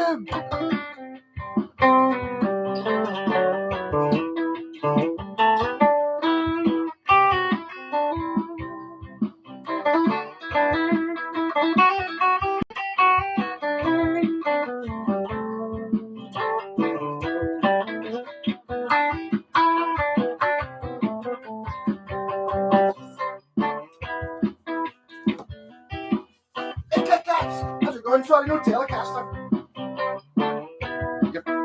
YouTube! Hey, Kit Kats! How's it going? Sorry, no Telecaster.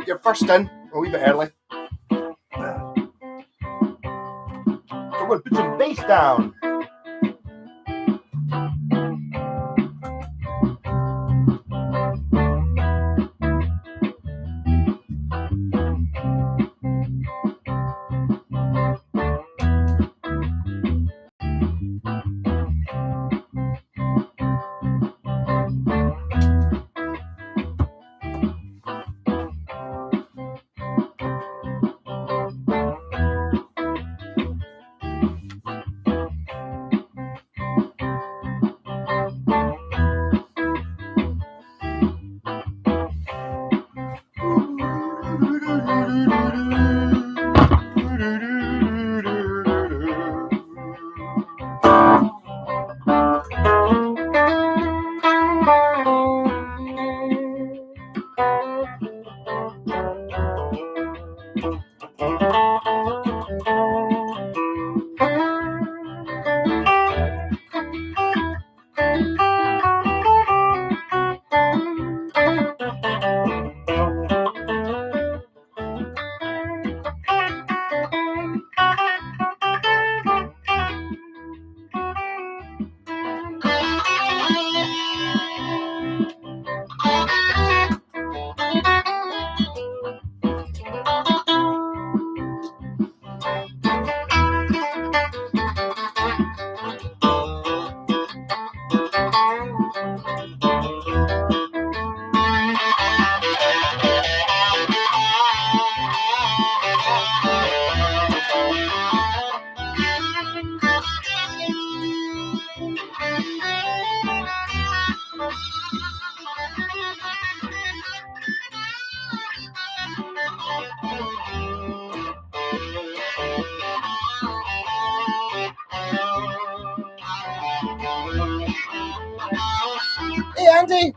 You're first in, a wee bit early. So we're going to put some bass down. Hey, Andy!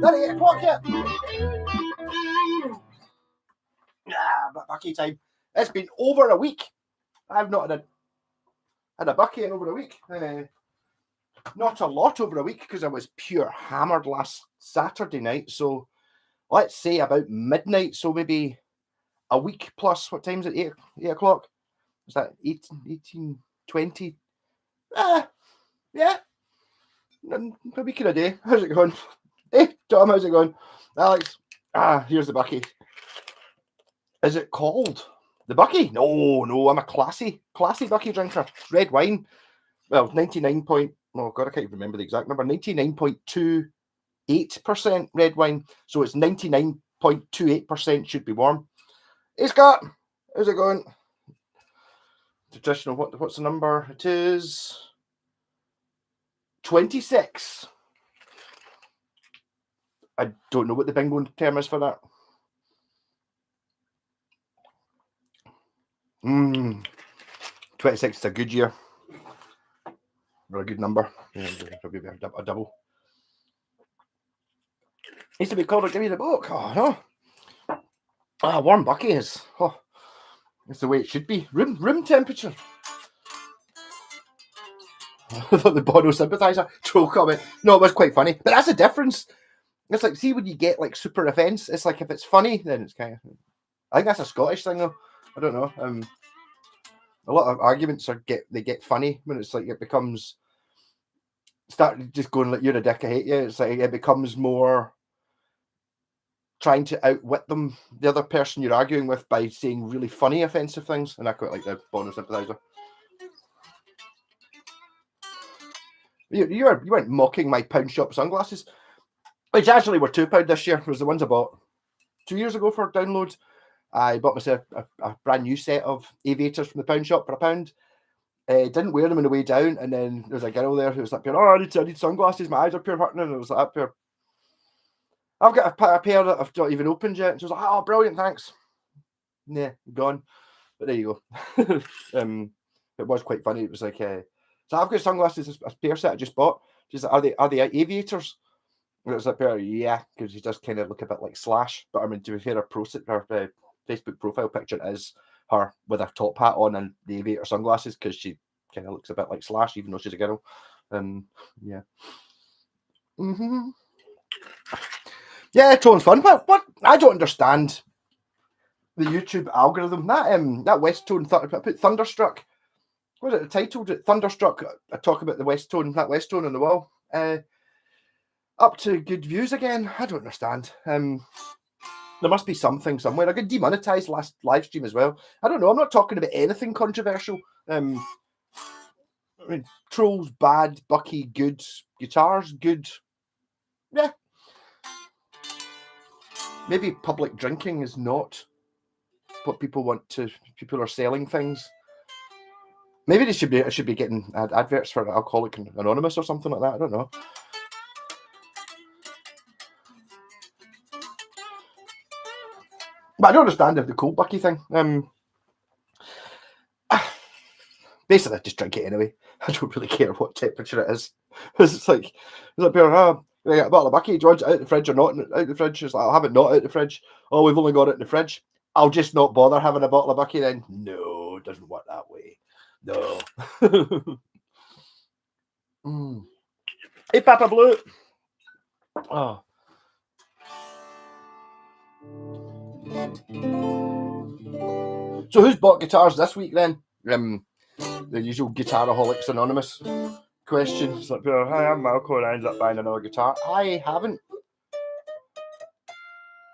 Not 8 o'clock yet. But Bucky time. It's been over a week. I've not had a Bucky in over a week. Not a lot over a week because I was pure hammered last Saturday night. So let's say about midnight. So maybe a week plus. What time is it? 8 o'clock? Is that 18, 20? Yeah. A week and a day. How's it going? Hey, Tom, how's it going? Alex, here's the Bucky. Is it called the Bucky? No, I'm a classy Bucky drinker. Red wine. Well, 99 point, oh God, I can't even remember the exact number. 99.28% red wine. So it's 99.28% should be warm. Hey, Scott, how's it going? Traditional, what's the number? It is 26. I don't know what the bingo term is for that. 26 is a good year. Or a good number. Yeah, probably a double. Needs to be called or give me the book. Oh no. Warm Bucky is. Oh, that's the way it should be. Room temperature. I thought the Bono sympathiser troll comment. No, it was quite funny. But that's the difference. It's like, see, when you get like super offence, it's like if it's funny, then it's kind of. I think that's a Scottish thing, though. I don't know. A lot of arguments get funny when it's like it becomes start just going like you're a dick, I hate you. It's like it becomes more trying to outwit them, the other person you're arguing with, by saying really funny, offensive things, and I quite like the Bono sympathiser. You weren't mocking my pound shop sunglasses, which actually were £2 this year. Was the ones I bought 2 years ago for download. I bought myself a brand new set of aviators from the pound shop for £1. Didn't wear them on the way down, and then there was a girl there who was like, "Oh, I need sunglasses. My eyes are pure hurting." And I was like, I've got a pair that I've not even opened yet. And she was like, "Oh, brilliant, thanks." Yeah, gone. But there you go. It was quite funny. It was like, so I've got sunglasses, a pair set I just bought. She's like, are they aviators? And it was like, yeah, because he does kind of look a bit like Slash. But I mean, to be fair, her Facebook profile picture is her with a top hat on and the aviator sunglasses, because she kind of looks a bit like Slash, even though she's a girl. Yeah. Yeah, Tone's fun. What? I don't understand the YouTube algorithm. That West Tone, I put Thunderstruck. What was it titled? Thunderstruck. I talk about the West Tone, that West Tone on the wall. Up to good views again. I don't understand. There must be something somewhere. I got demonetized last live stream as well. I don't know. I'm not talking about anything controversial. I mean, trolls bad, Bucky good, guitars good. Yeah. Maybe public drinking is not what people want to. People are selling things. Maybe I should be getting adverts for Alcoholic Anonymous or something like that. I don't know. But I don't understand the cold Bucky thing. Basically, I just drink it anyway. I don't really care what temperature it is. It's like a bottle of Bucky. Do you want it out the fridge or not out the fridge? It's like, I'll have it not out the fridge. Oh, we've only got it in the fridge. I'll just not bother having a bottle of Bucky then. No, it doesn't work that way. No. Hey, Papa Blue. Oh. So who's bought guitars this week then? The usual Guitaraholics Anonymous question. It's like, hi, I'm Malco, and I ended up buying another guitar. I haven't.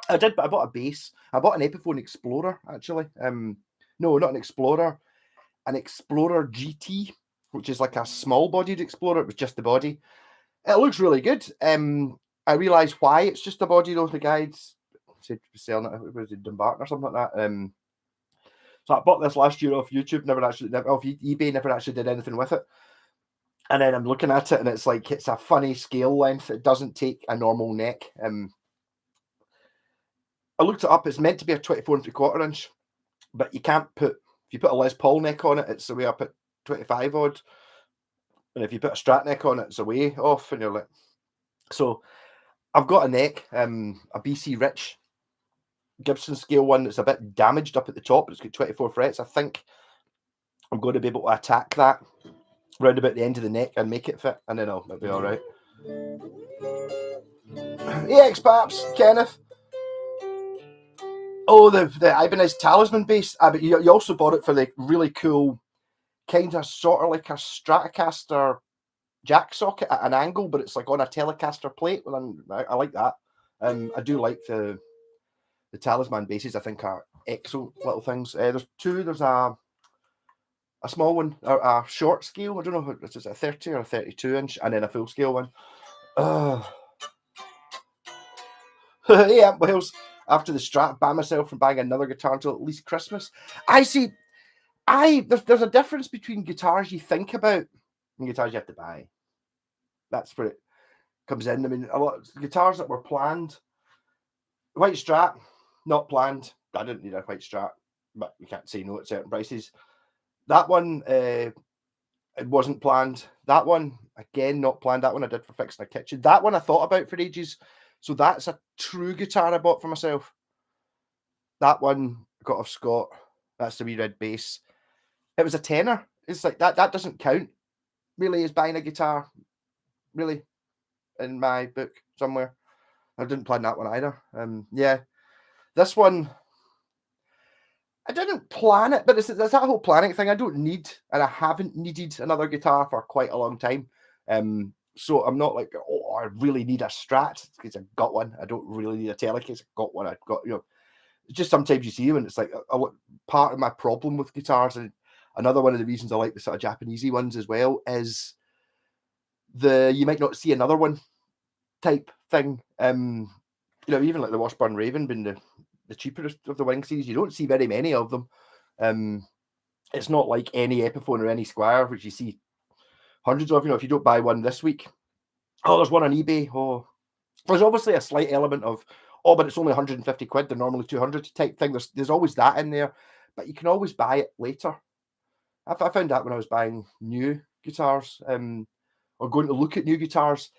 I did, but I bought a bass. I bought an Epiphone Explorer, actually. No, not an Explorer. An Explorer GT, which is like a small-bodied Explorer. It was just the body. It looks really good. I realise why it's just a body, though. The guys said selling it. Was it Dumbarton or something like that? So I bought this last year off YouTube. Off eBay. Never actually did anything with it. And then I'm looking at it, and it's like it's a funny scale length. It doesn't take a normal neck. I looked it up. It's meant to be a 24 3/4 inch, but you can't put. If you put a Les Paul neck on it, it's the way up at 25 odd. And if you put a Strat neck on it, it's a way off. And you're like, so I've got a neck, a BC Rich Gibson scale one that's a bit damaged up at the top. It's got 24 frets. I think I'm going to be able to attack that round about the end of the neck and make it fit, and then it'll be all right. EX Paps, Kenneth. Oh, the Ibanez Talisman bass. But you also bought it for the really cool, kind of sort of like a Stratocaster jack socket at an angle, but it's like on a Telecaster plate. I like that. I do like the Talisman basses. I think are excellent little things. There's two. There's a small one, a short scale. I don't know if it's a 30 or a 32 inch, and then a full scale one. Yeah, Wales. After the Strat, ban myself from buying another guitar until at least Christmas. I see. There's a difference between guitars you think about and guitars you have to buy. That's where it comes in. I mean, a lot of guitars that were planned. White Strat, not planned. I didn't need a White Strat, but you can't say no at certain prices. That one, it wasn't planned. That one, again, not planned. That one I did for fixing a kitchen. That one I thought about for ages. So that's a true guitar I bought for myself. That one I got off Scott. That's the wee red bass. It was a tenner. It's like that doesn't count really as buying a guitar, really, in my book somewhere. I didn't plan that one either. Yeah. This one, I didn't plan it, but there's that whole planning thing. I don't need, and I haven't needed another guitar for quite a long time. So I'm not like, oh, I really need a Strat because I've got one. I don't really need a Telecaster. I've got one. I've got, just sometimes you see them and it's like part of my problem with guitars, and another one of the reasons I like the sort of Japanesey ones as well is you might not see another one type thing. Even like the Washburn Raven being the cheapest of the Wing series, you don't see very many of them. It's not like any Epiphone or any Squire, which you see hundreds of. If you don't buy one this week, there's one on eBay. There's obviously a slight element of, but it's only 150 quid. They're normally 200 type thing. There's always that in there, but you can always buy it later. I found that when I was buying new guitars, or going to look at new guitars,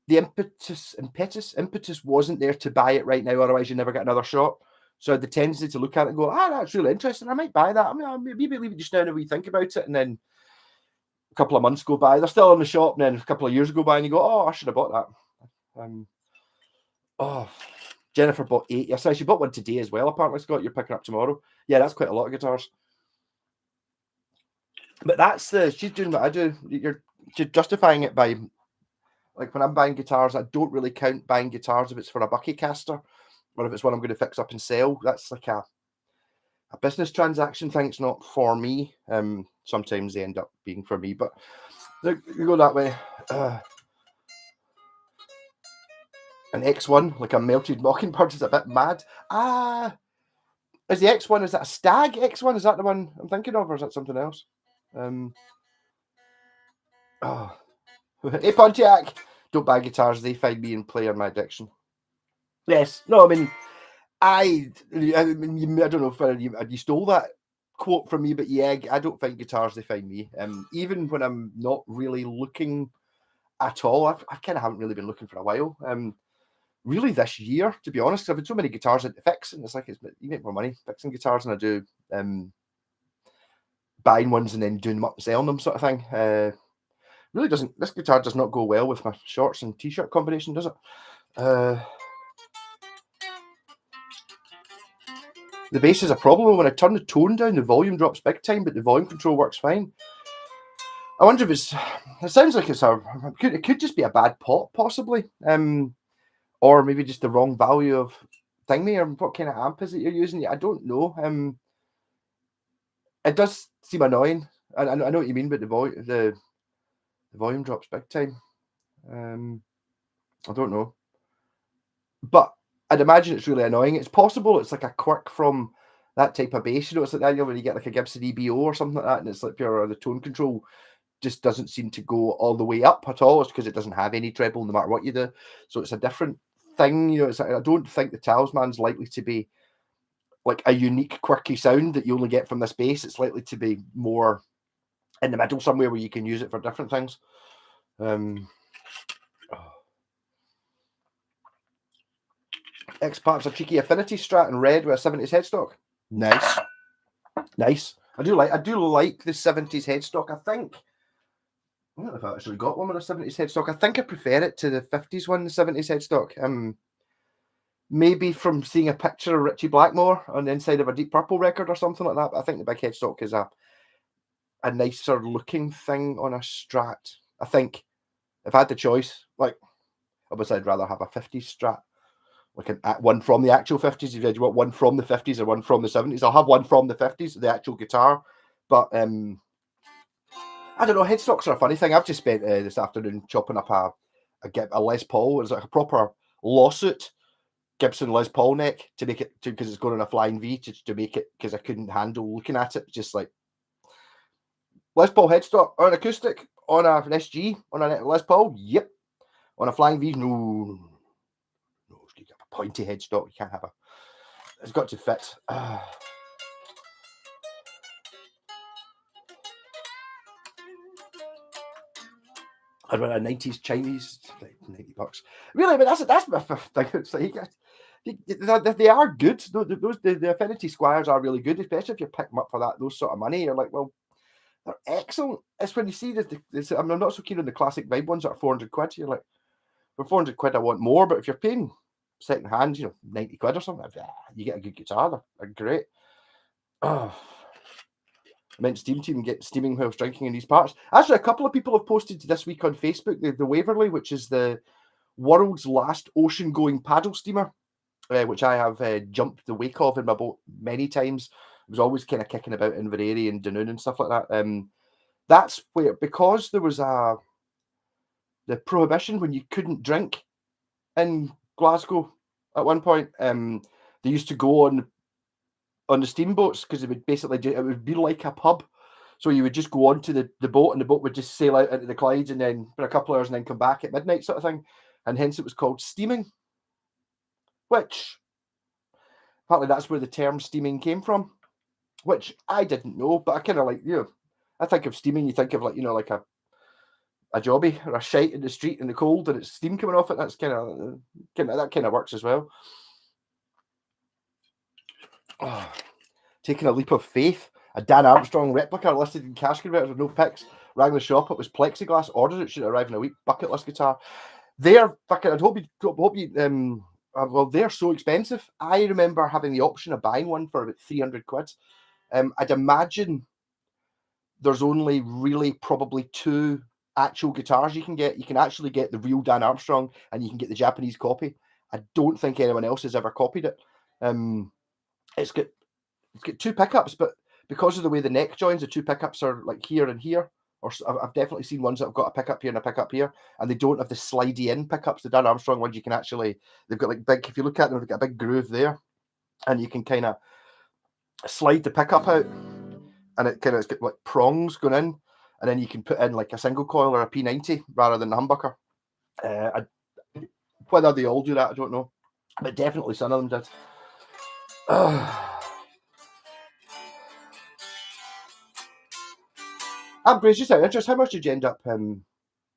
the impetus wasn't there to buy it right now. Otherwise, you never get another shot. So I had the tendency to look at it and go, that's really interesting. I might buy that. I mean, I'll maybe leave it just now and we think about it. And then a couple of months go by, they're still in the shop. And then a couple of years go by and you go, I should have bought that. Jennifer bought 8. Yes, she bought one today as well. Apparently, Scott, you're picking up tomorrow. Yeah, that's quite a lot of guitars. But she's doing what I do. You're justifying it by, like, when I'm buying guitars, I don't really count buying guitars if it's for a bucky caster or if it's one I'm going to fix up and sell. That's like a business transaction thing. It's not for me. Sometimes they end up being for me, but you go that way. An X1, like a melted mockingbird, is a bit mad. Is the X1, is that a Stag X1? Is that the one I'm thinking of, or is that something else? Hey, Pontiac, don't buy guitars. They find me and play on my addiction. Yes. No, I mean, I don't know if you stole that quote from me, but yeah, I don't find guitars, they find me. Even when I'm not really looking at all, I kind of haven't really been looking for a while. Really this year, to be honest, I've had so many guitars to fix, and it's like you make more money fixing guitars than I do buying ones and then doing them up and selling them, sort of thing. Really doesn't. This guitar does not go well with my shorts and t-shirt combination, does it? The bass is a problem. When I turn the tone down, the volume drops big time, but the volume control works fine. I wonder if it sounds like it could just be a bad pot, possibly. Or maybe just the wrong value of thingy, or what kind of amp is it you're using? I don't know. It does seem annoying. I know what you mean, but the volume drops big time. I don't know, but I'd imagine it's really annoying. It's possible it's like a quirk from that type of bass. It's like that when you get like a Gibson EBO or something like that, and it's like the tone control just doesn't seem to go all the way up at all. It's because it doesn't have any treble no matter what you do. So it's a different thing. It's like, I don't think the Talisman's likely to be like a unique, quirky sound that you only get from this bass. It's likely to be more in the middle somewhere where you can use it for different things. X-Park's a cheeky Affinity Strat in red with a 70s headstock. Nice. I do like the 70s headstock. I don't know if I actually got one with a 70s headstock. I think I prefer it to the 50s one, the 70s headstock. Maybe from seeing a picture of Richie Blackmore on the inside of a Deep Purple record or something like that. But I think the big headstock is a nicer looking thing on a Strat. I think if I had the choice, like, obviously I'd rather have a 50s Strat, like one from the actual 50s. If you want one from the 50s or one from the 70s, I'll have one from the 50s, the actual guitar. But I don't know, headstocks are a funny thing. I've just spent this afternoon chopping up a Les Paul. It's like a proper lawsuit Gibson Les Paul neck to make it, because it's going on a Flying V, to make it, because I couldn't handle looking at it. Just like Les Paul headstock on acoustic, on an SG, on a Les Paul, yep. On a Flying V, no, you have a pointy headstock. You can't have it's got to fit. I'd want a 90s Chinese, like $90. Really, but that's my thing. It's like, they are good. The Affinity Squires are really good, especially if you pick them up for those sort of money. You're like, well, they're excellent. It's when you see this. I'm not so keen on the classic vibe ones that are 400 quid. You're like, for 400 quid, I want more. But if you're paying second hand, 90 quid or something, you get a good guitar. They're great. meant Steam Team get steaming whilst drinking in these parts. Actually, a couple of people have posted this week on Facebook the Waverley, which is the world's last ocean-going paddle steamer, which I have jumped the wake of in my boat many times. It was always kind of kicking about in Inverary and Dunoon and stuff like that. That's where, because there was the prohibition when you couldn't drink in Glasgow at one point, they used to go on the steamboats, because it would basically it would be like a pub. So you would just go onto the boat, and the boat would just sail out into the Clydes and then for a couple of hours and then come back at midnight, sort of thing. And hence it was called steaming, which partly that's where the term steaming came from, which I didn't know, but I kind of like, I think of steaming, you think of like, like a jobby or a shite in the street in the cold and it's steam coming off it. That's kind of works as well. Oh, taking a leap of faith. A Dan Armstrong replica listed in cash converters with no pics. Rang the shop. It was plexiglass. Ordered it. Should arrive in a week. Bucket list guitar. They're fucking. I'd hope you. Well, they're so expensive. I remember having the option of buying one for about 300 quid. I'd imagine there's only really probably 2 actual guitars you can get. You can actually get the real Dan Armstrong, and you can get the Japanese copy. I don't think anyone else has ever copied it. It's got 2 pickups, but because of the way the neck joins, the 2 pickups are like here and here. Or I've definitely seen ones that have got a pickup here and a pickup here, and they don't have the slidey in pickups. The Dan Armstrong ones, you can actually, they've got like big, if you look at them, they've got a big groove there, and you can kind of slide the pickup out, and it's got like prongs going in, and then you can put in like a single coil or a P90 rather than the humbucker. Whether they all do that, I don't know, but definitely some of them did. Bruce, just out of interest, how much did you end up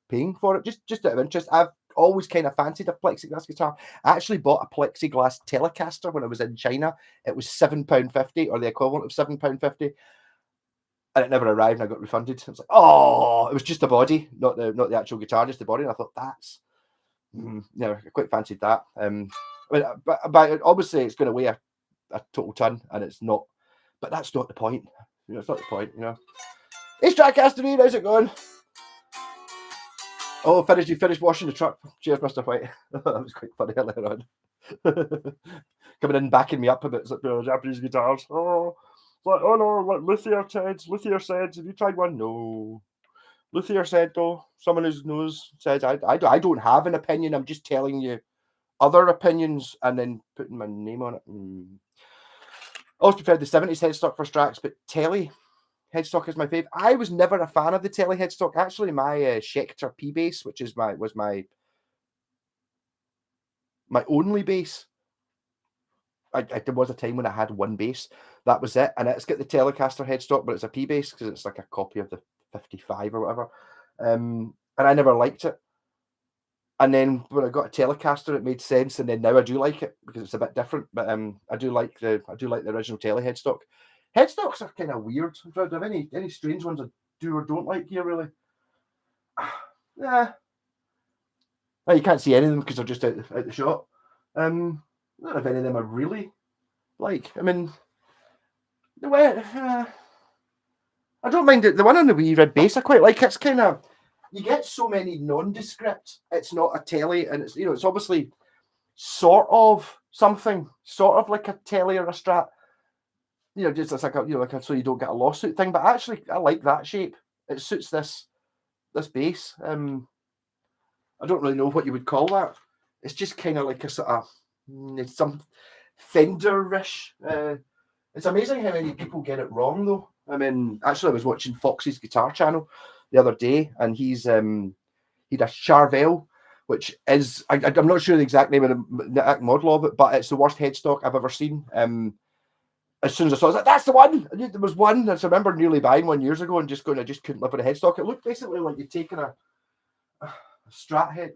paying for it? Just out of interest, I've always kind of fancied a plexiglass guitar. I actually bought a plexiglass Telecaster when I was in China. It was £7.50 or the equivalent of £7.50, and it never arrived, and I got refunded. I was like, oh, it was just the body, not the actual guitar, just the body. And I thought, that's I quite fancied that. But obviously it's going to weigh a total ton, and it's not. But that's not the point. It's not the point. Hey, Stratcaster, how's it going? Oh, you finished washing the truck. Cheers, Mr. White. That was quite funny earlier on. Coming in, backing me up a bit. It's like Japanese guitars. Oh, like, oh no, what Luthier said, have you tried one? No. Luthier said, though, someone who knows said, I don't have an opinion. I'm just telling you other opinions and then putting my name on it. Also preferred the 70s headstock for Strats, but Telly headstock is my fave. I was never a fan of the Telly headstock. Actually, my Schecter P bass, which is was my only bass. There was a time when I had one bass. That was it, and it's got the Telecaster headstock, but it's a P bass because it's like a copy of the 55 or whatever. And I never liked it. And then when I got a Telecaster, it made sense, and then now I do like it because it's a bit different. But I do like the original Telly headstock. Headstocks are kind of weird. Do you have any strange ones I do or don't like here, really? Yeah. Well, you can't see any of them because they're just out the shop. I don't know if any of them I really like. I mean, the way I don't mind it. The one on the wee red bass I quite like. It's kind of, you get so many nondescript. It's not a Telly, and it's it's obviously sort of something, sort of like a Telly or a Strat. Just it's like so you don't get a lawsuit thing. But actually, I like that shape. It suits this bass. I don't really know what you would call that. It's just kind of like a sort of it's some Fender-ish. It's amazing how many people get it wrong, though. I mean, actually, I was watching Foxy's Guitar Channel the other day, and he'd a Charvel, which is I'm not sure the exact name of the exact model of it, but it's the worst headstock I've ever seen. As soon as I saw it, I was like, that's the one. I knew there was one. I remember nearly buying one years ago and just couldn't live with a headstock. It looked basically like you'd taken a Strat head.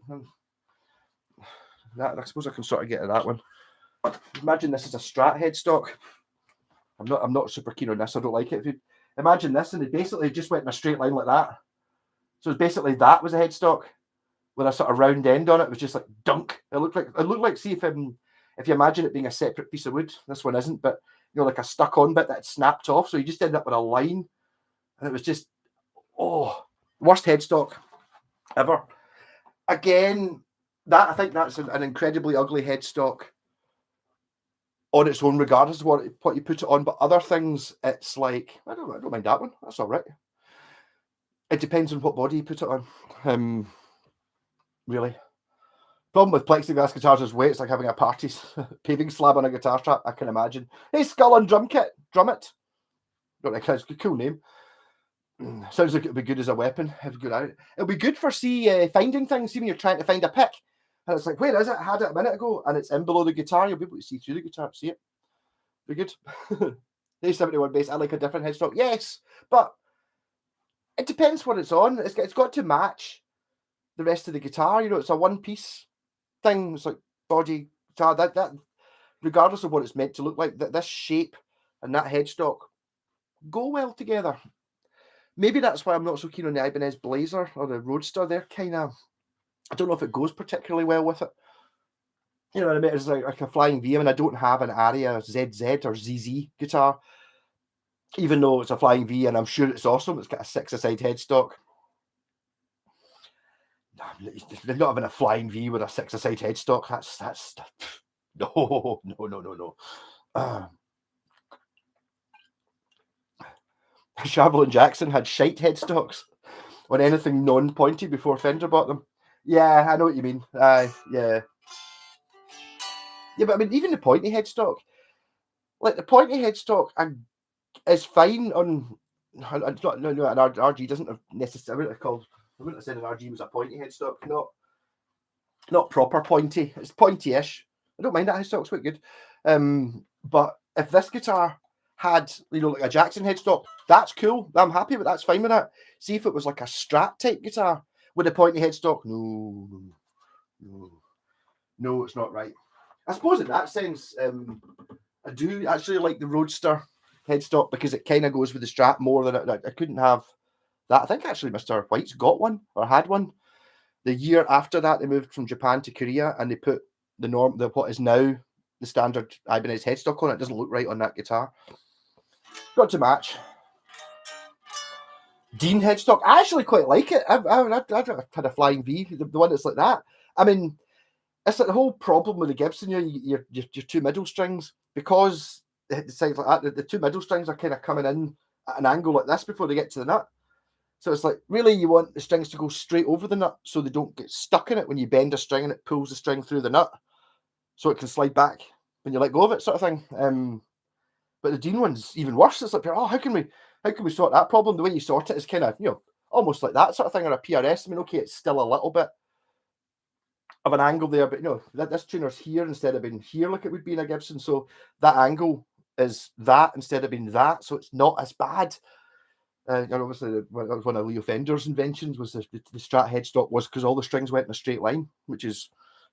I suppose I can sort of get to that one. Imagine this is a Strat headstock. I'm not super keen on this. I don't like it. If you imagine this, and it basically just went in a straight line like that. So it's basically that was a headstock with a sort of round end on it. It was just like dunk. It looked like see if you imagine it being a separate piece of wood. This one isn't, but like a stuck-on bit that snapped off. So you just end up with a line And it was just, worst headstock ever. Again, I think that's an incredibly ugly headstock on its own, regardless of what you put it on. But other things, it's like, I don't mind that one. That's all right. It depends on what body you put it on. Really. Problem with plexiglass guitars is weight. It's like having a party paving slab on a guitar strap, I can imagine. Hey, Skull and Drum Kit. Drum It. Don't know, it's a cool name. Sounds like it'd be good as a weapon. It'll be good for, finding things. See when you're trying to find a pick. And it's like, where is it? I had it a minute ago. And it's in below the guitar. You'll be able to see through the guitar. See it? Be good. Hey, 71 bass. I like a different headstock. Yes. But it depends what it's on. It's got to match the rest of the guitar. You know, it's a one-piece thing. It's like body guitar. That regardless of what it's meant to look like, this shape and that headstock go well together. Maybe that's why I'm not so keen on the Ibanez Blazer or the Roadster. They're kind of, I don't know if it goes particularly well with it. You know what I mean? It's like a Flying V. I mean, I don't have an Aria ZZ or ZZ guitar, even though it's a Flying V, and I'm sure it's awesome. It's got a 6-a-side headstock. They're not having a Flying V with a 6-a-side headstock. That's no. Charvel and Jackson had shite headstocks on anything non-pointy before Fender bought them. Yeah, I know what you mean. Yeah, but I mean, even the pointy headstock, like the pointy headstock, is fine on. No, an RG doesn't have necessarily. I wouldn't have said an RG was a pointy headstock. Not proper pointy. It's pointy-ish. I don't mind that headstock. It's quite good. But if this guitar had, like a Jackson headstock, that's cool. I'm happy with that. That's fine with that. See if it was like a Strat type guitar with a pointy headstock. No, it's not right. I suppose in that sense, I do actually like the Roadster headstock because it kind of goes with the Strat more than I couldn't have that. I think actually Mr. White's got one or had one. The year after that, they moved from Japan to Korea and they put what is now the standard Ibanez headstock on it. It doesn't look right on that guitar. Got to match. Dean headstock. I actually quite like it. I had a Flying V, the one that's like that. I mean, it's like the whole problem with the Gibson. Your two middle strings, because it sounds like that. The two middle strings are kind of coming in at an angle like this before they get to the nut. So it's like, really, you want the strings to go straight over the nut so they don't get stuck in it when you bend a string and it pulls the string through the nut, so it can slide back when you let go of it, sort of thing. But the Dean one's even worse. It's like, how can we sort that problem? The way you sort it is kind of, almost like that sort of thing, or a PRS. I mean, okay, it's still a little bit of an angle there, but this tuner's here instead of being here like it would be in a Gibson. So that angle is that instead of being that. So it's not as bad. And obviously, one of Leo Fender's inventions was the Strat headstock was because all the strings went in a straight line, which is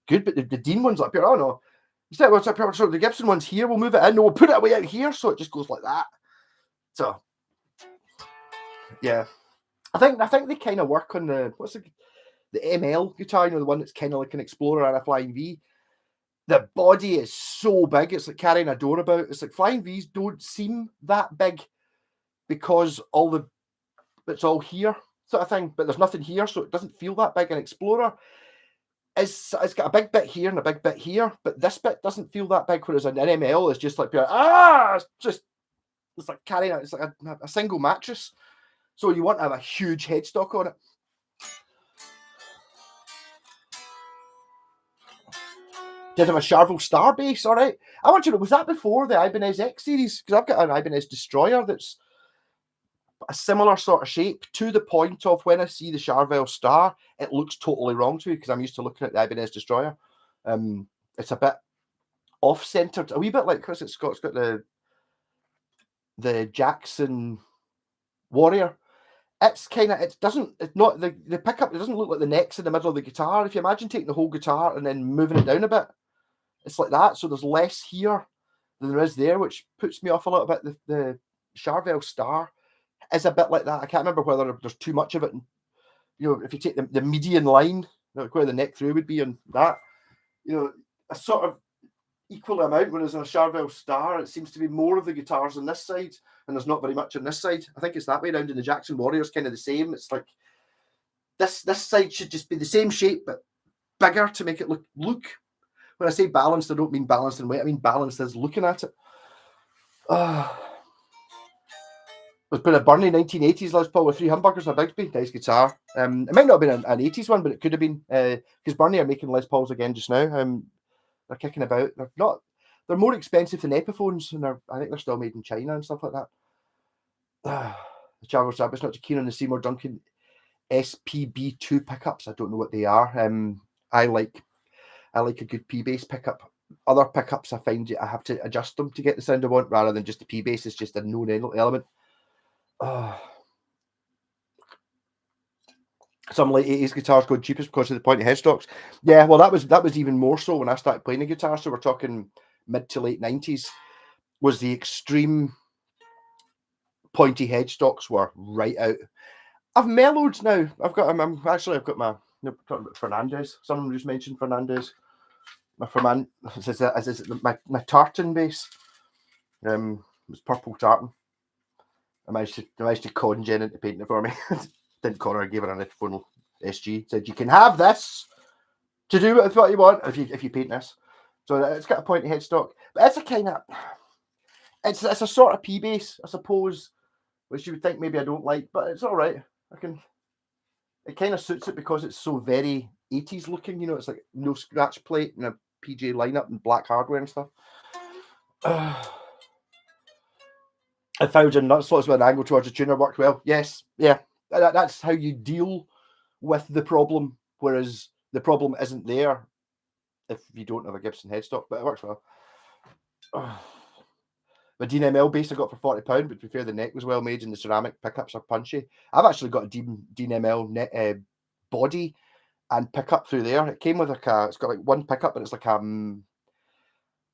good. But the Dean one's up here. Oh no. Instead, what's up here? So the Gibson one's here. We'll move it in. No, we'll put it away out here, so it just goes like that. So, yeah, I think they kind of work on the ML guitar. The one that's kind of like an Explorer and a Flying V. The body is so big; it's like carrying a door about. It's like Flying Vs don't seem that big because it's all here, sort of thing. But there's nothing here, so it doesn't feel that big. An Explorer. It's got a big bit here and a big bit here, but this bit doesn't feel that big. Whereas an ML is just like it's like carrying it. It's like a single mattress. So you want to have a huge headstock on it. Did have a Charvel Star bass, all right. I want to know, was that before the Ibanez X series? Because I've got an Ibanez Destroyer that's a similar sort of shape, to the point of when I see the Charvel Star, it looks totally wrong to me because I'm used to looking at the Ibanez Destroyer. It's a bit off-centered, a wee bit like because it's got the Jackson Warrior. It's not the pickup. It doesn't look like the neck's in the middle of the guitar. If you imagine taking the whole guitar and then moving it down a bit, it's like that. So there's less here than there is there, which puts me off a little bit. The Charvel Star is a bit like that. I can't remember whether there's too much of it. And, if you take the median line, like where the neck through would be, and that, a sort of equal amount, whereas on a Charvel Star, it seems to be more of the guitars on this side, and there's not very much on this side. I think it's that way around, and the Jackson Warrior's kind of the same. It's like this side should just be the same shape, but bigger to make it look. When I say balanced, I don't mean balanced in weight. I mean balanced as looking at it. Was put a Burnley 1980s Les Paul with 3 humbuckers and a Bigsby. Nice guitar. It might not have been an 80s one, but it could have been, because Burnley are making Les Pauls again just now. They're kicking about. They're more expensive than Epiphones, and I think they're still made in China and stuff like that. The Charles Rabbit's not too keen on the Seymour Duncan SPB2 pickups. I don't know what they are. I like a good P-bass pickup. Other pickups, I find I have to adjust them to get the sound I want, rather than just the P-bass is just a known element. Some late 80s guitars go cheapest because of the pointy headstocks. Yeah, well, that was even more so when I started playing the guitar. So we're talking mid to late 90s. Was the extreme pointy headstocks were right out. I've mellowed now. I've got my Fernandez. Someone just mentioned Fernandez. My tartan bass. It was purple tartan. I managed to con Jen into painting it for me. Didn't con her. I gave her an infernal SG. Said you can have this to do with what you want if you paint this. So it's got a pointy headstock, but it's a kind of it's a sort of P bass, I suppose, which you would think maybe I don't like, but it's all right. It kind of suits it because it's so very 80s looking. You know, it's like no scratch plate and a PJ lineup and black hardware and stuff. 1,000 nut slots with an angle towards the tuner worked well. Yes, yeah, that's how you deal with the problem. Whereas the problem isn't there if you don't have a Gibson headstock, but it works well. The Dean ML bass I got for £40, but to be fair, the neck was well made and the ceramic pickups are punchy. I've actually got a Dean ML body and pickup through there. It came with it's got like one pickup, but it's like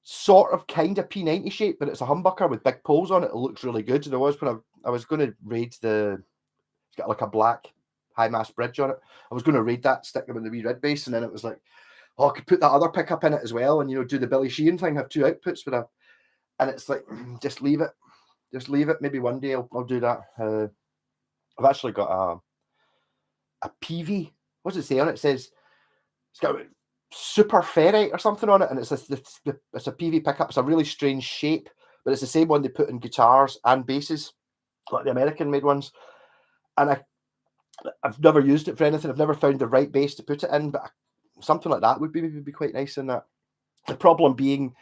sort of kind of P90 shape, but it's a humbucker with big poles on it. It looks really good. And when I was going to raid it's got like a black high mass bridge on it. I was going to raid that, stick them in the wee red bass, and then it was like, oh, I could put that other pickup in it as well, and do the Billy Sheehan thing, have 2 outputs and it's like, just leave it. Maybe one day I'll do that. I've actually got a PV. What does it say on it? It says it's got super ferrite or something on it, and it's a PV pickup. It's a really strange shape, but it's the same one they put in guitars and basses, like the American made ones. And I've never used it for anything. I've never found the right bass to put it in, but something like that would be quite nice in that. The problem being,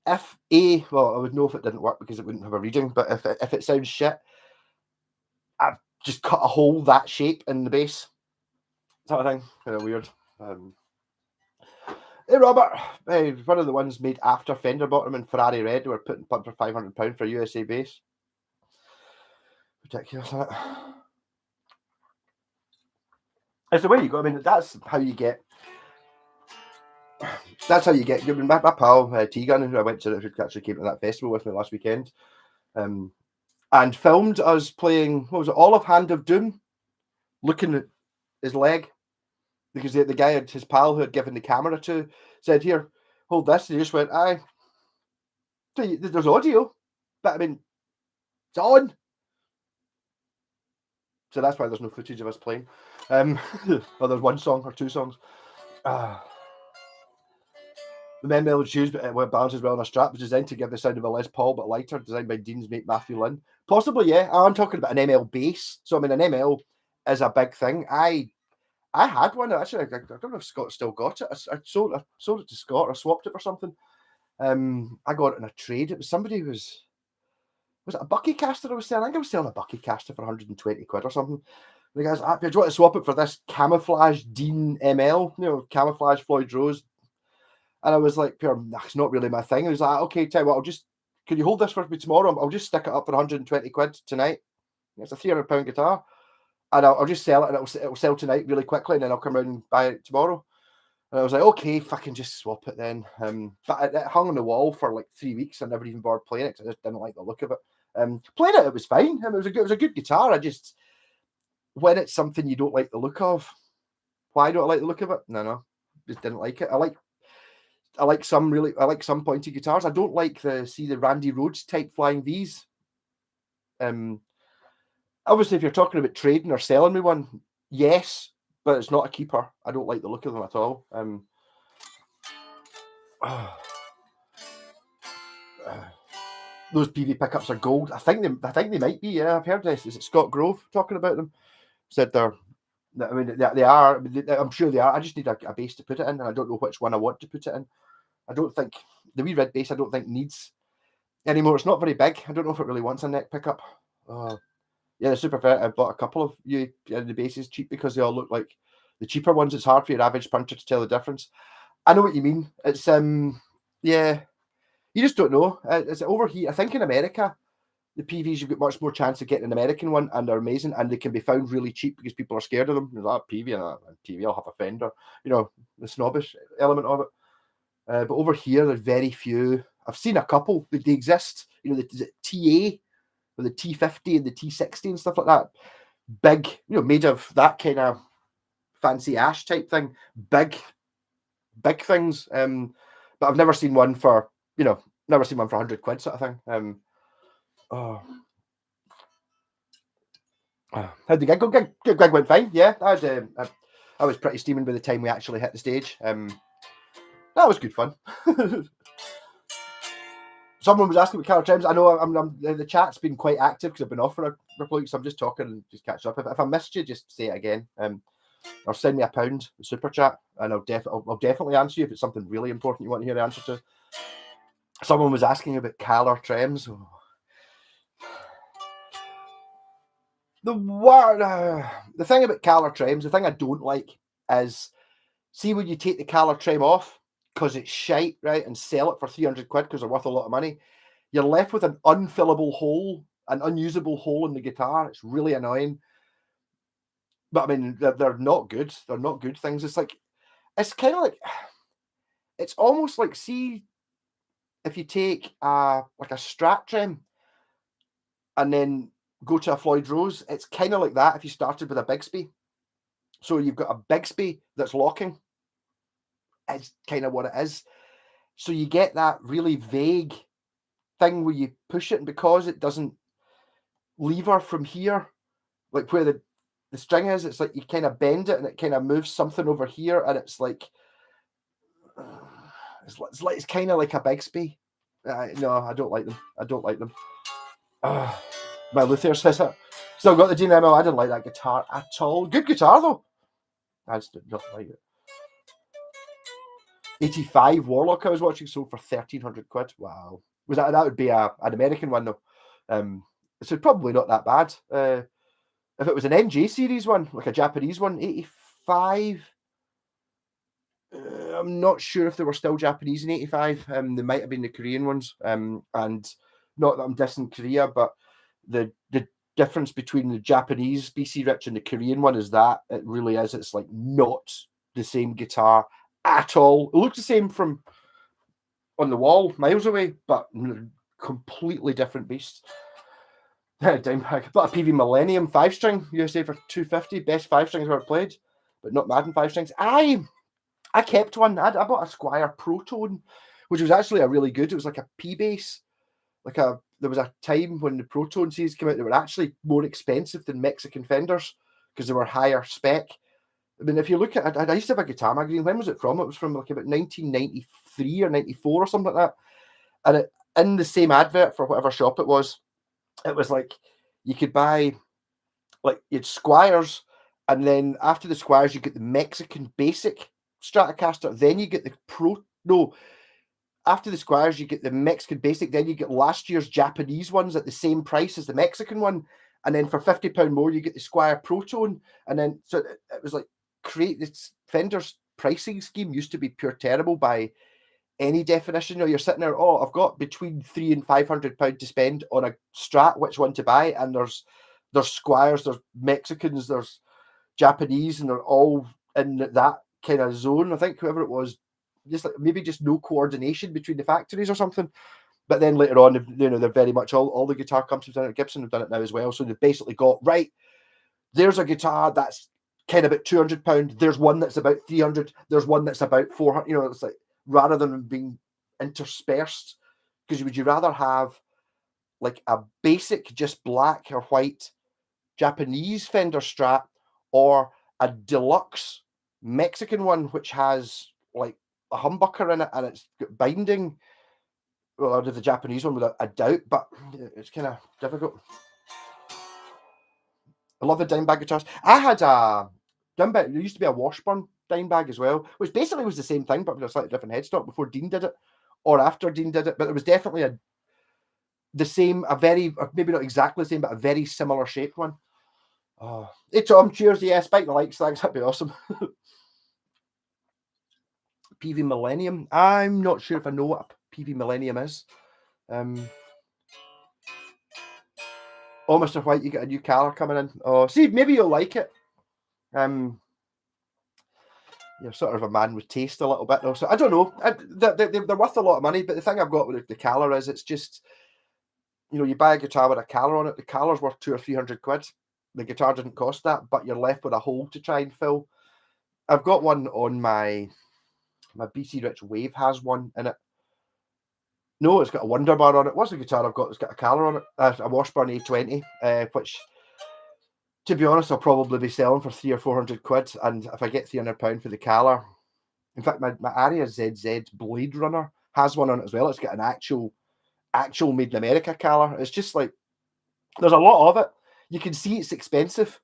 I would know if it didn't work because it wouldn't have a reading, but if it sounds shit, I've just cut a hole that shape in the bass, sort of thing. Kind of weird. Hey Robert, one of the ones made after Fender Bottom and Ferrari Red were putting for £500 for a USA bass. Ridiculous, isn't it? It's the way you go. I mean, that's how you get. My pal Tegan, who I went to, who actually came to that festival with me last weekend, and filmed us playing. What was it? All of Hand of Doom, looking at his leg, because the guy, his pal who had given the camera to, said, "Here, hold this." And he just went, "Aye." So there's audio, but I mean, it's on. So that's why there's no footage of us playing. Well, there's one song or 2 songs. The Men Melody Shoes, but it balances well on a strap, was designed to give the sound of a Les Paul, but lighter, designed by Dean's mate Matthew Lynn. Possibly, yeah. I'm talking about an ML bass. So, I mean, an ML is a big thing. I had one, actually. I don't know if Scott still got it. I sold it to Scott, or swapped it for something. I got it in a trade. It was somebody who was it a Bucky caster I was selling? I think I was selling a Bucky caster for 120 quid or something. The guy's, do you want to swap it for this camouflage Dean ML? Camouflage Floyd Rose. And I was like, it's not really my thing. He was like, okay, tell you what, can you hold this for me tomorrow? I'll just stick it up for 120 quid tonight. It's a £300 guitar. And I'll just sell it, and it'll sell tonight really quickly, and then I'll come around and buy it tomorrow. And I was like, okay, fucking just swap it then. But it hung on the wall for like 3 weeks. I never even bothered playing it because I just didn't like the look of it. Playing it was fine. I mean, it was a good guitar. When it's something you don't like the look of, why don't I like the look of it? No, just didn't like it. I like some pointy guitars. I don't like the Randy Rhoads type flying V's. Obviously, if you're talking about trading or selling me one, yes, but it's not a keeper. I don't like the look of them at all. Those PV pickups are gold. I think they might be. Yeah, I've heard this. Is it Scott Grove talking about them? Said they're. I mean, they are. I'm sure they are. I just need a bass to put it in, and I don't know which one I want to put it in. I don't think the wee red bass. I don't think needs anymore. It's not very big. I don't know if it really wants a neck pickup. Yeah, the super fair. I bought a couple of the basses cheap because they all look like the cheaper ones. It's hard for your average punter to tell the difference. I know what you mean. It's yeah, you just don't know. It's over here. I think in America, the PVs you've got much more chance of getting an American one, and they're amazing, and they can be found really cheap because people are scared of them. There's that PV and a PV. I'll have a Fender. You know, the snobbish element of it. But over here, there's very few. I've seen a couple. They exist. You know, the TA. With the T50 and the T60 and stuff like that, big, you know, made of that kind of fancy ash type thing, big things. But I've never seen one for, you know, never seen one for 100 quid sort of thing. How'd the gig go? Gig went fine. Yeah, I was pretty steaming by the time we actually hit the stage. That was good fun. Someone was asking about Carol Trims. I know the chat's been quite active because I've been off for a couple of weeks. So I'm just talking and just catch up. If I missed you, just say it again. Or send me £1 super chat, and I'll definitely answer you if it's something really important you want to hear the answer to. Someone was asking about Carol Trims. Oh. The thing about Carol Trims, the thing I don't like is, see when you take the Carol Trim off because it's shite, right, and sell it for 300 quid because they're worth a lot of money, you're left with an unfillable hole, an unusable hole in the guitar. It's really annoying. But I mean, they're not good. They're not good things. It's kind of like, it's almost like, see, if you take like a Strat Trim and then go to a Floyd Rose, it's kind of like that if you started with a Bigsby. So you've got a Bigsby that's locking. It's kind of what it is. So you get that really vague thing where you push it, and because it doesn't lever from here, like where the string is, it's like you kind of bend it and it kind of moves something over here, and it's like it's kind of like a Bigsby. No, I don't like them. I don't like them. My Luthier says it. Still got the DMO. I didn't like that guitar at all. Good guitar though. I just did not like it. 85 Warlock I was watching sold for 1,300 quid. Wow. Was that would be an American one though. So probably not that bad. If it was an NJ series one, like a Japanese one, 85. I'm not sure if they were still Japanese in 85. They might have been the Korean ones. And not that I'm dissing Korea, but the difference between the Japanese BC Rich and the Korean one is that it really is. It's like not the same guitar at all. It looks the same from on the wall, miles away, but completely different beasts. Dimebag. But a PV Millennium 5-string USA for 250. Best 5-strings I've ever played, but not Madden 5-strings. I kept one. I bought a Squire Protone, which was actually a really good. It was like a P bass. There was a time when the Protone series came out, they were actually more expensive than Mexican Fenders because they were higher spec. I mean, if you look at, I used to have a Guitar magazine. When was it from? It was from like about 1993 or 94 or something like that. And in the same advert for whatever shop it was like you could buy, like, you'd Squires, and then after the Squires you get the Mexican Basic Stratocaster, then you get the after the Squires you get the Mexican Basic, then you get last year's Japanese ones at the same price as the Mexican one, and then for £50 more you get the Squire Protone. And then so it was like, create this Fender's pricing scheme used to be pure terrible by any definition. You know, you're sitting there, I've got between £300 and £500 to spend on a Strat, which one to buy? And there's Squires, there's Mexicans, there's Japanese, and they're all in that kind of zone. I think whoever it was, just like maybe just no coordination between the factories or something. But then later on, they're very much all the guitar companies have done it. Gibson have done it now as well. So they've basically got, right, there's a guitar that's kind of about £200. There's one that's about 300. There's one that's about 400. You know, it's like, rather than being interspersed? Because would you rather have like a basic, just black or white Japanese Fender Strat, or a deluxe Mexican one which has like a humbucker in it and it's got binding? Well, I did the Japanese one without a doubt, but it's kind of difficult. I love the dime bag guitars. I had a dime bag. There used to be a Washburn dime bag as well, which basically was the same thing, but with a slightly different headstock before Dean did it, or after Dean did it. But it was definitely the same, a very, maybe not exactly the same, but a very similar shaped one. Oh, hey Tom, cheers. Yeah, spike the likes. Thanks, that'd be awesome. PV Millennium. I'm not sure if I know what a PV Millennium is. Oh, Mr. White, you got a new color coming in. Oh, see, maybe you'll like it. You're sort of a man with taste a little bit, though. So I don't know. They're worth a lot of money, but the thing I've got with the color is it's just, you buy a guitar with a color on it. The color's worth £200 or £300. The guitar didn't cost that, but you're left with a hole to try and fill. I've got one on my BC Rich Wave has one in it. No, it's got a Wonder Bar on it. What's the guitar I've got? It's got a color on it. A Washburn A20, which, to be honest, I'll probably be selling for £300 or £400. And if I get £300 for the color, in fact, my Aria ZZ Blade Runner has one on it as well. It's got an actual made in America color. It's just like, there's a lot of it. You can see it's expensive.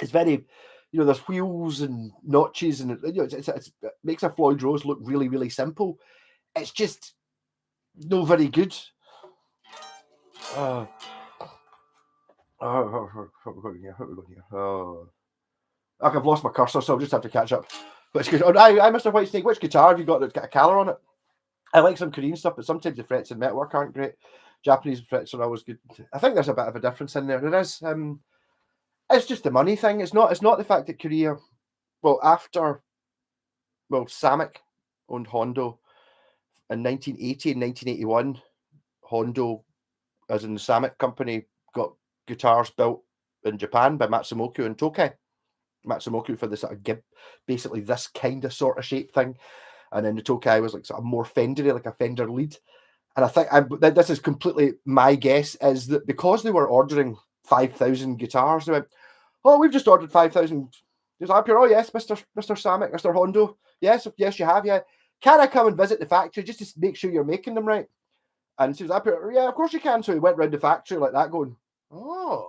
It's very, there's wheels and notches, and it makes a Floyd Rose look really, really simple. It's just no very good. What are we going here? Oh, I've lost my cursor, so I'll just have to catch up. But it's good. Hi, Mr. Whitesnake. Which guitar have you got that's got a color on it? I like some Korean stuff, but sometimes the frets and metalwork aren't great. Japanese frets are always good. I think there's a bit of a difference in there. There is. It's just the money thing. It's not the fact that Korea. Well, Samick owned Hondo in 1980 and 1981. Hondo, as in the Samick company, got guitars built in Japan by Matsumoto and Tokai. Matsumoto for the sort of basically this kind of sort of shape thing, and then the Tokai was like sort of more Fendery, like a Fender lead. And I think this is completely my guess, is that because they were ordering 5,000 guitars, they went, "Oh, we've just ordered 5,000." He's like, "Oh yes, Mr. Samick, Mr. Hondo, yes, you have, yeah. Can I come and visit the factory just to make sure you're making them right?" And she was like, "Yeah, of course you can." So he went round the factory like that, going, "Oh,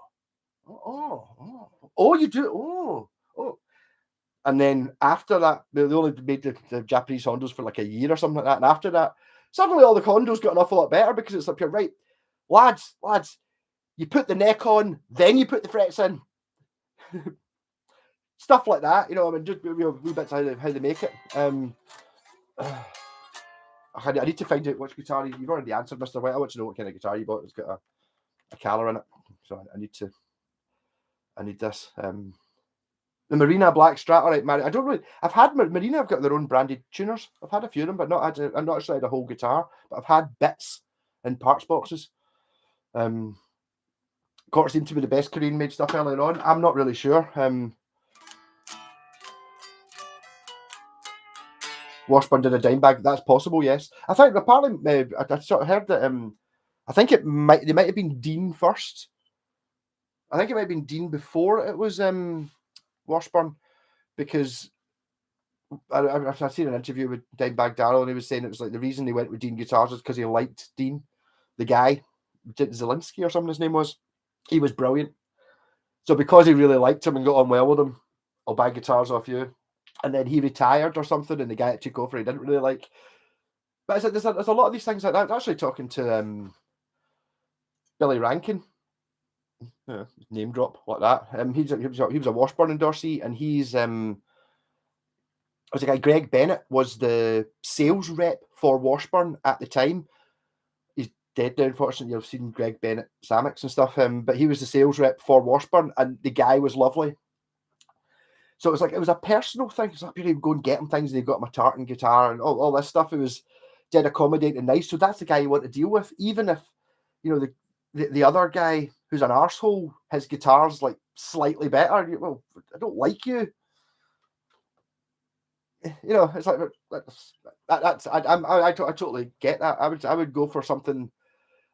you do, oh." And then after that, they only made the Japanese Hondos for like a year or something like that. And after that, suddenly all the Hondos got an awful lot better, because it's like, you're right, lads, you put the neck on, then you put the frets in. Stuff like that, just wee bits how they make it. I need to find out which guitar you've already answered, Mr. White. I want to know what kind of guitar you bought. It's got a color in it, so I need this. The Marina Black Strat, all right, Mary. I don't really. I've had Marina. I've got their own branded tuners. I've had a few of them, but I've not actually had a whole guitar. But I've had bits in parts boxes. Cort seemed to be the best Korean made stuff earlier on. I'm not really sure. Washburn did a dime bag. That's possible. Yes, I think apparently I sort of heard that. I think they might have been Dean first. I think it might have been Dean before it was Washburn, because I've seen an interview with Dimebag Darrell, and he was saying it was like the reason he went with Dean guitars was because he liked Dean, the guy, Zielinski or something his name was. He was brilliant. So because he really liked him and got on well with him, "I'll buy guitars off you." And then he retired or something, and the guy that took over he didn't really like. But there's a lot of these things like that. I was actually talking to Billy Rankin. Name drop like that. He was a Washburn endorsee, and he's was a guy. Greg Bennett was the sales rep for Washburn at the time. He's dead now, unfortunately. You've seen Greg Bennett Samick's and stuff, but he was the sales rep for Washburn, and the guy was lovely. So it was a personal thing. It's like people go and get him things, and they've got him a tartan guitar and all this stuff. It was dead accommodating and nice. So that's the guy you want to deal with, even if the other guy who's an arsehole, his guitar's like slightly better. Well, I don't like you. you know, it's like I totally get that. I would go for something.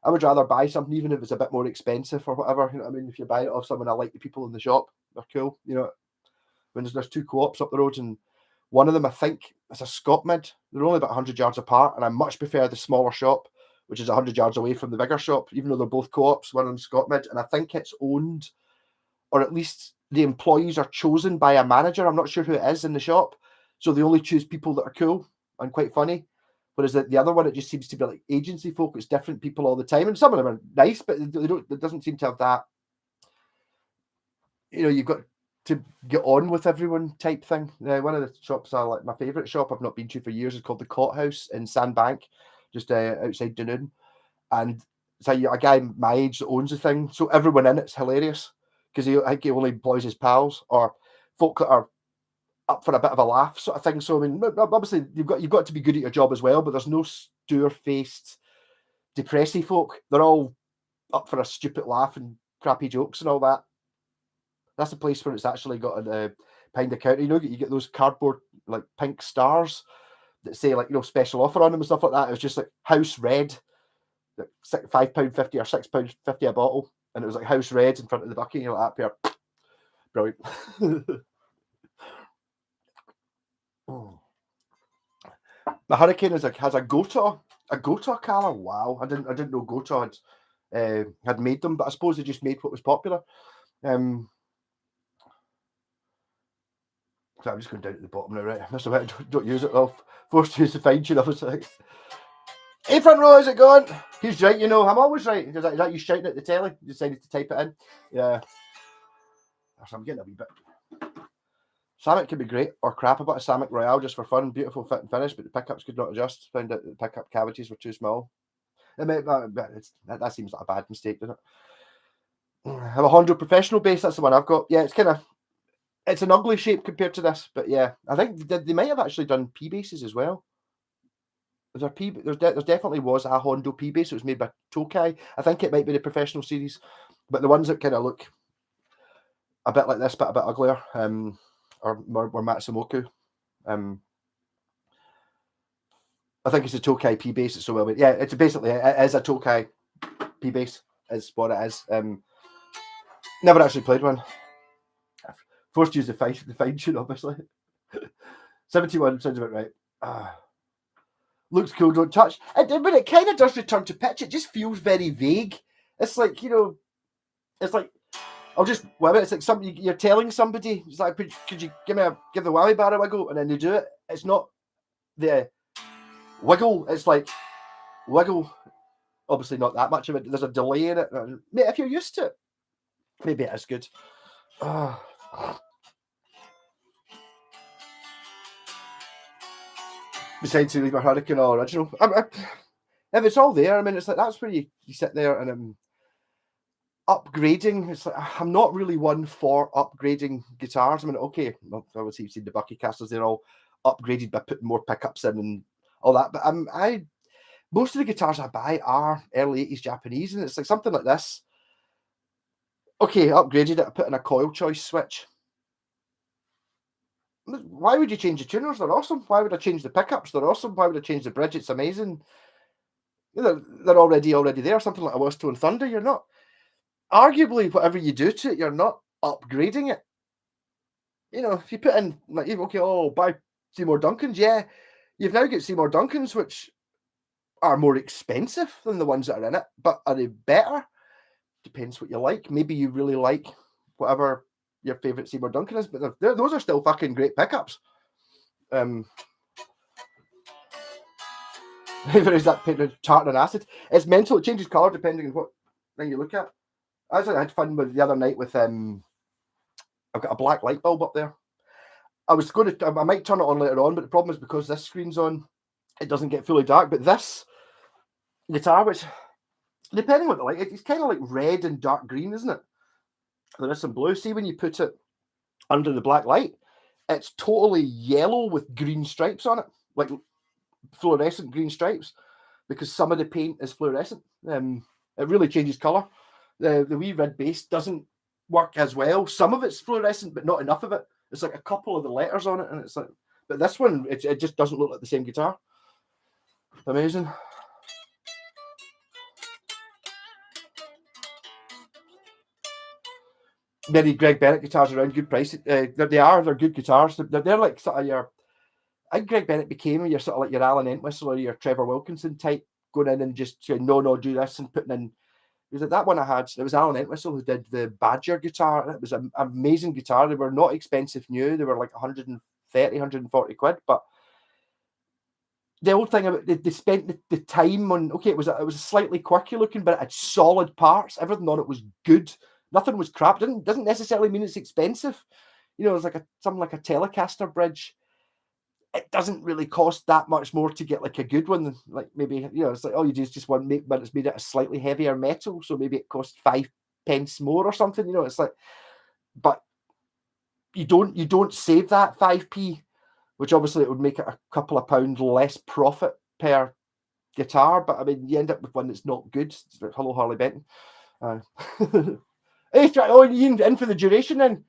I would rather buy something even if it's a bit more expensive or whatever. You know what I mean? If you buy it off someone, I like the people in the shop. They're cool. You know, when there's two co-ops up the road, and one of them I think is a Scot mid. They're only about 100 yards apart, and I much prefer the smaller shop, which is 100 yards away from the bigger shop, even though they're both co-ops. One of them's Scot mid, and I think it's owned, or at least the employees are chosen by a manager. I'm not sure who it is in the shop, so they only choose people that are cool and quite funny. Whereas the other one, it just seems to be like agency folk. It's different people all the time, and some of them are nice, but they don't. It doesn't seem to have that. You know, you've got to get on with everyone type thing. One of the shops I like, my favourite shop I've not been to for years, is called the Cot House in Sandbank, just outside Dunoon. And it's a guy my age that owns the thing, so everyone in it's hilarious because I think he only employs his pals or folk that are up for a bit of a laugh sort of thing. So I mean, obviously you've got to be good at your job as well, but there's no stour-faced, depressy folk. They're all up for a stupid laugh and crappy jokes and all that. That's the place where it's actually got a behind the counter. You know, you get those cardboard like pink stars that say like, you know, special offer on them and stuff like that. It was just like house red, like £5.50 or £6.50 a bottle, and it was like house red in front of the bucket. You're like, that pair, brilliant. The Hurricane has a Gotha colour. Wow, I didn't know Gotha had made them, but I suppose they just made what was popular. So I'm just going down to the bottom now, right? Must have don't use it though. Forced to use the fine tune of it. Hey, front row, how's it going? He's right, you know. I'm always right. Is that you shouting at the telly? You decided to type it in. Yeah. So I'm getting a wee bit. Samick can be great or crap. About a Samick Royale just for fun. Beautiful fit and finish, but the pickups could not adjust. Found out that the pickup cavities were too small. That seems like a bad mistake, doesn't it? I have a Hondo Professional base. That's the one I've got. Yeah, it's an ugly shape compared to this, but yeah, I think they might have actually done P bases as well. There definitely was a Hondo P base. It was made by Tokai. I think it might be the Professional series, but the ones that kind of look a bit like this, but a bit uglier, or Matsumoku. I think it's a Tokai P base. It's so well made. Yeah, it's basically it is a Tokai P base. Is what it is. Never actually played one. Forced to use the fine tune, obviously. 71 sounds about right. Looks cool, don't touch. But it kind of does return to pitch. It just feels very vague. It's like, you know, it's like, it's like something you're telling somebody. It's like, could you give the whammy bar a wiggle? And then they do it. It's not the wiggle. It's like wiggle. Obviously not that much of it. There's a delay in it. Mate, if you're used to it, maybe it is good. Besides to leave a Hurricane all original. If it's all there, I mean, it's like that's where you sit there and upgrading. It's like I'm not really one for upgrading guitars. I mean, okay, well, obviously you've seen the Bucky Castles; they're all upgraded by putting more pickups in and all that. But most of the guitars I buy are early 80s Japanese, and it's like something like this. Okay, upgraded it, I put in a coil choice switch. Why would you change the tuners? They're awesome. Why would I change the pickups? They're awesome. Why would I change the bridge? It's amazing. They're already there. Something like a Westone Thunder. You're not, arguably, whatever you do to it, you're not upgrading it. You know, if you put in, like, okay, buy Seymour Duncans. Yeah, you've now got Seymour Duncans, which are more expensive than the ones that are in it, but are they better? Depends what you like. Maybe you really like whatever your favourite Seymour Duncan is, but those are still fucking great pickups. Even is that painted tartan and acid? It's mental. It changes colour depending on what thing you look at. I had fun with the other night with I've got a black light bulb up there. I might turn it on later on, but the problem is because this screen's on, it doesn't get fully dark. But this guitar, which depending on what the light, it's kind of like red and dark green, isn't it? There is some blue. See, when you put it under the black light, it's totally yellow with green stripes on it, like fluorescent green stripes, because some of the paint is fluorescent. It really changes colour. The wee red base doesn't work as well. Some of it's fluorescent, but not enough of it. It's like a couple of the letters on it, and it's like But this one, it just doesn't look like the same guitar. Amazing. Many Greg Bennett guitars around, good price. They're good guitars. They're like sort of your. I think Greg Bennett became your sort of like your Alan Entwistle or your Trevor Wilkinson type, going in and just saying no, do this, and putting in. It was like that one I had. It was Alan Entwistle who did the Badger guitar. It was an amazing guitar. They were not expensive new. They were like 130, 140 quid. But the old thing about they spent the time on. Okay, it was a slightly quirky looking, but it had solid parts. Everything on it was good. Nothing was crap. Doesn't necessarily mean it's expensive. You know, it's like something like a Telecaster bridge. It doesn't really cost that much more to get like a good one. Like maybe, you know, it's like all you do is just one make, but it's made out of slightly heavier metal, so maybe it costs 5 pence more or something. You know, it's like, but you don't save that 5p, which obviously it would make it a couple of pound less profit per guitar. But I mean, you end up with one that's not good. It's like, hello, Harley Benton. Hey, you in for the duration then?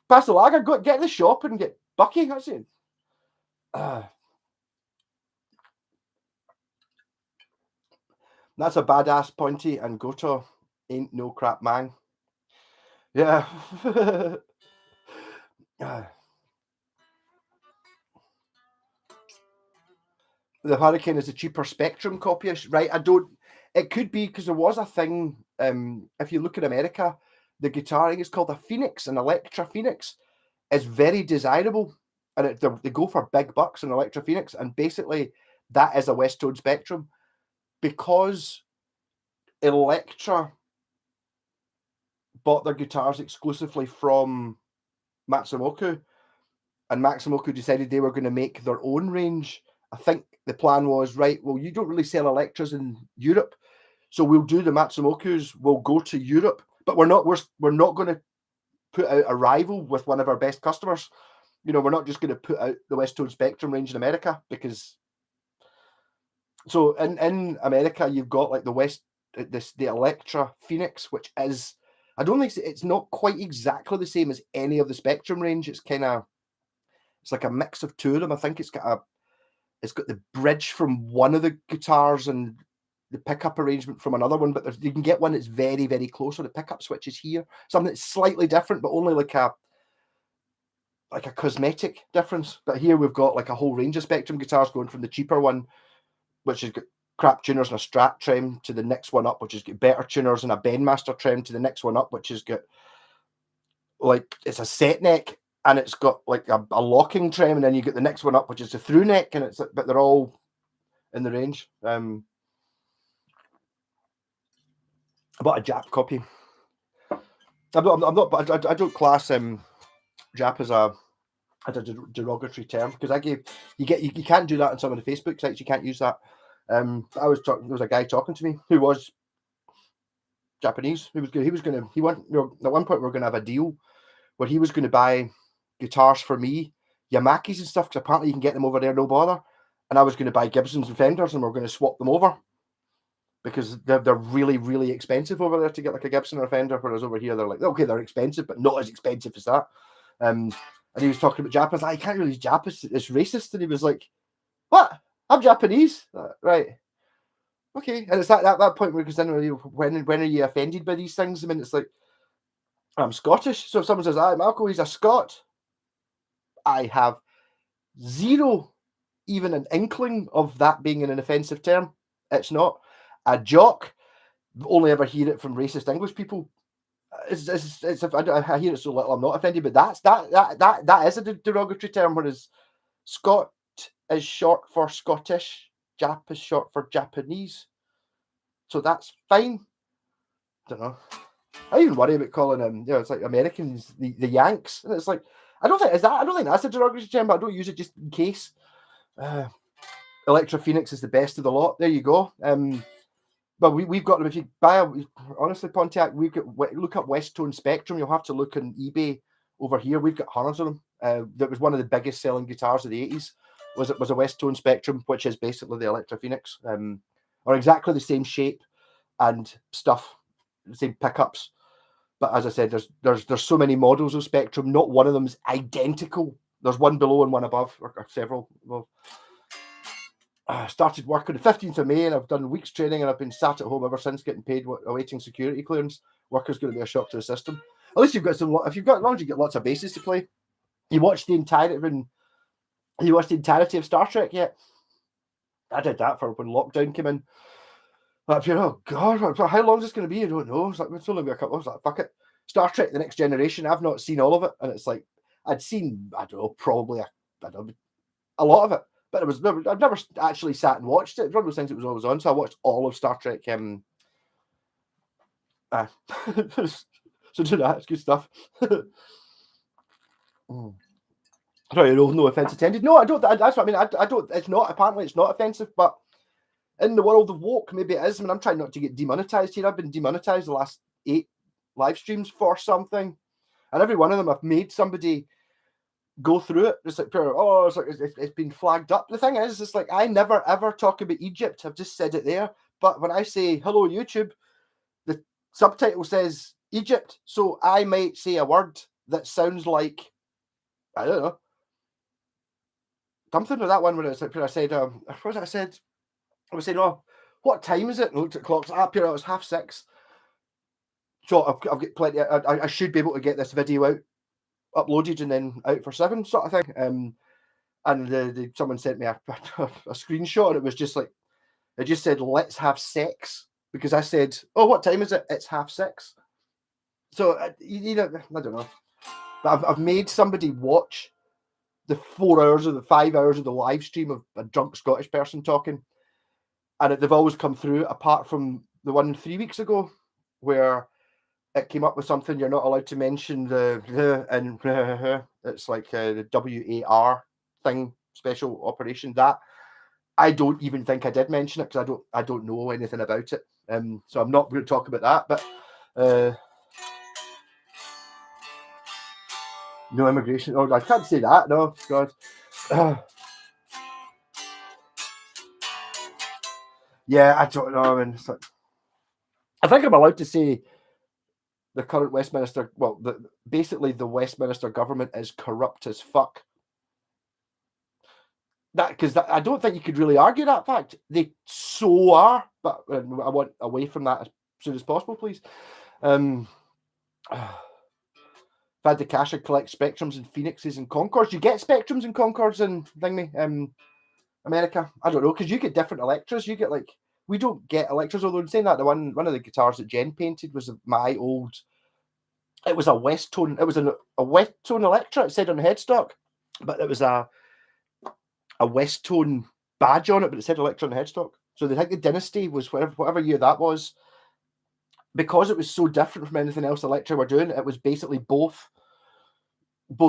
Pass the lager, go get in the shop and get Bucky. That's it. That's a badass Pointy and Goto. Ain't no crap, man. Yeah. The Hurricane is a cheaper Spectrum copyish, right? It could be because there was a thing. If you look at America, the guitar, I think it's called a Phoenix, an Electra Phoenix, is very desirable, and they go for big bucks, an Electra Phoenix, and basically that is a West Tone Spectrum, because Electra bought their guitars exclusively from Matsumoku, and Matsumoku decided they were going to make their own range. I think the plan was, right, well, you don't really sell Electras in Europe, so we'll do the Matsumokus, we'll go to Europe, but we're not going to put out a rival with one of our best customers. You know, we're not just going to put out the West Tone Spectrum range in America, because so in America you've got like the Electra Phoenix, which is, I don't think it's not quite exactly the same as any of the Spectrum range. It's like a mix of two of them. I think it's got the bridge from one of the guitars and the pickup arrangement from another one, but you can get one that's very, very close, or the pickup switch is here. Something that's slightly different, but only like a cosmetic difference. But here we've got like a whole range of Spectrum guitars, going from the cheaper one, which has got crap tuners and a Strat trem, to the next one up, which has got better tuners and a Bandmaster trem, to the next one up, which has got like, it's a set neck and it's got like a locking trem, and then you get the next one up, which is a through neck, and but they're all in the range. I bought a Jap copy. I don't class Jap as a derogatory term, because you can't do that on some of the Facebook sites. You can't use that. There was a guy talking to me who was Japanese. At one point we were going to have a deal where he was going to buy guitars for me, Yamakis and stuff, because apparently you can get them over there, no bother. And I was going to buy Gibsons and Fenders, and we're going to swap them over, because they're really, really expensive over there to get like a Gibson or a Fender, whereas over here they're like, okay, they're expensive, but not as expensive as that. And he was talking about Japanese. Like, I can't really use Japanese, it's racist. And he was like, what? I'm Japanese. Right. Okay. And it's at that point where it goes in, when are you offended by these things? I mean, it's like, I'm Scottish. So if someone says, Malcolm, he's a Scot, I have zero, even an inkling of that being an offensive term. It's not. A jock, only ever hear it from racist English people. I hear it so little, I'm not offended, but that is a derogatory term, whereas Scot is short for Scottish, Jap is short for Japanese, so that's fine. Don't know. I even worry about calling them, it's like Americans the Yanks, and it's like, I don't think that's a derogatory term, but I don't use it just in case. Electra Phoenix is the best of the lot. There you go. But we've got them. If you buy honestly, Pontiac, look up West Tone Spectrum. You'll have to look on eBay over here. We've got hundreds of them. That was one of the biggest selling guitars of the 80s. Was a West Tone Spectrum, which is basically the Electra Phoenix, or exactly the same shape and stuff, the same pickups. But as I said, there's so many models of Spectrum. Not one of them is identical There's one below and one above, or several above. I started work on the 15th of May, and I've done weeks training, and I've been sat at home ever since, getting paid, awaiting security clearance. Work is going to be a shock to the system. At least you've got some. If you've got, as long as you get lots of bases to play. You watched the entirety of Star Trek yet? I did that for when lockdown came in. But oh god, how long is this going to be? I don't know. It's only been a couple. I was like, fuck it. Star Trek: The Next Generation. I've not seen all of it, and it's like I'd seen, I don't know, probably a lot of it, but I've never actually sat and watched it. It's one of those things that was always on, so I watched all of Star Trek. So do that. It's good stuff. Sorry, no offense intended. No, I don't. That's what I mean. I don't. It's not. Apparently, it's not offensive, but in the world of woke, maybe it is. I mean, I'm trying not to get demonetized here. I've been demonetized the last 8 live streams for something, and every one of them I've made somebody go through it. It's like, it's been flagged up. The thing is, it's like I never ever talk about Egypt. I've just said it there. But when I say hello YouTube, the subtitle says Egypt, so I might say a word that sounds like, I don't know, something like that one where it's like, I said, what was it I said? I was saying, oh, what time is it? And I looked at clocks. Up here, it was 6:30. So I've got plenty. I should be able to get this video out, uploaded, and then out for 7, sort of thing. And someone sent me a screenshot, and it was just like, it just said, "Let's have sex," because I said, "Oh, what time is it?" It's 6:30. So you know, I don't know, but I've made somebody watch the 4 hours or the 5 hours of the live stream of a drunk Scottish person talking. And they've always come through, apart from the one 3 weeks ago, where it came up with something you're not allowed to mention and it's like the WAR thing, special operation. That I don't even think I did mention it because I don't know anything about it. So I'm not going to talk about that. But no immigration. Oh, I can't say that. No, God. Yeah, I don't know. I mean, I think I'm allowed to say the current Westminster, well, basically the Westminster government is corrupt as fuck. Because I don't think you could really argue that fact. They so are, but I want away from that as soon as possible, please. If I had the cash, I'd collect Spectrums and Phoenixes and Concords. You get Spectrums and Concords in America? I don't know, because you get different Electras. You get like, we don't get Electras, although in saying that, one of the guitars that Jen painted was my old, it was a Westtone, it was a Westtone Electra, it said on the headstock, but it was a Westtone badge on it, but it said Electra on the headstock. So they think the Dynasty was whatever year that was, because it was so different from anything else Electra were doing. It was basically both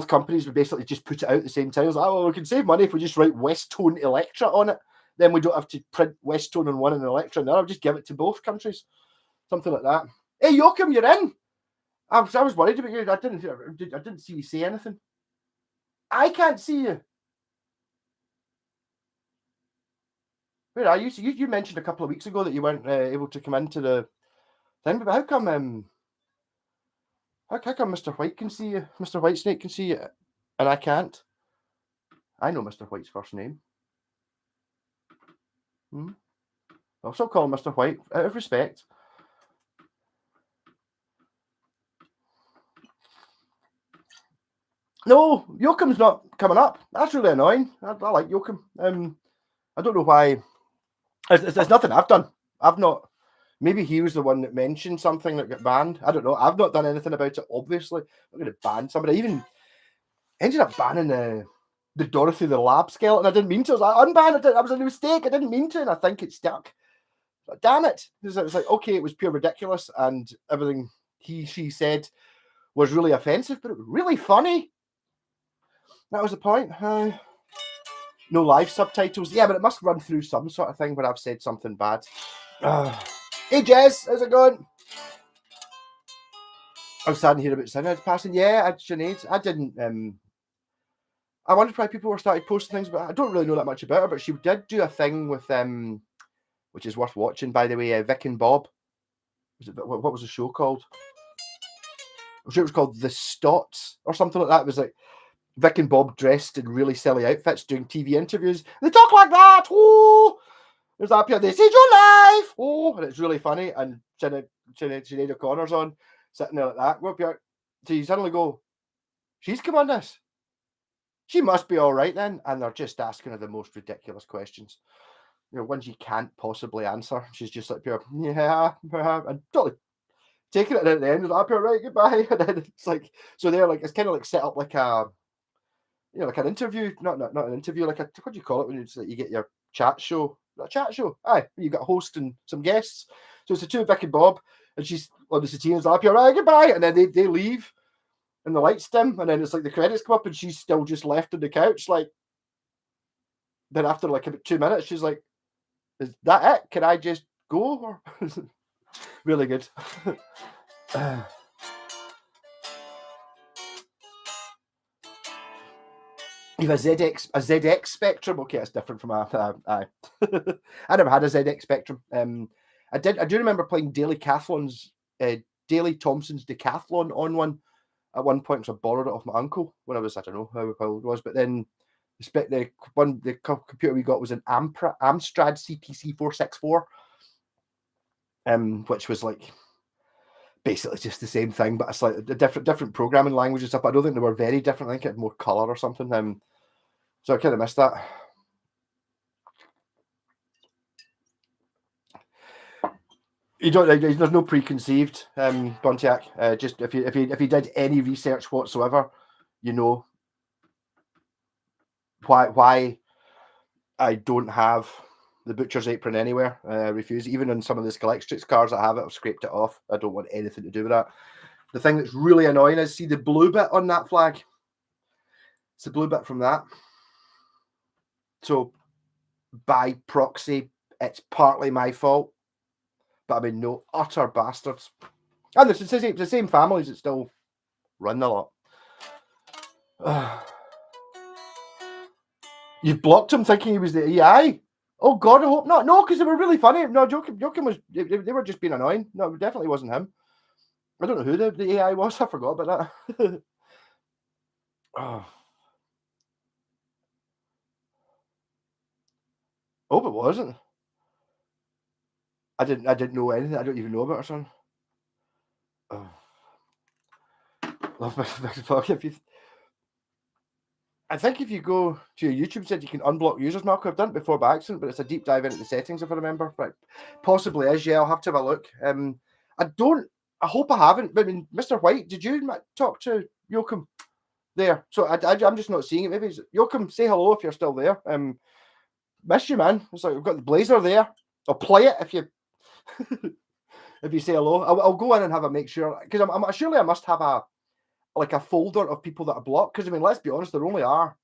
companies would basically just put it out at the same time. It was like, oh, we can save money if we just write Westtone Electra on it. Then we don't have to print Westtone on one and Electra on the other. Just give it to both countries. Something like that. Hey, Joachim, you're in. I was worried about you. I didn't see you say anything. I can't see you. Where are you? So you mentioned a couple of weeks ago that you weren't able to come into the thing, but how come Mr. White can see you? Mr. Whitesnake can see you, and I can't. I know Mr. White's first name. I'll still call him Mr. White out of respect. No, Joachim's not coming up. That's really annoying. I like Joachim. I don't know why. There's nothing I've done. I've not. Maybe he was the one that mentioned something that got banned. I don't know. I've not done anything about it, obviously. I'm going to ban somebody. I even ended up banning the Dorothy the Lab skeleton. I didn't mean to. I was like, unban it. That was a mistake. I didn't mean to, and I think it stuck. But damn it. It was like, okay, it was pure ridiculous, and everything she said was really offensive, but it was really funny. That was the point. No live subtitles. Yeah, but it must run through some sort of thing where I've said something bad. Hey, Jez, how's it going? I'm sad to hear about Sinead passing. Yeah, Sinead. I didn't. I wondered why people were starting posting things, but I don't really know that much about her. But she did do a thing with which is worth watching, by the way. Vic and Bob. What was the show called? I'm sure it was called The Stotts or something like that. It was like Vic and Bob dressed in really silly outfits doing TV interviews. They talk like that. Oh, there's that here. This is your life. Oh, and it's really funny. And Sinead O'Connor's on, sitting there like that. Go up here. So you suddenly go, she's come on this. She must be all right then. And they're just asking her the most ridiculous questions. You know, ones you can't possibly answer. She's just like, yeah, and totally taking it at the end of that, right, goodbye. And then it's like, so they're like, it's kind of like set up like a, you know, like an interview, not an interview, like a, what do you call it when it's like you get your chat show? A chat show. Aye, you got a host and some guests. So it's the two, Vic and Bob, and she's on the Satina's up here, right, goodbye. And then they leave and the lights dim, and then it's like the credits come up and she's still just left on the couch. Like, then after like about 2 minutes, she's like, is that it? Can I just go? Really good. You have a ZX Spectrum. Okay, it's different from a. I never had a ZX Spectrum. I do remember playing Daily Thompson's Decathlon on one at one point, because I borrowed it off my uncle when I was, I don't know how old it was, but then the computer we got was an Amstrad CPC 464, which was like basically just the same thing, but a slightly different programming language and stuff. But I don't think they were very different. I think it had more color or something. So I kind of missed that. You don't. There's no preconceived Pontiac. Just if you did any research whatsoever, you know why I don't have the butcher's apron anywhere. Refuse. Even on some of the Electrics cars I have it, I've scraped it off. I don't want anything to do with that. The thing that's really annoying is, see the blue bit on that flag? It's the blue bit from that. So by proxy, it's partly my fault. But I mean, no, utter bastards. And it's the same families that still run a lot. You blocked him thinking he was the AI? Oh God, I hope not. No, because they were really funny. No, Joking was, they were just being annoying. No, it definitely wasn't him. I don't know who the AI was. I forgot about that. Oh. Hope it wasn't. I didn't know anything. I don't even know about her son. Oh. Love my I think if you go to your YouTube site, you can unblock users, Mark. I've done it before by accident, but it's a deep dive into the settings, if I remember. But possibly is, yeah. I'll have to have a look. I hope I haven't. But I mean, Mr. White, did you talk to Joachim there? So I'm just not seeing it. Maybe it's Joachim, say hello if you're still there. Miss you, man. It's like, we've got the blazer there. I'll play it if you if you say hello. I'll go in and have a make sure, because I'm surely I must have a folder of people that are blocked. Because I mean, let's be honest, there only are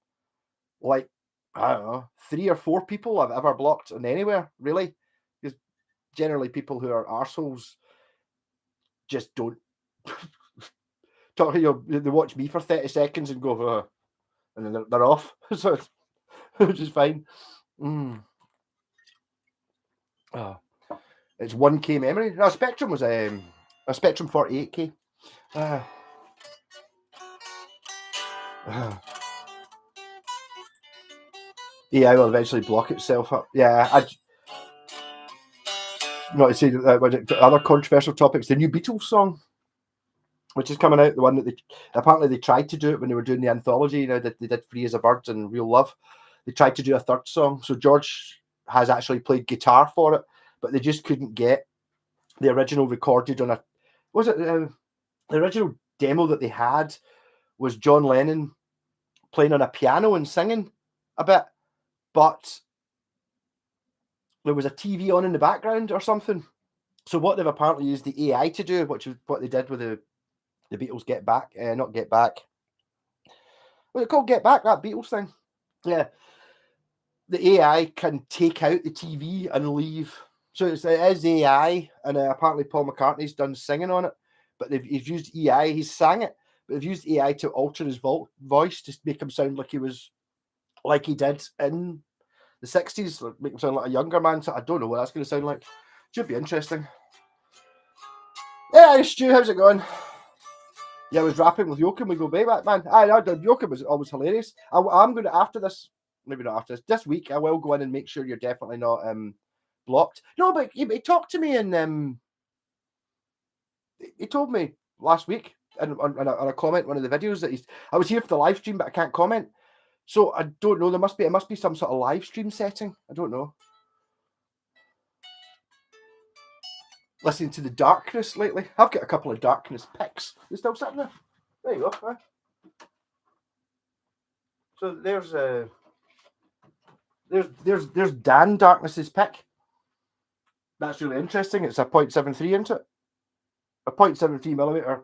like, I don't know, 3 or 4 people I've ever blocked on anywhere, really. Because generally people who are arseholes just don't talk to you. They watch me for 30 seconds and go, and then they're off. So which is fine. It's 1K memory. No, Spectrum was a Spectrum 48K. Yeah, will eventually block itself up. Yeah, not to say other controversial topics. The new Beatles song, which is coming out, the one that they tried to do it when they were doing the anthology. You know, that they did Free as a Bird and Real Love. They tried to do a third song. So George has actually played guitar for it, but they just couldn't get the original recorded on the original demo that they had was John Lennon playing on a piano and singing a bit, but there was a TV on in the background or something. So what they've apparently used the AI to do, which is what they did with the Beatles Get Back, not Get Back. What's it called? Get Back, that Beatles thing. Yeah. The AI can take out the TV and leave. So it is AI, and apparently Paul McCartney's done singing on it, but he's used AI. He's sang it, but they've used AI to alter his voice to make him sound like he did in the 60s, make him sound like a younger man. So I don't know what that's going to sound like. Should be interesting. Yeah, Stu, how's it going? Yeah, I was rapping with Joachim. We go way back, man. Joachim was always hilarious. I'm going to, after this, maybe not after this week, I will go in and make sure you're definitely not blocked. No, but he talked to me and he told me last week and on a comment, one of the videos that I was here for the live stream, but I can't comment. So I don't know. It must be some sort of live stream setting. I don't know. Listening to the darkness lately. I've got a couple of darkness picks. They're still sitting there. There you go. Huh? So there's Dan Darkness's pick. That's really interesting. It's a 0.73 into it. A 0.73mm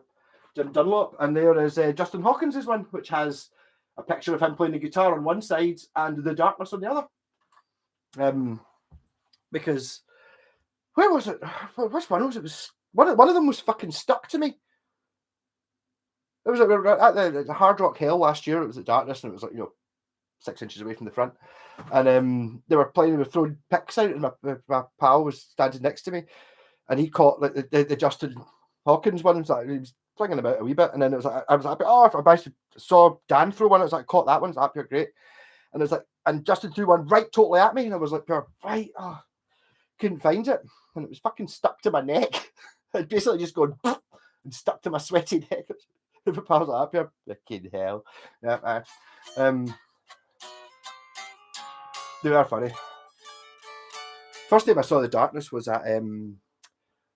Jim Dunlop. And there is Justin Hawkins's one, which has a picture of him playing the guitar on one side and the darkness on the other. Because where was it? Which one was it? Was one of them was fucking stuck to me. It was at the Hard Rock Hell last year. It was at Darkness, and it was like 6 inches away from the front. And they were throwing picks out, and my pal was standing next to me, and he caught like the Justin Hawkins one. He was flinging about a wee bit, and then it was like I was like, I saw Dan throw one. I was like, caught that one. It's like, great. And it was like, and Justin threw one right totally at me, and I was like, right, couldn't find it, and it was fucking stuck to my neck. It basically just gone and stuck to my sweaty neck. The pal's like, you're fucking hell. Yeah, they are funny. First time I saw the Darkness was at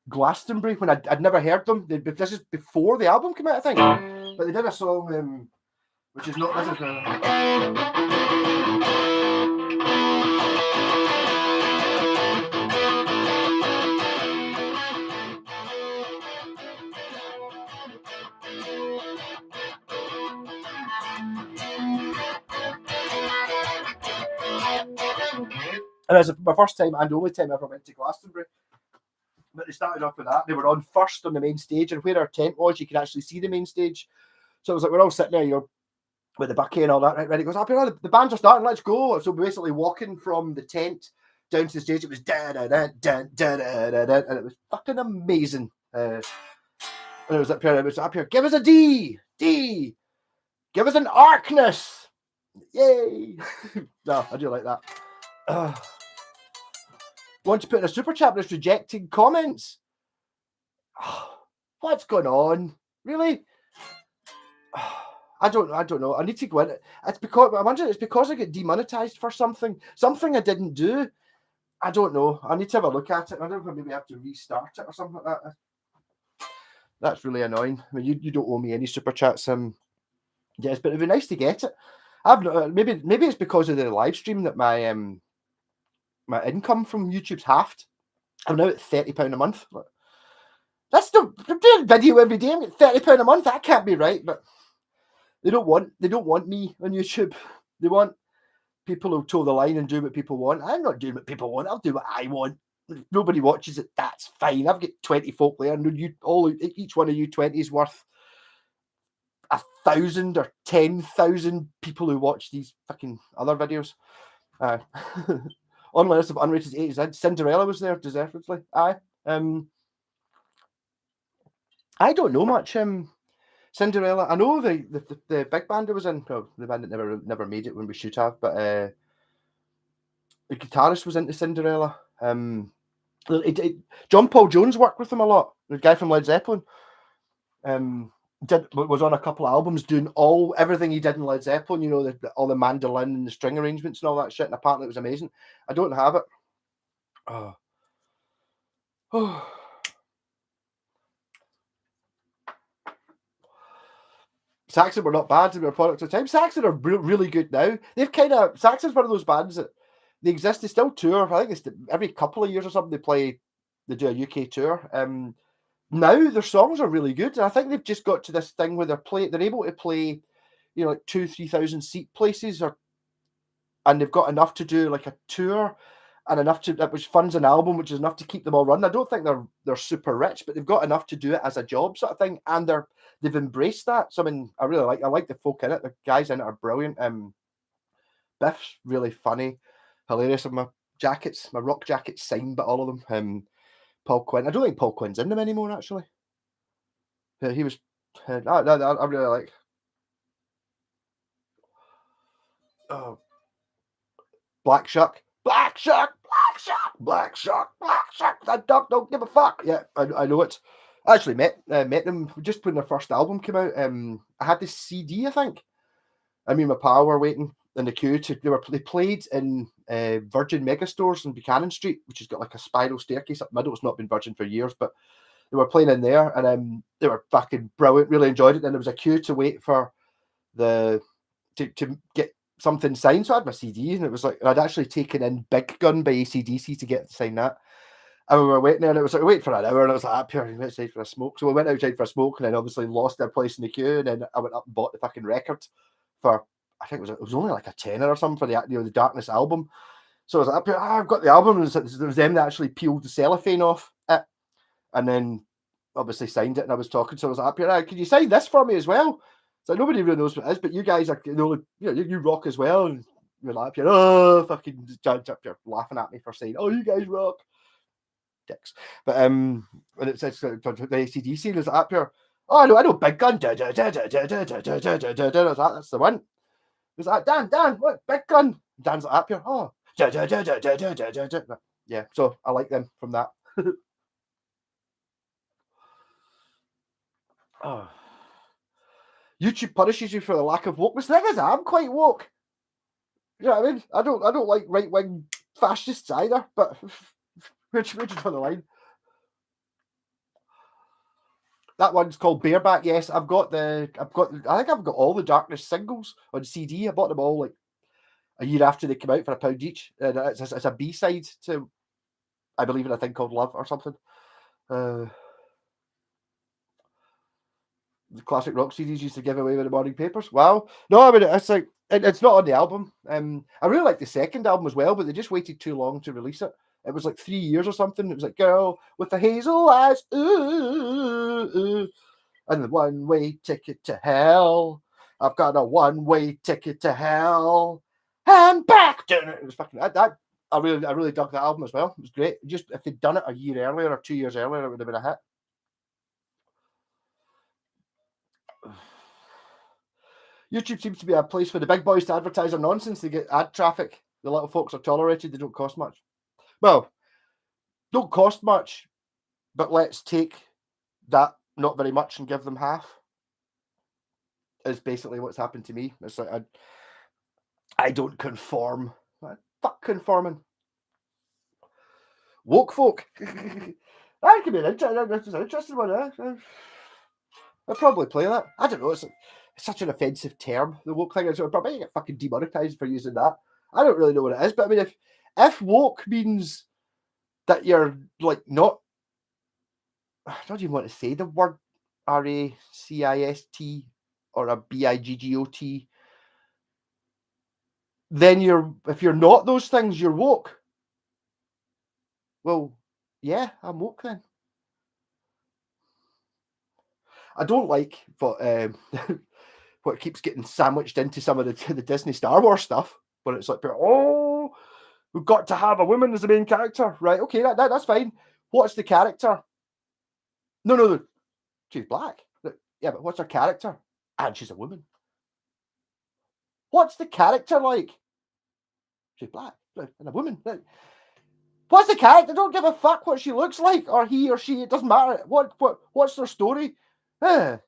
Glastonbury when I'd never heard them. This is before the album came out, I think. But they did a song which is not. This is and it was my first time and only time I ever went to Glastonbury. But they started off with that. They were on first on the main stage, and where our tent was, you could actually see the main stage. So it was like we're all sitting there, with the bucket and all that. Right, it goes up here. The bands are starting. Let's go. So basically, walking from the tent down to the stage, it was da da da da da da da, and it was fucking amazing. And it was up here. It was up here. Give us a D. Give us an Arkness. Yay! No, I do like that. Want to put in a super chat, but it's rejecting comments. What's going on? Really? I don't know. I need to go in. It's because I wonder. It's because I get demonetized for something I didn't do. I don't know. I need to have a look at it. I don't know if maybe I have to restart it or something like that. That's really annoying. I mean, you don't owe me any super chats. Yes, but it'd be nice to get it. Maybe it's because of the live stream that my my income from YouTube's halved. I'm now at £30 a month. That's still, I'm doing video every day. I'm getting £30 a month. That can't be right. But they don't want me on YouTube. They want people who toe the line and do what people want. I'm not doing what people want. I'll do what I want. If nobody watches it, that's fine. I've got 20 folk there. Each one of you 20 is worth 1,000 or 10,000 people who watch these fucking other videos. On the list of unrated 80s, Cinderella was there deservedly. I don't know much. Cinderella. I know the big band it was in. Well, the band that never made it when we should have, but the guitarist was into Cinderella. John Paul Jones worked with him a lot. The guy from Led Zeppelin. Was on a couple of albums doing everything he did in Led Zeppelin, all the mandolin and the string arrangements and all that shit, and apparently it was amazing. I don't have it. Saxon were not bad. They were a product of time. Saxon are really good now. Saxon's one of those bands that they exist. They still tour. I think it's every couple of years or something they do a UK tour. Now their songs are really good, and I think they've just got to this thing where they're able to play, like 2,000-3,000 seat places, and they've got enough to do like a tour, and enough which funds an album, which is enough to keep them all running. I don't think they're super rich, but they've got enough to do it as a job sort of thing, and they've embraced that. So I mean, I really like the folk in it. The guys in it are brilliant. Biff's really funny, hilarious. My rock jackets signed by all of them. Paul Quinn. I don't think Paul Quinn's in them anymore, actually. He was I really like. Oh, Black Shark. Black Shark. Black Shark. Black Shark. Black Shark. That dog don't give a fuck. Yeah, I know it. I actually met them just when their first album came out. I had this CD, I think. I mean, my pal were waiting in the queue they played in Virgin Megastores on Buchanan Street, which has got like a spiral staircase up the middle. It's not been Virgin for years, but they were playing in there, and they were fucking brilliant. Really enjoyed it. And there was a queue to wait for to get something signed. So I had my CD, and it was like I'd actually taken in Big Gun by AC/DC to get to sign that. And we were waiting there, and it was like, wait for an hour, and I was like, up here, I'm outside for a smoke. So we went outside for a smoke, and then obviously lost their place in the queue, and then I went up and bought the fucking record for, I think it was only like a tenner or something for the Darkness album. So I was like, up here, I've got the album, and it was them that actually peeled the cellophane off it, and then obviously signed it, and I was talking, so I was like, up here, can you sign this for me as well? So nobody really knows what it is, but you guys are, you rock as well, and you're like, up here, oh, fucking judge up here laughing at me for saying, oh, you guys rock. Dicks. But when it says the AC/DC is up here, oh, I know Big Gun. I was like, that's the one. It was like, Dan, what Big Gun? Dan's like, up here, oh, yeah. So I like them from that. Oh. YouTube punishes you for the lack of wokeness. The thing is, I'm quite woke. You know what I mean? I don't like right wing fascists either, but where'd you draw the line? That one's called Bareback. Yes, I think I've got all the Darkness singles on CD. I bought them all like a year after they came out for £1 each. And it's a B-side to, I believe, in a thing called Love or something. The classic rock CDs used to give away with the morning papers. Wow. No, I mean, it's like, it's not on the album. I really like the second album as well, but they just waited too long to release it. It was like 3 years or something. It was like, girl with the hazel eyes, ooh, and the one-way ticket to hell. I've got a one-way ticket to hell. And back. It was fucking I really dug that album as well. It was great. Just if they'd done it a year earlier or 2 years earlier, it would have been a hit. YouTube seems to be a place for the big boys to advertise their nonsense. They get ad traffic. The little folks are tolerated. They don't cost much. Well, don't cost much, but let's take that not very much and give them half. Is basically what's happened to me. It's like I don't conform. Fuck conforming. Woke folk. That could be an interesting one. I'd probably play that. I don't know. It's such an offensive term. The woke thing is probably get fucking demonetized for using that. I don't really know what it is, but I mean, if woke means that you're like not, I don't even want to say the word RACIST or a BIGGOT, then if you're not those things, you're woke. Well, yeah, I'm woke then. I don't like what keeps getting sandwiched into some of the Disney Star Wars stuff, where it's like, oh, we've got to have a woman as the main character, right? Okay, that's fine. What's the character? No, she's black. Yeah, but what's her character? And she's a woman. What's the character like? She's black and a woman. What's the character? Don't give a fuck what she looks like, or he or she. It doesn't matter. What's their story? So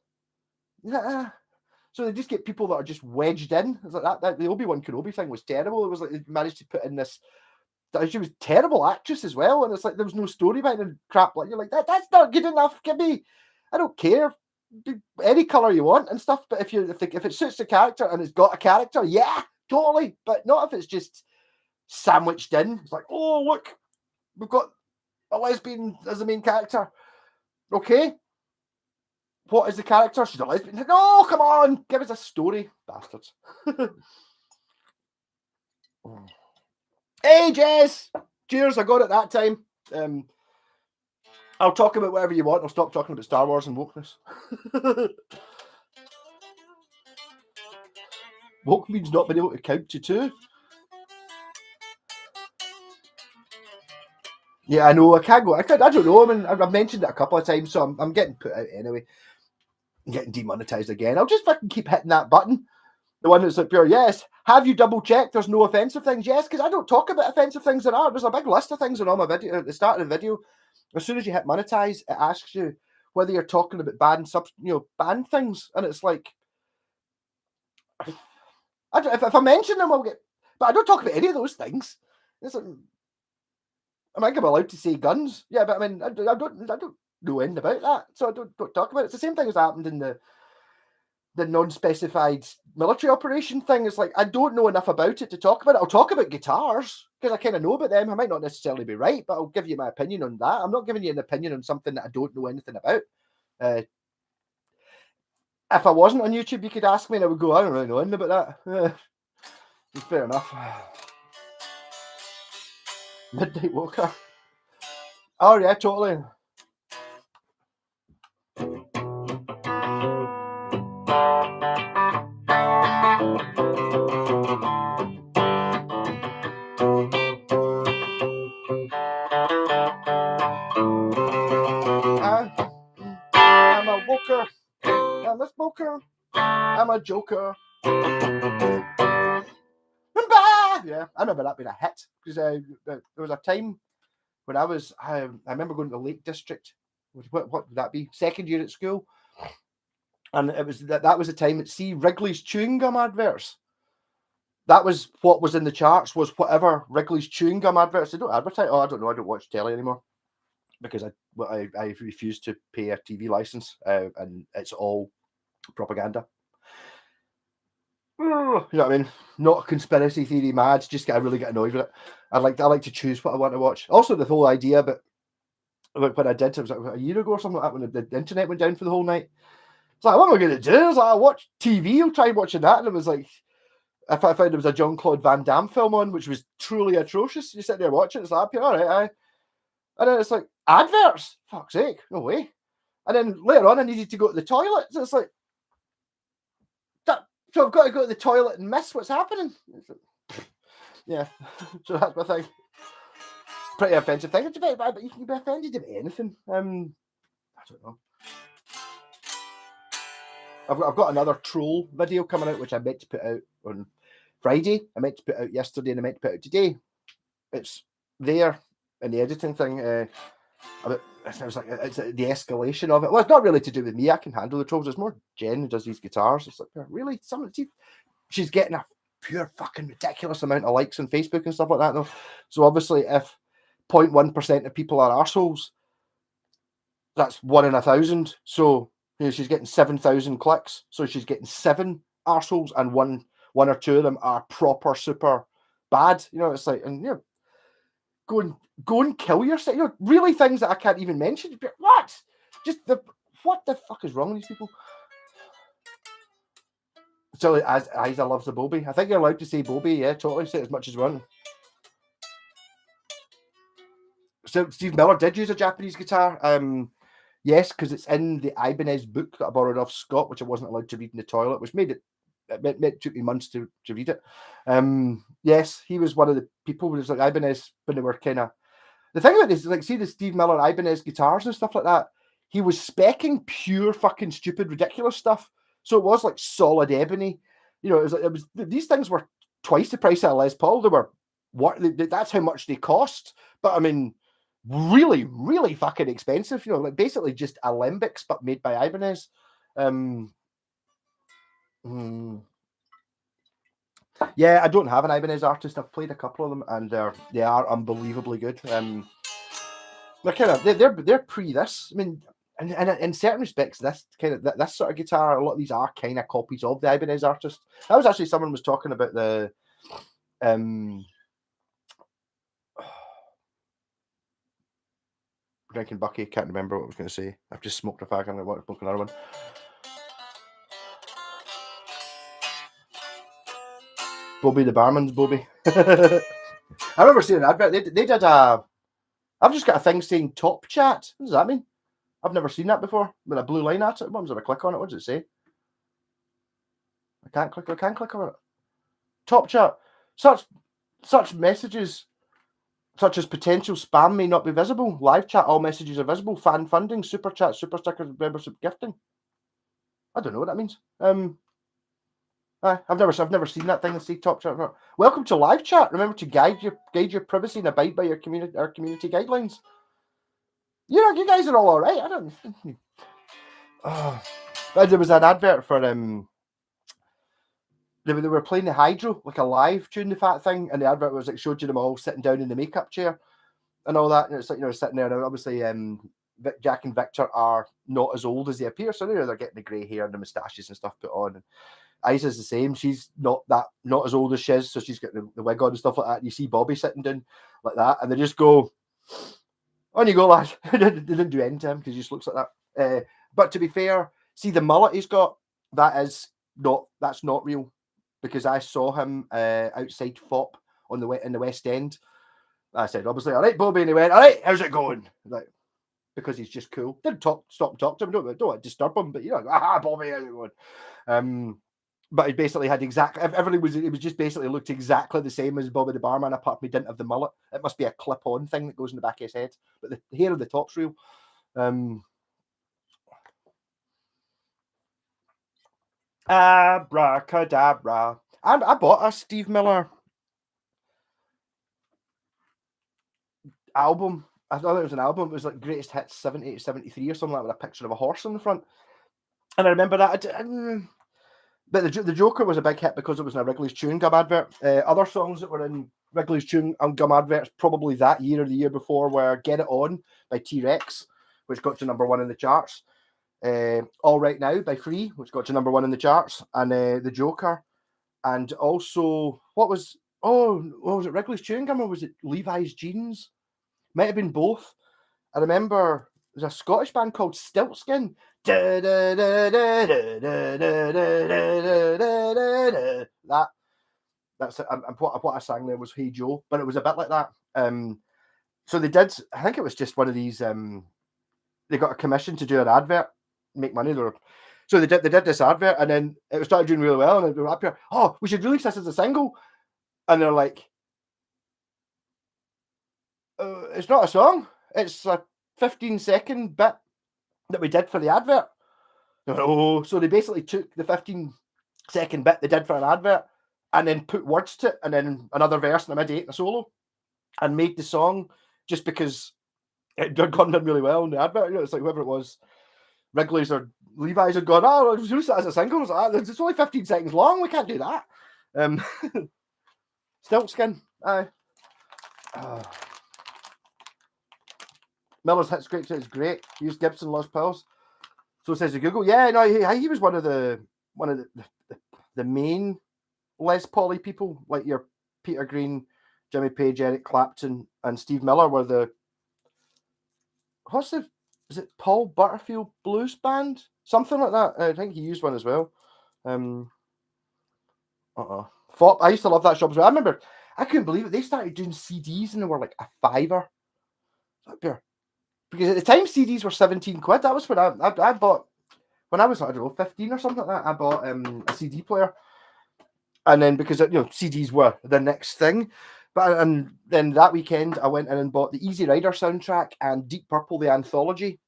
they just get people that are just wedged in. It's like that the Obi-Wan Kenobi thing was terrible. It was like they managed to put in this. She was a terrible actress as well, and it's like there was no story behind and crap. Like you're like that's not good enough. Give me. I don't care. Any color you want and stuff. But if it suits the character and it's got a character, yeah, totally. But not if it's just sandwiched in. It's like, oh look, we've got a lesbian as the main character. Okay. What is the character? She's a lesbian. Like, oh, come on, give us a story, bastards. Hey, Jess. Cheers, I got it that time. I'll talk about whatever you want. I'll stop talking about Star Wars and wokeness. Woke means not being able to count to 2. Yeah, I know. I can't go. I don't know. I mean, I've mentioned it a couple of times, so I'm getting put out anyway. getting demonetized again. I'll just fucking keep hitting that button. The one that's like pure yes. Have you double checked there's no offensive things? Yes, because I don't talk about offensive things there are. There's a big list of things in all my video at the start of the video. As soon as you hit monetize, it asks you whether you're talking about banned things, and it's like, if I mention them, I'll get. But I don't talk about any of those things. It's like, I think I'm allowed to say guns. Yeah, but I mean, I don't know anything about that, so I don't talk about it. It's the same thing as happened in the non-specified military operation thing. Is like, I don't know enough about it to talk about it. I'll talk about guitars because I kind of know about them. I might not necessarily be right, but I'll give you my opinion on that. I'm not giving you an opinion on something that I don't know anything about. If I wasn't on YouTube, you could ask me and I would go, I don't really know anything about that. Fair enough. Midnight Walker. Oh yeah, totally. I'm a walker. I'm a smoker. I'm a joker. Yeah, I remember that being a hit because there was a time when I remember going to the Lake District. What would that be? Second year at school, and it was that was the time at Wrigley's chewing gum adverts. That was what was in the charts, was whatever Wrigley's chewing gum adverts. They don't advertise. Oh, I don't know. I don't watch telly anymore because I refuse to pay a TV license, and it's all propaganda. You know what I mean? Not conspiracy theory mad. Just really get annoyed with it. I like to choose what I want to watch. Also, the whole idea, but when I did, it was like a year ago or something like that, when the internet went down for the whole night. It's like, what am I going to do? It's like, I watch TV. I'll try watching that, and it was like, if I found there was a Jean-Claude Van Damme film on, which was truly atrocious, you sit there watching it, it's like, all right, and then it's like, adverts? Fuck's sake, no way. And then later on, I needed to go to the toilet, so it's like, so I've got to go to the toilet and miss what's happening. Yeah, so that's my thing. Pretty offensive thing. It's a bit bad, but you can be offended about anything. I don't know. I've got another troll video coming out, which I meant to put out on Friday. I meant to put out yesterday, and I meant to put out today. It's there in the editing thing. It was like it's the escalation of it. Well, it's not really to do with me. I can handle the trolls. It's more Jen who does these guitars. It's like, really, she's getting a pure fucking ridiculous amount of likes on Facebook and stuff like that. Though, so obviously, if 0.1% of people are arseholes, that's 1 in 1,000. So she's getting 7,000 clicks. So she's getting 7 arseholes, and one or two of them are proper super bad. It's like, and go and kill yourself. Really things that I can't even mention. What? What the fuck is wrong with these people? So as Isa loves the Bobby. I think you're allowed to say Bobby. Yeah, totally. Say it as much as you want. So Steve Miller did use a Japanese guitar. Yes, because it's in the Ibanez book that I borrowed off Scott, which I wasn't allowed to read in the toilet, which made it took me months to read it. Yes, he was one of the people who was like Ibanez when they were kind of. The thing about this is, like, see the Steve Miller Ibanez guitars and stuff like that. He was speccing pure fucking stupid, ridiculous stuff. So it was like solid ebony. It was these things were twice the price of a Les Paul. They were that's how much they cost. But I mean, really, really fucking expensive. Like basically just alembics, but made by Ibanez. Yeah, I don't have an Ibanez artist. I've played a couple of them, and they are unbelievably good. They're pre this. I mean, and in certain respects, this sort of guitar, a lot of these are kind of copies of the Ibanez artist. That was actually someone was talking about the drinking Bucky. Can't remember what I was going to say. I've just smoked a fag. I'm going to smoke another one. Bobby the Barman's Bobby. I remember seeing an advert. They did a. I've just got a thing saying Top Chat. What does that mean? I've never seen that before. With a blue line at it. What was it? I click on it. What does it say? I can't click on it. Top Chat. Such messages, such as potential spam, may not be visible. Live chat, all messages are visible. Fan funding, super chat, super stickers, membership gifting. I don't know what that means. I've never seen that thing. See top chat. Welcome to live chat. Remember to guide your privacy and abide by our community guidelines. You guys are all right. I don't. But there was an advert for They were playing the hydro, like a live tune the fat thing, and the advert was like showed you them all sitting down in the makeup chair and all that, and it's like sitting there. And obviously, Jack and Victor are not as old as they appear, so they're getting the grey hair and the moustaches and stuff put on. And Isa's the same; she's not as old as she is, so she's got the wig on and stuff like that. And you see Bobby sitting down like that, and they just go, "On you go, lad." They didn't do anything to him because he just looks like that. But to be fair, see the mullet he's got. That's not real. Because I saw him outside FOP in the West End. I said, obviously, all right, Bobby, and he went, all right, how's it going? Like, because he's just cool. Didn't stop and talk to him. Don't want to disturb him, but Bobby, how's it going? But he basically had everything it was just basically looked exactly the same as Bobby the barman, apart from he didn't have the mullet. It must be a clip-on thing that goes in the back of his head. But the hair on the top's real. Abracadabra. And I bought a Steve Miller album. I thought it was an album. It was like Greatest Hits 70 to 73 or something like that, with a picture of a horse on the front. And I remember that. But the Joker was a big hit because it was in a Wrigley's Chewing Gum advert. Other songs that were in Wrigley's Chewing Gum adverts probably that year or the year before were Get It On by T-Rex, which got to number 1 in the charts. All Right Now by Free, which got to number 1 in the charts, and The Joker, and also what was it Wrigley's Chewing Gum or was it Levi's Jeans? Might have been both. I remember there's a Scottish band called Stiltskin. That's it. And what I sang there was Hey Joe, but it was a bit like that. So they did. I think it was just one of these. They got a commission to do an advert, make money. So they did this advert, and then it started doing really well. And they were up here, oh, we should release this as a single. And they're like, it's not a song. It's a 15-second bit that we did for the advert. So they basically took the 15-second bit they did for an advert and then put words to it, and then another verse in the mid-8 and a solo, and made the song just because it had gone down really well in the advert. It's like whoever it was, Wrigley's or Levi's had gone, oh, let's use that as a single. It's only 15 seconds long. We can't do that. Stiltskin. Miller's Hits Great. It's great. Used Gibson Lost Pills. So says the Google. Yeah, no, he was one of the main Les Pauly people, like your Peter Green, Jimmy Page, Eric Clapton, and Steve Miller were the. Is it Paul Butterfield Blues Band? Something like that. I think he used one as well. FOP. I used to love that shop as well. I remember, I couldn't believe it. They started doing CDs and they were like a $5. Because at the time CDs were 17 quid. That was when I bought, when I was, I don't know, 15 or something like that. I bought a CD player. And then because CDs were the next thing. And then that weekend I went in and bought the Easy Rider soundtrack and Deep Purple, the anthology,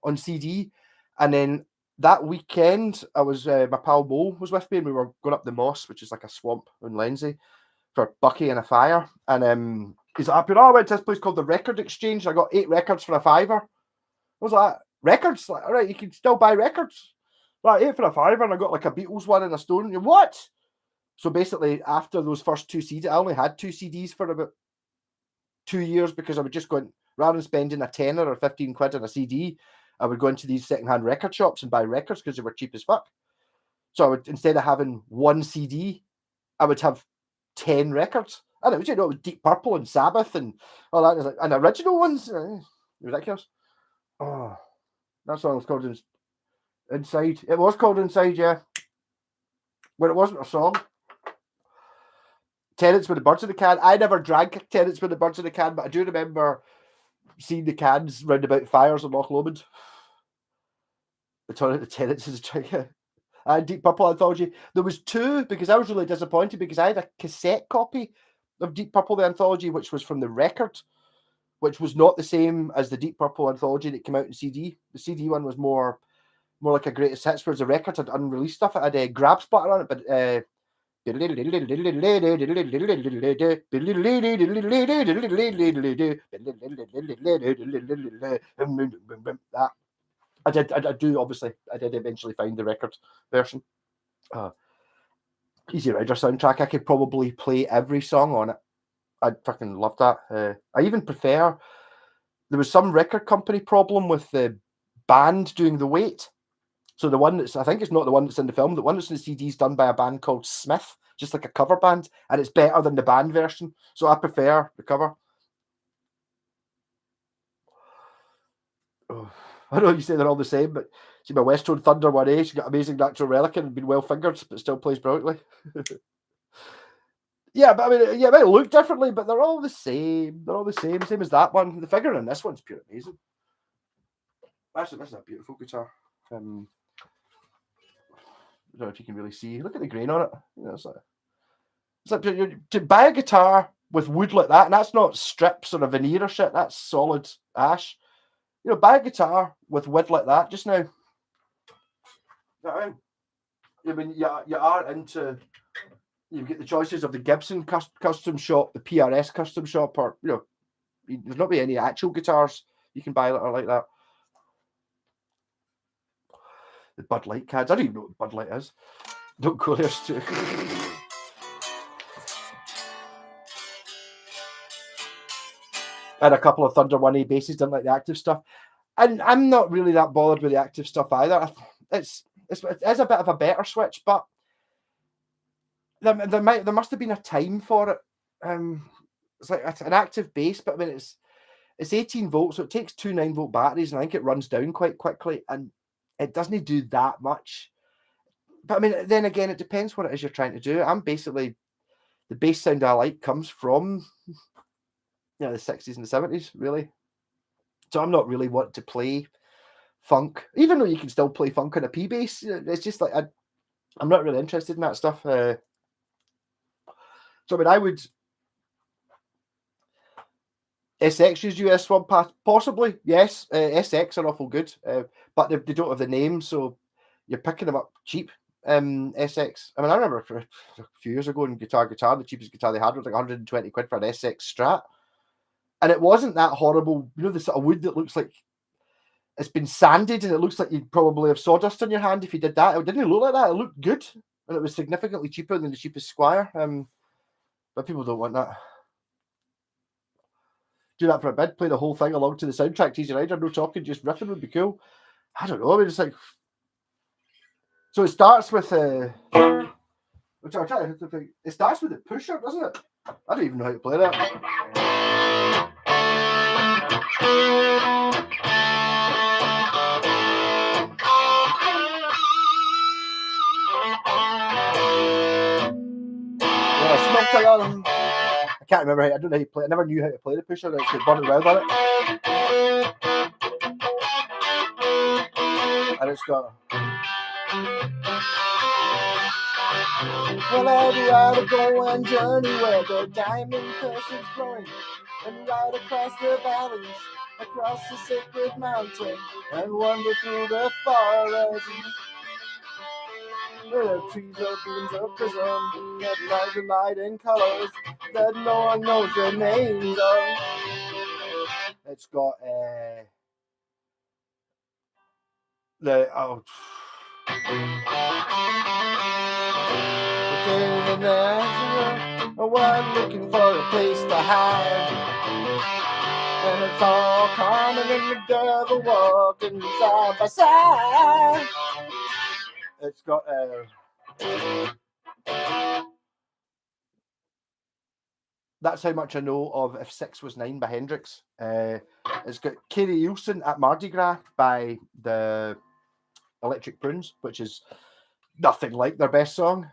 on CD. And then that weekend I was, my pal Mo was with me, and we were going up the Moss, which is like a swamp in Lenzie, for Bucky and a fire. And he's like, I went to this place called the Record Exchange. I got 8 records for a $5. I was like, records? Like, all right, you can still buy records. Like 8 for a $5, and I got like a Beatles one and a Stone. What? So basically, after those first 2 CDs, I only had 2 CDs for about 2 years because I would just go, rather than spending a tenner or 15 quid on a CD, I would go into these secondhand record shops and buy records because they were cheap as fuck. So I would, instead of having 1 CD, I would have 10 records. And it was, it was Deep Purple and Sabbath and all that. Like, and original ones. Ridiculous. Oh, that song was called Inside. It was called Inside, yeah. When it wasn't a song. Tenants with the Birds in the Can. I never drank Tenants with the Birds in the Can, but I do remember seeing the cans round about fires in Loch Lomond. The Tenants is a drink. And Deep Purple anthology. There was 2 because I was really disappointed because I had a cassette copy of Deep Purple the anthology, which was from the record, which was not the same as the Deep Purple anthology that came out in CD. The CD one was more more like a greatest hits, whereas the record had unreleased stuff. It had grab splatter on it, but that I do obviously. I did eventually find the record version. Easy Rider soundtrack. I could probably play every song on it. I fucking love that. I even prefer. There was some record company problem with the band doing the weight. So the one that's, I think it's not the one that's in the film, the one that's in the CD is done by a band called Smith, just like a cover band, and it's better than the band version. So I prefer the cover. Oh, I know you say they're all the same, but see my Western Thunder 1A, she's got amazing natural relic and been well fingered, but still plays brilliantly. Yeah, but I mean, yeah, it might look differently, but they're all the same. They're all the same as that one. The figure in this one's pure amazing. Actually, this is a beautiful guitar. I don't know if you can really see. Look at the grain on it. You know, it's like to buy a guitar with wood like that, and that's not strips or a veneer or shit. That's solid ash. You know, buy a guitar with wood like that just now. You know what I mean? I mean, you are into. You get the choices of the Gibson custom shop, the PRS custom shop, or you know, there's not be any actual guitars you can buy that are like that. The Bud Light cards. I don't even know what Bud Light is. Don't go there, Stu. I had a couple of Thunder 1A basses, didn't like the active stuff. And I'm not really that bothered with the active stuff either. It's a bit of a better switch, but there must have been a time for it. It's like it's an active bass, but I mean it's 18 volts, so it takes two 9-volt batteries, and I think it runs down quite quickly, and it doesn't do that much. But I mean, then again, it depends what it is you're trying to do. I'm basically the bass sound I like comes from the 60s and the 70s, really. So I'm not really wanting to play funk, even though you can still play funk on a P bass. It's just like I'm not really interested in that stuff. So I mean, I would SX use US one possibly. Yes, SX are awful good, but they don't have the name, so you're picking them up cheap. SX. I mean, I remember a few years ago in Guitar, the cheapest guitar they had was like 120 quid for an SX Strat, and it wasn't that horrible. You know, the sort of wood that looks like it's been sanded, and it looks like you'd probably have sawdust on your hand if you did that. It didn't look like that. It looked good, and it was significantly cheaper than the cheapest Squire. But people don't want that. Do that for a bid, play the whole thing along to the soundtrack, Easy Rider, no talking, just riffing would be cool. I don't know. I mean, it's like. So it starts with which I'm trying to think. It starts with the pusher, doesn't it? I don't even know how to play that. Well, I smoked a lot of them. I can't remember. I don't know how to play. I never knew how to play the pusher. It's got Burning Wild on it, and it's got. Well, I'd rather go on journey where the diamond curses glowing, and ride across the valleys, across the sacred mountain, and wander through the forest. Where the trees are beams of prism that light the light in colors that no one knows the names of. It's got one looking for a place to hide, and it's all common in the devil walking side by side. It's got That's how much I know of If 6 Was 9 by Hendrix. It's got Kerry Ilson at Mardi Gras by the Electric Prunes, which is nothing like their best song.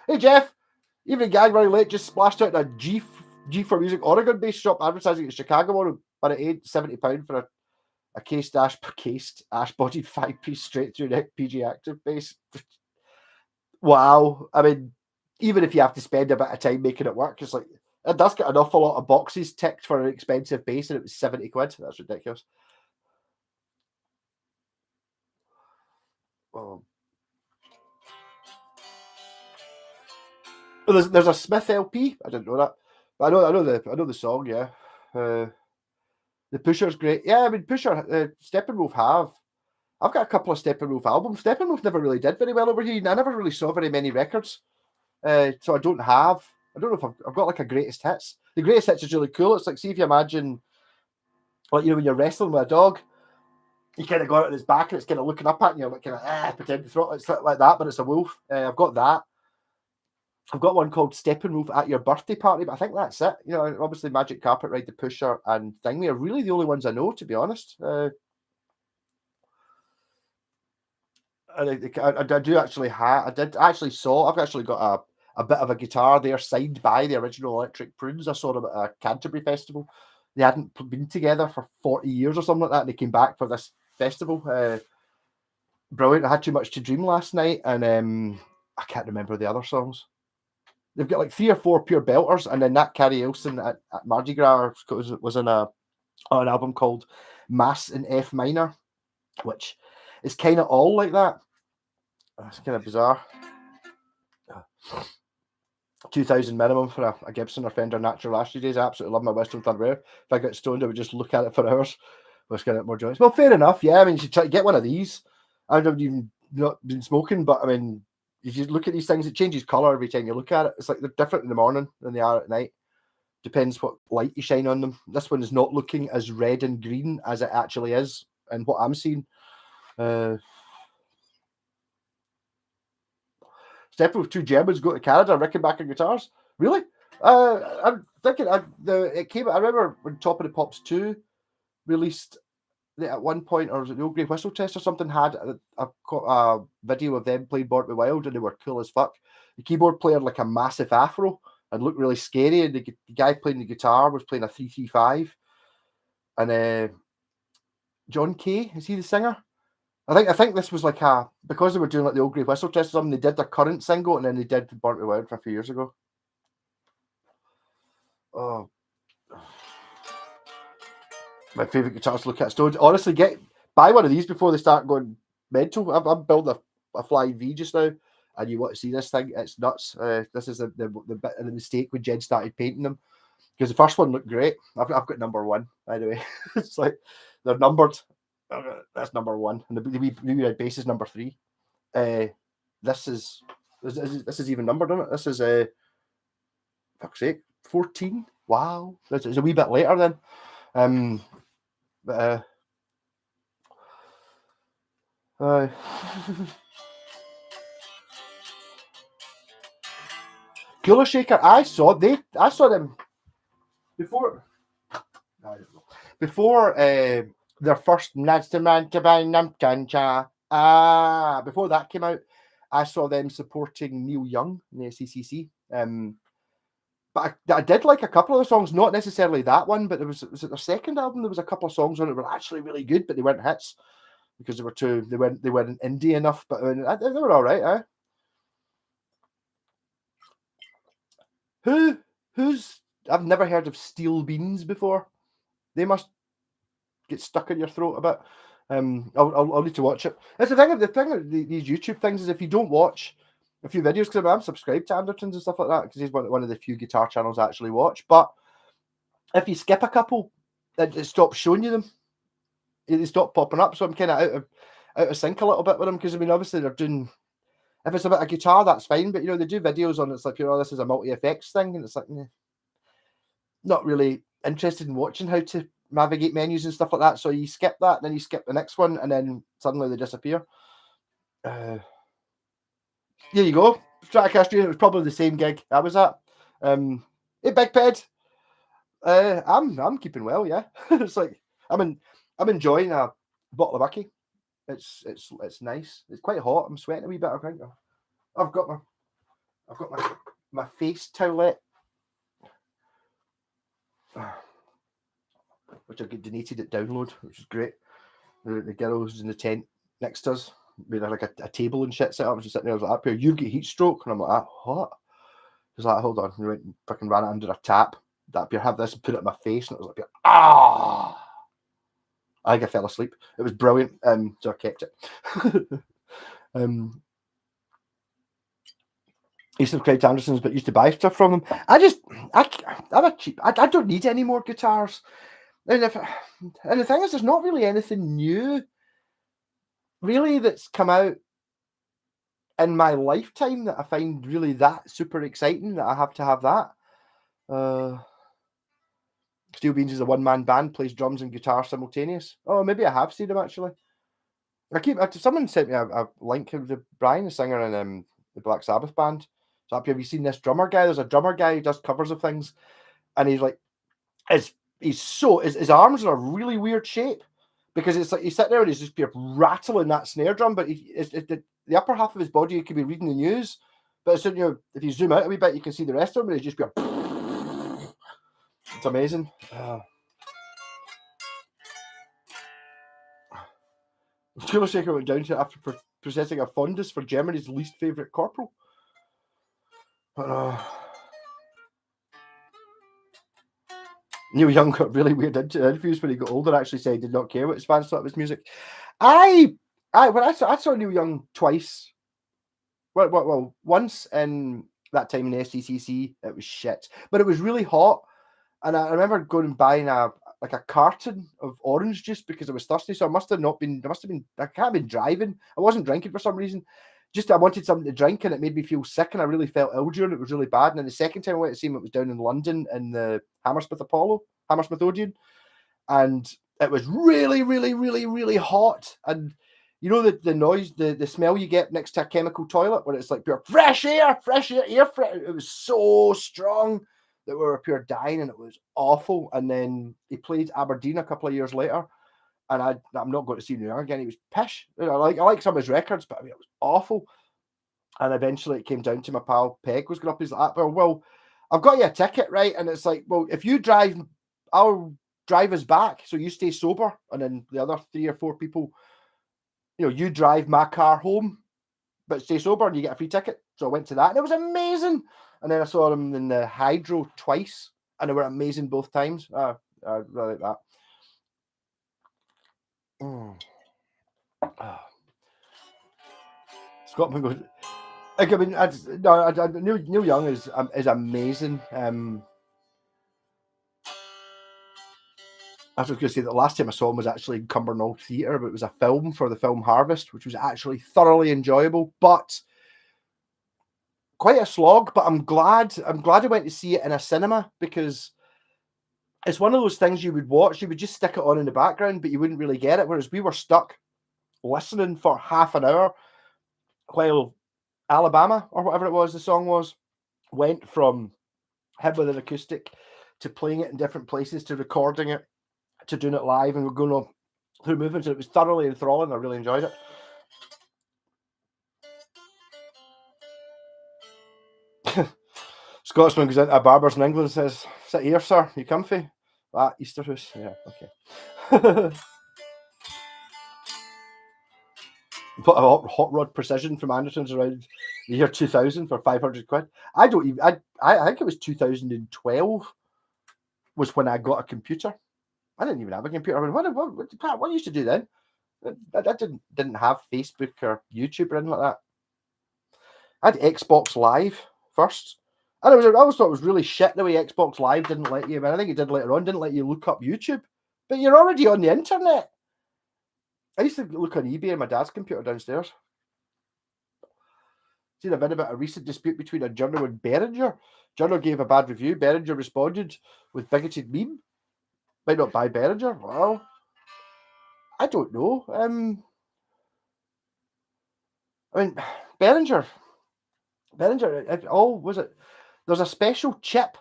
Hey Jeff, even Gag Running Late just splashed out a G4 Music Oregon based shop advertising in Chicago, but it ain't £70 for a cased ash-bodied 5-piece straight through neck PG active bass. Wow. I mean, even if you have to spend a bit of time making it work, it's like It does get an awful lot of boxes ticked for an expensive base, and it was 70 quid. That's ridiculous. Oh. There's a Smith LP. I didn't know that, but I know the song. Yeah, the Pusher's great. Yeah, I mean Pusher, Steppenwolf have. I've got a couple of Steppenwolf albums. Steppenwolf never really did very well over here. I never really saw very many records, so I don't know if I've got like a greatest hits. The greatest hits is really cool. It's like, see if you imagine, like, you know, when you're wrestling with a dog, you kind of got it on its back and it's kind of looking up at you, and you're like kind of pretend to throw it. It's like that, but it's a wolf. I've got that. I've got one called Steppenwolf at Your Birthday Party, but I think that's it. You know, obviously Magic Carpet Ride, The Pusher, and Thingy are really the only ones I know, to be honest. I do actually have. I've actually got a bit of a guitar there signed by the original Electric Prunes. I saw them at a Canterbury festival. They hadn't been together for 40 years or something like that. And they came back for this festival. Brilliant. I had Too Much to Dream last night, and I can't remember the other songs. They've got like 3 or 4 pure belters, and then Nat Carey-Ilson at Mardi Gras was on an album called Mass in F minor, which is kind of all like that. It's kind of bizarre. 2,000 minimum for a Gibson or Fender Natural Ashley days. I absolutely love my Western Third Rare. If I got stoned, I would just look at it for hours. Let's get it more joints. Well, fair enough. Yeah, I mean, you should try to get one of these. I haven't even not been smoking, but I mean, if you look at these things, it changes color every time you look at it. It's like they're different in the morning than they are at night. Depends what light you shine on them. This one is not looking as red and green as it actually is, and what I'm seeing. Steppenwolf 2 Germans go to Canada, Rickenbacker guitars. Really? I'm thinking it came. I remember when Top of the Pops 2 released at one point, or was it the Old Grey Whistle Test or something, had a video of them playing Born to Be Wild, and they were cool as fuck. The keyboard player had like a massive afro and looked really scary, and the guy playing the guitar was playing a 335. And John Kay, is he the singer? I think this was like because they were doing like the Old Grey Whistle Test or something, they did their current single and then they did Burnt to Wild for a few years ago. Oh, my favourite guitars to look at. Stones. Honestly, buy one of these before they start going mental. I'm building a Flying V just now, and you want to see this thing? It's nuts. This is the bit of the mistake when Jen started painting them, because the first one looked great. I've got number 1, by the way. It's like they're numbered. That's number 1, and the wee red bass is number 3. This is even numbered, isn't it? This is fuck's sake, 14. Wow, it's a wee bit later then. But Cooler Shaker. I saw them before. I don't know. Before their first before that came out, I saw them supporting Neil Young in the SCCC. But I did like a couple of the songs, not necessarily that one, but was it their second album? There was a couple of songs on it that were actually really good, but they weren't hits because they weren't indie enough. But they were all right, Who's I've never heard of Steel Beans before. They must get stuck in your throat a bit. I'll need to watch it. That's the thing. The thing with these YouTube things is if you don't watch a few videos, because I'm subscribed to Anderton's and stuff like that, because he's one of the few guitar channels I actually watch. But if you skip a couple, it stops showing you them. They stop popping up. So I'm kind of out of sync a little bit with them, because I mean, obviously they're doing. If it's about a guitar, that's fine. But you know, they do videos on it's like, you know, this is a multi effects thing, and it's like not really interested in watching how to navigate menus and stuff like that. So you skip that, then you skip the next one, and then suddenly they disappear. There you go. Stratocaster. It was probably the same gig I was at. Hey, Big Ped. I'm keeping well. Yeah, it's like I'm enjoying a bottle of Bucky. It's nice. It's quite hot. I'm sweating a wee bit. I think I've got my face towelette, which I get donated at Download, which is great. The girls in the tent next to us, we had like a table and shit set up. She's sitting there, I was like, "You get heat stroke," and I'm like, "What?" was like, hold on, and went and fucking ran it under a tap. That beer, have this, and put it in my face, and it was like, ah. I think I fell asleep. It was brilliant, so I kept it. I used to have Craig Andersons, but used to buy stuff from them. I'm a cheap. I don't need any more guitars. And the thing is, there's not really anything new, really, that's come out in my lifetime that I find really that super exciting that I have to have that. Steel Beans is a one-man band, plays drums and guitar simultaneous. Oh, maybe I have seen him actually. Someone sent me a link of Brian, the singer in the Black Sabbath band. So have you seen this drummer guy? There's a drummer guy who does covers of things, and he's like, his arms are a really weird shape because it's like he's sitting there and he's just rattling that snare drum, but the upper half of his body, he could be reading the news, but as soon if you zoom out a wee bit, you can see the rest of him, and he's just it's amazing. Taylor Shaker went down to it after possessing a fondness for Germany's least favourite corporal. But, Neil Young got really weird into interviews when he got older. Actually, said he did not care what his fans thought of his music. I saw Neil Young twice. Well, once in that time in the SCCC, it was shit, but it was really hot, and I remember going and buying a carton of orange juice because I was thirsty. So I must have been. I can't have been driving. I wasn't drinking for some reason. Just I wanted something to drink, and it made me feel sick, and I really felt ill during it. It was really bad. And then the second time I went to see him, it was down in London in the Hammersmith Odeon, and it was really, really, really, really hot. And you know the noise, the smell you get next to a chemical toilet, where it's like pure fresh air. It was so strong that we were pure dying, and it was awful. And then he played Aberdeen a couple of years later, and I'm not going to see New York again. He was pish. I like some of his records, but I mean, it was awful. And eventually it came down to my pal Peg was going up his lap. Well, I've got you a ticket, right? And it's like, well, if you drive, I'll drive us back, so you stay sober, and then the other 3 or 4 people, you drive my car home, but stay sober, and you get a free ticket. So I went to that, and it was amazing. And then I saw them in the Hydro twice, and they were amazing both times. I really like that. Scotland goes. I mean, Neil Young is amazing. I was going to say that the last time I saw him was actually in Cumbernauld Theatre, but it was a film for the film Harvest, which was actually thoroughly enjoyable, but quite a slog. But I'm glad I went to see it in a cinema, because it's one of those things you would watch, you would just stick it on in the background, but you wouldn't really get it. Whereas we were stuck listening for half an hour while Alabama, or whatever it was the song was, went from him with an acoustic to playing it in different places to recording it to doing it live, and we're going on through movements, and it was thoroughly enthralling. I really enjoyed it. Scotsman goes into a barber's in England and says, "Sit here, sir. You comfy?" Easterhouse. Yeah, okay. Put a hot rod precision from Anderton's around the year 2000 for 500 quid. I think it was 2012 was when I got a computer. I didn't even have a computer. I mean, what used to do then? I didn't have Facebook or YouTube or anything like that. I had Xbox Live first. And I always thought it was really shit the way Xbox Live didn't let you, but I think it did later on, didn't let you look up YouTube. But you're already on the internet. I used to look on eBay on my dad's computer downstairs. Seen a bit about a recent dispute between a journal and Behringer. Journal gave a bad review. Behringer responded with bigoted meme. Might not buy Behringer. Well, I don't know. I mean, Behringer. Was it? There's a special chip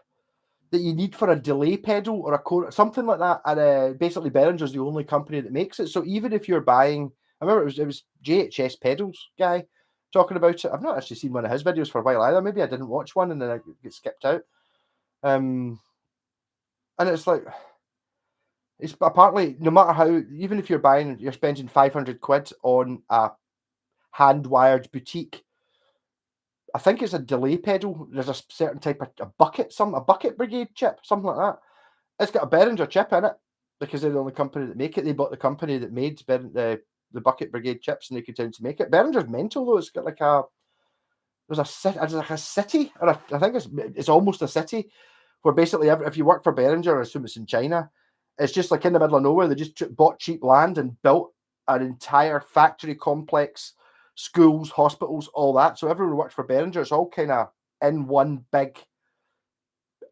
that you need for a delay pedal or a core, something like that. And basically, Behringer's the only company that makes it. So even if you're buying, I remember it was JHS Pedals guy talking about it. I've not actually seen one of his videos for a while either. Maybe I didn't watch one and then I get skipped out. And it's like, it's apparently, no matter how, even if you're spending 500 quid on a hand-wired boutique I think it's a delay pedal. There's a certain type of a bucket brigade chip, something like that. It's got a Behringer chip in it because they're the only company that make it. They bought the company that made the bucket brigade chips, and they continue to make it. Behringer's mental though. It's got like there's like a city, or I think it's almost a city, where basically if you work for Behringer, I assume it's in China, it's just like in the middle of nowhere. They just bought cheap land and built an entire factory complex, schools, hospitals, all that. So everyone who works for Behringer, it's all kind of in one big,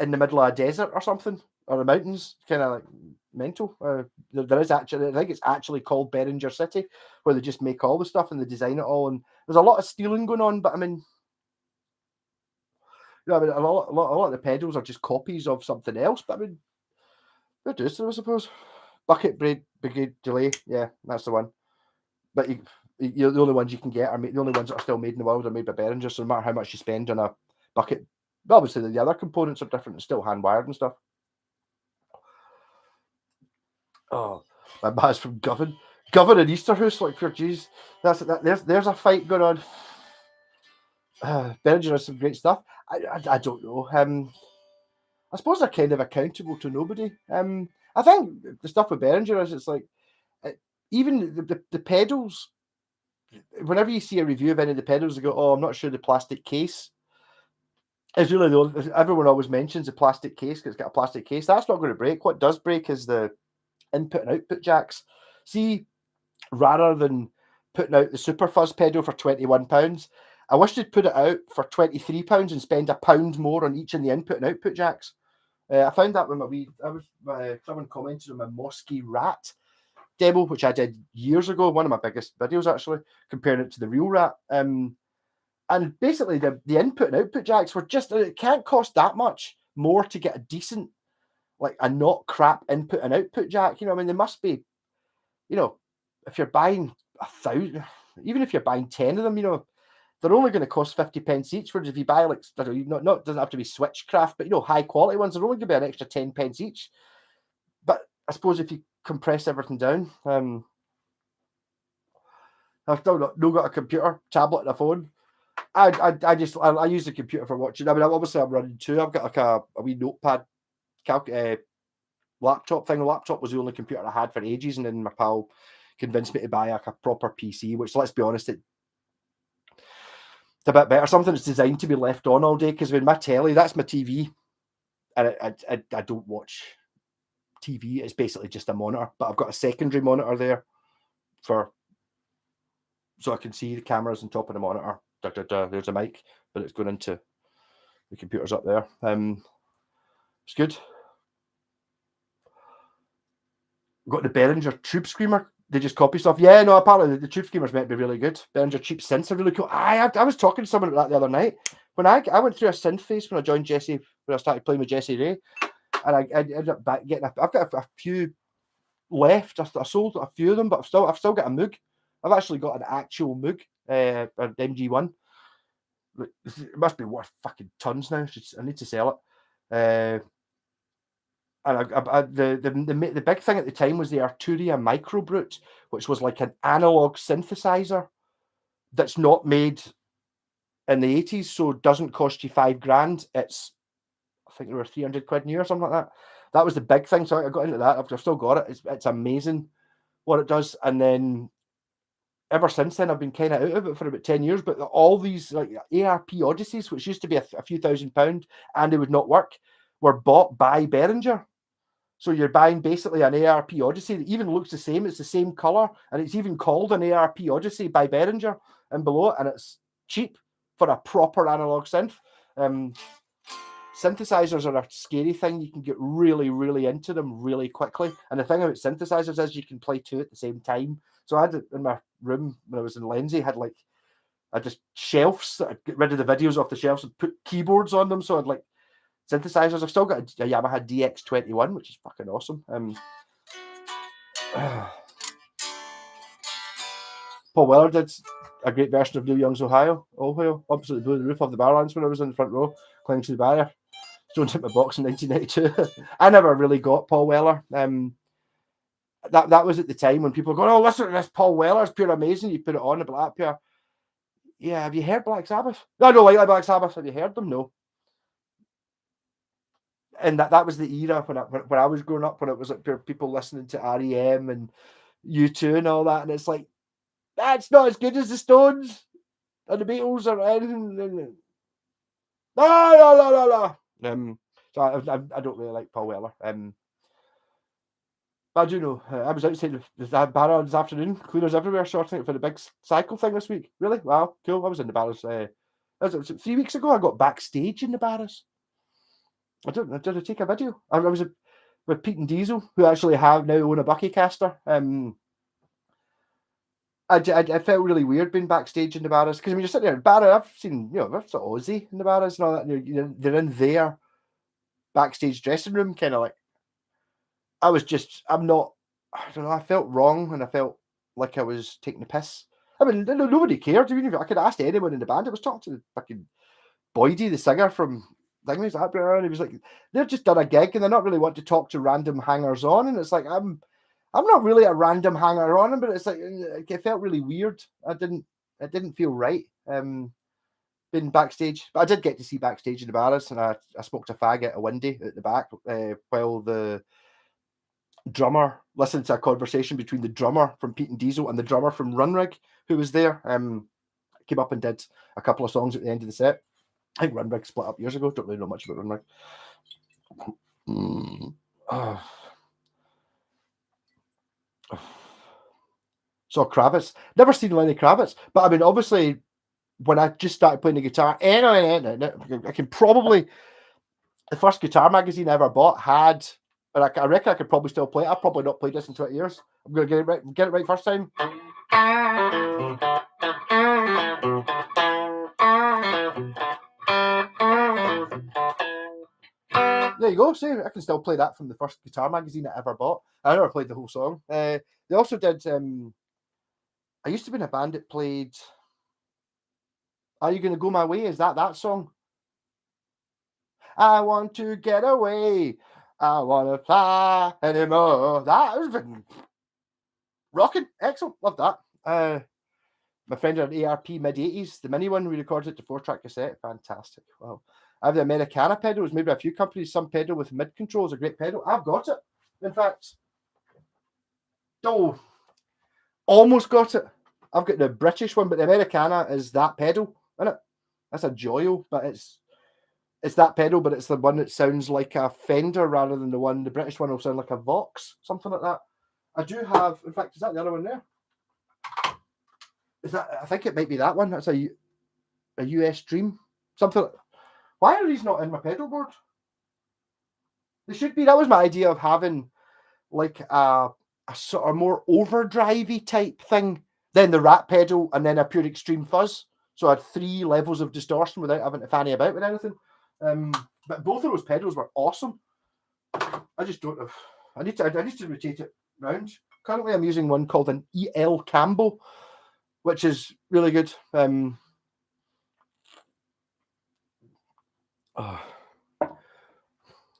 in the middle of a desert or something, or the mountains, kind of like mental. There is actually, I think it's actually called Behringer City, where they just make all the stuff and they design it all. And there's a lot of stealing going on, but I mean, a lot of the pedals are just copies of something else. But I mean, they're decent, I suppose. Bucket brigade delay, yeah, that's the one. But the only ones you can get the only ones that are still made in the world are made by Behringer. So no matter how much you spend on a bucket, obviously the other components are different. It's still hand wired and stuff. Oh, my man's from Govan and Easterhouse, like for jeez, there's a fight going on. Behringer has some great stuff. I don't know. I suppose they're kind of accountable to nobody. I think the stuff with Behringer is it's like even the pedals. Whenever you see a review of any of the pedals, they go, "Oh, I'm not sure the plastic case." It's really the only, everyone always mentions the plastic case because it's got a plastic case. That's not going to break. What does break is the input and output jacks. See, rather than putting out the Super Fuzz pedal for £21, I wish they'd put it out for £23 and spend £1 more on each of the input and output jacks. I found that when someone commented on my Mosky Rat demo, which I did years ago, one of my biggest videos actually, comparing it to the real Rat. And basically the input and output jacks were just, it can't cost that much more to get a decent, like a not crap input and output jack. You know, I mean, they must be, you know, if you're buying 1,000, even if you're buying 10 of them, you know, they're only going to cost 50 pence each. Whereas if you buy like, not doesn't have to be Switchcraft, but you know, high quality ones, they're only going to be an extra 10 pence each. But I suppose if you compress everything down, I've still not got a computer, tablet, and a phone. I use the computer for watching. I mean, obviously I'm running two. I've got like a wee notepad laptop thing. The laptop was the only computer I had for ages, and then my pal convinced me to buy like a proper PC, which, let's be honest, it's a bit better. Something that's designed to be left on all day, because when my telly, that's my TV, and I don't watch TV. It's basically just a monitor, but I've got a secondary monitor there so I can see the cameras on top of the monitor. There's a mic, but it's going into the computers up there. It's good. Got the Behringer Tube Screamer. They just copy stuff. Yeah, no, apparently the Tube Screamer's meant to be really good. Behringer cheap synths are really cool. I was talking to someone about that the other night. When I went through a synth phase when I joined Jesse, when I started playing with Jesse Ray, and I ended up getting I've got a few left. I sold a few of them, but I've still got a Moog. I've actually got an actual Moog, an MG1. It must be worth fucking tons now. I need to sell it. And the big thing at the time was the Arturia Microbrute, which was like an analog synthesizer that's not made in the 80s, so doesn't cost you £5,000. It's, I think they were 300 quid new or something like that. That was the big thing. So I got into that. I've still got it. It's amazing what it does. And then ever since then, I've been kind of out of it for about 10 years. But all these like ARP Odysseys, which used to be a few £1,000 and they would not work, were bought by Behringer. So you're buying basically an ARP Odyssey that even looks the same. It's the same color, and it's even called an ARP Odyssey by Behringer and below it, and it's cheap for a proper analog synth. Synthesizers are a scary thing. You can get really, really into them really quickly. And the thing about synthesizers is you can play two at the same time. So I had it in my room when I was in Lindsay, I just shelves that I'd get rid of the videos off the shelves and put keyboards on them. So I'd like synthesizers. I've still got a Yamaha DX21, which is fucking awesome. Paul Weller did a great version of Neil Young's Ohio, opposite the roof of the Barlands when I was in the front row, climbing to the barrier. Don't hit my box in 1992. I never really got Paul Weller. That was at the time when people were going, "Oh, listen to this Paul Weller's pure amazing." You put it on, but that pure. Yeah, have you heard Black Sabbath? No, I don't like Black Sabbath. Have you heard them? No. And that was the era when I was growing up, when it was like people listening to REM and U2 and all that, and it's like, that's not as good as the Stones and the Beatles or anything. No, no, no, no, no. So I don't really like Paul Weller. But I do know. I was outside the Barra this afternoon. Cleaners everywhere sorting it for the big cycle thing this week. Really? Wow, cool. I was in the Barras. Was it 3 weeks ago? I got backstage in the Barras. Did I take a video? I was with Pete and Diesel, who actually have now own a Bucky caster. I felt really weird being backstage in the Barras, because when you're sitting there in Barra, I've seen, I've seen Ozzy in the Barras and all that. And they're in their backstage dressing room, kind of like. I'm not. I don't know. I felt wrong, and I felt like I was taking the piss. I mean, nobody cared. I mean, I could have asked anyone in the band. I was talking to fucking Boydie, the singer from Thingways, and he was like, they've just done a gig and they're not really wanting to talk to random hangers on. And it's like, I'm not really a random hanger on, but it's like, it felt really weird. It didn't feel right. Been backstage, but I did get to see backstage in the Barras, and I smoked a fag at a windy at the back while the drummer listened to a conversation between the drummer from Pete and Diesel and the drummer from Runrig, who was there. Came up and did a couple of songs at the end of the set. I think Runrig split up years ago. Don't really know much about Runrig. Saw Kravitz. Never seen Lenny Kravitz, but I mean, obviously, when I just started playing the guitar, I can probably, the first guitar magazine I ever bought had, and I reckon I could probably still play it. I've probably not played this in 20 years. I'm going to get it right first time. There you go. See, I can still play that from the first guitar magazine I ever bought. I never played the whole song. They also did. I used to be in a band that played "Are You Gonna Go My Way?" Is that song? I want to get away. I want to fly anymore. That was been rocking. Excellent. Love that. My friend had an ARP mid-80s, the mini one. We recorded it to 4-track cassette. Fantastic. Wow. I have the Americana pedal. It's made by a few companies. Some pedal with mid control is a great pedal. I've got it. In fact, almost got it. I've got the British one, but the Americana is that pedal in it. That's a Joyo, but it's that pedal, but it's the one that sounds like a Fender rather than the British one will sound like a Vox, something like that. I do have, in fact, is that the other one there? Is that? I think it might be that one. That's a US Dream. Something. Why are these not in my pedal board? They should be. That was my idea of having like a sort of more overdrivey type thing, then the Rat pedal, and then a pure extreme fuzz. So I had 3 levels of distortion without having to fanny about with anything. But both of those pedals were awesome. I just don't have. I need to rotate it round. Currently, I'm using one called an EL Cambo, which is really good.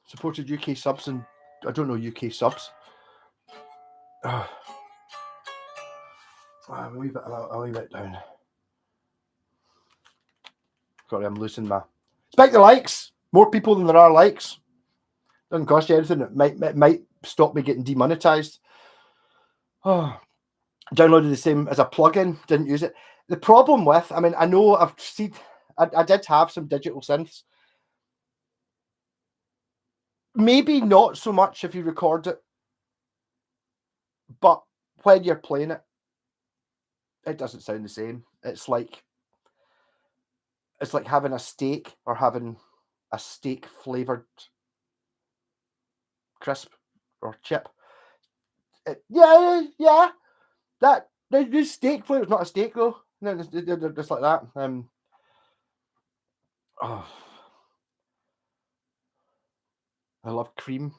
Supported UK subs, and I don't know UK subs. A wee bit down. Sorry, I'm losing my. Spike the likes. More people than there are likes. Doesn't cost you anything. It might stop me getting demonetized. Downloaded the same as a plugin. Didn't use it. The problem with, I mean, I know I've seen. I did have some digital synths. Maybe not so much if you record it, but when you're playing it, it doesn't sound the same. It's like having a steak or having a steak flavored crisp or chip. Yeah. That the steak flavor is not a steak though. No, they're just like that. I love cream.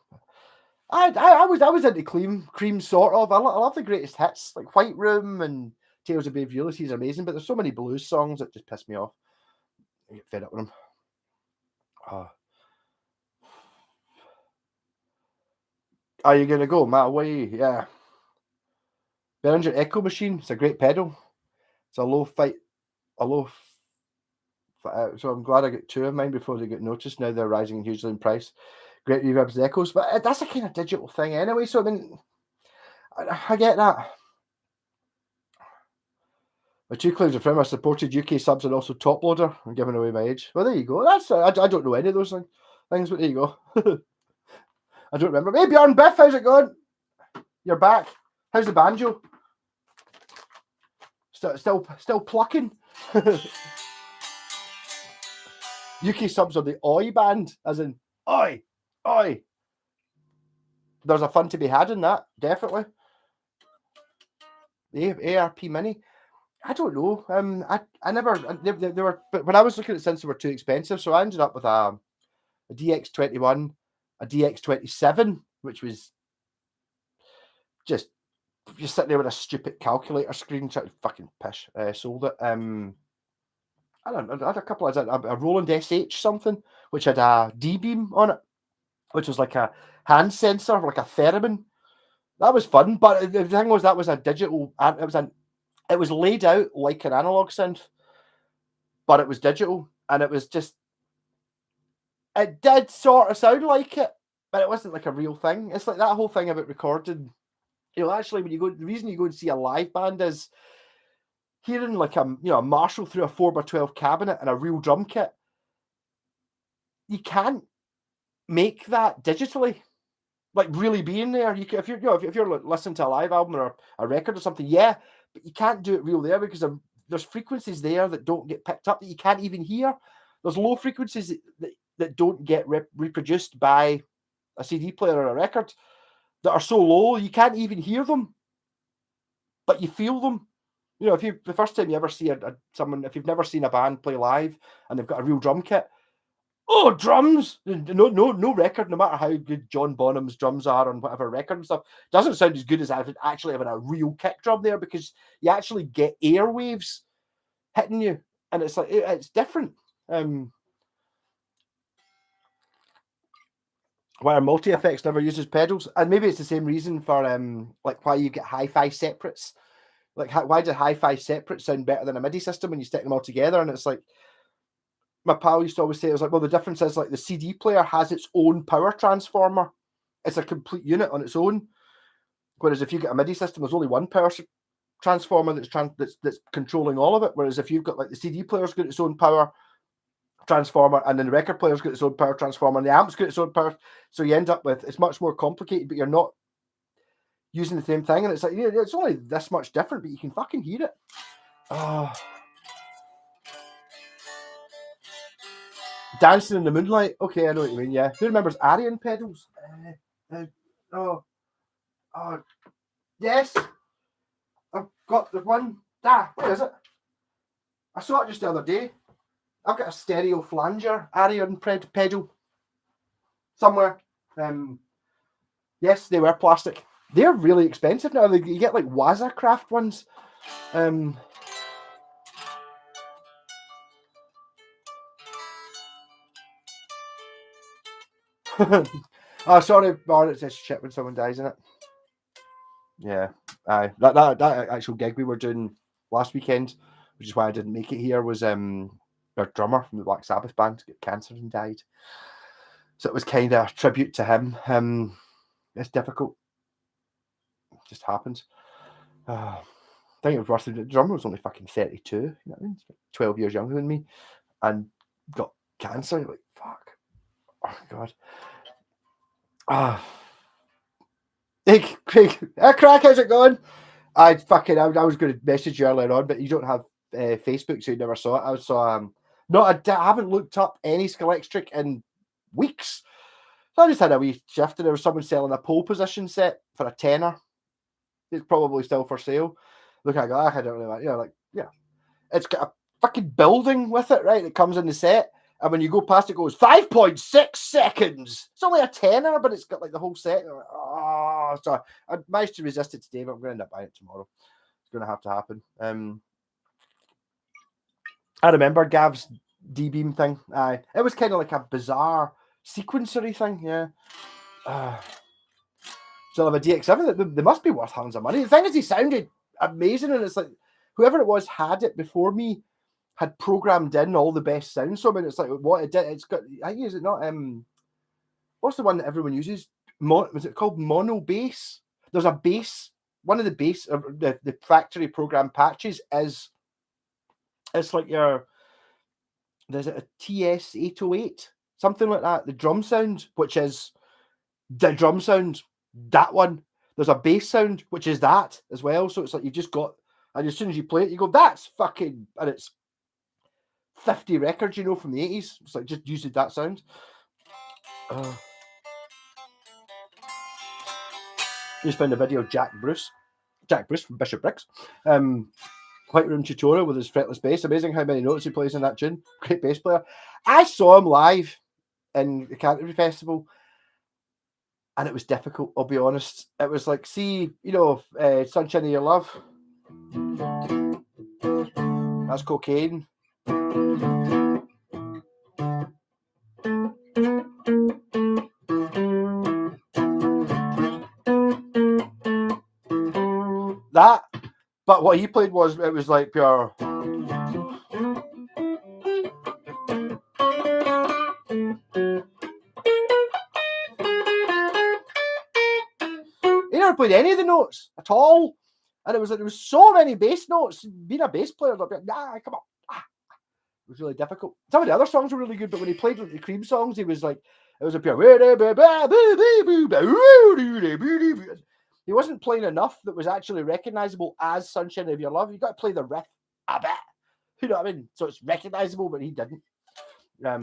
I was into cream sort of. I love the greatest hits like White Room and Tales of Babe Ulysses is amazing, but there's so many blues songs that just piss me off. I get fed up with them. Are you gonna go my way? Yeah. Behringer Echo Machine. It's a great pedal. It's a low fight. Although, so I'm glad I got 2 of mine before they get noticed. Now they're rising hugely in price. Great reverbs and echoes, but that's a kind of digital thing anyway. So I mean, I get that. My 2 claims are from I supported UK subs and also top loader. I'm giving away my age. Well, there you go. That's I don't know any of those things, but there you go. I don't remember. Hey, Bjorn Biff, how's it going? You're back. How's the banjo? Still plucking. UK subs are the Oi band, as in Oi, Oi. There's a fun to be had in that, definitely. The ARP Mini. I don't know. I never. They were, but when I was looking at since they were too expensive, so I ended up with a DX21, a DX27, which was just you're sitting there with a stupid calculator screen trying to fucking pish. Sold it. I don't know. I had a couple of a Roland SH something, which had a D-beam on it, which was like a hand sensor, like a theremin. That was fun, but the thing was that was a digital. It was laid out like an analog synth, but it was digital, and it was just. It did sort of sound like it, but it wasn't like a real thing. It's like that whole thing about recording. Actually, when you go, the reason you go and see a live band is hearing like a Marshall through a 4x12 cabinet and a real drum kit. You can't make that digitally, like really being there. You can, if you're listening to a live album or a record or something, yeah, but you can't do it real there because there's frequencies there that don't get picked up that you can't even hear. There's low frequencies that don't get reproduced by a CD player or a record that are so low you can't even hear them, but you feel them. If the first time you ever see someone, if you've never seen a band play live and they've got a real drum kit, oh, drums! No record, no matter how good John Bonham's drums are on whatever record and stuff, doesn't sound as good as actually having a real kick drum there because you actually get airwaves hitting you, and it's like it's different. Why multi effects never uses pedals, and maybe it's the same reason for like why you get hi-fi separates. Like why do hi-fi separates sound better than a MIDI system when you stick them all together? And it's like my pal used to always say, it was like, well, the difference is like the CD player has its own power transformer. It's a complete unit on its own. Whereas if you get a MIDI system, there's only one power transformer that's controlling all of it. Whereas if you've got like the CD player's got its own power transformer, and then the record player's got its own power transformer, and the amp's got its own power. So you end up with, it's much more complicated, but you're not using the same thing. And it's like, it's only this much different, but you can fucking hear it. Oh. Dancing in the Moonlight. Okay, I know what you mean. Yeah. Who remembers Arian pedals? Yes. I've got the one. Where is it? I saw it just the other day. I've got a stereo flanger Arian pedal somewhere. Yes, they were plastic. They're really expensive now. You get like Wazacraft ones. Oh, sorry, Barn. It's just shit when someone dies in it. Yeah, that actual gig we were doing last weekend, which is why I didn't make it here, was our drummer from the Black Sabbath band got cancer and died. So it was kind of a tribute to him. It's difficult. It just happens. I think it was worse. The drummer was only fucking 32. You know what I mean? 12 years younger than me, and got cancer. Like fuck. Oh god. Hey, Craig. Crack, how's it going? I was going to message you earlier on, but you don't have Facebook, so you never saw it. I saw I haven't looked up any Scalextric in weeks. So I just had a wee shift, and there was someone selling a pole position set for a tenner. It's probably still for sale. Look, I don't really like, it's got a fucking building with it, right? It comes in the set, and when you go past, it goes 5.6 seconds. It's only a tenner, but it's got like the whole set. Like, oh, so I managed to resist it today, but I'm going to end up buying it tomorrow. It's going to have to happen. I remember Gav's D-beam thing. It was kind of like a bizarre sequencery thing, yeah. So I have a DX7. They must be worth tons of money. The thing is, he sounded amazing, and it's like whoever it was had it before me, had programmed in all the best sounds. So I mean, it's like what it did. It's got. I think is it not? What's the one that everyone uses? Was it called mono bass? There's a bass. One of the bass, the factory program patches is. It's like there's a TS 808, something like that. The drum sound, which is the drum sound, that one. There's a bass sound, which is that as well. So it's like you've just got, and as soon as you play it, you go, that's fucking, and it's 50 records, you know, from the 80s. It's like just using that sound. Just found a video of Jack Bruce from Bishop Briggs. White Room tutorial with his fretless bass. Amazing how many notes he plays in that tune. Great bass player. I saw him live in the Canterbury Festival, and it was difficult, I'll be honest. It was like, see, you know, Sunshine of Your Love. That's Cocaine. That, but what he played was, it was like pure. He never played any of the notes at all. And it was like, there was so many bass notes. Being a bass player, I'd be like, nah, come on. It was really difficult. Some of the other songs were really good, but when he played with the Cream songs, he was like, it was a pure. He wasn't playing enough that was actually recognizable as Sunshine of Your Love. You got to play the riff a bit. You know what I mean? So it's recognizable, but he didn't. Yeah,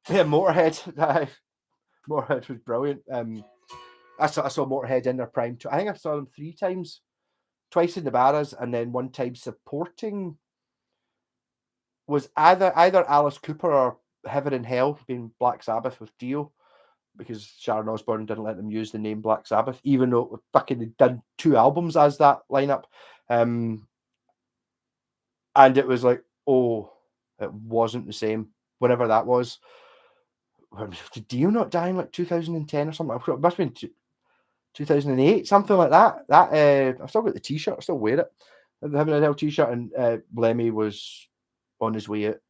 Motorhead. Motorhead was brilliant. I saw Motorhead in their prime too. I think I saw them 3 times, twice in the Barras, and then one time supporting was either Alice Cooper or Heaven and Hell, being Black Sabbath with Dio, because Sharon Osbourne didn't let them use the name Black Sabbath, even though fucking they'd done 2 albums as that lineup. And it was like, oh, it wasn't the same. Whenever that was. Did Dio not die in like 2010 or something? It must have been 2008, something like that. I've still got the t-shirt, I still wear it. The Heaven and Hell t-shirt, and Lemmy was on his way out.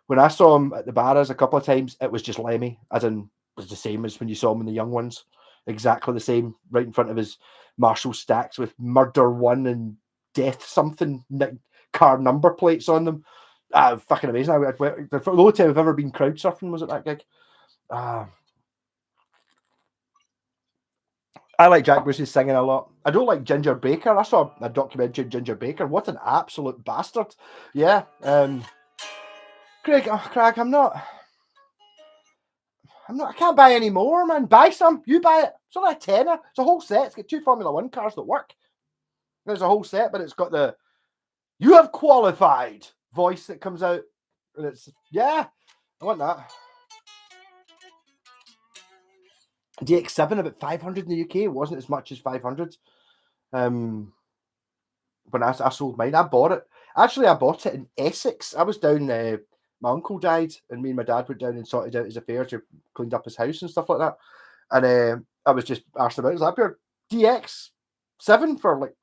When I saw him at the Barras a couple of times, it was just Lemmy, as in, it was the same as when you saw him in the Young Ones. Exactly the same, right in front of his Marshall stacks with Murder 1 and Death something car number plates on them. Fucking amazing. The only time I've ever been crowd surfing was at that gig. I like Jack Bruce's singing a lot. I don't like Ginger Baker. I saw a documentary of Ginger Baker. What an absolute bastard. Yeah. Craig, I'm not. I can't buy any more, man. Buy some. You buy it. It's only a tenner. It's a whole set. It's got 2 Formula 1 cars that work. There's a whole set, but it's got the "You have qualified" voice that comes out. And it's, yeah, I want that. DX7 about 500 in the UK. It wasn't as much as 500. When I sold mine, I bought it. Actually, I bought it in Essex. I was down. My uncle died, and me and my dad went down and sorted out his affairs, cleaned up his house and stuff like that. And I was just asked about it. I was like, DX7 for like,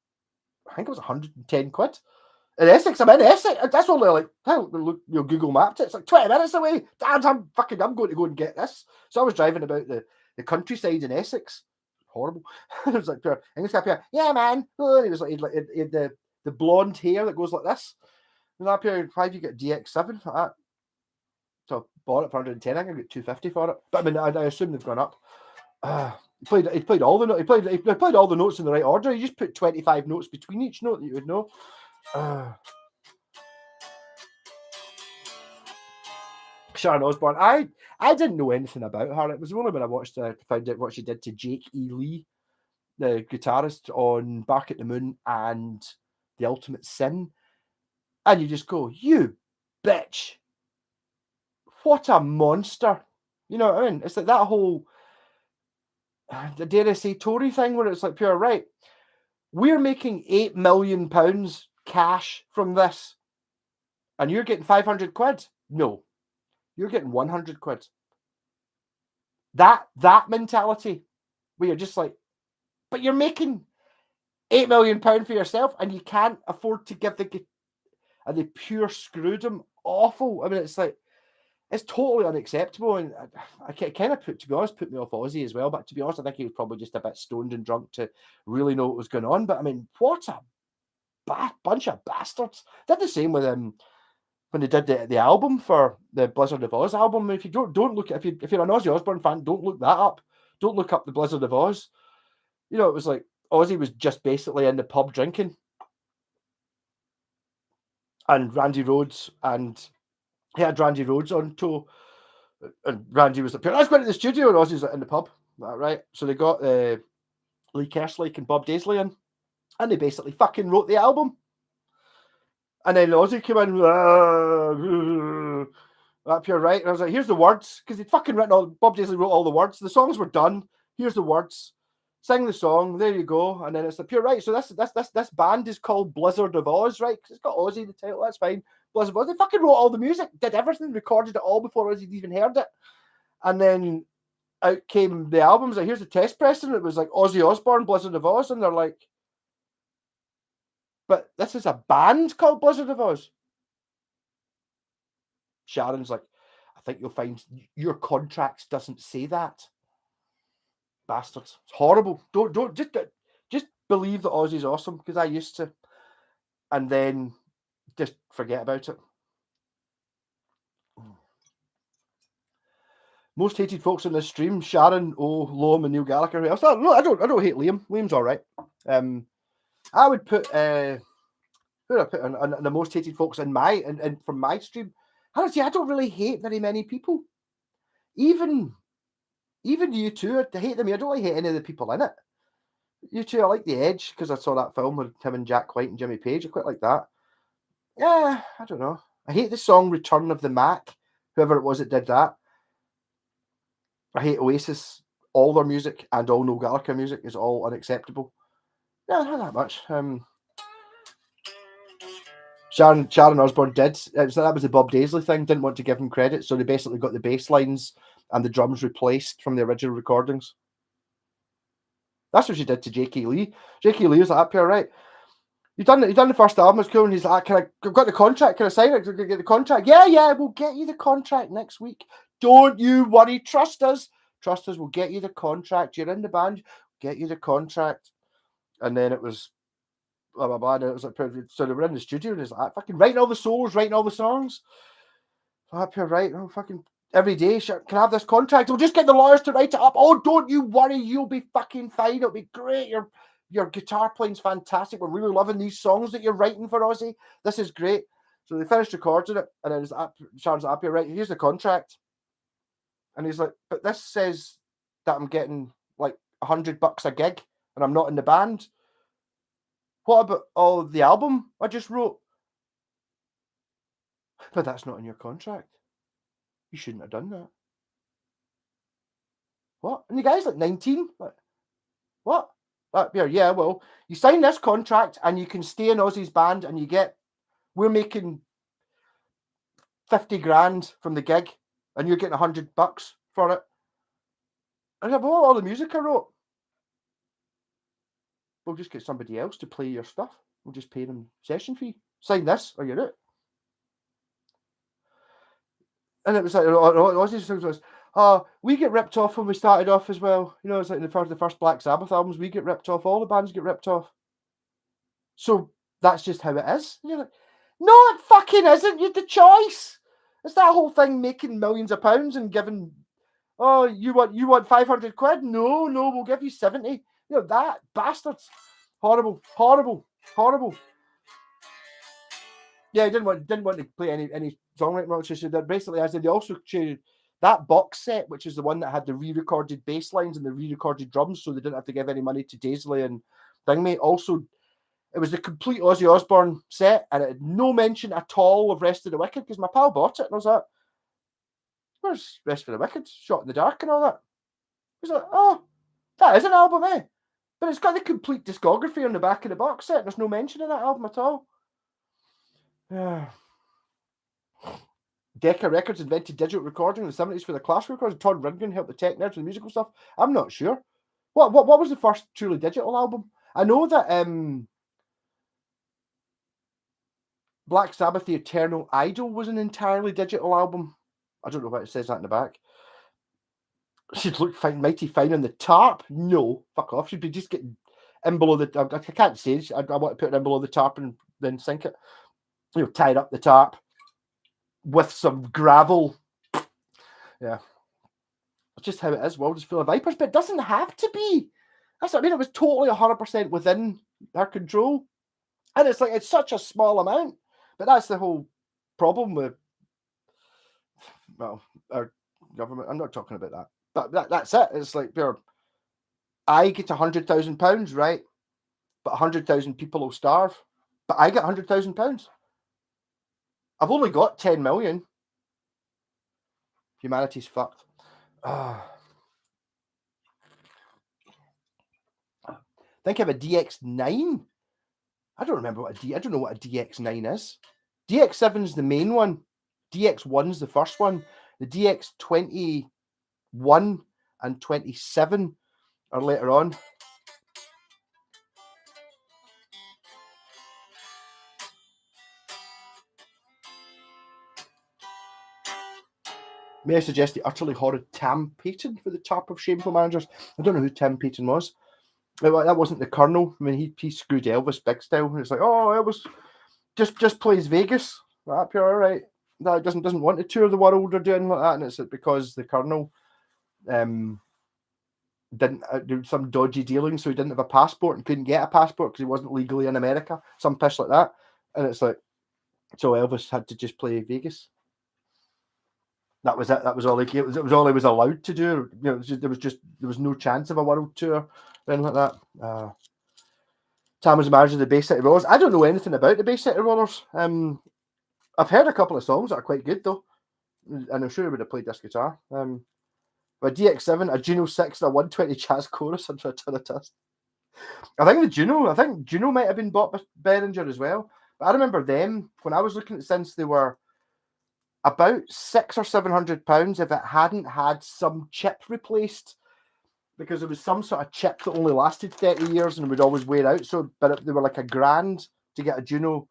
I think it was 110 quid. In Essex, I'm in Essex. That's only like, look, Google Mapped it. It's like 20 minutes away. Dad, I'm going to go and get this. So I was driving about the countryside in Essex. Horrible. It was like, English guy here. Yeah, man. And he was like, he had the blonde hair that goes like this. And up here, why have you got DX7 like that? So I bought it for 110. I think I got 250 for it. But I mean, I assume they've gone up. He played all the notes. He played all the notes in the right order. He just put 25 notes between each note that you would know. Sharon Osbourne. I didn't know anything about her. It was only when I watched found out what she did to Jake E. Lee, the guitarist on Bark at the Moon and The Ultimate Sin. And you just go, you bitch. What a monster. You know what I mean? It's like that whole, dare I say, Tory thing where it's like pure, right, we're making £8 million cash from this. And you're getting 500 quid? No. You're getting 100 quid. That mentality where you're just like, but you're making £8 million for yourself, and you can't afford to give the and they pure screwed him. Awful. I mean, it's like, it's totally unacceptable. And I kind of to be honest, put me off Ozzy as well. But to be honest, I think he was probably just a bit stoned and drunk to really know what was going on. But I mean, what a bunch of bastards. Did the same with when they did the album for the Blizzard of Oz album. If you don't look at, if you're an Ozzy Osbourne fan, don't look that up. Don't look up the Blizzard of Oz. You know, it was like Ozzy was just basically in the pub drinking, and Randy Rhoads, and he had Randy Rhoads on tour, and Randy was like, let's go into the studio, and Ozzy's in the pub. Right? So they got Lee Kerslake and Bob Daisley in, and they basically fucking wrote the album. And then Ozzy came in, up here, right? And I was like, here's the words, because he'd fucking written all, Bob Daisley wrote all the words. The songs were done. Here's the words. Sing the song. There you go. And then it's like, you're right. So this band is called Blizzard of Oz, right? Because it's got Ozzy in the title. That's fine. Blizzard of Oz. They fucking wrote all the music, did everything, recorded it all before Ozzy'd even heard it. And then out came the albums. Like, here's the test pressing. It was like Ozzy Osbourne, Blizzard of Oz, and they're like, but this is a band called Blizzard of Oz. Sharon's like, I think you'll find your contracts doesn't say that. Bastards. It's horrible. Don't just believe that Ozzy's awesome, because I used to, and then just forget about it. Most hated folks on this stream: Sharon, Loam, and Neil Gallagher. Who else? No, I don't hate Liam. Liam's all right. I would put who would I put on the most hated folks in my and from my stream. Honestly, I don't really hate very many people. Even you two, I hate them. I don't really hate any of the people in it. You two, I like The Edge because I saw that film with him and Jack White and Jimmy Page. I quite like that. Yeah, I don't know. I hate the song Return of the Mac. Whoever it was that did that. I hate Oasis. All their music and all Noel Gallagher music is all unacceptable. Yeah, not that much. Sharon Osbourne did. That was the Bob Daisley thing. Didn't want to give him credit, so they basically got the bass lines and the drums replaced from the original recordings. That's what she did to J.K. Lee. J.K. Lee was like, up here, right? You done the first album, it's cool. And he's like, I've got the contract. Can I sign it? Can I get the contract? Yeah, we'll get you the contract next week. Don't you worry. Trust us. We'll get you the contract. You're in the band. Get you the contract. And then it was blah blah blah. And it was like, so they were in the studio, and he's like, fucking writing all the solos, writing all the songs. Up here, right? Oh, fucking every day. Can I have this contract? We'll just get the lawyers to write it up. Oh, don't you worry. You'll be fucking fine. It'll be great. Your guitar playing's fantastic. We're really loving these songs that you're writing for Ozzy. This is great. So they finished recording it, and then Sharon's up here, right? Here's the contract. And he's like, but this says that I'm getting like $100 a gig, and I'm not in the band. What about the album I just wrote? But that's not in your contract. You shouldn't have done that. What? And the guy's like 19. Like, what? Yeah, well, you sign this contract and you can stay in Ozzy's band, and we're making 50 grand from the gig, and you're getting $100 for it. And I said, well, all the music I wrote, we'll just get somebody else to play your stuff. We'll just pay them session fee. Sign this or you're out. And it was like, Ozzy's things was, we get ripped off when we started off as well. You know, it's like the first Black Sabbath albums, we get ripped off. All the bands get ripped off. So that's just how it is. And you're like, no, it fucking isn't. You had the choice. It's that whole thing, making millions of pounds and giving, you want 500 quid? No, we'll give you 70. You know, that bastards. Horrible. Yeah, I didn't want to play any songwriting. So that basically, as they also chose that box set, which is the one that had the re-recorded bass lines and the re-recorded drums, so they didn't have to give any money to Daisley and Thingmate. Also, it was the complete Ozzy Osbourne set, and it had no mention at all of Rest of the Wicked, because my pal bought it, and I was like, where's Rest of the Wicked? Shot in the Dark and all that. He's like, oh, that is an album, eh? But it's got the complete discography on the back of the box set. There's no mention of that album at all. Decca Records invented digital recording in the 70s for the classical records. Todd Rundgren helped the tech nerds with the musical stuff. I'm not sure. What was the first truly digital album? I know that Black Sabbath, The Eternal Idol was an entirely digital album. I don't know why it says that in the back. She'd look fine, mighty fine on the tarp. No, fuck off. She'd be just getting in below the. I can't say. I want to put it in below the tarp and then sink it. You know, tied up the tarp with some gravel. Yeah, it's just how it is. World is full of vipers, but it doesn't have to be. That's what I mean. It was totally 100% within her control, and it's like it's such a small amount. But that's the whole problem with, well, our government. I'm not talking about that. But that's it. It's like I get £100,000, right? But 100,000 people will starve. But I get £100,000. I've only got 10 million. Humanity's fucked. I think I have a DX9. I don't remember I don't know what a DX9 is. DX7 is the main one. DX1 is the first one. The DX21 and 27 are later on. May I suggest the utterly horrid Tam Payton for the Tarp of Shameful Managers? I don't know who Tam Payton was. That wasn't the Colonel. I mean, he screwed Elvis big style. And it's like, oh, Elvis just plays Vegas. Right, you're all right. That doesn't want to tour the world or do anything like that. And it's because the Colonel didn't do some dodgy dealing, so he didn't have a passport and couldn't get a passport because he wasn't legally in America. Some pish like that. And it's like, so Elvis had to just play Vegas. That was it. That was all he. It was all he was allowed to do. You know, there was no chance of a world tour or anything like that. Tam was managing the Bay City Rollers. I don't know anything about the Bay City Rollers. I've heard a couple of songs that are quite good though, and I'm sure he would have played this guitar. But DX7, a Juno 6, and a 120 Jazz Chorus under a ton of dust. I think Juno might have been bought by Behringer as well. But I remember them when I was looking at since they were about £600 or £700 if it hadn't had some chip replaced, because there was some sort of chip that only lasted 30 years and would always wear out. So, but they were like £1,000 to get a Juno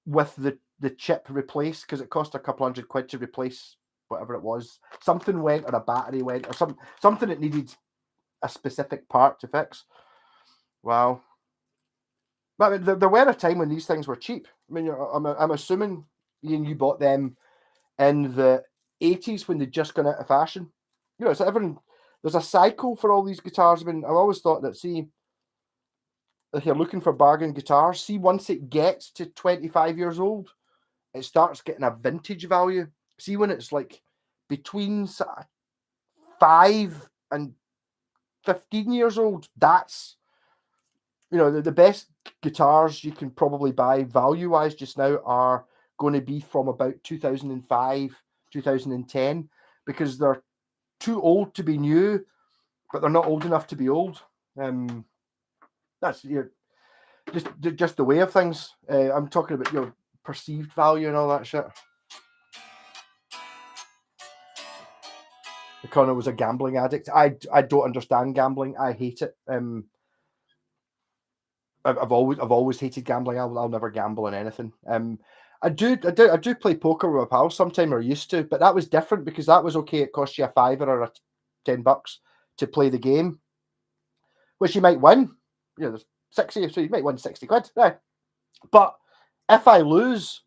with the chip replaced, because it cost a couple £100 to replace whatever it was. Something went, or a battery went, or something that needed a specific part to fix. Wow. But I mean, there were a time when these things were cheap. I mean, I'm assuming, Ian, you bought them in the 80s when they'd just gone out of fashion. You know, so there's a cycle for all these guitars. I mean, I've always thought that, see, if you're looking for bargain guitars, see, once it gets to 25 years old, it starts getting a vintage value. See, when it's like between 5 and 15 years old, that's, you know, the best guitars you can probably buy value-wise just now are going to be from about 2005, 2010, because they're too old to be new, but they're not old enough to be old. That's just the way of things. I'm talking about perceived value and all that shit. The Connor was a gambling addict. I don't understand gambling. I hate it. I've always hated gambling. I'll never gamble on anything. I do play poker with my pals sometime, or used to, but that was different because that was okay. It cost you a $5 or $10 to play the game, which you might win. You know, there's 60, so you might win £60. Right. But if I lose,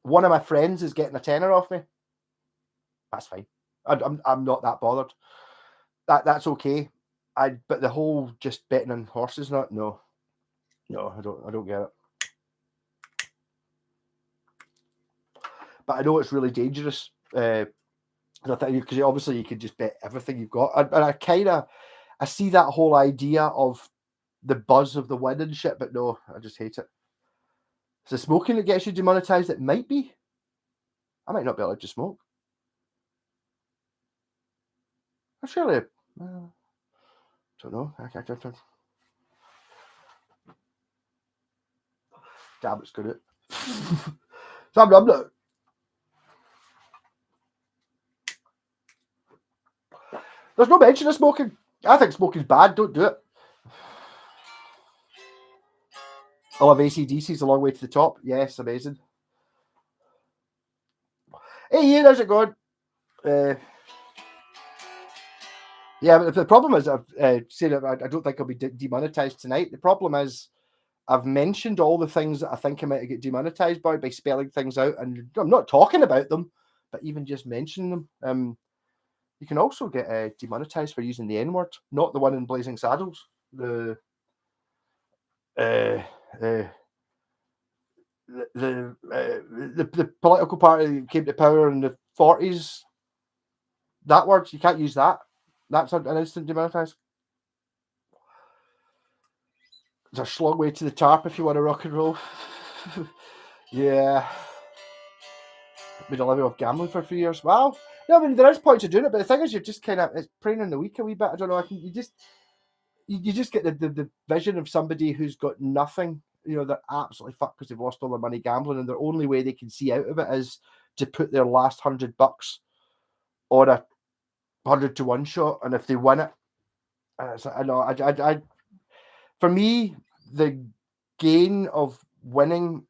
one of my friends is getting a tenner off me. That's fine. I'm not that bothered. That's okay. But the whole just betting on horses, no, I don't get it. But I know it's really dangerous. Because obviously you could just bet everything you've got, and I see that whole idea of the buzz of the win and shit. But no, I just hate it. Is the smoking that gets you demonetized? It might be. I might not be allowed to smoke. Surely, don't know. Damn, it's good. So I'm not. There's no mention of smoking. I think smoking's bad. Don't do it. I love AC/DC's A Long Way to the Top. Yes, amazing. Hey Ian, how's it going? Yeah, but the problem is, I've said I don't think I'll be demonetized tonight. The problem is, I've mentioned all the things that I think I might get demonetized by spelling things out, and I'm not talking about them, but even just mentioning them. You can also get demonetized for using the N word, not the one in Blazing Saddles. The the political party that came to power in the 40s. That word, you can't use that. That's an instant demonetized. It's a slog way to the tarp if you want to rock and roll. Yeah. Made a living off gambling for 3 years. Wow. No, I mean, there is points of doing it, but the thing is, you're just kind of, it's preying on the weak a wee bit. I don't know. You just get the vision of somebody who's got nothing. You know, they're absolutely fucked because they've lost all their money gambling, and their only way they can see out of it is to put their last $100 on a 100-to-1 shot, and if they win it, I know. For me, the gain of winning,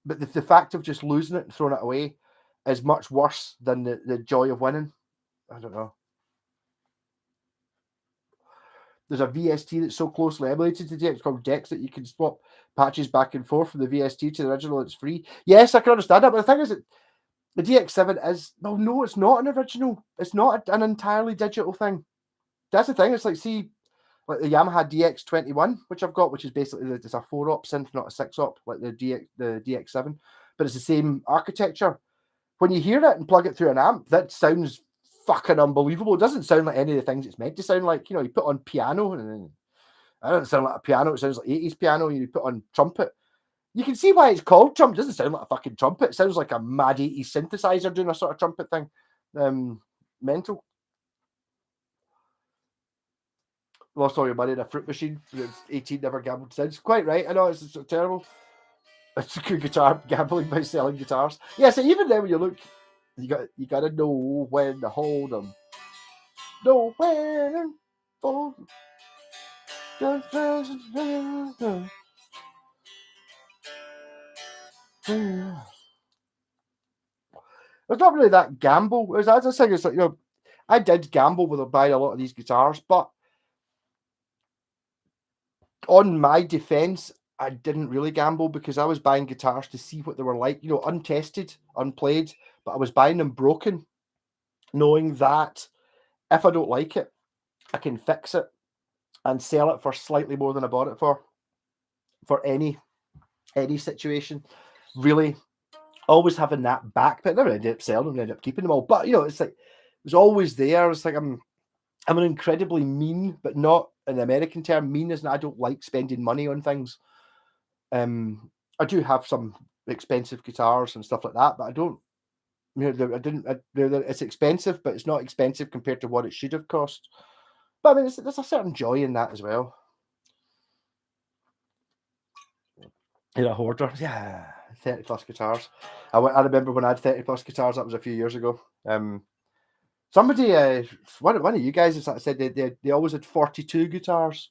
but the fact of just losing it and throwing it away is much worse than the joy of winning. I don't know. There's a VST that's so closely emulated to DX called Dex that you can swap patches back and forth from the VST to the original. It's free. Yes, I can understand that, but the thing is that the DX7 is, no, it's not an original. It's not an entirely digital thing. That's the thing. It's like, see, like the Yamaha DX21, which I've got, which is basically it's a 4-op synth, not a 6-op, like the DX7, but it's the same architecture. When you hear it and plug it through an amp, that sounds fucking unbelievable. It doesn't sound like any of the things it's meant to sound like. You know, you put on piano, and it doesn't sound like a piano. It sounds like 80s piano. You put on trumpet. You can see why it's called trumpet. It doesn't sound like a fucking trumpet. It sounds like a mad 80s synthesizer doing a sort of trumpet thing. Mental. Lost all your money in a fruit machine. It's 18, never gambled since. Quite right. I know it's terrible. It's a good guitar gambling by selling guitars. Yeah, so even then when you look, you gotta know when to hold them. Know when to fold them. It's not really that gamble. As I say, it's like, you know, I did gamble with buying a lot of these guitars, but on my defense, I didn't really gamble because I was buying guitars to see what they were like, you know, untested, unplayed, but I was buying them broken, knowing that if I don't like it, I can fix it and sell it for slightly more than I bought it for any situation. Really, always having that back, but never ended up selling them, ended up keeping them all. But you know, it's like it was always there. It's like I'm an incredibly mean, but not an American term. Mean is I don't like spending money on things. I do have some expensive guitars and stuff like that, but I don't. You know, it's expensive, but it's not expensive compared to what it should have cost. But I mean, there's a certain joy in that as well. In a hoarder, yeah, 30 plus guitars. I remember when I had 30 plus guitars. That was a few years ago. Somebody, one of you guys said they always had 42 guitars,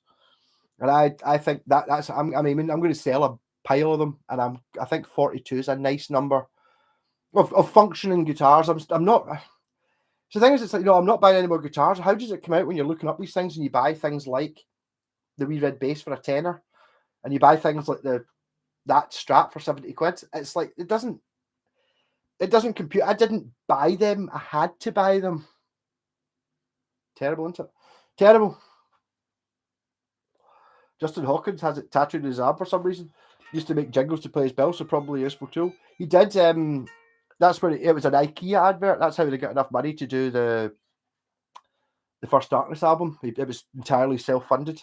and I think that's I'm going to sell a pile of them, and I think 42 is a nice number of functioning guitars. I'm not. So the thing is, it's like, you know, I'm not buying any more guitars. How does it come out when you're looking up these things and you buy things like the wee red bass for a tenner, and you buy things like that Strat for 70 quid? It's like it doesn't compute. I didn't buy them. I had to buy them. Terrible, isn't it? Terrible. Justin Hawkins has it tattooed in his arm for some reason. Used to make jingles to pay his bills, so probably a useful tool. He did. That's where it was an IKEA advert. That's how they got enough money to do the First Darkness album. It was entirely self-funded.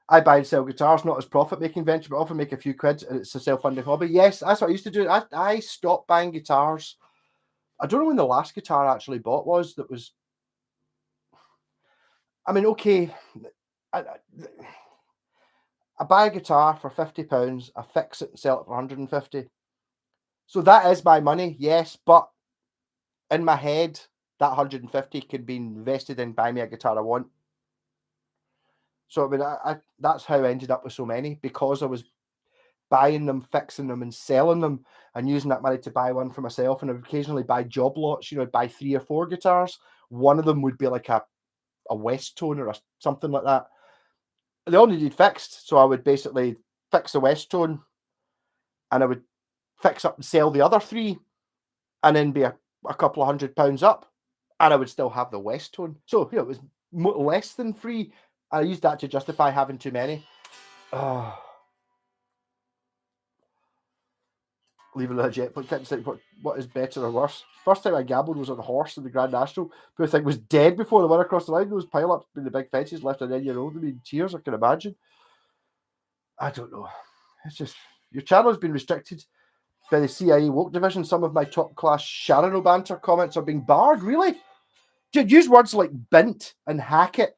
I buy and sell guitars, not as profit-making venture, but often make a few quid, and it's a self-funding hobby. Yes, that's what I used to do. I stopped buying guitars. I don't know when the last guitar I actually bought was. That was. I mean, okay. I buy a guitar for £50, I fix it and sell it for 150. So that is my money, yes, but in my head, that 150 can be invested in buy me a guitar I want. So I mean, I that's how I ended up with so many, because I was buying them, fixing them, and selling them, and using that money to buy one for myself. And I would occasionally buy job lots. I'd buy 3 or 4 guitars. One of them would be like a West Tone or something like that. They all needed fixed, so I would basically fix the West Tone, and I would fix up and sell the other 3, and then be a couple of £100 up, and I would still have the West Tone. So it was less than free. I used that to justify having too many. Leaving a jet plane. What is better or worse? First time I gambled was on a horse in the Grand National. Poor thing was dead before they went across the line. Those pile-ups between the big fences left an 9-year-old in tears, I can imagine. I don't know. It's just, your channel has been restricted by the CIA woke division. Some of my top-class Sharon banter comments are being barred. Really? Dude, use words like bint and hacket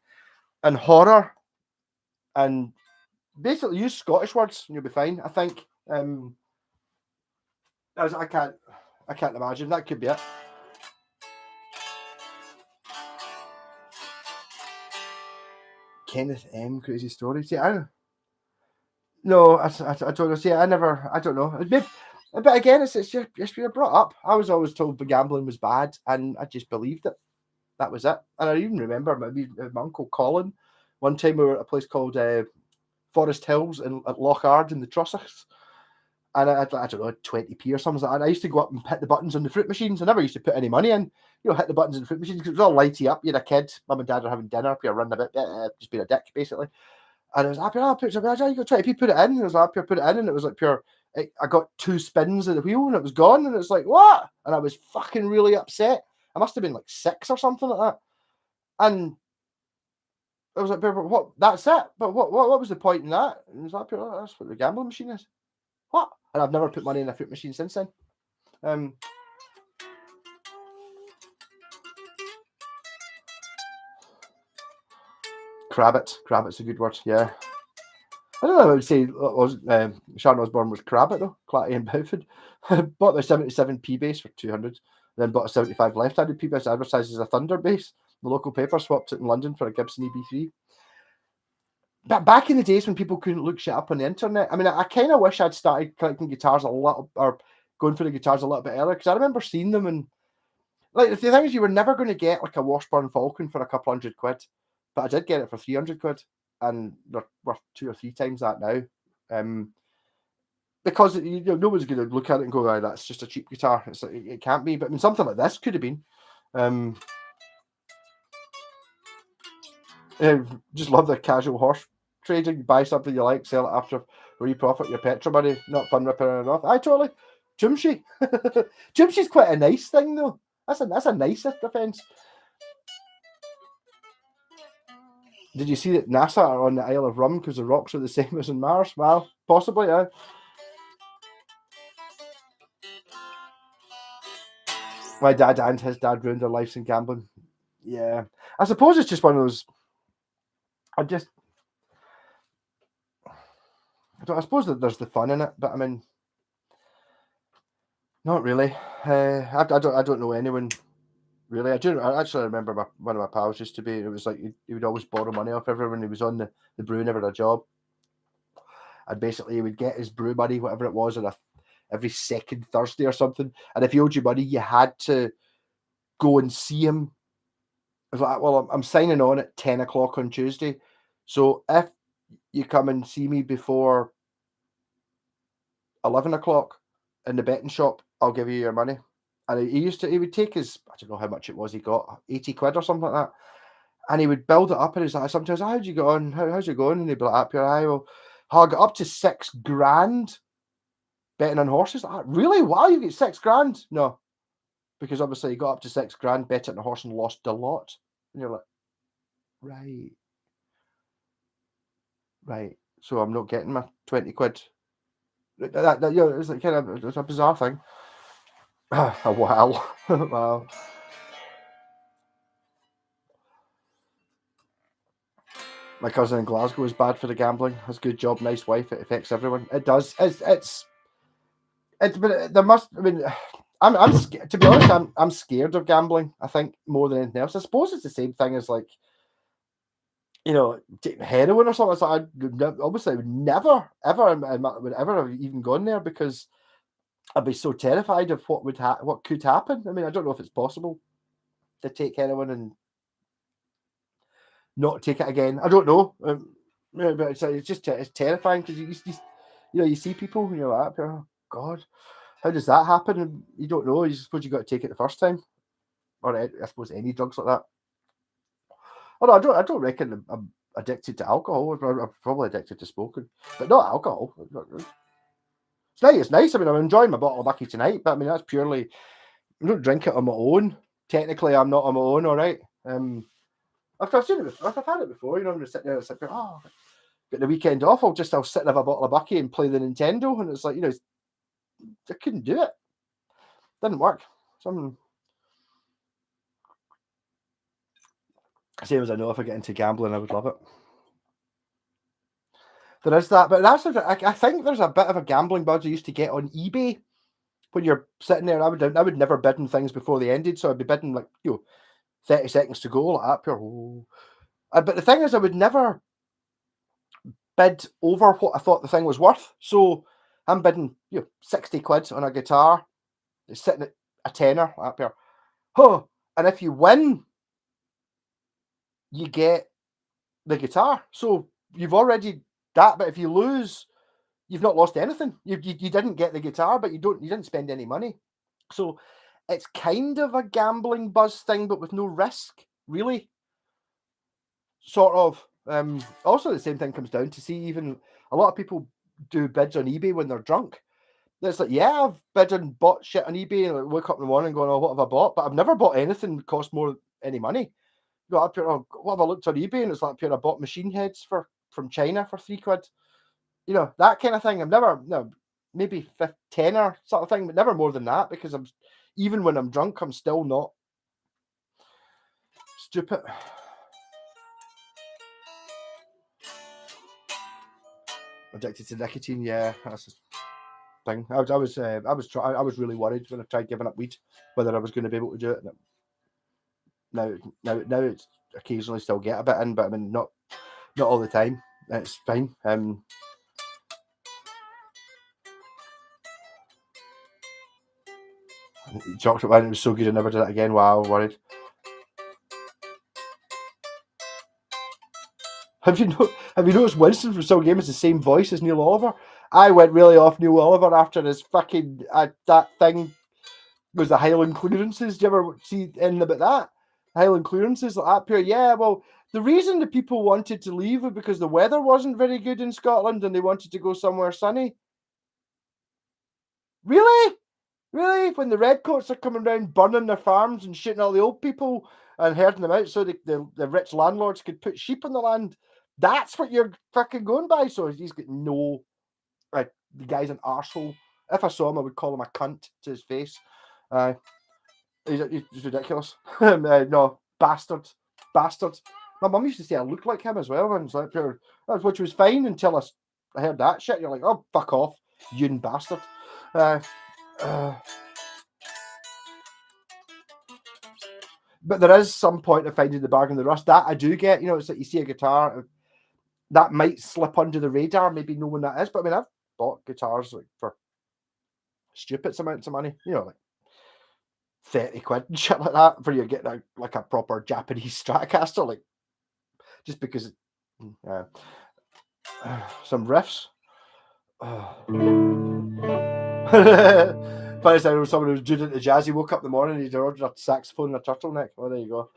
and horror, and basically use Scottish words and you'll be fine, I think. I can't imagine. That could be it. Kenneth M. Crazy story. See, I don't know. See, I don't know. But again, it's just you're brought up. I was always told the gambling was bad, and I just believed it. That was it. And I even remember my uncle Colin. One time we were at a place called Forest Hills at Lochard in the Trossachs. And I don't know, 20p or something like that. And I used to go up and hit the buttons on the fruit machines. I never used to put any money in. Hit the buttons on the fruit machines because it was all lighty up. You're a kid, mum and dad are having dinner, you're running a bit, just being a dick, basically. And I was happy, put some, you got 20p, put it in. And I was happy, put it in, and it was like pure. I got 2 spins of the wheel and it was gone. And it's like, what? And I was fucking really upset. I must have been like 6 or something like that. And I was like, but what? That's it. But what was the point in that? And it was like, that's what the gambling machine is. What? And I've never put money in a fruit machine since then. Crabbit's a good word. Yeah. I don't know. I would say Sharon Osbourne was Crabbit though. Clatty and Beaufort. Bought the 77p bass for 200. Then bought a 75 left-handed p bass advertised as a Thunder bass. The local paper swapped it in London for a Gibson EB3. But back in the days when people couldn't look shit up on the internet, I mean, I kind of wish I'd started collecting guitars or going for the guitars a little bit earlier, because I remember seeing them, and like the thing is, you were never going to get like a Washburn Falcon for a couple £100, but I did get it for £300, and they're worth 2 or 3 times that now. Because no one's going to look at it and go, "Oh, that's just a cheap guitar." It's like, it can't be, but I mean, something like this could have been. Just love the casual horse trading. You buy something you like, sell it after, where you profit your petrol money. Not fun ripping it off. I totally. Chumshi. Chumshi's quite a nice thing though. That's a nice defence. Did you see that NASA are on the Isle of Rum because the rocks are the same as in Mars? Well, possibly, yeah. My dad and his dad ruined their lives in gambling. Yeah. I suppose it's just one of those. I suppose that there's the fun in it, but I mean, not really. I don't know anyone really. I actually remember one of my pals used to be. It was like he would always borrow money off everyone. He was on the brew, never had a job, and basically he would get his brew money, whatever it was, every second Thursday or something. And if he owed you money, you had to go and see him. I was like, well, I'm signing on at 10 o'clock on Tuesday, so if you come and see me before 11 o'clock in the betting shop, I'll give you your money. And he would take his, I don't know how much it was he got, 80 quid or something like that. And he would build it up, and he's like, sometimes, how'd you go on? How's it going? And he'd be like, up here, I got up to 6 grand betting on horses. Like, really? Wow, you get 6 grand? No. Because obviously he got up to 6 grand betting on a horse and lost a lot. And you're like, right. So I'm not getting my 20 quid. It's like kind of, it's a bizarre thing. Wow. Wow. My cousin in Glasgow is bad for the gambling. Has a good job, nice wife. It affects everyone. It does. But there must. I mean, I'm to be honest. I'm scared of gambling. I think more than anything else. I suppose it's the same thing as like you know, taking heroin or something. So obviously I would never, ever, would ever have even gone there because I'd be so terrified of what what could happen. I mean, I don't know if it's possible to take heroin and not take it again. I don't know. Yeah, but it's just it's terrifying because you see people and you're like, oh God, how does that happen? And you don't know. You suppose you got to take it the first time, or I suppose any drugs like that. Although I don't reckon I'm addicted to alcohol. I'm probably addicted to smoking, but not alcohol. It's nice. It's nice. I mean, I'm enjoying my bottle of Bucky tonight, but I mean that's purely. I don't drink it on my own. Technically, I'm not on my own. All right. I've seen it before. I've had it before. You know, I'm just sitting there. It's like, oh, get the weekend off. I'll sit and have a bottle of Bucky and play the Nintendo, and it's like, you know, I couldn't do it. Didn't work. Same as I know if I get into gambling, I would love it. There is that, but I think there's a bit of a gambling buzz you used to get on eBay when you're sitting there. I would never bid on things before they ended, so I'd be bidding like 30 seconds to go like that. Pure. But the thing is, I would never bid over what I thought the thing was worth. So I'm bidding 60 quid on a guitar. It's sitting at a tenner up here. Oh, and if you win, you get the guitar. So you've already that, but if you lose, you've not lost anything. You didn't get the guitar, but you didn't spend any money. So it's kind of a gambling buzz thing, but with no risk, really. Sort of. Also, the same thing comes down to see even a lot of people do bids on eBay when they're drunk. It's like, yeah, I've bid and bought shit on eBay and like, wake up in the morning going, oh, what have I bought? But I've never bought anything that cost more any money. Got up here, oh, what have I looked on eBay? And it's like, I bought machine heads from China for 3 quid. You know, that kind of thing. I've never, maybe 10 or sort of thing, but never more than that because even when I'm drunk, I'm still not stupid. Addicted to nicotine, yeah, that's the thing. I was really worried when I tried giving up weed whether I was going to be able to do it. Now it's occasionally still get a bit in, but I mean not all the time. It's fine. Talked about it was so good I never did it again. Wow, worried. Have you noticed Winston from Still Game is the same voice as Neil Oliver? I went really off Neil Oliver after his fucking that thing was the Highland clearances. Do you ever see anything about that? Highland clearances like that pure. Yeah, well, the reason the people wanted to leave was because the weather wasn't very good in Scotland and they wanted to go somewhere sunny. Really? Really? When the redcoats are coming around burning their farms and shooting all the old people and herding them out so the rich landlords could put sheep on the land. That's what you're fucking going by. So he's got no. The guy's an arsehole. If I saw him, I would call him a cunt to his face. He's ridiculous. No, bastard. My mum used to say I looked like him as well, and like, which was fine until I heard that shit. You're like, oh, fuck off, you bastard. But there is some point of finding the bargain the rust. That I do get. It's like you see a guitar that might slip under the radar, maybe no one that is. But I mean, I've bought guitars like for stupid amounts of money. Like 30 quid and shit like that for you getting like a proper Japanese Stratocaster, like just because some riffs. Funny thing was someone who was doing it to jazz. He woke up in the morning, he'd ordered a saxophone and a turtleneck. Oh, there you go.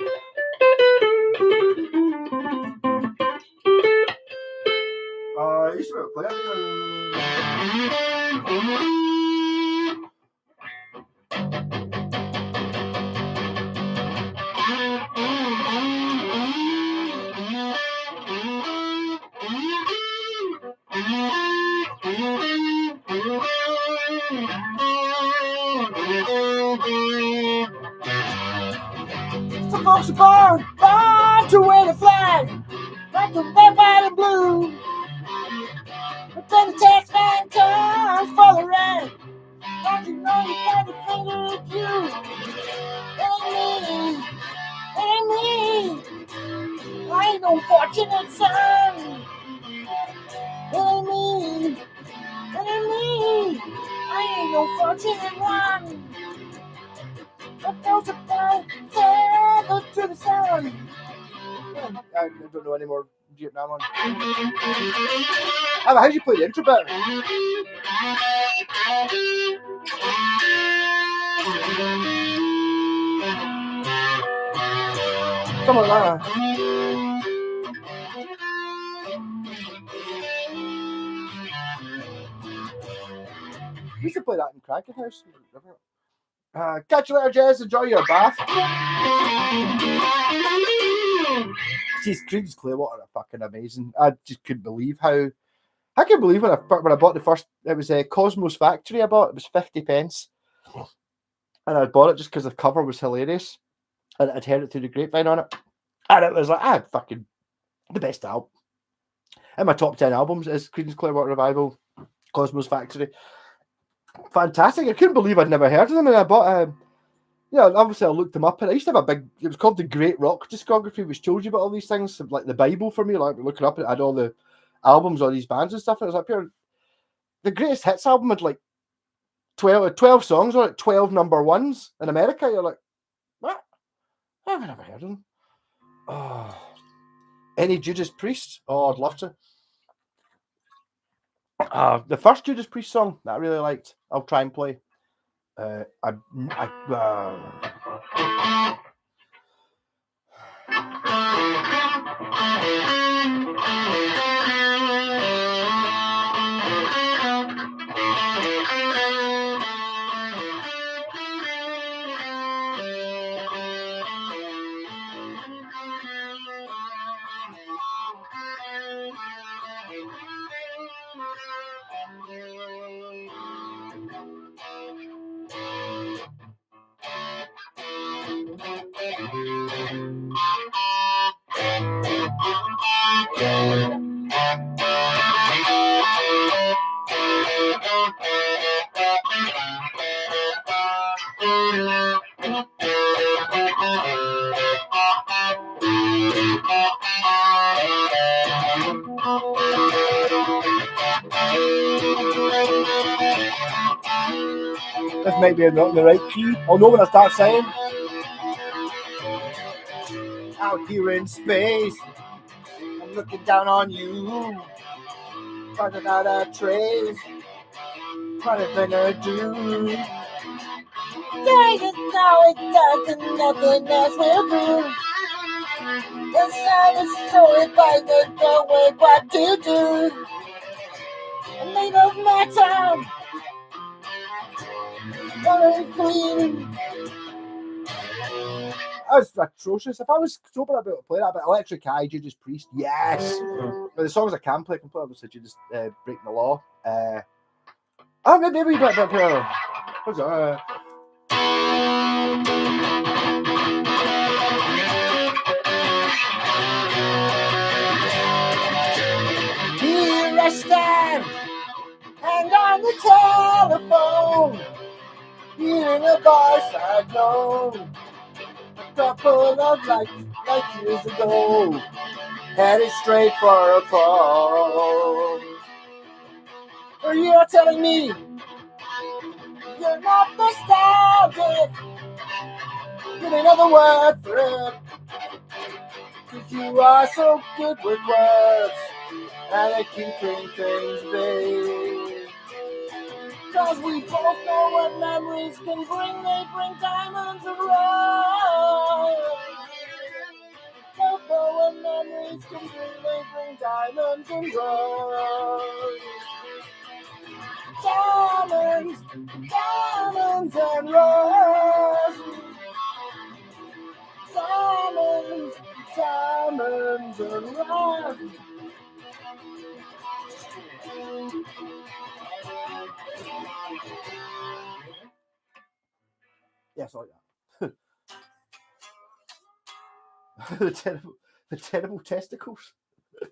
I used to play the folks are born to wear the flag, like the red, white, and blue. But then the tax man comes for the red. Don't you know you got the finger at you? Ain't me. I ain't no fortunate son. It ain't me. It ain't me. I ain't no fortunate one. What goes about to the sun? I don't know any more Vietnam one. How do you play the intro bit? Something like that. We should play that in Cracked House. Catch you later, Jez. Enjoy your bath. Jeez, Creed's Clearwater are fucking amazing. I just couldn't believe how. I can't believe when I bought the first. It was a Cosmos Factory. I bought it was 50 pence, and I bought it just because the cover was hilarious, and I'd heard it through the grapevine on it, and it was like fucking the best album. In my top 10 albums is Creed's Clearwater Revival, Cosmos Factory. Fantastic! I couldn't believe I'd never heard of them, and I bought obviously I looked them up, and I used to have it was called the Great Rock Discography, which told you about all these things, like the Bible for me, like looking up, and it had all the albums, all these bands and stuff, and it was like the Greatest Hits album had like 12 songs on it, 12 number ones in America. You're like, what? I've never heard of them. Oh, any Judas Priest? Oh, I'd love to. The first Judas Priest song that I really liked, I'll try and play. This might be not the right key. I'll know when I start saying. Out here in space, I'm looking down on you. Finding out a trace. What am I gonna do? There you know it doesn't, nothing else will do. It's time to show if I can go with what to do. I'm made of matter. Clean. That was atrocious. If I was sober, I'd be able to play that. But Electric Eye, Judas Priest, yes. But the songs I can play, I can play obviously Judas Breaking the Law. Maybe what's that? Here I stand, and on the telephone, hearing a voice I'd known a couple of light years ago, headed straight for a fall. Or you're telling me you're not nostalgic? Give me another word for it, 'cause you are so good with words, and they keeping things vague. 'Cause we both know what memories can bring. They bring diamonds and rust. Both know what memories can bring. They bring diamonds and rust. Diamonds, diamonds and rust. Diamonds, diamonds and rust. Yeah, sorry. the terrible testicles. I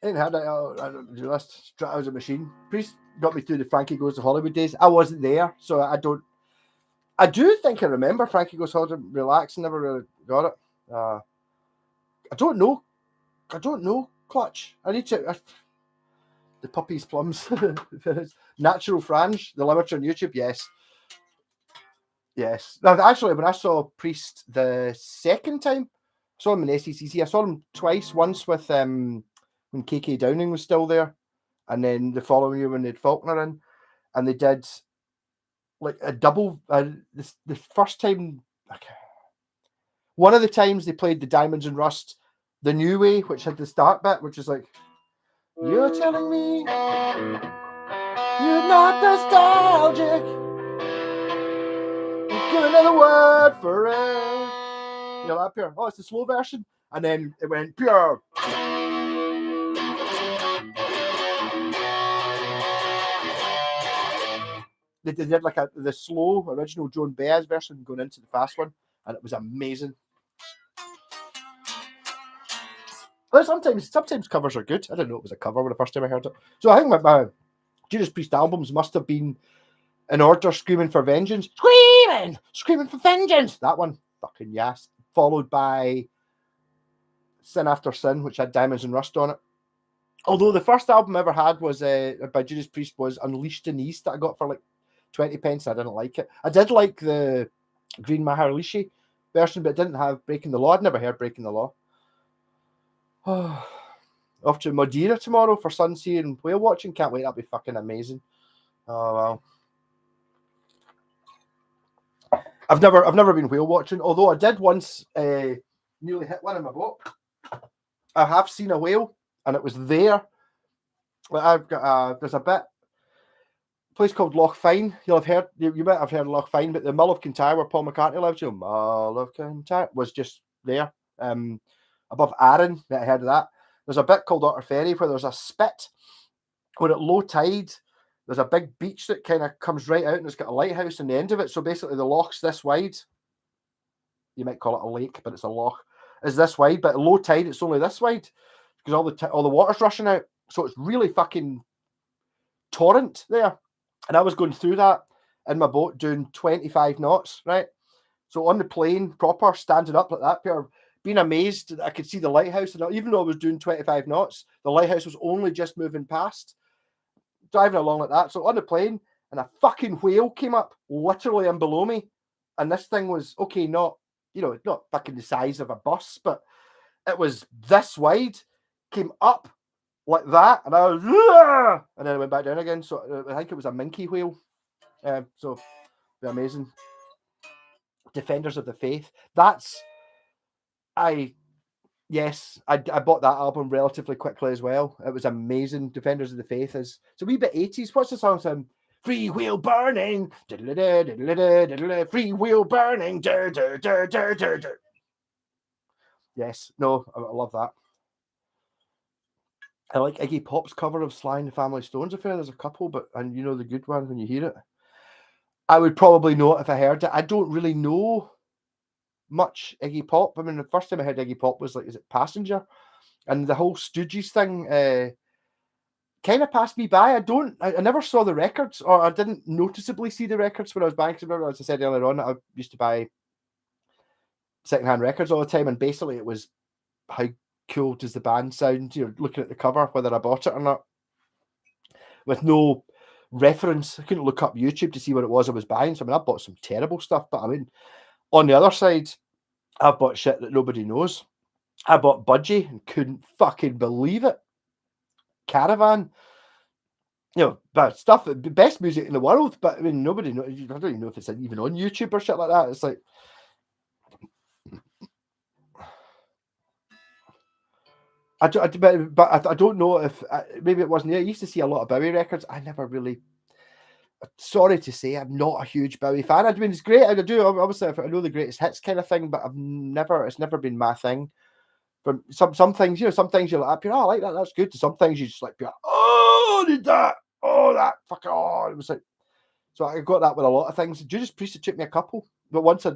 didn't have that. I don't do this. I was a machine. Priest got me through the Frankie Goes to Hollywood days. I wasn't there, so I don't. I do think I remember Frankie Goes to Hollywood. Relax, never really got it. I don't know I don't know, Clutch. I need to. The Puppies Plums. Natural Frange, the limiter on YouTube, yes. Yes. Now, actually, when I saw Priest the second time, I saw him in SECC. I saw him twice. Once with when KK Downing was still there, and then the following year when they had Faulkner in, and they did like a double. The first time, one of the times they played the Diamonds and Rust, the new way, which had the start bit, which is like, you're telling me you're not nostalgic. Give another word for it. You know that pure. Oh, it's the slow version, and then it went pure. They did like the slow original Joan Baez version going into the fast one, and it was amazing. But sometimes covers are good. I didn't know it was a cover when the first time I heard it. So I think my Judas Priest albums must have been in order: Screaming for Vengeance, Screaming for Vengeance. That one, fucking yes. Followed by Sin After Sin, which had Diamonds and Rust on it. Although the first album I ever had was by Judas Priest was Unleashed in the East that I got for like 20 pence. I didn't like it. I did like the Green Maharishi version, but it didn't have Breaking the Law. I'd never heard Breaking the Law. Off to Madeira tomorrow for sunseeing and whale watching. Can't wait. That'll be fucking amazing. Oh well. I've never been whale watching, although I did once nearly hit one in my boat. I have seen a whale, and it was there. I've got there's a place called Loch Fyne. You'll have heard, you might have heard of Loch Fyne, but the Mull of Kintyre where Paul McCartney lives, Mull of Kintyre, was just there. Above Arran, I heard of that. There's a bit called Otter Ferry where there's a spit where at low tide there's a big beach that kind of comes right out and it's got a lighthouse in the end of it. So basically the loch's this wide. You might call it a lake, but it's a loch. It's this wide, but at low tide it's only this wide because all the water's rushing out. So it's really fucking torrent there. And I was going through that in my boat doing 25 knots, right? So on the plane, proper, standing up like that, being amazed that I could see the lighthouse. And even though I was doing 25 knots, the lighthouse was only just moving past. Driving along like that. So on the plane, and a fucking whale came up literally in below me. And this thing was, okay, not fucking the size of a bus, but it was this wide, came up like that, and I was, Aah! And then I went back down again. So I think it was a minke whale. So amazing. Defenders of the Faith. I bought that album relatively quickly as well. It was amazing. Defenders of the Faith is it's a wee bit 80s. What's the song? Free wheel burning, free wheel burning. Yes, no, I love that. I like Iggy Pop's cover of Sly and the Family Stone's Affair. There's a couple, and you know the good one when you hear it. I would probably know it if I heard it. I don't really know much Iggy Pop. I mean, the first time I heard Iggy Pop was like, is it Passenger? And the whole Stooges thing kind of passed me by. I never saw the records, or I didn't noticeably see the records when I was buying. Remember, as I said earlier on, I used to buy secondhand records all the time, and basically it was how cool does the band sound? You're looking at the cover, whether I bought it or not, with no reference. I couldn't look up YouTube to see what it was I was buying. So I mean, I bought some terrible stuff, but I mean, on the other side, I've bought shit that nobody knows. I bought Budgie and couldn't fucking believe it. Caravan, bad stuff, the best music in the world, but I mean, nobody knows. I don't even know if it's even on YouTube or shit like that. It's like, I don't know if maybe it wasn't there. I used to see a lot of Bowie records. I never really. Sorry to say, I'm not a huge Bowie fan. I mean, it's great. I do obviously I know the greatest hits kind of thing, but it's never been my thing. From some things, some things you're like, I like that. That's good. Some things you just like, oh, did that? Oh, that fucking. Oh, it was like. So I got that with a lot of things. Judas Priest, it took me a couple, but once I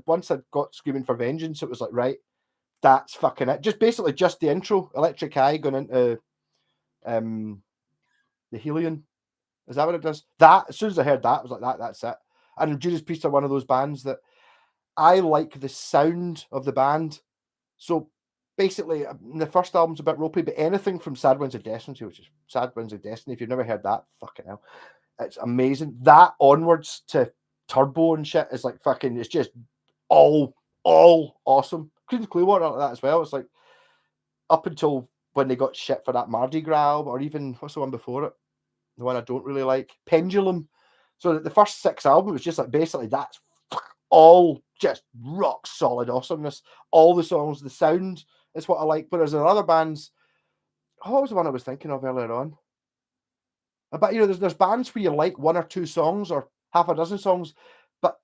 got Screaming for Vengeance, it was like, right, that's fucking it. Just basically just the intro, Electric Eye going into the Helion. Is that what it does? That as soon as I heard that, I was like, that's it. And Judas Priest are one of those bands that I like the sound of the band. So basically, the first album's a bit ropey, but anything from Sad Winds of Destiny, which is Sad Winds of Destiny, if you've never heard that, fucking hell, it's amazing. That onwards to Turbo and shit is like fucking, it's just all awesome. Creedence Clearwater like that as well. It's like up until when they got shit for that Mardi Gras, or even what's the one before it? The one I don't really like, Pendulum. So the first 6 albums was just like basically that's all just rock solid awesomeness. All the songs, the sound is what I like. Whereas in other bands, what was the one I was thinking of earlier on? But there's bands where you like 1 or 2 songs or half a dozen songs, but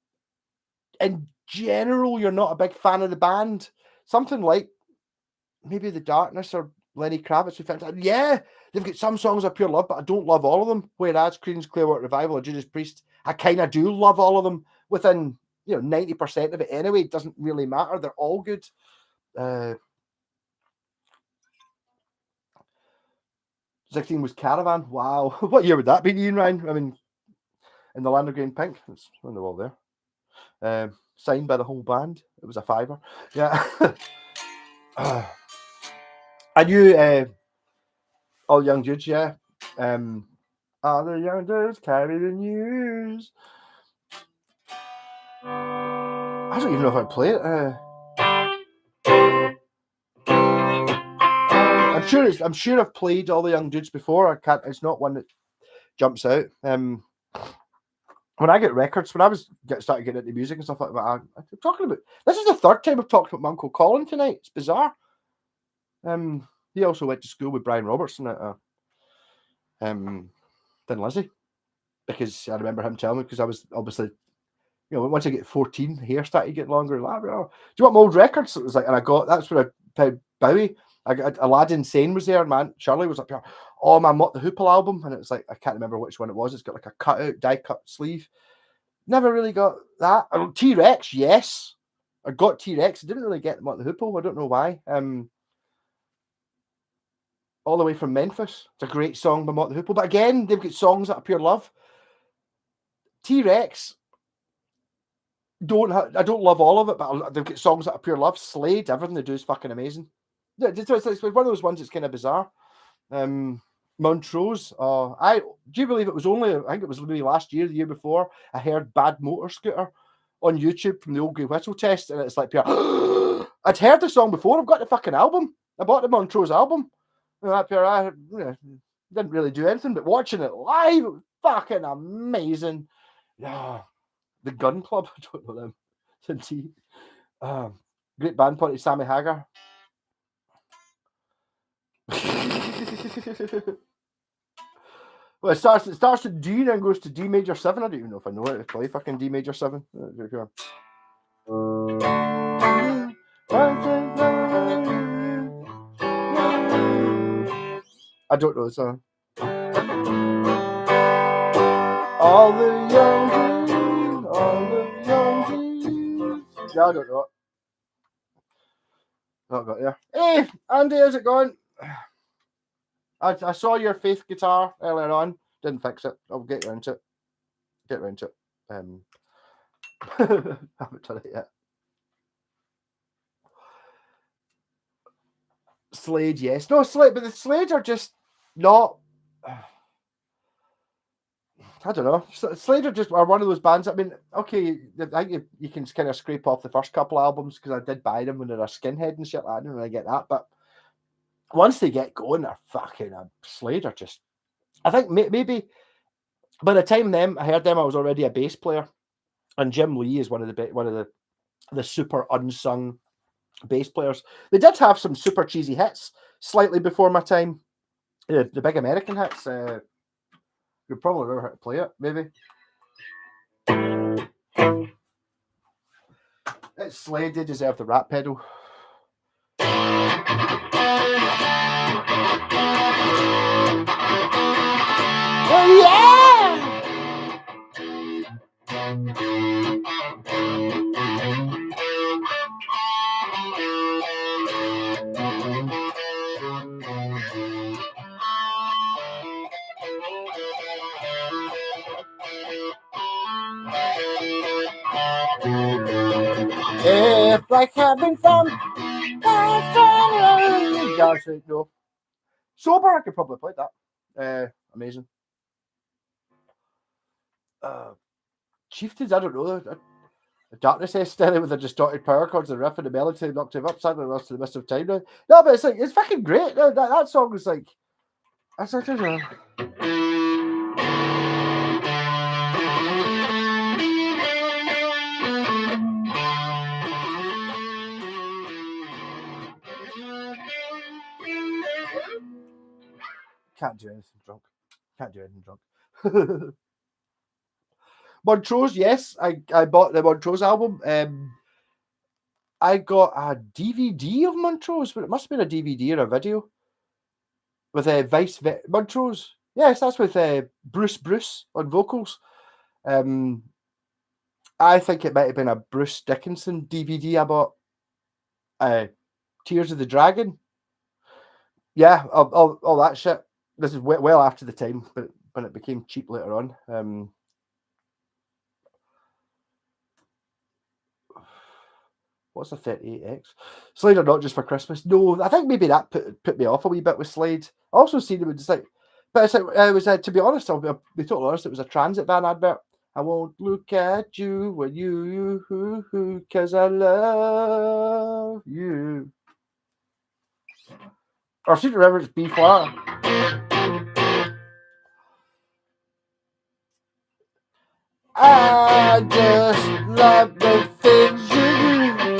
in general you're not a big fan of the band. Something like maybe The Darkness or Lenny Kravitz. Yeah, they've got some songs I pure love, but I don't love all of them. Whereas Creedence Clearwater Revival or Judas Priest, I kind of do love all of them within 90% of it anyway. It doesn't really matter. They're all good. 16 was Caravan. Wow. What year would that be, Ian Ryan? I mean, in the Land of Green Pink. It's on the wall there. Signed by the whole band. It was a $5. Yeah. I knew All Young Dudes, yeah. All the young dudes carry the news. I don't even know if I'd play it. I'm sure I've played All the Young Dudes before. I can't. It's not one that jumps out. When I get records, when I started getting into music and stuff like that, I'm talking about. This is the 3rd time I've talked about my Uncle Colin tonight. It's bizarre. He also went to school with Brian Robertson at Thin Lizzy, because I remember him telling me, because I was obviously, once I get 14, hair started getting longer. Do you want my old records? It was like, and I got, that's where I paid Bowie. I got Aladdin Sane was there, man. Shirley was up here. Oh, my Mott the Hoople album, and it was like, I can't remember which one it was. It's got like a cutout, die cut sleeve. Never really got that. T-Rex, yes, I got T-Rex. I didn't really get Mott the Hoople. I don't know why. All the Way from Memphis. It's a great song by Mott the Hoople, but again, they've got songs that I pure love. T-Rex. I don't love all of it, but they've got songs that I pure love. Slade, everything they do is fucking amazing. It's one of those ones that's kind of bizarre. Montrose. Do you believe it was only, I think it was maybe last year, the year before, I heard Bad Motor Scooter on YouTube from the Old Grey Whistle test, and it's like pure, I'd heard the song before. I've got the fucking album. I bought the Montrose album. I didn't really do anything, but watching it live, it was fucking amazing. Yeah. The Gun Club, I don't know them. Great band, Ponty Sammy Hagar. Well, it starts with D and then goes to D major 7. I don't even know if I know how to play fucking D major 7. I don't know the song. All the young dudes, all the young dudes. Yeah, I don't know it. Not got there. Hey, Andy, how's it going? I saw your Faith guitar earlier on. Didn't fix it. I'll get around to it. Haven't done it yet. Slade, yes. No, Slade, but the Slade are just not. I don't know. Slade are one of those bands. I mean, okay, I think you can kind of scrape off the first couple albums, because I did buy them when they were Skinhead and shit. I didn't really get that, but once they get going, they're fucking Slade are just. I think maybe by the time I heard them, I was already a bass player, and Jim Lee is one of the super unsung bass players. They did have some super cheesy hits slightly before my time. The big American hits. You probably remember how to play it, maybe. It's Slade. They deserve the rap pedal. Oh, yeah! If like having fun God's sake, no. Sober, I could probably play that. Amazing. Chieftains, I don't know. The darkness is steady with the distorted power chords, the riff and the melody, an octave up, sadly lost to the mist of time now. No, but it's fucking great. That song is like, that's such a. Can't do anything drunk. Can't do anything drunk. Montrose, yes, I bought the Montrose album. I got a DVD of Montrose, but it must have been a DVD or a video with Montrose. Yes, that's with Bruce on vocals. I think it might have been a Bruce Dickinson DVD I bought. Tears of the Dragon. Yeah, all that shit. This is well after the time, but it became cheap later on. What's a 38X? Slade or Not Just for Christmas? No, I think maybe that put me off a wee bit with Slade. I also seen it was like, but it's like, it was to be honest, I'll be totally honest, it was a transit van advert. I won't look at you when you, cause I love you. Or I seem to remember it's B flat. I just love the things you do.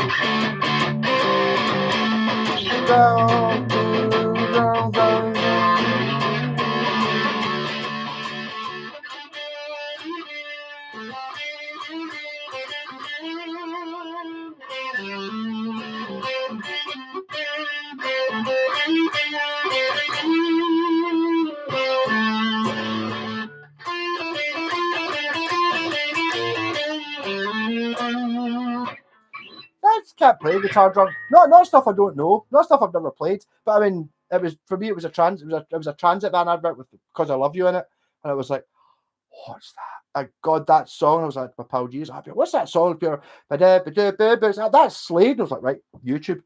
Down, down, down. I can't play guitar drunk. Not stuff I don't know. Not stuff I've never played. But I mean, it was for me. It was a transit van advert with "Because I Love You" in it, and it was like, what's that? God, that song. I was like, my pal G's happy. What's that song? That's Slade. And I was like, right, YouTube,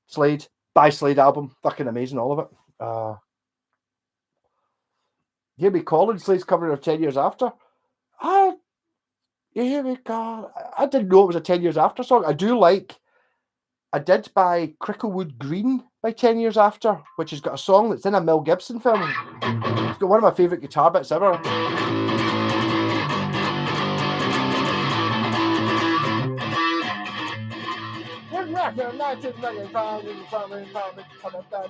Slade, buy Slade album, fucking amazing, all of it. Hear Me Calling, Slade's cover of 10 Years After. Here we go. I didn't know it was a 10 Years After song. I did buy Cricklewood Green by 10 Years After, which has got a song that's in a Mel Gibson film. It's got one of my favourite guitar bits ever.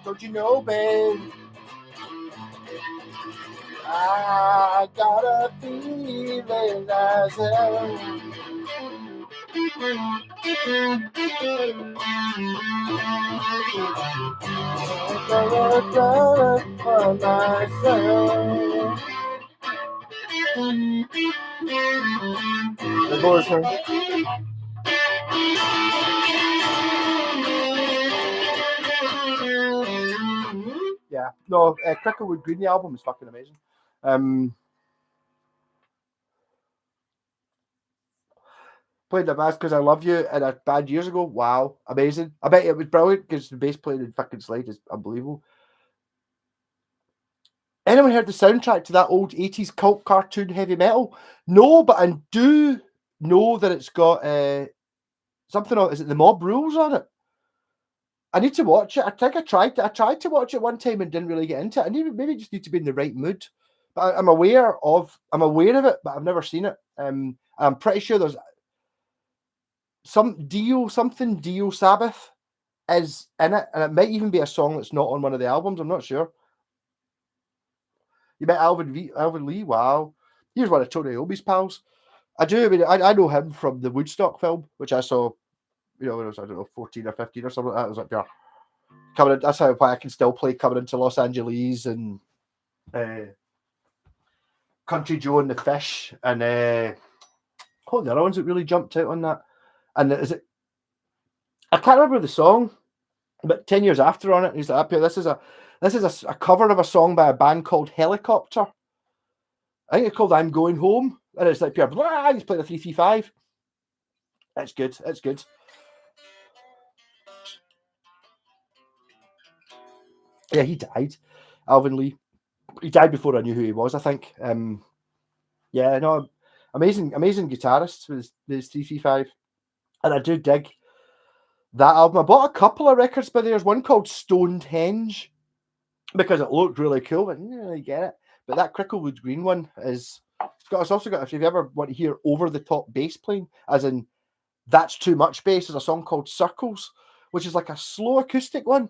Don't you know, babe? I got a feeling as hell. For myself. The voice. Yeah, no, Cricklewood Green, the album is fucking amazing. Played the bass because I Love You in a band years ago. Wow, amazing. I bet it was brilliant because the bass playing in fucking Slide is unbelievable. Anyone heard the soundtrack to that old 80s cult cartoon Heavy Metal? No, but I do know that it's got something on, is it the Mob Rules on it? I need to watch it. I think I tried to watch it one time and didn't really get into it. I maybe just need to be in the right mood. But I'm aware of it, but I've never seen it. I'm pretty sure there's something Dio Sabbath is in it, and it might even be a song that's not on one of the albums. I'm not sure. You met Alvin Lee. Wow, he was one of Tony Iommi's pals. I know him from the Woodstock film, which I saw, when I was, 14 or 15 or something like that. I was like, yeah, coming in, that's why I can still play Coming Into Los Angeles and Country Joe and the Fish and the other ones that really jumped out on that. And I can't remember the song, but 10 Years After on it, he's like, this is a cover of a song by a band called Helicopter. I think it's called I'm Going Home. And it's like pure blah, he's playing a 3-3-5. It's good. Yeah, he died. Alvin Lee. He died before I knew who he was, I think. Yeah, no, amazing guitarist with his 335. And I do dig that album. I bought a couple of records by theirs, one called Stonehenge, because it looked really cool. I didn't really get it. But that Cricklewood Green one is, it's also got, if you ever want to hear over the top bass playing, as in That's Too Much Bass, is a song called Circles, which is like a slow acoustic one,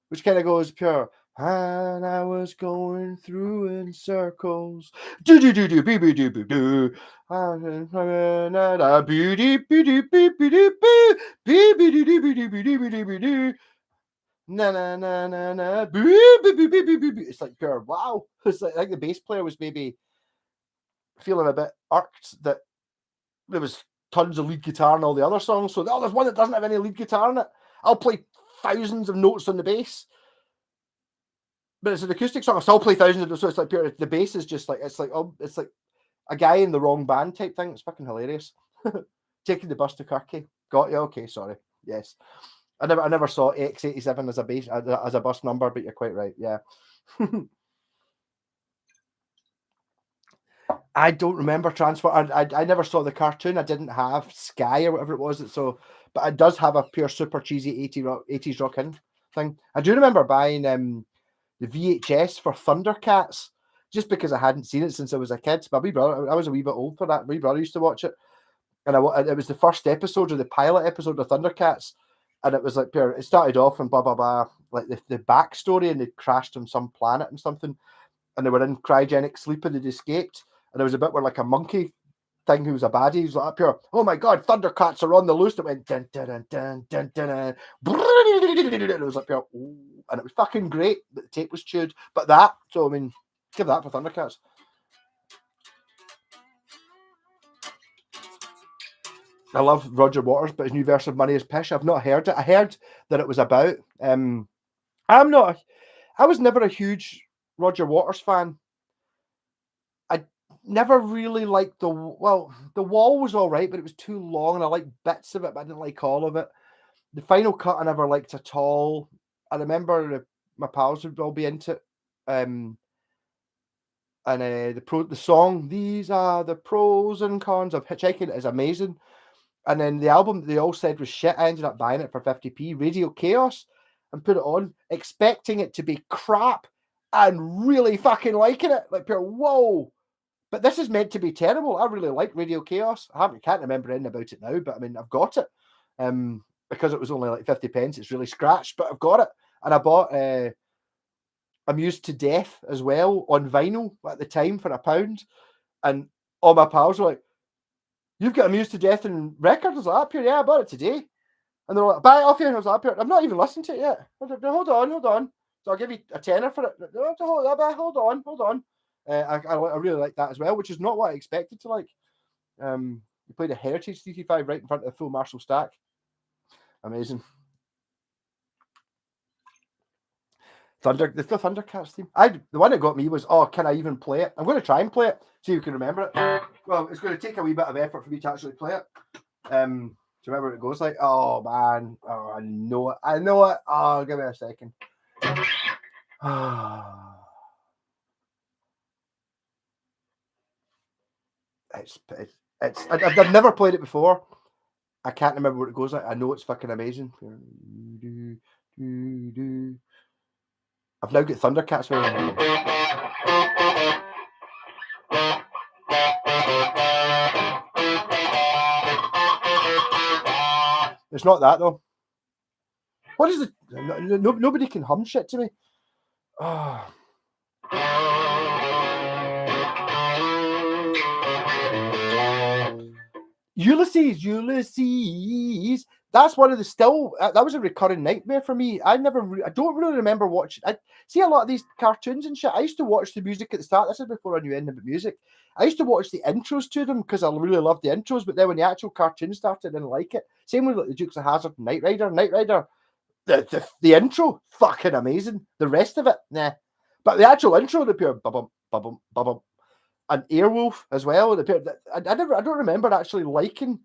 which kind of goes pure. And I was going through in circles. Do do do do boo boo do boo do. Na na na na na. It's like pure wow. It's like I think the bass player was maybe feeling a bit irked that there was tons of lead guitar in all the other songs. So there's one that doesn't have any lead guitar in it. I'll play thousands of notes on the bass, but it's an acoustic song. I still play thousands of, so it's like pure. The bass is just like it's like a guy in the wrong band type thing. It's fucking hilarious. Taking the bus to Kirky. Got you? Okay, sorry. Yes, I never saw X87 as a bass as a bus number, but you're quite right. Yeah. I don't remember Transfer. I never saw the cartoon. I didn't have Sky or whatever it was. So, but it does have a pure super cheesy 80s rock in thing. I do remember buying the VHS for Thundercats just because I hadn't seen it since I was a kid. My wee brother, I was a wee bit old for that. My wee brother used to watch it, and it was the first episode of the pilot episode of Thundercats, and it was like pure. It started off and blah blah blah, like the backstory, and they crashed on some planet and something, and they were in cryogenic sleep and they'd escaped. And there was a bit where like a monkey thing who was a baddie, he was like up here, oh my god, Thundercats are on the loose. It went dun dun dun dun dun dun, dun. It was up here, and it was fucking great. The tape was chewed, but that. So I mean, give that for Thundercats. I love Roger Waters, but his new version of Money is Pish. I've not heard it. I heard that it was about. I was never a huge Roger Waters fan. I never really liked the Wall was all right, but it was too long, and I liked bits of it, but I didn't like all of it. The Final Cut I never liked at all. I remember my pals would all be into it. And the song "These Are the Pros and Cons of Hitchhiking" is amazing. And then the album that they all said was shit. I ended up buying it for 50p, Radio Chaos, and put it on, expecting it to be crap, and really fucking liking it. Like pure whoa. But this is meant to be terrible. I really like Radio Chaos. Can't remember anything about it now, but I mean, I've got it. Because it was only like 50 pence, it's really scratched, but I've got it. And I bought Amused to Death as well on vinyl at the time for £1. And all my pals were like, you've got Amused to Death and record? I was like, up here, yeah, I bought it today. And they're like, buy it off you. And I was like, up here, I've not even listened to it yet. I was like, no, hold on. So I'll give you a tenner for it. No, hold on. I really like that as well, which is not what I expected to like. You played a Heritage 335 right in front of the full Marshall stack. Amazing. The Thundercats theme. The one that got me was, can I even play it? I'm going to try and play it, see if you can remember it. Well, it's going to take a wee bit of effort for me to actually play it. Do you remember what it goes like? Oh man, I know it. Oh, give me a second. I've never played it before. I can't remember what it goes like. I know it's fucking amazing. I've now got Thundercats with me. It's not that though. What is it? Nobody can hum shit to me. Oh. Ulysses. That's one of the that was a recurring nightmare for me. I don't really remember watching. I see a lot of these cartoons and shit. I used to watch the music at the start. This is before I knew anything about music. I used to watch the intros to them because I really loved the intros. But then when the actual cartoon started, I didn't like it. Same with like the Dukes of Hazzard, Knight Rider. The intro, fucking amazing. The rest of it, nah. But the actual intro, the pure bum bum bum, and Airwolf as well. I don't remember actually liking.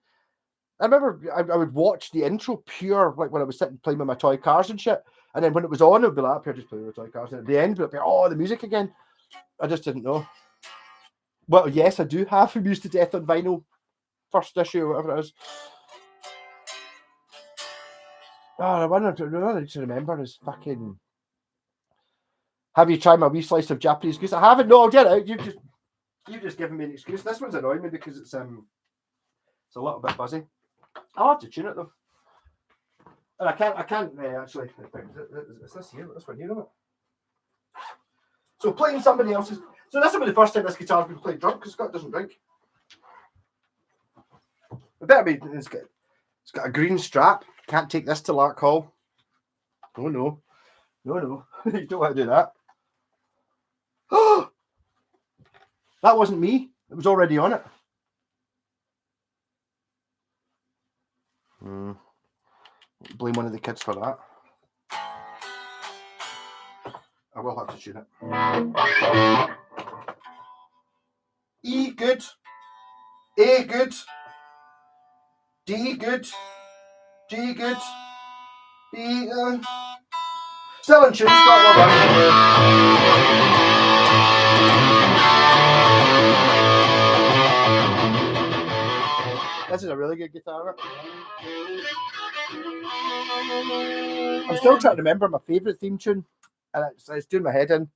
I remember I would watch the intro pure, like when I was sitting playing with my toy cars and shit, And then when it was on, it would be like, "Here, just play the toy cars." And at the end, it would be, "Oh, the music again." I just didn't know. Well, yes, I do have Amused to Death on vinyl, first issue or whatever it is. Oh, the one I need to remember is fucking. Have you tried my wee slice of Japanese goose? I haven't. No, I'll get it out. You've just given me an excuse. This one's annoying me because it's a little bit buzzy. I'll have to tune it though. And I can't actually. Is this here? This one here, isn't it? So playing somebody else's. So this will be the first time this guitar's been played drunk because Scott doesn't drink. It better be. It's got a green strap. Can't take this to Lark Hall. Oh no. No. You don't want to do that. Oh! That wasn't me. It was already on it. Blame one of the kids for that. I will have to tune it. E good. A good. D good. G good. B still in tune, Scott. Well done. This is a really good guitar. I'm still trying to remember my favourite theme tune, and it's doing my head in.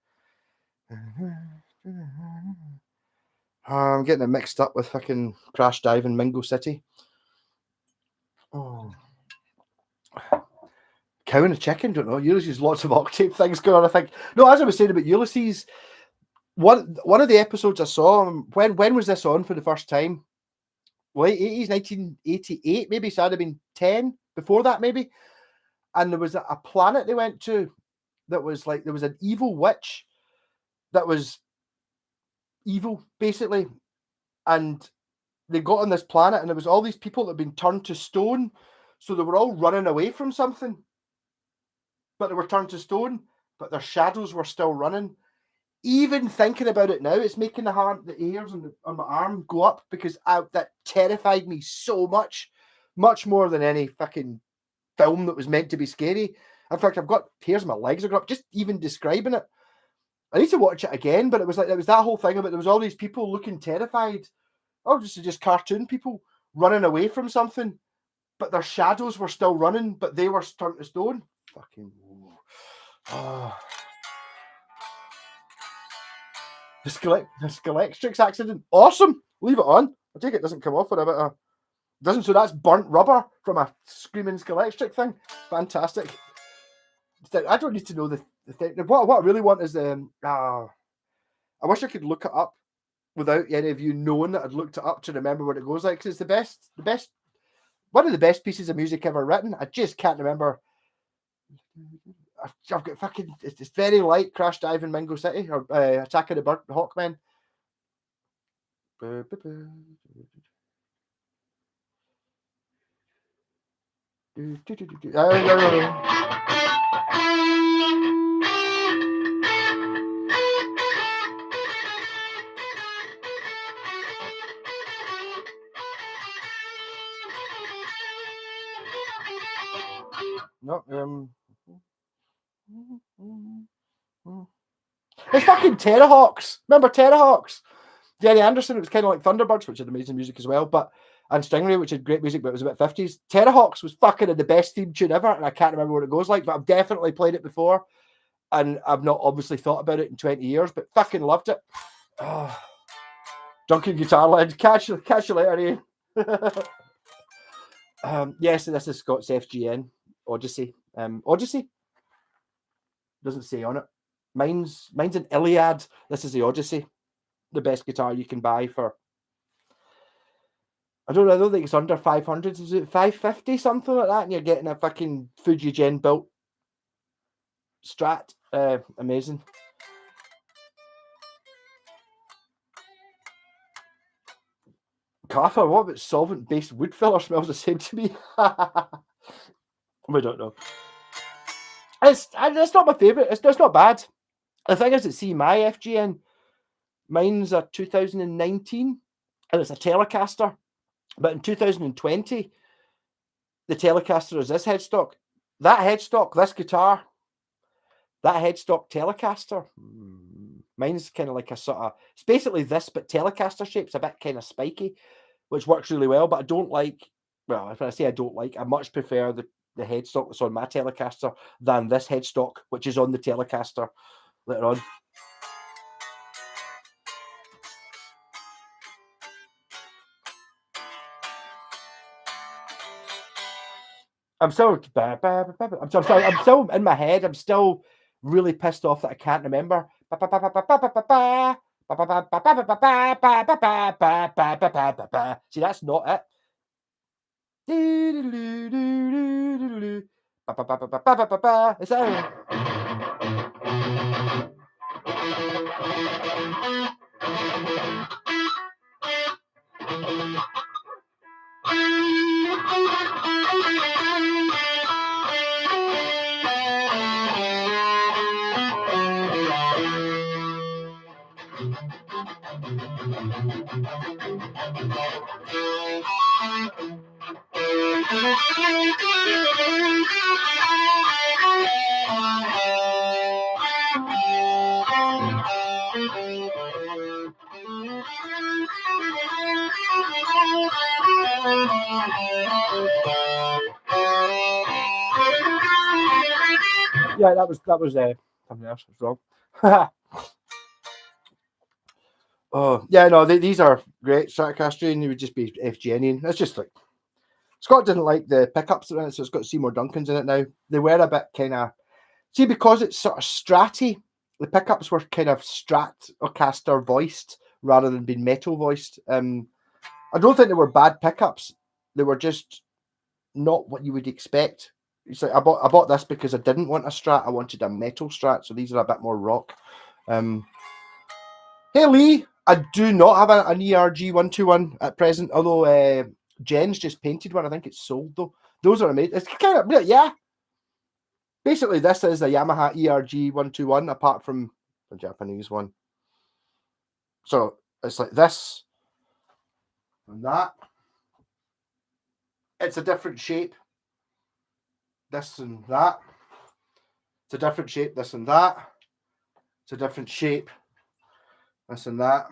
I'm getting it mixed up with fucking Crash Dive in Mingo City. Oh. Cow and a chicken, don't know. Ulysses, lots of octave things going on, I think. No, as I was saying about Ulysses, one of the episodes I saw, when was this on for the first time? Late 80s, 1988, maybe. So I'd have been 10 before that, maybe. And there was a planet they went to that was like, there was an evil witch that was evil, basically. And they got on this planet, and there was all these people that had been turned to stone. So they were all running away from something. But they were turned to stone, but their shadows were still running. Even thinking about it now, it's making the hairs on my arm go up because that terrified me so much more than any fucking film that was meant to be scary. In fact, I've got hairs on my legs are going up just even describing it. I need to watch it again, but it was that whole thing about there was all these people looking terrified. Oh, just cartoon people running away from something, but their shadows were still running, but they were turned to stone. Fucking. Oh. The Skeletrix accident. Awesome. Leave it on. I take it doesn't come off for a bit of. Doesn't, so that's burnt rubber from a screaming Skeletrix thing. Fantastic. I don't need to know the thing. What I really want is I wish I could look it up without any of you knowing that I'd looked it up to remember what it goes like, because it's the best, one of the best pieces of music ever written. I just can't remember. I've got fucking. It's very light. Crash Dive in Mingo City or Attack of the Hawkmen. No, it's fucking Terrahawks. Remember Terrahawks? Jerry Anderson. It was kind of like Thunderbirds, which had amazing music as well, and Stingray, which had great music, but it was about 50s. Terrahawks was fucking the best theme tune ever, and I can't remember what it goes like, but I've definitely played it before, and I've not obviously thought about it in 20 years, but fucking loved it. Oh. Drunken Guitar Land. Catch you later, Ian. Yes, this is Scott's FGN Odyssey. Odyssey doesn't say on it. Mine's an Iliad. This is the Odyssey. The best guitar you can buy for. I don't think it's under 500. Is it 550, something like that? And you're getting a fucking Fujigen built Strat. Amazing. Kaffa, what about solvent-based wood filler smells the same to me? We don't know. It's not my favourite. It's not bad. The thing is, see, my FGN, mine's a 2019, and it's a Telecaster. But in 2020, the Telecaster is this headstock. That headstock, this guitar, That headstock Telecaster, mine's kind of like a sort of, it's basically this, but Telecaster shape. It's a bit kind of spiky, which works really well, but I don't like, well, when I say I don't like, I much prefer the headstock that's on my Telecaster than this headstock, which is on the Telecaster later on. I'm still in my head. I'm still really pissed off that I can't remember. See, that's not it. Is that? Yeah, that was something else was wrong. Oh yeah, no, these are great Stratocaster, and they would just be FGNing. It's just like Scott didn't like the pickups in it, so it's got Seymour Duncans in it now. They were a bit kind of, see, because it's sort of stratty, the pickups were kind of Stratocaster voiced rather than being metal voiced. I don't think they were bad pickups. They were just not what you would expect. It's like I bought this because I didn't want a Strat. I wanted a metal Strat, so these are a bit more rock. Hey Lee, I do not have an ERG 121 at present, although Jen's just painted one. I think it's sold though. Those are amazing. It's kind of, yeah. Basically, this is a Yamaha ERG 121, apart from the Japanese one. So it's like this and that. It's a different shape. This and that. It's a different shape. This and that. It's a different shape. This and that.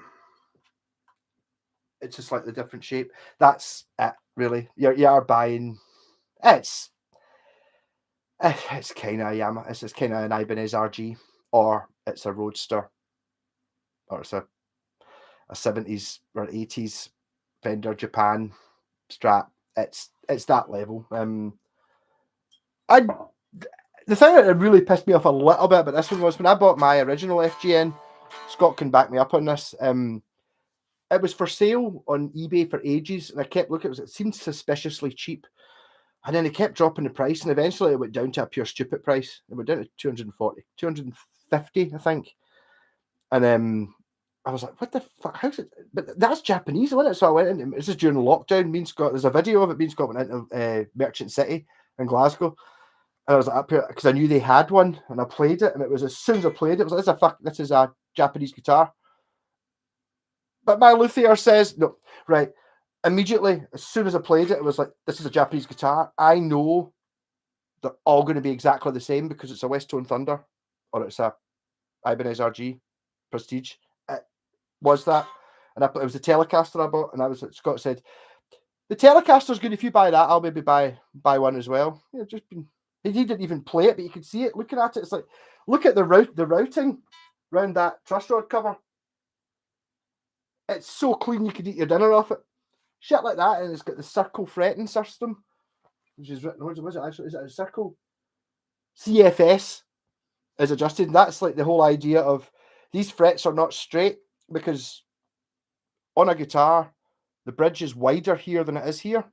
It's a slightly different shape. That's it, really. You are buying. It's kind of Yamaha. It's kind of an Ibanez RG, or it's a Roadster, or it's a 70s or 80s Fender Japan Strat. It's that level. The thing that really pissed me off a little bit about this one was when I bought my original FGN. Scott can back me up on this. It was for sale on eBay for ages, and I kept looking. It seemed suspiciously cheap, and then it kept dropping the price, and eventually it went down to a pure stupid price. It went down to 240, 250, I think. And I was like, "What the fuck? How's it?" But that's Japanese, wasn't it? So I went in. This is during lockdown. Me and Scott. There's a video of it. Me and Scott went into Merchant City in Glasgow. And I was like, up here because I knew they had one, and I played it, and it was as soon as I played it, it was like, this is a Japanese guitar. But my luthier says, no, right. Immediately, as soon as I played it, it was like, this is a Japanese guitar. I know they're all going to be exactly the same because it's a West Tone Thunder or it's a Ibanez RG Prestige. It was that. And it was the Telecaster I bought, and I was, Scott said, the Telecaster's good. If you buy that, I'll maybe buy one as well. Yeah, just been. He didn't even play it, but you could see it. Looking at it, it's like, look at the routing around that truss rod cover. It's so clean you could eat your dinner off it. Shit like that, and it's got the circle fretting system, which is written. What is it actually? Is it a circle? CFS is adjusted. And that's like the whole idea of these frets are not straight because on a guitar, the bridge is wider here than it is here.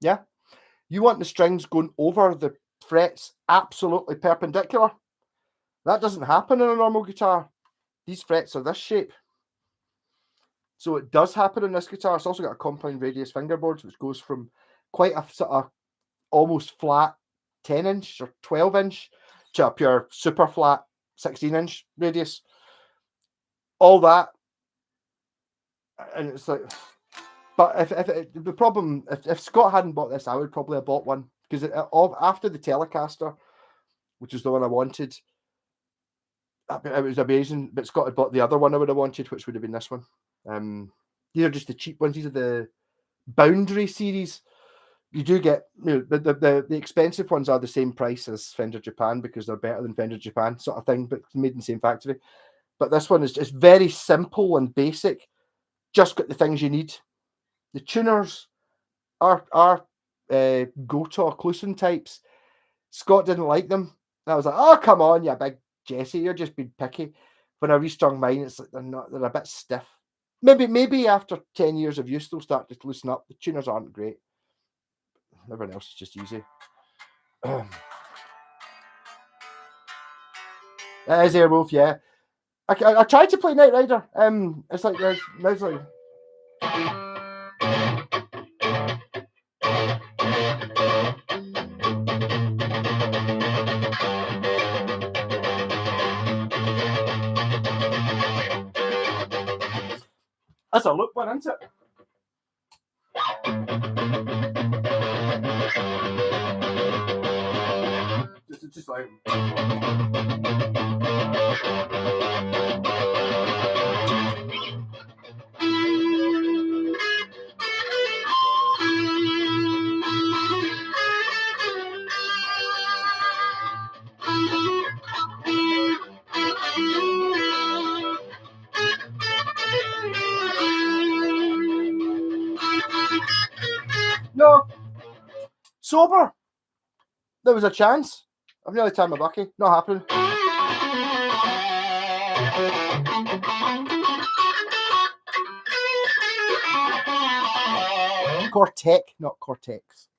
Yeah. You want the strings going over the frets absolutely perpendicular. That doesn't happen in a normal guitar. These frets are this shape. So it does happen in this guitar. It's also got a compound radius fingerboard, which goes from quite a sort of almost flat 10-inch or 12-inch to a pure super flat 16-inch radius. All that. And it's like, but if Scott hadn't bought this, I would probably have bought one because after the Telecaster, which is the one I wanted, It was amazing, but Scott had bought the other one I would have wanted, which would have been this one. These are just the cheap ones. These are the Boundary series. You do get, you know, the expensive ones are the same price as Fender Japan because they're better than Fender Japan, sort of thing, but made in the same factory. But this one is just very simple and basic. Just got the things you need. The tuners are Gotoh Cluson types. Scott didn't like them. I was like, oh, come on, you big Jesse, you're just being picky. When I restrung mine, it's like they're a bit stiff. Maybe after 10 years of use, they'll start to loosen up. The tuners aren't great. Everyone else is just easy. It is Airwolf, yeah. I tried to play Knight Rider. It's like there's like. That's a look one, isn't it? Just like. No. Sober. There was a chance. I've nearly tied my bucky. Not happening. Cortec, not Cortex.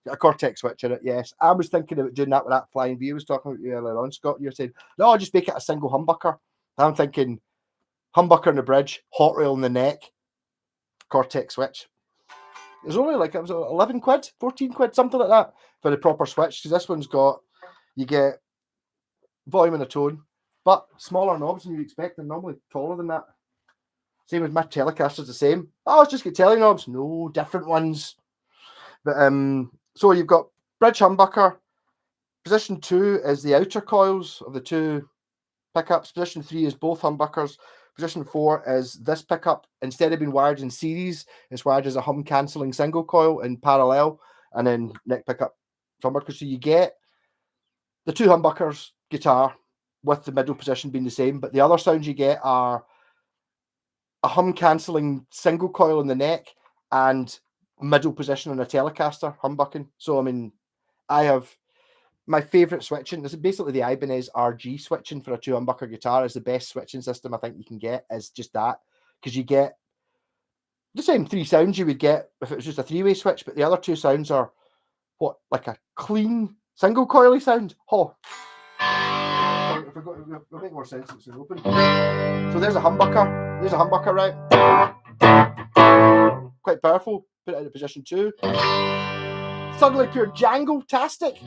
A Cortex switch in it, yes. I was thinking about doing that with that Flying V I was talking about you earlier on, Scott. You're saying, no, I'll just make it a single humbucker. I'm thinking humbucker in the bridge, hot rail in the neck, Cortex switch. It was only like, it was 11 quid, 14 quid, something like that for the proper switch. Because this one's got, you get volume and a tone, but smaller knobs than you'd expect. They're normally taller than that. Same with my Telecaster's the same. Oh, let's just get tele knobs. No, different ones. But so you've got bridge humbucker. Position 2 is the outer coils of the two pickups. Position 3 is both humbuckers. Position 4 is this pickup. Instead of being wired in series, it's wired as a hum cancelling single coil in parallel, and then neck pickup humbucker. So you get the two humbuckers guitar with the middle position being the same, but the other sounds you get are a hum cancelling single coil in the neck and middle position on a Telecaster humbucking. So I mean, I have my favorite switching. This is basically the Ibanez RG switching for a two humbucker guitar is the best switching system I think you can get. Is just that, because you get the same three sounds you would get if it was just a three-way switch, but the other two sounds are what, like a clean single coily sound. Oh, it'll make more sense if it's open. So there's a humbucker. There's a humbucker, right? Quite powerful. Put it in position 2. Suddenly pure Django-tastic.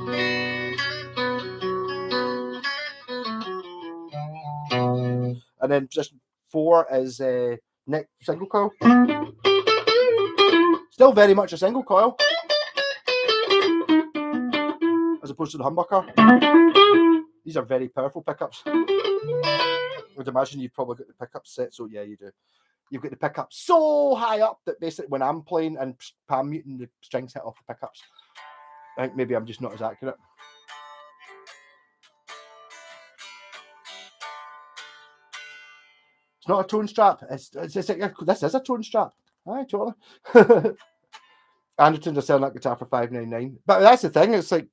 And then position 4 is neck single coil. Still very much a single coil, as opposed to the humbucker. These are very powerful pickups. I would imagine you've probably got the pickups set, so yeah, you do. You've got the pickup so high up that basically when I'm playing and palm muting, the strings hit off the pickups. I think maybe I'm just not as accurate. It's not a tone strap. It's this is a tone strap. Aye, totally. Andertons are selling that guitar for $5.99. But that's the thing. It's like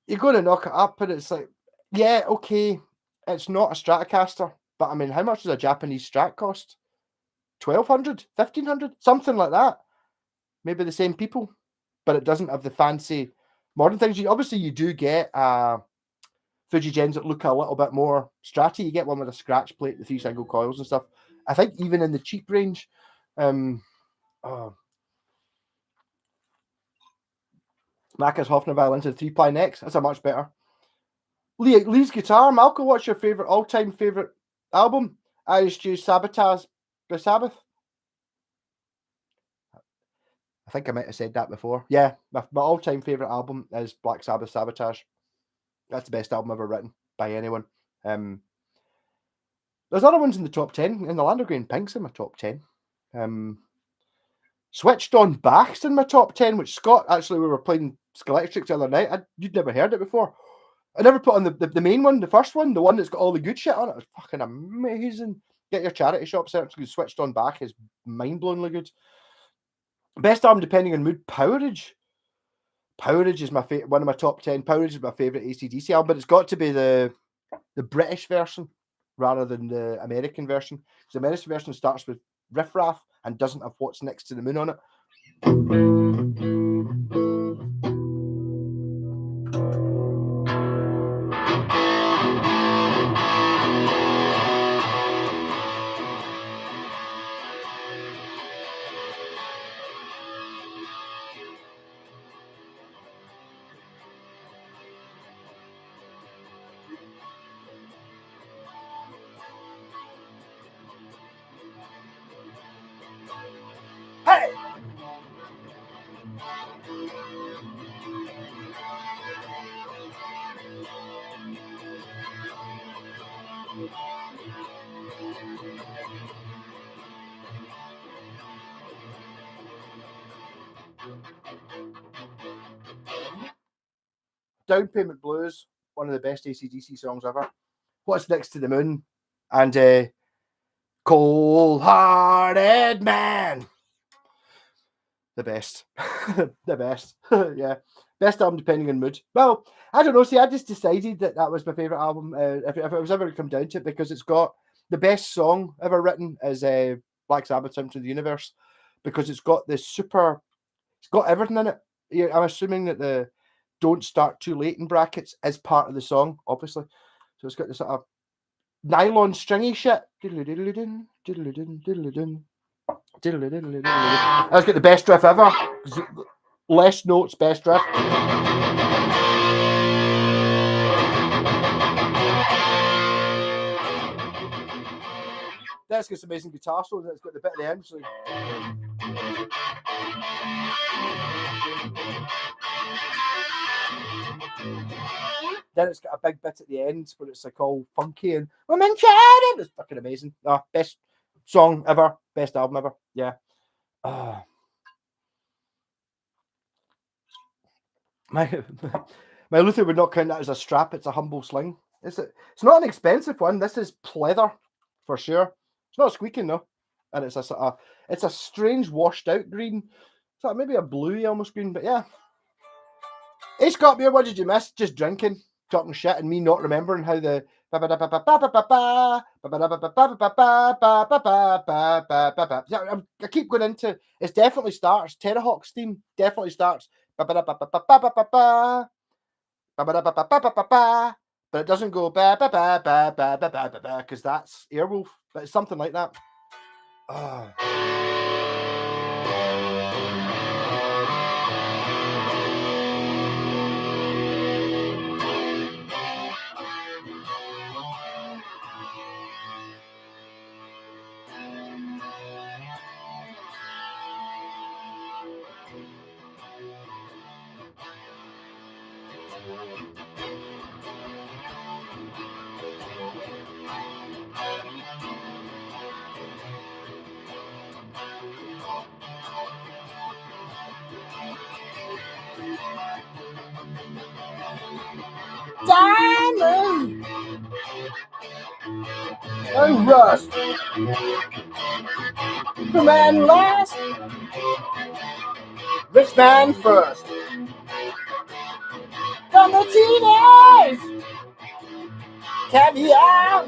you're going to knock it up, and it's like, yeah, okay, it's not a Stratocaster, but I mean, how much does a Japanese Strat cost? 1,200, 1,500, something like that. Maybe the same people, but it doesn't have the fancy modern things. Obviously, you do get Fuji gens that look a little bit more Stratty. You get one with a scratch plate, the 3 single coils and stuff. I think even in the cheap range, Macca's Hofnerweil into the 3-ply necks. That's a much better. Lee's guitar. Malcolm, what's your favorite all-time favorite album? Irish Jews Sabotage by Sabbath. I think I might have said that before. Yeah, my all-time favorite album is Black Sabbath Sabotage. That's the best album ever written by anyone. There's other ones in the top 10. In the Land of Grey and Pink's in my top 10. Switched on Bach's in my top 10, which Scott, actually, we were playing Skeletric the other night. You'd never heard it before. I never put on the main one, the first one, the one that's got all the good shit on it. It was fucking amazing. Get your charity shop search because Switched on Bach is mind-blowingly good. Best album, depending on mood, Powerage. Powerage is one of my top 10. Powerage is my favourite AC/DC album, but it's got to be the British version rather than the American version. Because the American version starts with Riff Raff and doesn't have What's Next to the Moon on it. Hey! Down Payment Blues, one of the best AC/DC songs ever. What's Next to the Moon, and Cold Hearted Man. The best. The best. Yeah. Best album, depending on mood. Well, I don't know. See, I just decided that was my favourite album, if it was ever to come down to it, because it's got the best song ever written is Black Sabbath Into the Universe, because it's got it's got everything in it. Yeah, I'm assuming that the Don't Start Too Late in brackets is part of the song, obviously. So it's got this sort of nylon stringy shit. Let's get the best riff ever. Less notes, best riff. That's got some amazing guitar solos. It's got the bit at the end. So... Then it's got a big bit at the end where it's like all funky and woman chatting. It's fucking amazing. Best song ever, best album ever. Yeah. My Luther would not count that as a strap. It's a humble sling. It's not an expensive one. This is pleather for sure. It's not squeaking though, and it's a strange washed out green. So maybe a bluey almost green, but yeah. Hey Scott Beer, what did you miss? Just drinking, talking shit, and me not remembering how the yeah, I keep going into it. Definitely starts. Terrahawk's theme definitely starts. But it doesn't go because that's Airwolf. But it's something like that. Diamond and rust, the man last, rich man first. From the teenage caviar,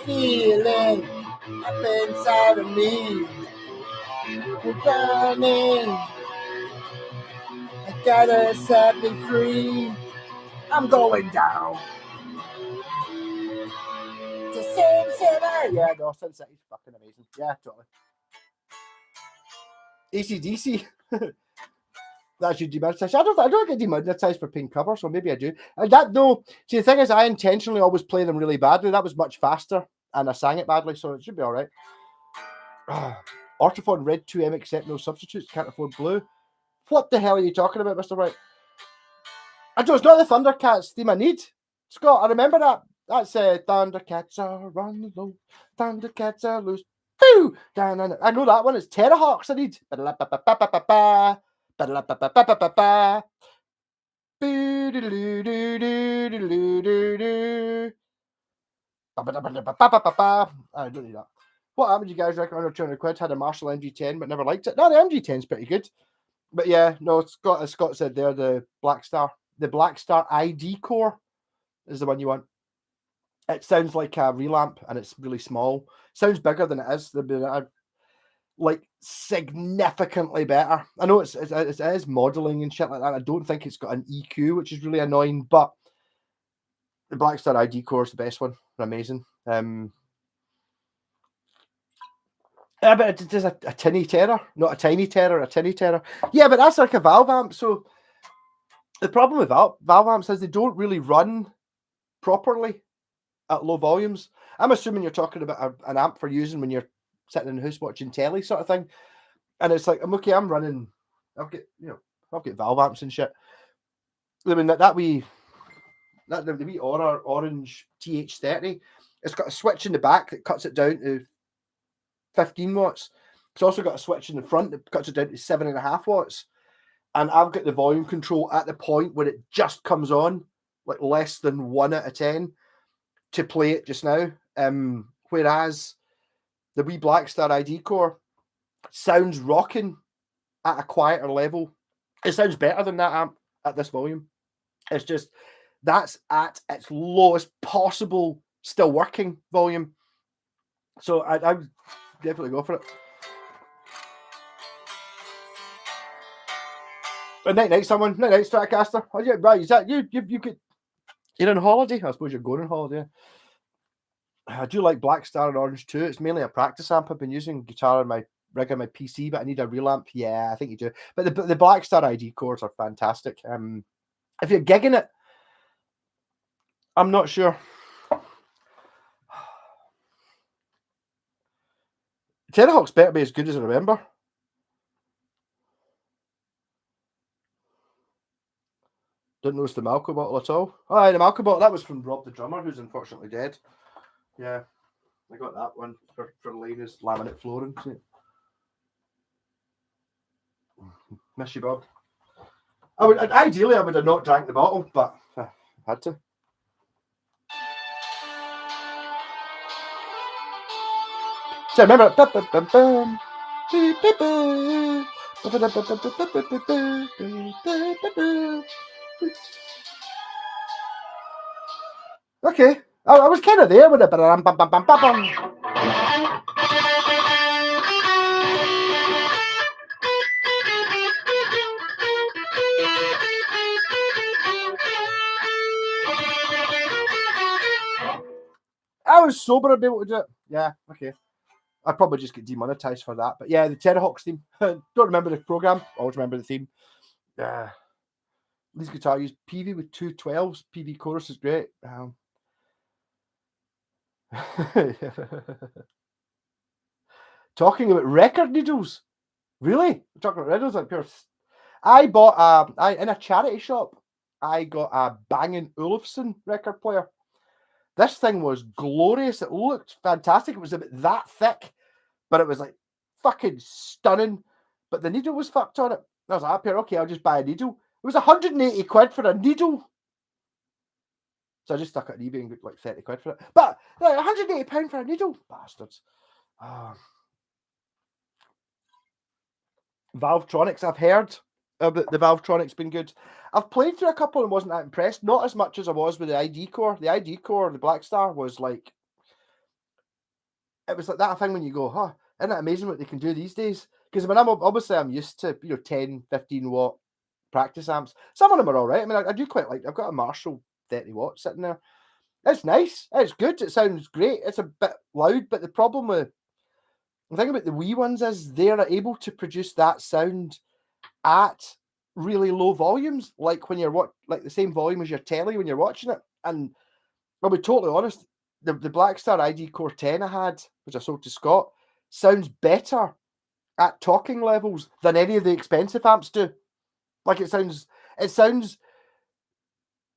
feeling up inside of me. You're burning. I gotta set me free. I'm going down. The same city. Yeah, no, Sin City's fucking amazing. Yeah, totally. AC/DC. That should demonetize. I don't get demonetized for paying cover, so maybe I do. See, the thing is, I intentionally always play them really badly. That was much faster, and I sang it badly, so it should be all right. Ortofon Red 2M accept no substitutes, can't afford blue. What the hell are you talking about, Mr. White? I don't, it's not the Thundercats theme I need. Scott, I remember that. That's Thundercats are on the low, Thundercats are loose. Boo! I know that one. It's Terrahawks I need. I don't need that. What happened, you guys reckon under 200 quid? Had a Marshall MG10 but never liked it. No, the MG10's pretty good. But yeah, no, Scott, as Scott said there, the Black Star ID core is the one you want. It sounds like a relamp and it's really small. Sounds bigger than it is. Like significantly better. I know it is modeling and shit like that. I don't think it's got an EQ, which is really annoying, but the Black Star ID core is the best one. Amazing. Yeah, but it is a tinny terror, not a tiny terror, a tinny terror. Yeah, but that's like a valve amp. So the problem with valve amps is they don't really run properly at low volumes. I'm assuming you're talking about an amp for using when you're sitting in the house watching telly, sort of thing. And it's like, I'm running. I've got valve amps and shit. I mean the wee orange TH30. It's got a switch in the back that cuts it down to 15 watts. It's also got a switch in the front that cuts it down to 7.5 watts. And I've got the volume control at the point where it just comes on, like less than 1 out of 10 to play it just now. Whereas the wee Black Star ID core sounds rocking at a quieter level. It sounds better than that amp at this volume. It's just, that's at its lowest possible still working volume. So I would definitely go for it. Night, someone. Night, Stratocaster. Oh, yeah, right. Is that you? You could. You're on holiday. I suppose you're going on holiday. I do like Black Star and Orange too. It's mainly a practice amp. I've been using guitar on my rig on my PC, but I need a real amp. Yeah, I think you do. But the Black Star ID cores are fantastic. If you're gigging it, I'm not sure. Terrahawks better be as good as I remember. Didn't notice the Malco bottle at all. Oh, the Malco bottle, that was from Rob the drummer, who's unfortunately dead. Yeah, I got that one for Lena's laminate flooring. Miss you, Bob. Ideally I would have not drank the bottle, but I had to. So remember, okay, I was kind of there with it, but I was sober to be able to do it. Yeah, okay. I'd probably just get demonetized for that. But yeah, the Terrahawks theme. Don't remember the program. Always remember the theme. Yeah. These guitar use PV with 2 12s. PV chorus is great. Talking about record needles. Really? We're talking about needles like pure. I bought in a charity shop, I got a Bang & Olufsen record player. This thing was glorious. It looked fantastic. It was about that thick, but it was like fucking stunning. But the needle was fucked on it. I was like, okay, I'll just buy a needle. It was 180 quid for a needle. So I just stuck it on eBay and got like 30 quid for it. But like, 180 pound for a needle, bastards. Valvetronics, I've heard about the Valvetronics been good. I've played through a couple and wasn't that impressed. Not as much as I was with the ID core. The ID core, the Black Star, was like, it was like that thing when you go, huh, isn't it amazing what they can do these days? Because I mean, I'm used to 10, 15 watt practice amps. Some of them are all right. I mean, I do quite like. I've got a Marshall 30 watt sitting there. It's nice. It's good. It sounds great. It's a bit loud, but the problem with the thing about the wee ones is they're able to produce that sound at really low volumes, like when you're like the same volume as your telly when you're watching it. And I'll be totally honest, the Black Star ID Core 10 I had, which I sold to Scott, sounds better at talking levels than any of the expensive amps do. Like it sounds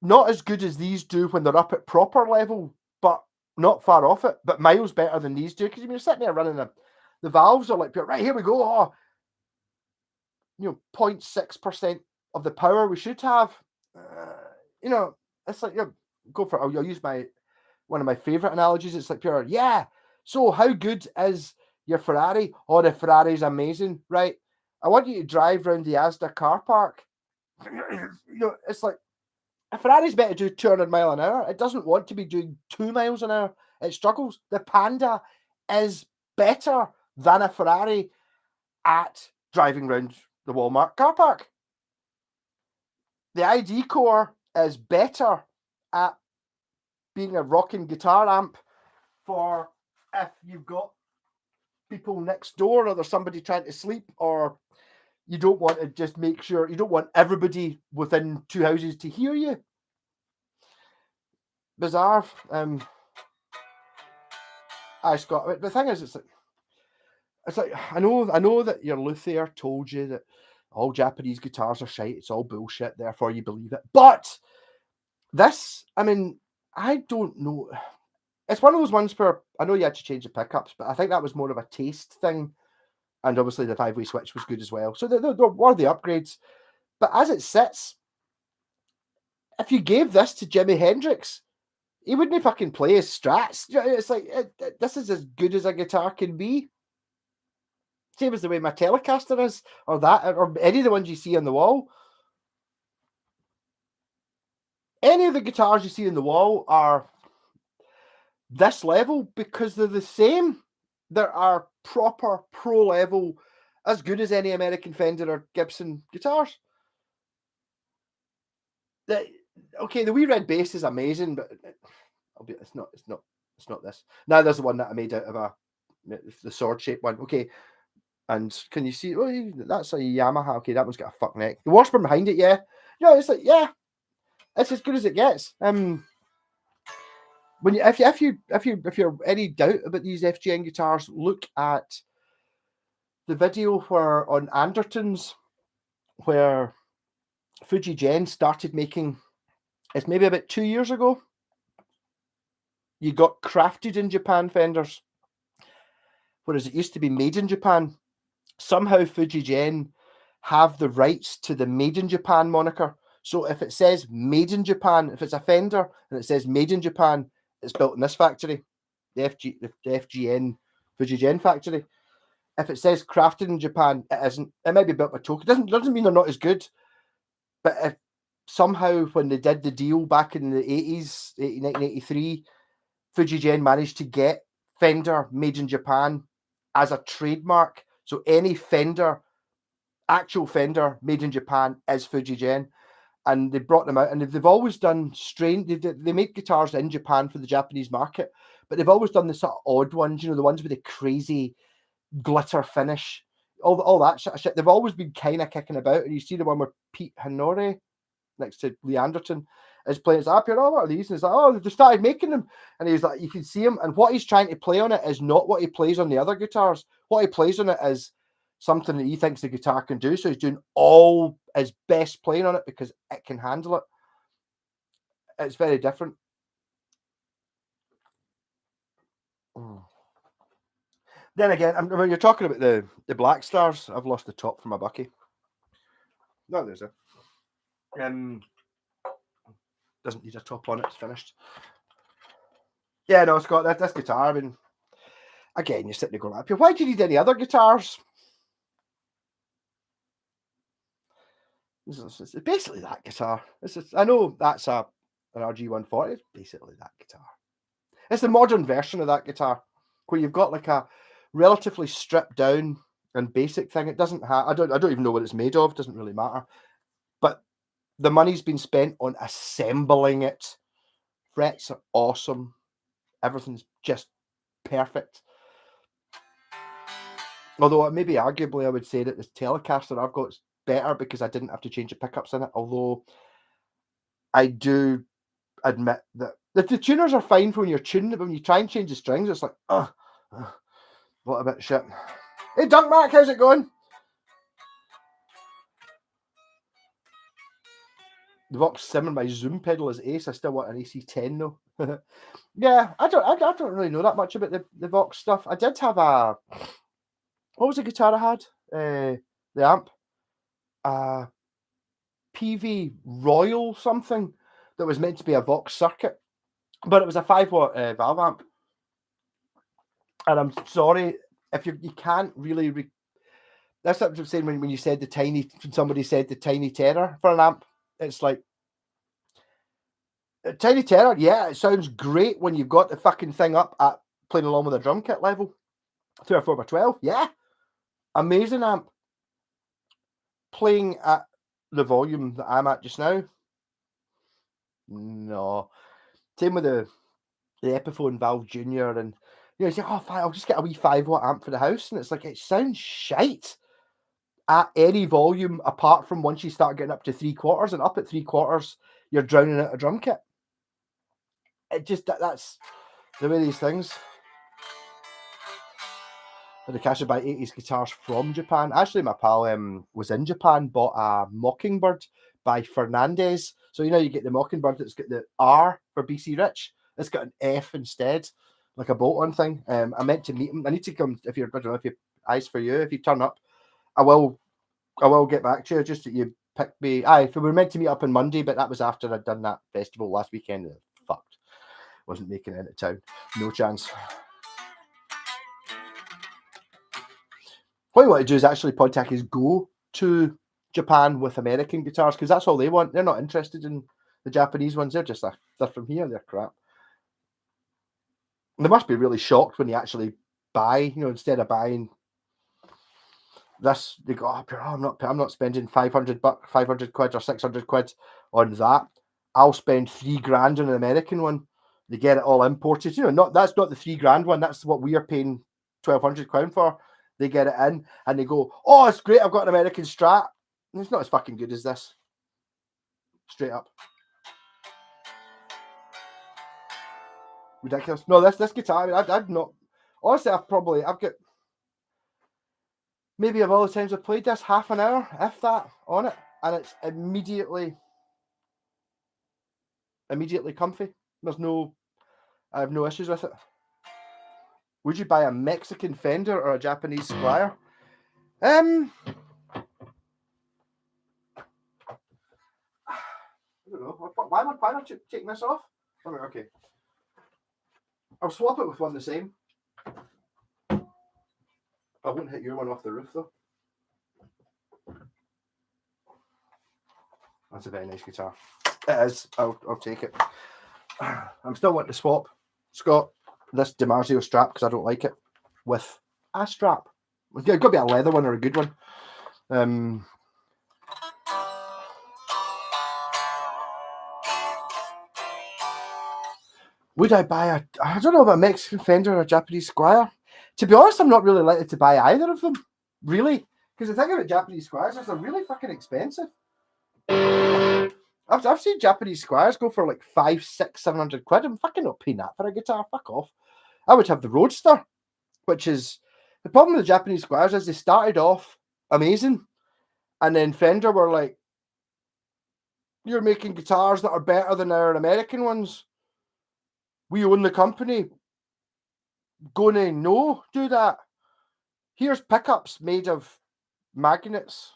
not as good as these do when they're up at proper level, but not far off it, but miles better than these do. Because you're sitting there running the valves are like, right, here we go. Oh, 0.6% of the power we should have. It's like, go for it. I'll use one of my favorite analogies. It's like pure, yeah. So how good is your Ferrari? Oh, the Ferrari's amazing, right? I want you to drive around the Asda car park. It's like a Ferrari's better to do 200 miles an hour. It doesn't want to be doing 2 miles an hour. It struggles. The Panda is better than a Ferrari at driving around the Walmart car park. The ID Core is better at being a rocking guitar amp for if you've got people next door or there's somebody trying to sleep, or you don't want to just make sure you don't want everybody within 2 houses to hear you. Bizarre. Scott. The thing is, it's like I know that your luthier told you that all Japanese guitars are shite. It's all bullshit. Therefore, you believe it. But this, I mean, I don't know. It's one of those ones where I know you had to change the pickups, but I think that was more of a taste thing. And obviously the 5-way switch was good as well. So there were the upgrades. But as it sits, if you gave this to Jimi Hendrix, he wouldn't fucking play his Strats. It's like, this is as good as a guitar can be. Same as the way my Telecaster is, or any of the ones you see on the wall. Any of the guitars you see on the wall are this level because they're the same. There are proper pro level, as good as any American Fender or Gibson guitars. The wee red bass is amazing, but it's not this. Now there's the one that I made out of the sword shaped one. Okay, and can you see? Oh, that's a Yamaha. Okay, that one's got a fuck neck. The Washburn behind it, yeah. It's like, yeah, it's as good as it gets. When if you're any doubt about these FGN guitars, look at the video where on Andertons, where Fujigen started making. It's maybe about 2 years ago. You got crafted in Japan Fenders, whereas it used to be made in Japan. Somehow Fujigen have the rights to the Made in Japan moniker. So if it says Made in Japan, if it's a Fender and it says Made in Japan, it's built in this factory, the FGN Fujigen factory. If it says crafted in Japan, it isn't. It might be built by Tokyo. Doesn't mean they're not as good. But if somehow when they did the deal back in the 80s, 1983, Fujigen managed to get Fender Made in Japan as a trademark. So any Fender, actual Fender made in Japan is Fujigen. And they brought them out, and they've always done strange. They make guitars in Japan for the Japanese market, but they've always done the sort of odd ones, the ones with the crazy glitter finish, all that sort of shit. They've always been kind of kicking about, and you see the one where Pete Honore next to Lee Anderton is playing. It's up here. Oh, what are these? And it's like, oh, they started making them, and he's like, you can see him, and what he's trying to play on it is not what he plays on the other guitars. What he plays on it is something that he thinks the guitar can do. So he's doing all his best playing on it because it can handle it. It's very different. Then again, when you're talking about the Black Stars, I've lost the top from my Bucky. No, there's a doesn't need a top on it. It's finished. Yeah, no, Scott, this guitar. I mean, again, you're sitting there going, why do you need any other guitars? It's basically that guitar. I know that's an RG140. It's basically that guitar. It's the modern version of that guitar, where you've got like a relatively stripped down and basic thing. It doesn't have. I don't even know what it's made of. It doesn't really matter. But the money's been spent on assembling it. Frets are awesome. Everything's just perfect. Although maybe arguably I would say that this Telecaster I've got is better because I didn't have to change the pickups in it. Although I do admit that the tuners are fine for when you're tuning it, but when you try and change the strings, it's like, What a bit of shit. Hey, Dunk Mac, how's it going? The Vox Sim and my Zoom pedal is ace. I still want an AC10 though. Yeah, I don't really know that much about the Vox stuff. I did have a, what was the guitar I had? The amp. PV Royal something that was meant to be a Vox circuit, but it was a 5-watt valve amp. And I'm sorry if you can't really. That's what I'm saying when you said when somebody said the Tiny Terror for an amp. It's like Tiny Terror. Yeah, it sounds great when you've got the fucking thing up at playing along with a drum kit level. 3 or 4x12. Yeah, amazing amp. Playing at the volume that I'm at just now. No. Same with the Epiphone Valve Junior, and you say, oh, fine, I'll just get a wee 5-watt amp for the house, and it's like it sounds shite at any volume apart from once you start getting up to 3/4, and up at 3/4 you're drowning out a drum kit. It just that's the way these things. The cash buy 80s guitars from Japan. Actually, my pal was in Japan, bought a Mockingbird by Fernandez. So you know you get the Mockingbird that's got the R for BC Rich. It's got an F instead, like a bolt-on thing. I meant to meet him. I need to come if you're. I don't know if you eyes for you. If you turn up, I will get back to you. Just that you pick me. If we were meant to meet up on Monday, but that was after I'd done that festival last weekend. Fucked. Wasn't making it into town. No chance. What you want to do is actually Podtech is go to Japan with American guitars because that's all they want. They're not interested in the Japanese ones. They're just they're from here. They're crap. And they must be really shocked when they actually buy. Instead of buying this, they go, oh, I'm not spending $500, 500 quid or 600 quid on that. I'll spend $3,000 on an American one. They get it all imported. That's not the $3,000 one. That's what we are paying £1,200 for. They get it in and they go, oh, it's great. I've got an American Strat. And it's not as fucking good as this. Straight up. Ridiculous. No, this guitar, I mean, I've not. Honestly, I've got maybe of all the times I've played this, half an hour, if that, on it. And it's immediately comfy. I have no issues with it. Would you buy a Mexican Fender or a Japanese Squire? I don't know. Why am I taking this off? Oh, okay. I'll swap it with one the same. I won't hit your one off the roof though. That's a very nice guitar. It is. I'll take it. I'm still wanting to swap, Scott, this DiMarzio strap because I don't like it with a strap. It's got to be a leather one or a good one. Would I buy I don't know about a Mexican Fender or a Japanese Squire? To be honest, I'm not really likely to buy either of them. Really? Because the thing about Japanese Squires is they're really fucking expensive. I've seen Japanese Squires go for like 500, 600, 700 quid. I'm fucking not paying that for a guitar. Fuck off. I would have the Roadster, which is the problem with the Japanese Squires is they started off amazing, and then Fender were like, "You're making guitars that are better than our American ones. We own the company. Gonna no do that. Here's pickups made of magnets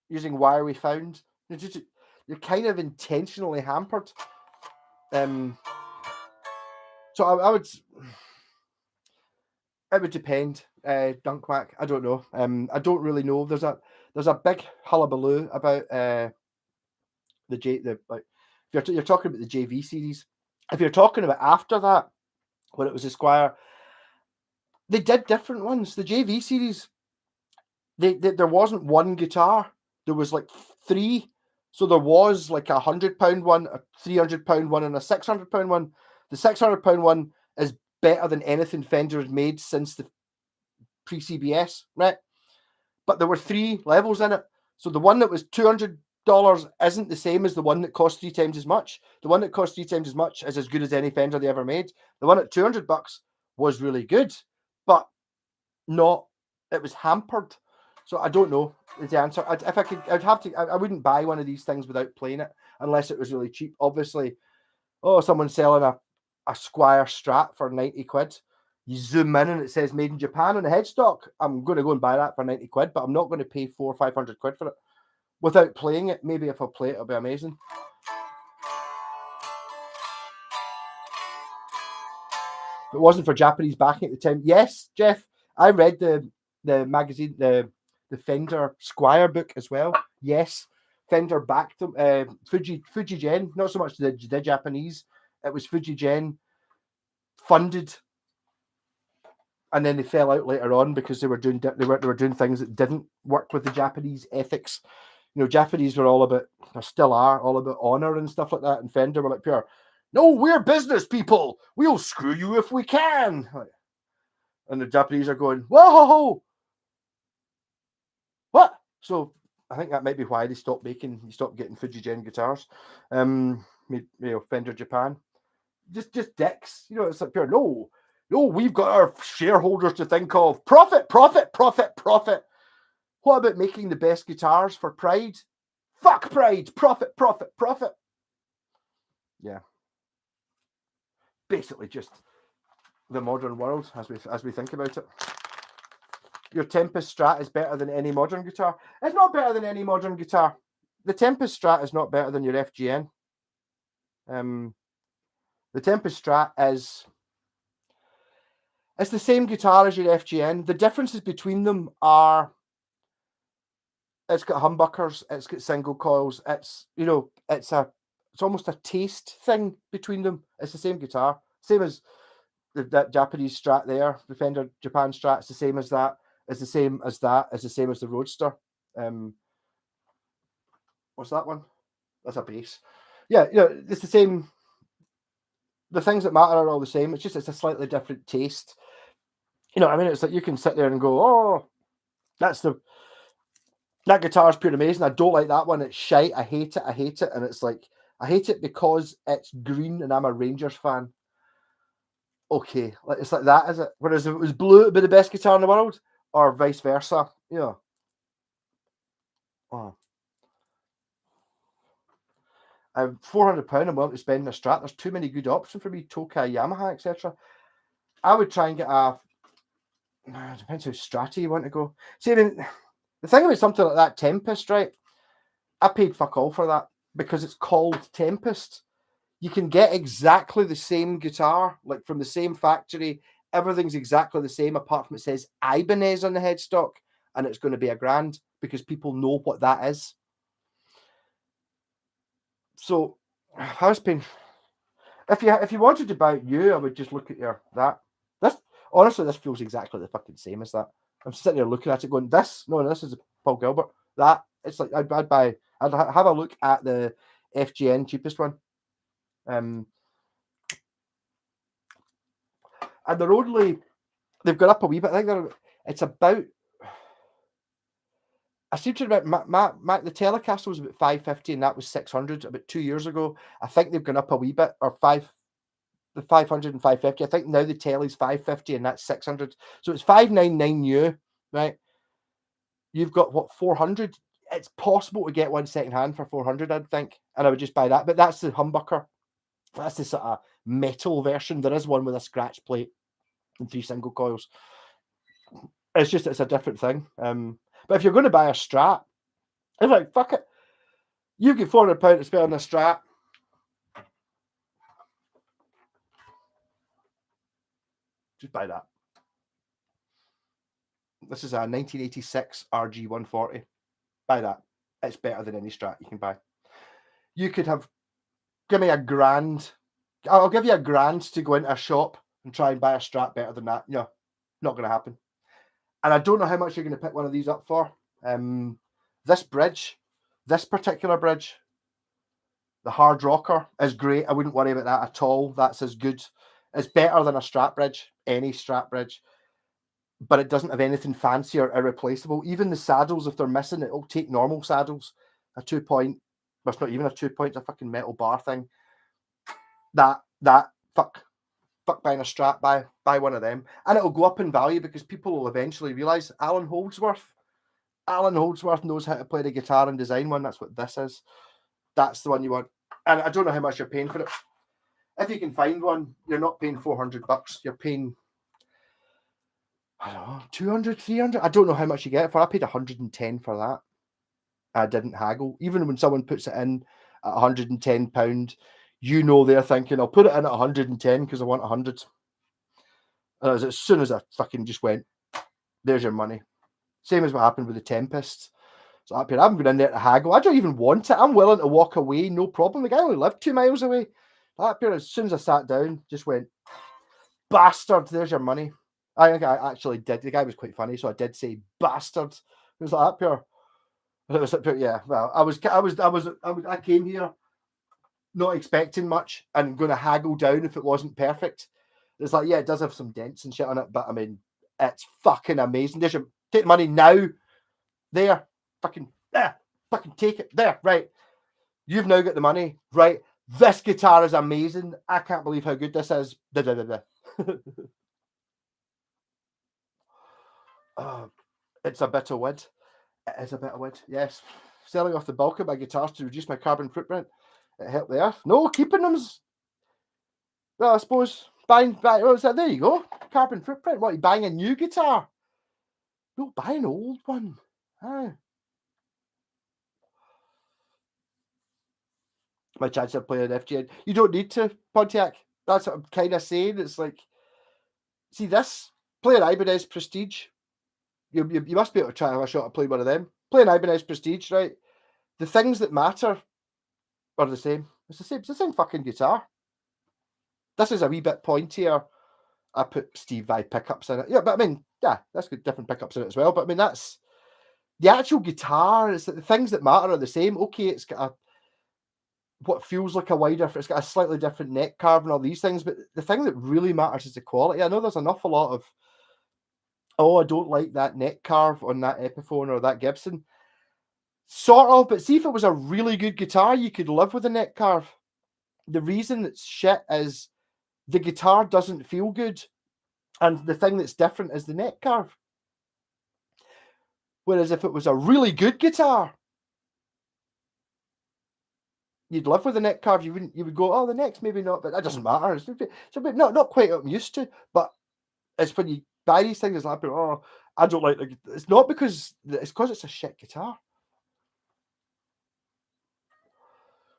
using wire we found." You're kind of intentionally hampered. So I would. It would depend. Dunkwack. I don't know. I don't really know. There's a big hullabaloo about if you're talking about the JV series. If you're talking about after that, when it was a Squire, they did different ones. The JV series, there wasn't one guitar. There was like 3. So there was like £100 one, a £300 one, and a £600 one. The £600 one is better than anything Fender has made since the pre-CBS, right? But there were 3 levels in it. So the one that was $200 isn't the same as the one that cost 3 times as much. The one that cost 3 times as much is as good as any Fender they ever made. The one at $200 was really good, but not. It was hampered. So I don't know is the answer. If I could, I'd have to. I wouldn't buy one of these things without playing it unless it was really cheap. Obviously, someone's selling a Squire Strat for 90 quid. You zoom in and it says made in Japan on the headstock. I'm going to go and buy that for 90 quid, but I'm not going to pay 400 or 500 quid for it without playing it. Maybe if I play it, it'll be amazing. If it wasn't for Japanese backing at the time. Yes, Jeff, I read the magazine, the Fender Squire book as well. Yes, Fender backed them. Fujigen, not so much the Japanese. It was Fujigen funded, and then they fell out later on because they were doing things that didn't work with the Japanese ethics. You know, Japanese were all about, or still are, all about honor and stuff like that. And Fender were like pure, no, we're business people. We'll screw you if we can. And the Japanese are going, whoa, what? So I think that might be why they stopped getting Fujigen guitars. Fender Japan, just dicks. You know, it's like pure. No, we've got our shareholders to think of. Profit. What about making the best guitars for pride? Fuck pride. Profit. Yeah. Basically just the modern world as we think about it. Your Tempest Strat is better than any modern guitar. It's not better than any modern guitar. The Tempest Strat is not better than your FGN. The Tempest Strat it's the same guitar as your FGN. The differences between them are it's got humbuckers, it's got single coils, it's almost a taste thing between them. It's the same guitar. Same as that Japanese Strat there, the Fender Japan Strat, it's the same as that. It's the same as that. It's the same as the Roadster. What's that one? That's a bass. Yeah, it's the same. The things that matter are all the same. It's a slightly different taste. You know what I mean? It's like you can sit there and go, oh, that guitar's pure amazing. I don't like that one. It's shite. I hate it. And it's like, I hate it because it's green and I'm a Rangers fan. Okay, it's like that, is it? Whereas if it was blue, it'd be the best guitar in the world, or vice versa. Oh. I have £400 I'm willing to spend on a Strat. There's too many good options for me. Tokai, Yamaha, etc. I would try and get it depends how Stratty you want to go. See, I mean, the thing about something like that, Tempest, right? I paid fuck all for that because it's called Tempest. You can get exactly the same guitar, like from the same factory. Everything's exactly the same, apart from it says Ibanez on the headstock, and it's going to be $1,000 because people know what that is. So, I was paying. If you wanted to buy it, I would just look at that. Honestly, this feels exactly the fucking same as that. I'm sitting there looking at it, going, this is a Paul Gilbert. That it's like I'd have a look at the FGN cheapest one. And they're only, they've got up a wee bit. I think it's about, I seem to remember the Telecaster was about 550 and that was 600 about 2 years ago. I think they've gone up a wee bit, or the 500 and 550. I think now the Telly's 550 and that's 600. So it's 599 new, right? You've got what, 400? It's possible to get one secondhand for 400, I'd think, and I would just buy that. But that's the humbucker. That's the sort of metal version. There is one with a scratch plate and 3 single coils. It's a different thing. But if you're going to buy a Strat, it's like, fuck it. You get £400 to spend on a Strat. Just buy that. This is a 1986 RG140. Buy that. It's better than any Strat you can buy. You could give me £1,000. I'll give you £1,000 to go into a shop and try and buy a Strat better than that. No, not going to happen. And I don't know how much you're going to pick one of these up for. This particular bridge, the Hard Rocker, is great. I wouldn't worry about that at all. That's as good. It's better than a Strat bridge, any Strat bridge. But it doesn't have anything fancy or irreplaceable. Even the saddles, if they're missing, it'll take normal saddles. A 2-point, it's not even a 2-point, it's a fucking metal bar thing. Fuck. fuck buying a Strat, buy one of them. And it'll go up in value because people will eventually realise Alan Holdsworth knows how to play the guitar and design one. That's what this is. That's the one you want. And I don't know how much you're paying for it. If you can find one, you're not paying $400. You're paying, I don't know, 200, 300. I don't know how much you get it for. I paid 110 for that. I didn't haggle. Even when someone puts it in at £110, you know they're thinking, I'll put it in at 110 because I want 100. And as soon as I fucking just went, there's your money. Same as what happened with the Tempest. So I'm going in there to haggle. I don't even want it. I'm willing to walk away, no problem. The guy only lived 2 miles away. That period, as soon as I sat down, just went, bastard, there's your money. I think I actually did. The guy was quite funny, so I did say bastard. It was like that pure. It was like, yeah. Well, I came here not expecting much and going to haggle down if it wasn't perfect. It's like, yeah, it does have some dents and shit on it, but I mean, it's fucking amazing. There's your take the money now. There, fucking there, fucking take it there. Right, you've now got the money. Right, this guitar is amazing. I can't believe how good this is. It's a bit of wood. It is a bit of wood. Yes, selling off the bulk of my guitars to reduce my carbon footprint. It helped the earth. No, keeping them's. Well, I suppose buying. Oh, so there you go. Carbon footprint. What, you buying a new guitar? No, buy an old one. My chance of playing FGN. You don't need to, Pontiac. That's what I'm kind of saying. It's like, see this? Play an Ibanez Prestige. You must be able to try have a shot at playing one of them. Play an Ibanez Prestige, right? The things that matter are the same. It's the same fucking guitar. This is a wee bit pointier. I put Steve Vai pickups in it. Yeah, but I mean, yeah, that's got different pickups in it as well. But I mean, that's the actual guitar. It's the things that matter are the same. Okay, it's got what feels like a wider, it's got a slightly different neck carve and all these things, but the thing that really matters is the quality. I know there's an awful lot of, oh, I don't like that neck carve on that Epiphone or that Gibson. Sort of, but see if it was a really good guitar, you could live with the neck carve. The reason it's shit is the guitar doesn't feel good, and the thing that's different is the neck carve. Whereas if it was a really good guitar, you'd live with the neck carve. You would go, oh, the neck's maybe not, but that doesn't matter. It's a bit not quite what I'm used to, but it's when you buy these things, it's like, oh, I don't like it. It's not because it's a shit guitar.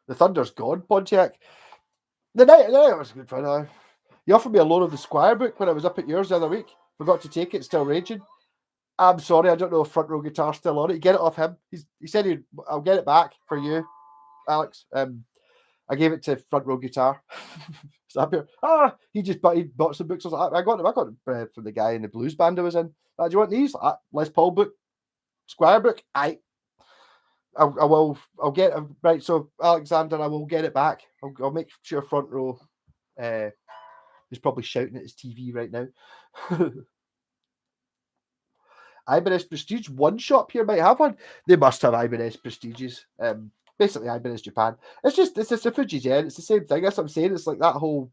The Thunder's gone, Pontiac. The night was good fun. You offered me a loan of the Squire book when I was up at yours the other week. Forgot to take it, still raging. I'm sorry, I don't know if Front Row Guitar's still on it. You get it off him. He said I'll get it back for you, Alex. I gave it to Front Row Guitar. He bought some books. I was like, I got them from the guy in the blues band I was in. Do you want these? Les Paul book, Squire book. I'll get it. Right, so Alexander, I will get it back. I'll make sure Front Row is probably shouting at his TV right now. Ibanez Prestige, one shop here might have one. They must have Ibanez Prestiges. Basically Ibanez Japan. It's just a Fujigen. It's the same thing. That's what I'm saying. It's like that whole.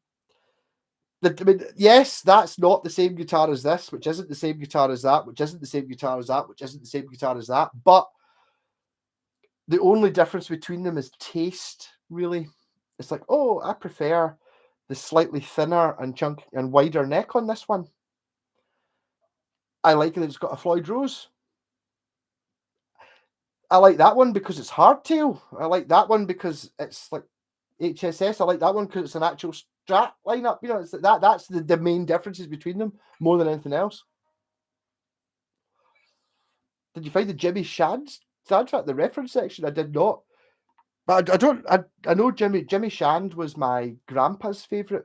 Yes, that's not the same guitar as this, which isn't the same guitar as that, which isn't the same guitar as that, which isn't the same guitar as that. But the only difference between them is taste, really. It's like, oh, I prefer the slightly thinner and wider neck on this one. I like that it's got a Floyd Rose. I like that one because it's hardtail. I like that one because it's like HSS. I like that one because it's an actual Strat lineup. You know, it's that's the main differences between them more than anything else. Did you find the Jimmy Shand soundtrack, the reference section? I did not. But I know Jimmy Shand was my grandpa's favourite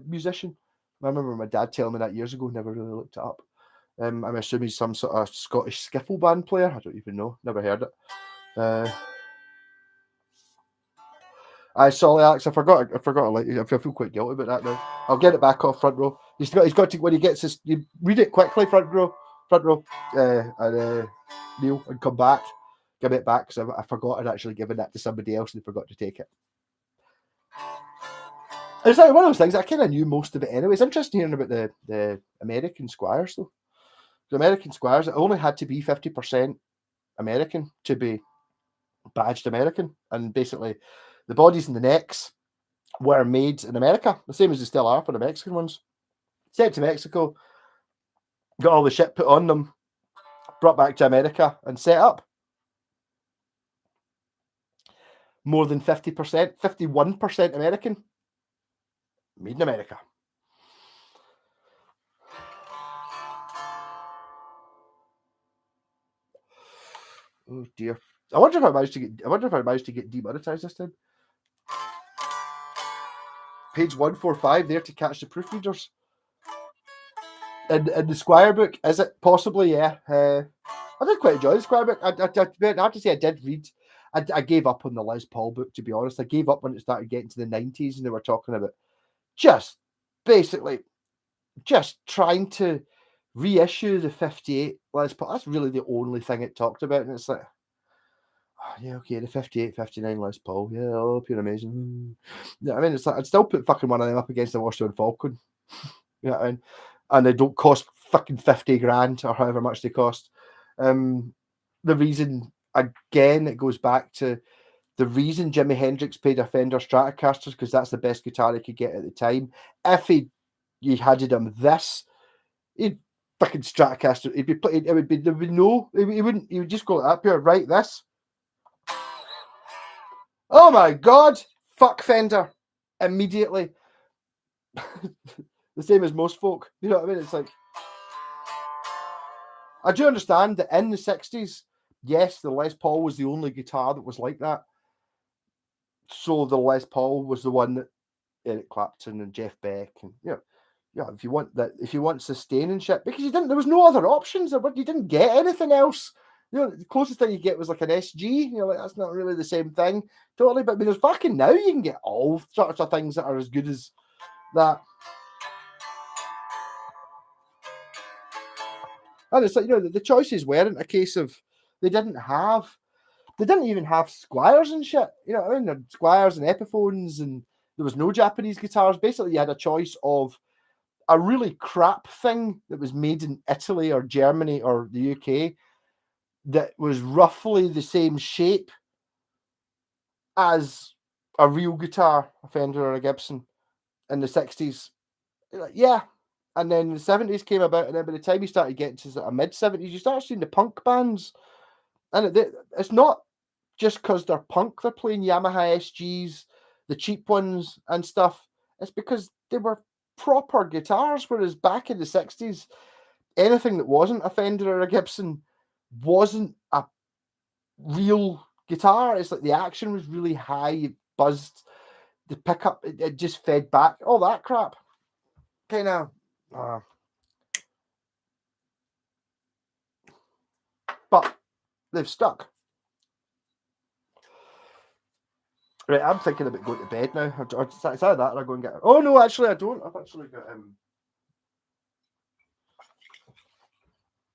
musician. I remember my dad telling me that years ago, never really looked it up. I'm assuming he's some sort of Scottish skiffle band player. I don't even know. Never heard it. Sorry, Alex. I forgot to let you. I feel quite guilty about that now. I'll get it back off Front Row. He's got to when he gets his. You read it quickly, Front Row, and Neil, and come back. Give it back because I forgot I'd actually given that to somebody else and they forgot to take it. It's like one of those things. I kind of knew most of it anyway. It's interesting hearing about the American Squires though. The American Squires, it only had to be 50% American to be badged American, and basically the bodies and the necks were made in America, the same as they still are for the Mexican ones. Sent to Mexico, got all the shit put on them, brought back to America and set up. More than 50%, 51% American, made in America. Oh dear. I wonder if I managed to get demonetized this time. Page 145 there to catch the proofreaders. In the Squire book, is it possibly? Yeah. I did quite enjoy the Squire book. I have to say I did read. I gave up on the Les Paul book, to be honest. I gave up when it started getting to the 90s and they were talking about just basically just trying to reissue the 58 Les Paul. That's really the only thing it talked about. And it's like, oh, yeah, okay, the 58, 59 Les Paul. Yeah, I hope you're amazing. Yeah, I mean, it's like, I'd still put fucking one of them up against the Washington Falcon. You know what I mean? And they don't cost fucking 50 grand or however much they cost. The reason, again, it goes back to the reason Jimi Hendrix played a Fender Stratocasters, because that's the best guitar he could get at the time. If you handed him this, he'd fucking Stratocaster. He'd be playing. It would be, there would be no. He wouldn't. He would just go up here, right? This. Oh my god! Fuck Fender immediately. The same as most folk. You know what I mean? It's like, I do understand that in the 60s, yes, the Les Paul was the only guitar that was like that. So the Les Paul was the one that Eric Clapton and Jeff Beck and if you want sustaining shit, because there was no other options. You didn't get anything else. The closest thing you get was like an SG. That's not really the same thing, totally. But I mean, there's fucking now you can get all sorts of things that are as good as that. And it's like, the choices weren't a case of they didn't even have Squires and shit. You know what I mean? Squires and Epiphones, and there was no Japanese guitars. Basically, you had a choice of a really crap thing that was made in Italy or Germany or the UK that was roughly the same shape as a real guitar, a Fender or a Gibson in the 60s. Yeah. And then the 70s came about, and then by the time you started getting to the mid-70s, you start seeing the punk bands. And it's not just because they're punk, they're playing Yamaha SGs, the cheap ones and stuff. It's because they were proper guitars, whereas back in the 60s, anything that wasn't a Fender or a Gibson wasn't a real guitar. It's like the action was really high, it buzzed, the pickup, it just fed back, all that crap. Kind of. But they've stuck. Right, I'm thinking about going to bed now. Or is that that, or I go and get. Oh no, actually, I don't. I've actually got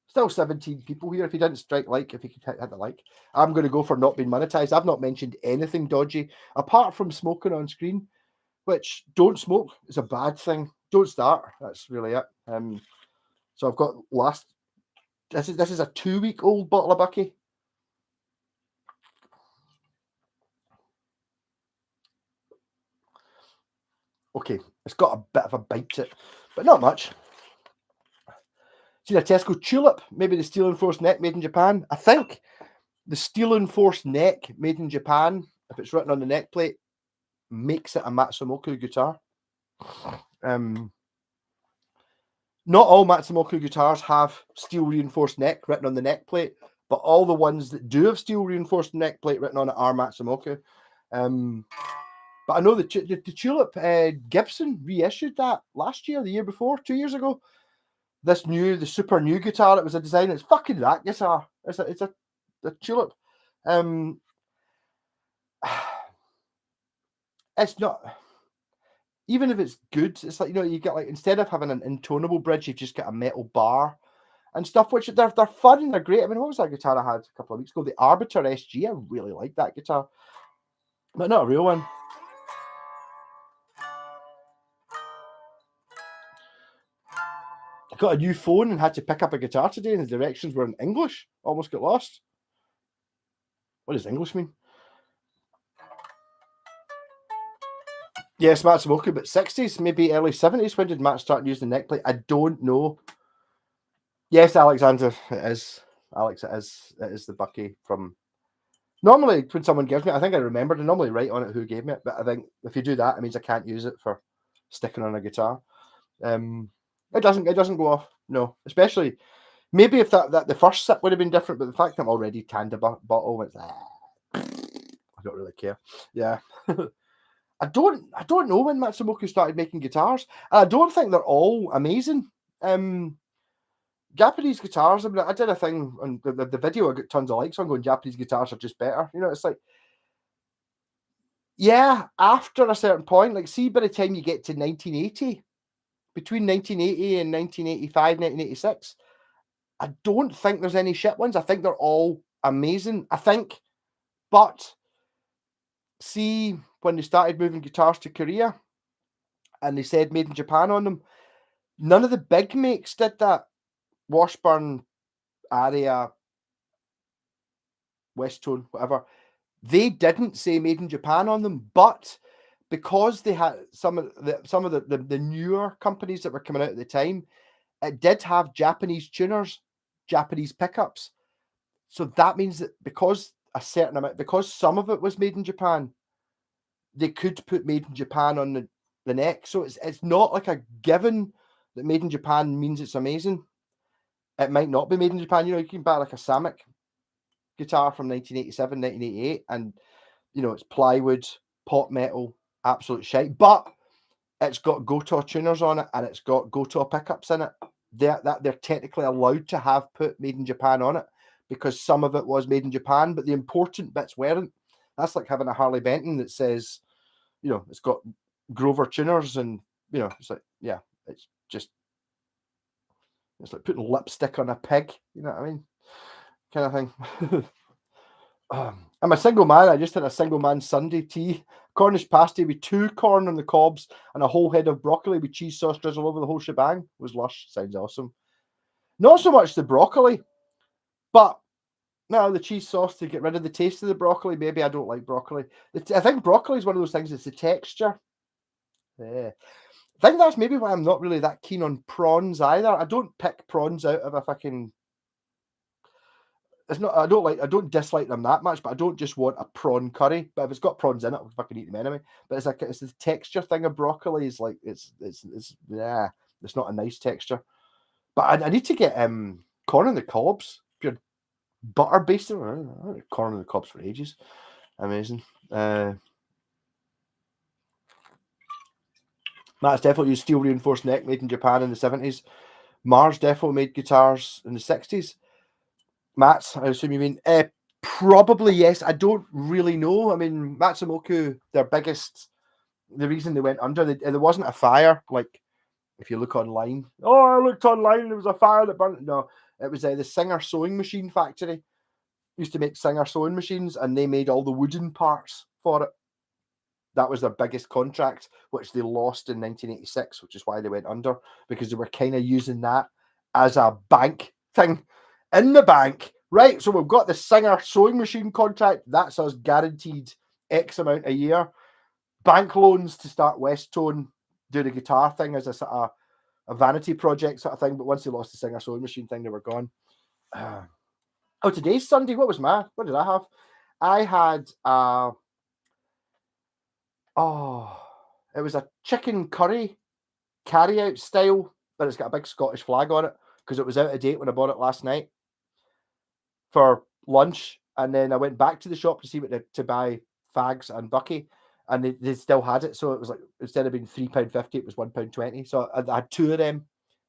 still 17 people here. If you didn't strike like, if you could hit the like, I'm going to go for not being monetized. I've not mentioned anything dodgy apart from smoking on screen, which don't smoke. It's a bad thing. Don't start. That's really it. So I've got This is a 2-week-old bottle of Bucky. Okay, it's got a bit of a bite to it, but not much. See the Tesco Tulip, maybe the steel enforced neck made in Japan. I think the steel enforced neck made in Japan, if it's written on the neck plate, makes it a Matsumoku guitar. Not all Matsumoku guitars have steel reinforced neck written on the neck plate, but all the ones that do have steel reinforced neck plate written on it are Matsumoku. But I know the Tulip Gibson reissued that last year, the year before, 2 years ago. The super new guitar that was a design. It's fucking that guitar. It's a Tulip. It's not. Even if it's good, it's like, you get like, instead of having an intonable bridge, you just get a metal bar and stuff, which they're fun and they're great. I mean, what was that guitar I had a couple of weeks ago? The Arbiter SG. I really like that guitar, but not a real one. got a new phone and had to pick up a guitar today, and the directions were in English. Almost got lost. What does English mean? Yes, Matsumoku, but 60s, maybe early 70s. When did Matt start using the neckplate? I don't know. Yes, Alexander, it is. Alex, it is. It is the Bucky from. Normally, when someone gives me, I think I remembered. I normally write on it who gave me it, but I think if you do that, it means I can't use it for sticking on a guitar. It doesn't go off. No, especially maybe if that the first sip would have been different, but the fact that I'm already canned a bottle, it's I don't really care. Yeah. I don't know when Matsumoku started making guitars. I don't think they're all amazing. Japanese guitars. I mean, I did a thing on the video. I got tons of likes on going. Japanese guitars are just better. You know, it's like, yeah. After a certain point, like, see, by the time you get to 1980, between 1980 and 1985, 1986, I don't think there's any shit ones. I think they're all amazing. I think, but see, when they started moving guitars to Korea, and they said made in Japan on them, none of the big makes did that. Washburn, Aria, Westtone, whatever, they didn't say made in Japan on them, but because they had some of the newer companies that were coming out at the time, it did have Japanese tuners, Japanese pickups. So that means that because some of it was made in Japan, they could put made in Japan on the neck. So it's not like a given that made in Japan means it's amazing. It might not be made in Japan. You know, you can buy like a Samick guitar from 1987, 1988, and you know, it's plywood, pot metal, absolute shite. But it's got Goto tuners on it, and it's got Goto pickups in it. They're technically allowed to have put made in Japan on it because some of it was made in Japan, but the important bits weren't. That's like having a Harley Benton that says, you know, it's got Grover tuners, and you know, it's like, yeah, it's like putting lipstick on a pig. You know what I mean? Kind of thing. I'm a single man. I just had a single man Sunday tea. Cornish pasty with 2 corn on the cobs and a whole head of broccoli with cheese sauce drizzle over the whole shebang. It was lush. Sounds awesome. Not so much the broccoli, but no, the cheese sauce to get rid of the taste of the broccoli. Maybe I don't like broccoli. I think broccoli is one of those things. It's the texture. Yeah. I think that's maybe why I'm not really that keen on prawns either. I don't pick prawns out of a fucking. It's not. I don't dislike them that much, but I don't just want a prawn curry. But if it's got prawns in it, I'll fucking eat them anyway. But it's the texture thing of broccoli is like it's yeah, it's not a nice texture. But I need to get corn on the cobs. Pure butter basted. I had corn on the cobs for ages. Amazing. Matt's definitely used steel reinforced neck made in Japan in the 70s. Mars definitely made guitars in the 60s. Matt's, I assume you mean? Probably yes. I don't really know. I mean, Matsumoku, their biggest, the reason they went under, there wasn't a fire. Like, if you look online, oh, I looked online, there was a fire that burnt. No, it was the Singer sewing machine factory. Used to make Singer sewing machines, and they made all the wooden parts for it. That was their biggest contract, which they lost in 1986, which is why they went under, because they were kind of using that as a bank thing. In the bank, right? So we've got the Singer sewing machine contract. That's us guaranteed X amount a year. Bank loans to start Westtone, do the guitar thing as a sort of a vanity project sort of thing. But once they lost the Singer sewing machine thing, they were gone. Oh, today's Sunday. What did I have? I had it was a chicken curry carry-out style, but it's got a big Scottish flag on it because it was out of date when I bought it last night for lunch. And then I went back to the shop to see to buy fags and Bucky, and they still had it. So it was like, instead of being £3.50, it was £1.20. So I had 2 of them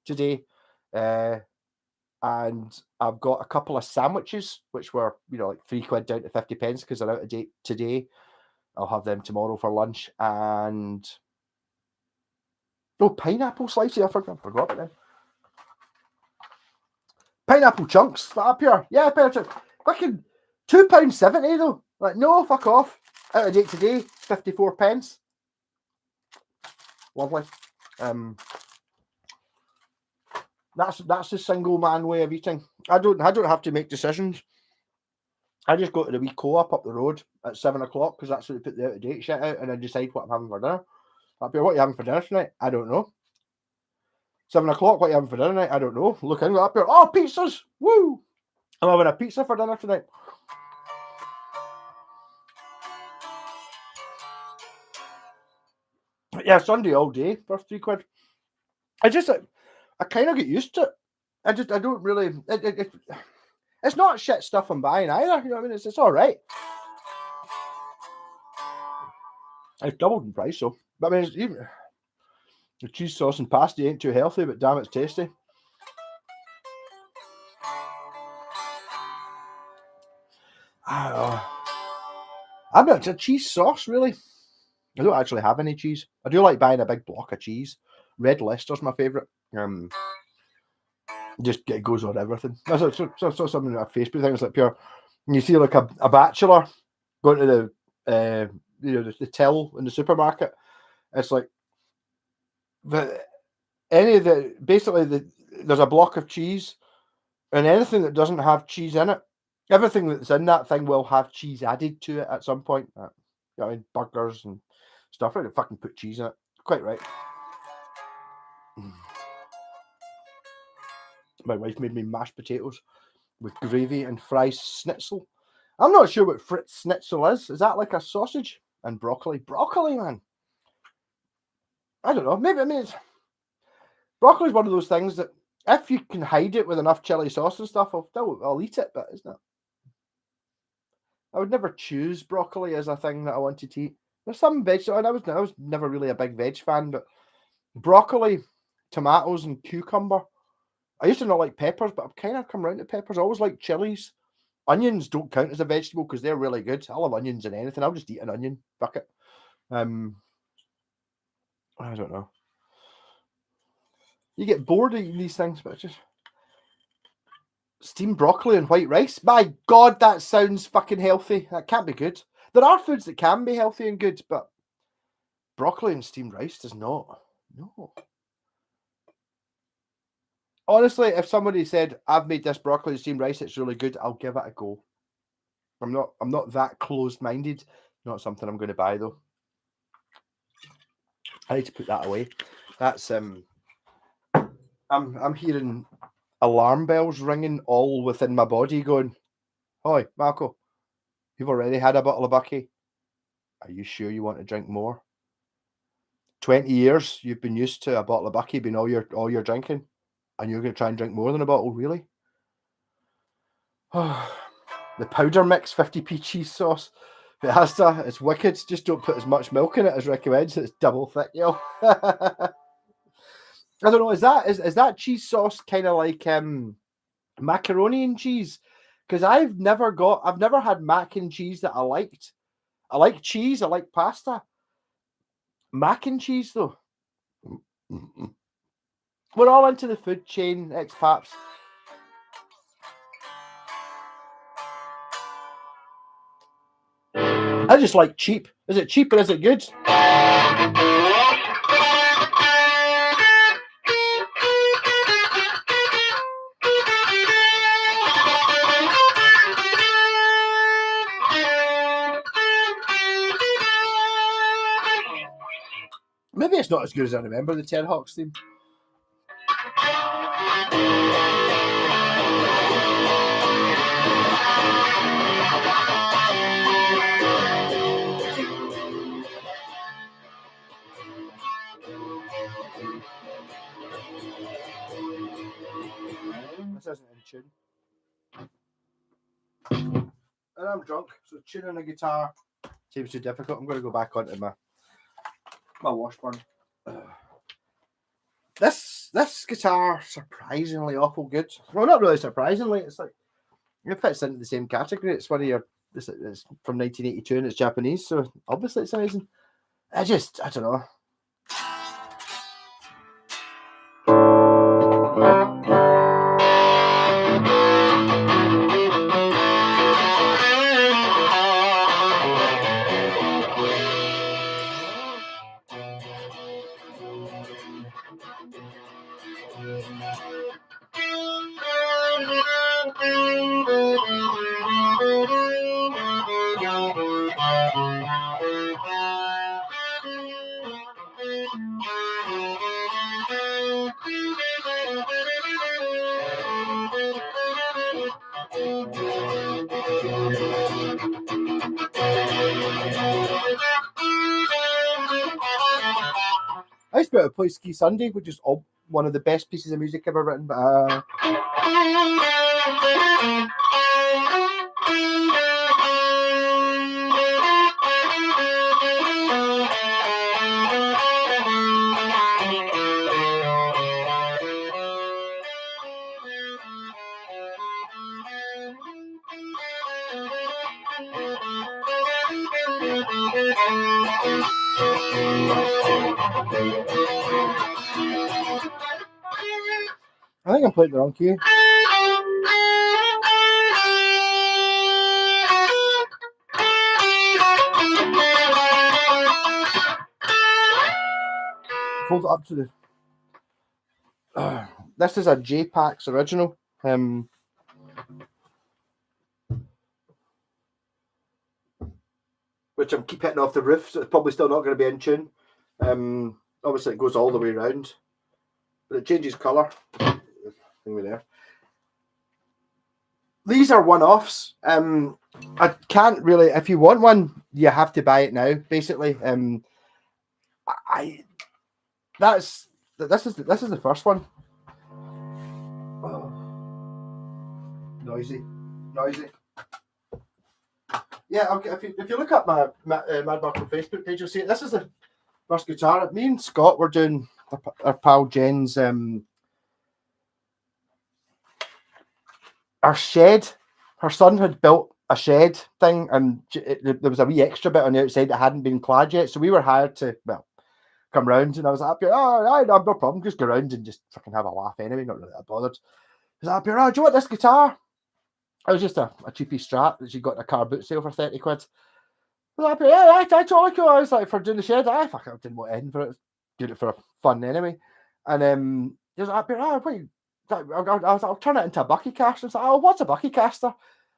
today. And I've got a couple of sandwiches, which were, you know, like £3 down to 50 pence because they're out of date today. I'll have them tomorrow for lunch. And pineapple slices. I forgot about them. Pineapple chunks that up here. Yeah, pineapple chunks. Fucking £2.70 though. Like, no, fuck off. Out of date today, 54 pence. Lovely. That's the single man way of eating. I don't have to make decisions. I just go to the wee co-op up the road at 7 o'clock because that's where they put the out of date shit out, and I decide what I'm having for dinner. Up here, what are you having for dinner tonight? I don't know. 7 o'clock, what are you having for dinner tonight? I don't know. Look in, up here. Oh, pizzas! Woo! I'm having a pizza for dinner tonight. Yeah, Sunday all day for £3. I kind of get used to it. I don't really. It's not shit stuff I'm buying either. You know what I mean? It's all right. It's doubled in price, so. But I mean, it's even the cheese sauce and pasty ain't too healthy, but damn, it's tasty. I'm not a cheese sauce, really. I don't actually have any cheese. I do like buying a big block of cheese. Red Leicester's my favourite. Just it goes on everything. That's something that Facebook things like pure. You see like a bachelor going to the the till in the supermarket. It's like there's a block of cheese, and anything that doesn't have cheese in it, everything that's in that thing will have cheese added to it at some point. You know, I mean, burgers and stuff. Right, fucking put cheese in it. Quite right. My wife made me mashed potatoes with gravy and fries schnitzel. I'm not sure what Fritz schnitzel is. Is that like a sausage? And broccoli? Broccoli, man. I don't know. Maybe, I mean, broccoli's one of those things that if you can hide it with enough chili sauce and stuff, I'll eat it, but isn't it? I would never choose broccoli as a thing that I wanted to eat. There's some vegetable, and I was never really a big veg fan, but broccoli, tomatoes, and cucumber. I used to not like peppers, but I've kind of come around to peppers. I always like chilies. Onions don't count as a vegetable because they're really good. I love onions in anything. I'll just eat an onion. Fuck it. I don't know. You get bored eating these things, but just steamed broccoli and white rice. My God, that sounds fucking healthy. That can't be good. There are foods that can be healthy and good, but broccoli and steamed rice does not. No. Honestly, if somebody said, I've made this broccoli and steamed rice, it's really good, I'll give it a go. I'm not that closed-minded. Not something I'm going to buy though. I need to put that away. That's I'm hearing alarm bells ringing all within my body going, "Hi, Marco, you've already had a bottle of Bucky. Are you sure you want to drink more? 20 years you've been used to a bottle of Bucky being all you're drinking, and you're going to try and drink more than a bottle, really?" The powder mix 50p cheese sauce. If it has to, it's wicked. Just don't put as much milk in it as recommended. It's double thick, yo. I don't know. Is that cheese sauce kind of like macaroni and cheese? Because I've never had mac and cheese that I liked. I like cheese. I like pasta. Mac and cheese though. We're all into the food chain, expats. I just like cheap. Is it cheap or is it good? Maybe it's not as good as I remember the Ted Hawks theme. This isn't in tune. And I'm drunk, so tuning a guitar seems too difficult. I'm going to go back onto my Washburn. This guitar surprisingly awful good. Well, not really surprisingly. It's like it fits into the same category. It's one of your. It's from 1982 and it's Japanese, so obviously it's amazing. I don't know. I used to be able to play Ski Sunday, which is one of the best pieces of music ever written. But I think I'm playing the wrong key. Hold it up to the. This is a J-Pax original. Which I'm keep hitting off the roof, so it's probably still not going to be in tune. Obviously, it goes all the way around, but it changes colour. There. These are one-offs. I can't really. If you want one, you have to buy it now. Basically, this is the first one. Oh. Noisy. Yeah, okay. If you look at my Mad Markle Facebook page, you'll see it. This is the first guitar. Me and Scott were doing our pal Jen's our shed. Her son had built a shed thing, and there was a wee extra bit on the outside that hadn't been clad yet. So we were hired to come round, and I was up here. Oh, I no problem. Just go round and just fucking have a laugh anyway. Not really that bothered. I was up here. Oh, do you want this guitar? It was just a cheapy Strat that she got in a car boot sale for 30 quid. I was up here. Yeah, I totally cool. I was like, for doing the shed. I didn't want to end for it. Did it for fun anyway. And he was up here. Oh, wait. I'll turn it into a bucky caster. I was like, oh, what's a bucky caster? I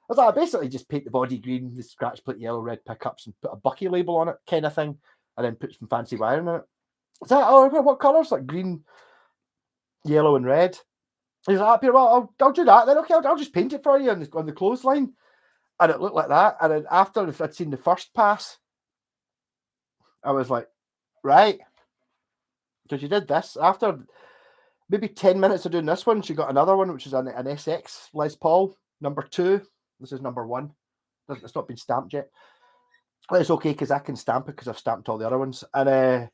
was like, I basically just paint the body green, the scratch plate yellow, red pickups, and put a bucky label on it, kind of thing, and then put some fancy wiring in it. I was like, oh, what colours? Like green, yellow, and red. He's like, up here, well, I'll do that. Then okay, I'll just paint it for you on the clothesline. And it looked like that. And then after I'd seen the first pass, I was like, right. Because she did this. After maybe 10 minutes of doing this one, she got another one, which is an SX Les Paul, number 2. This is number 1. It's not been stamped yet. But it's okay because I can stamp it because I've stamped all the other ones. And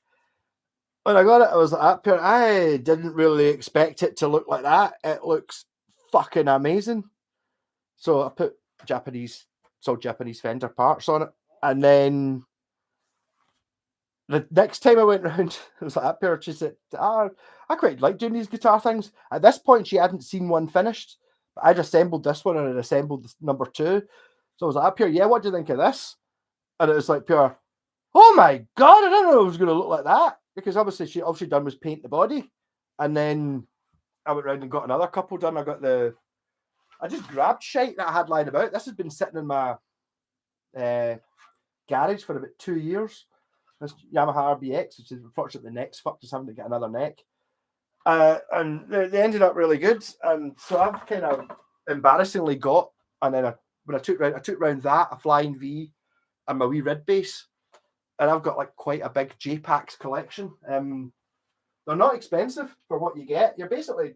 when I got it, I was like, up here. I didn't really expect it to look like that. It looks fucking amazing. So I put Japanese Fender parts on it. And then the next time I went round, it was like up here. She said, I quite like doing these guitar things. At this point, she hadn't seen one finished. But I'd assembled this one and I'd assembled number 2. So I was like, up here, yeah, what do you think of this? And it was like pure, oh my God, I didn't know it was going to look like that. Because obviously all she done was paint the body. And then I went round and got another couple done. I just grabbed shite that I had lying about. This has been sitting in my garage for about 2 years. This Yamaha RBX, which is unfortunately the neck's fucked, just having to get another neck. And they ended up really good. And so I've kind of embarrassingly got, and then when I took round that, a Flying V and my wee red bass. And I've got like quite a big J-Pax collection. They're not expensive for what you get. You're basically,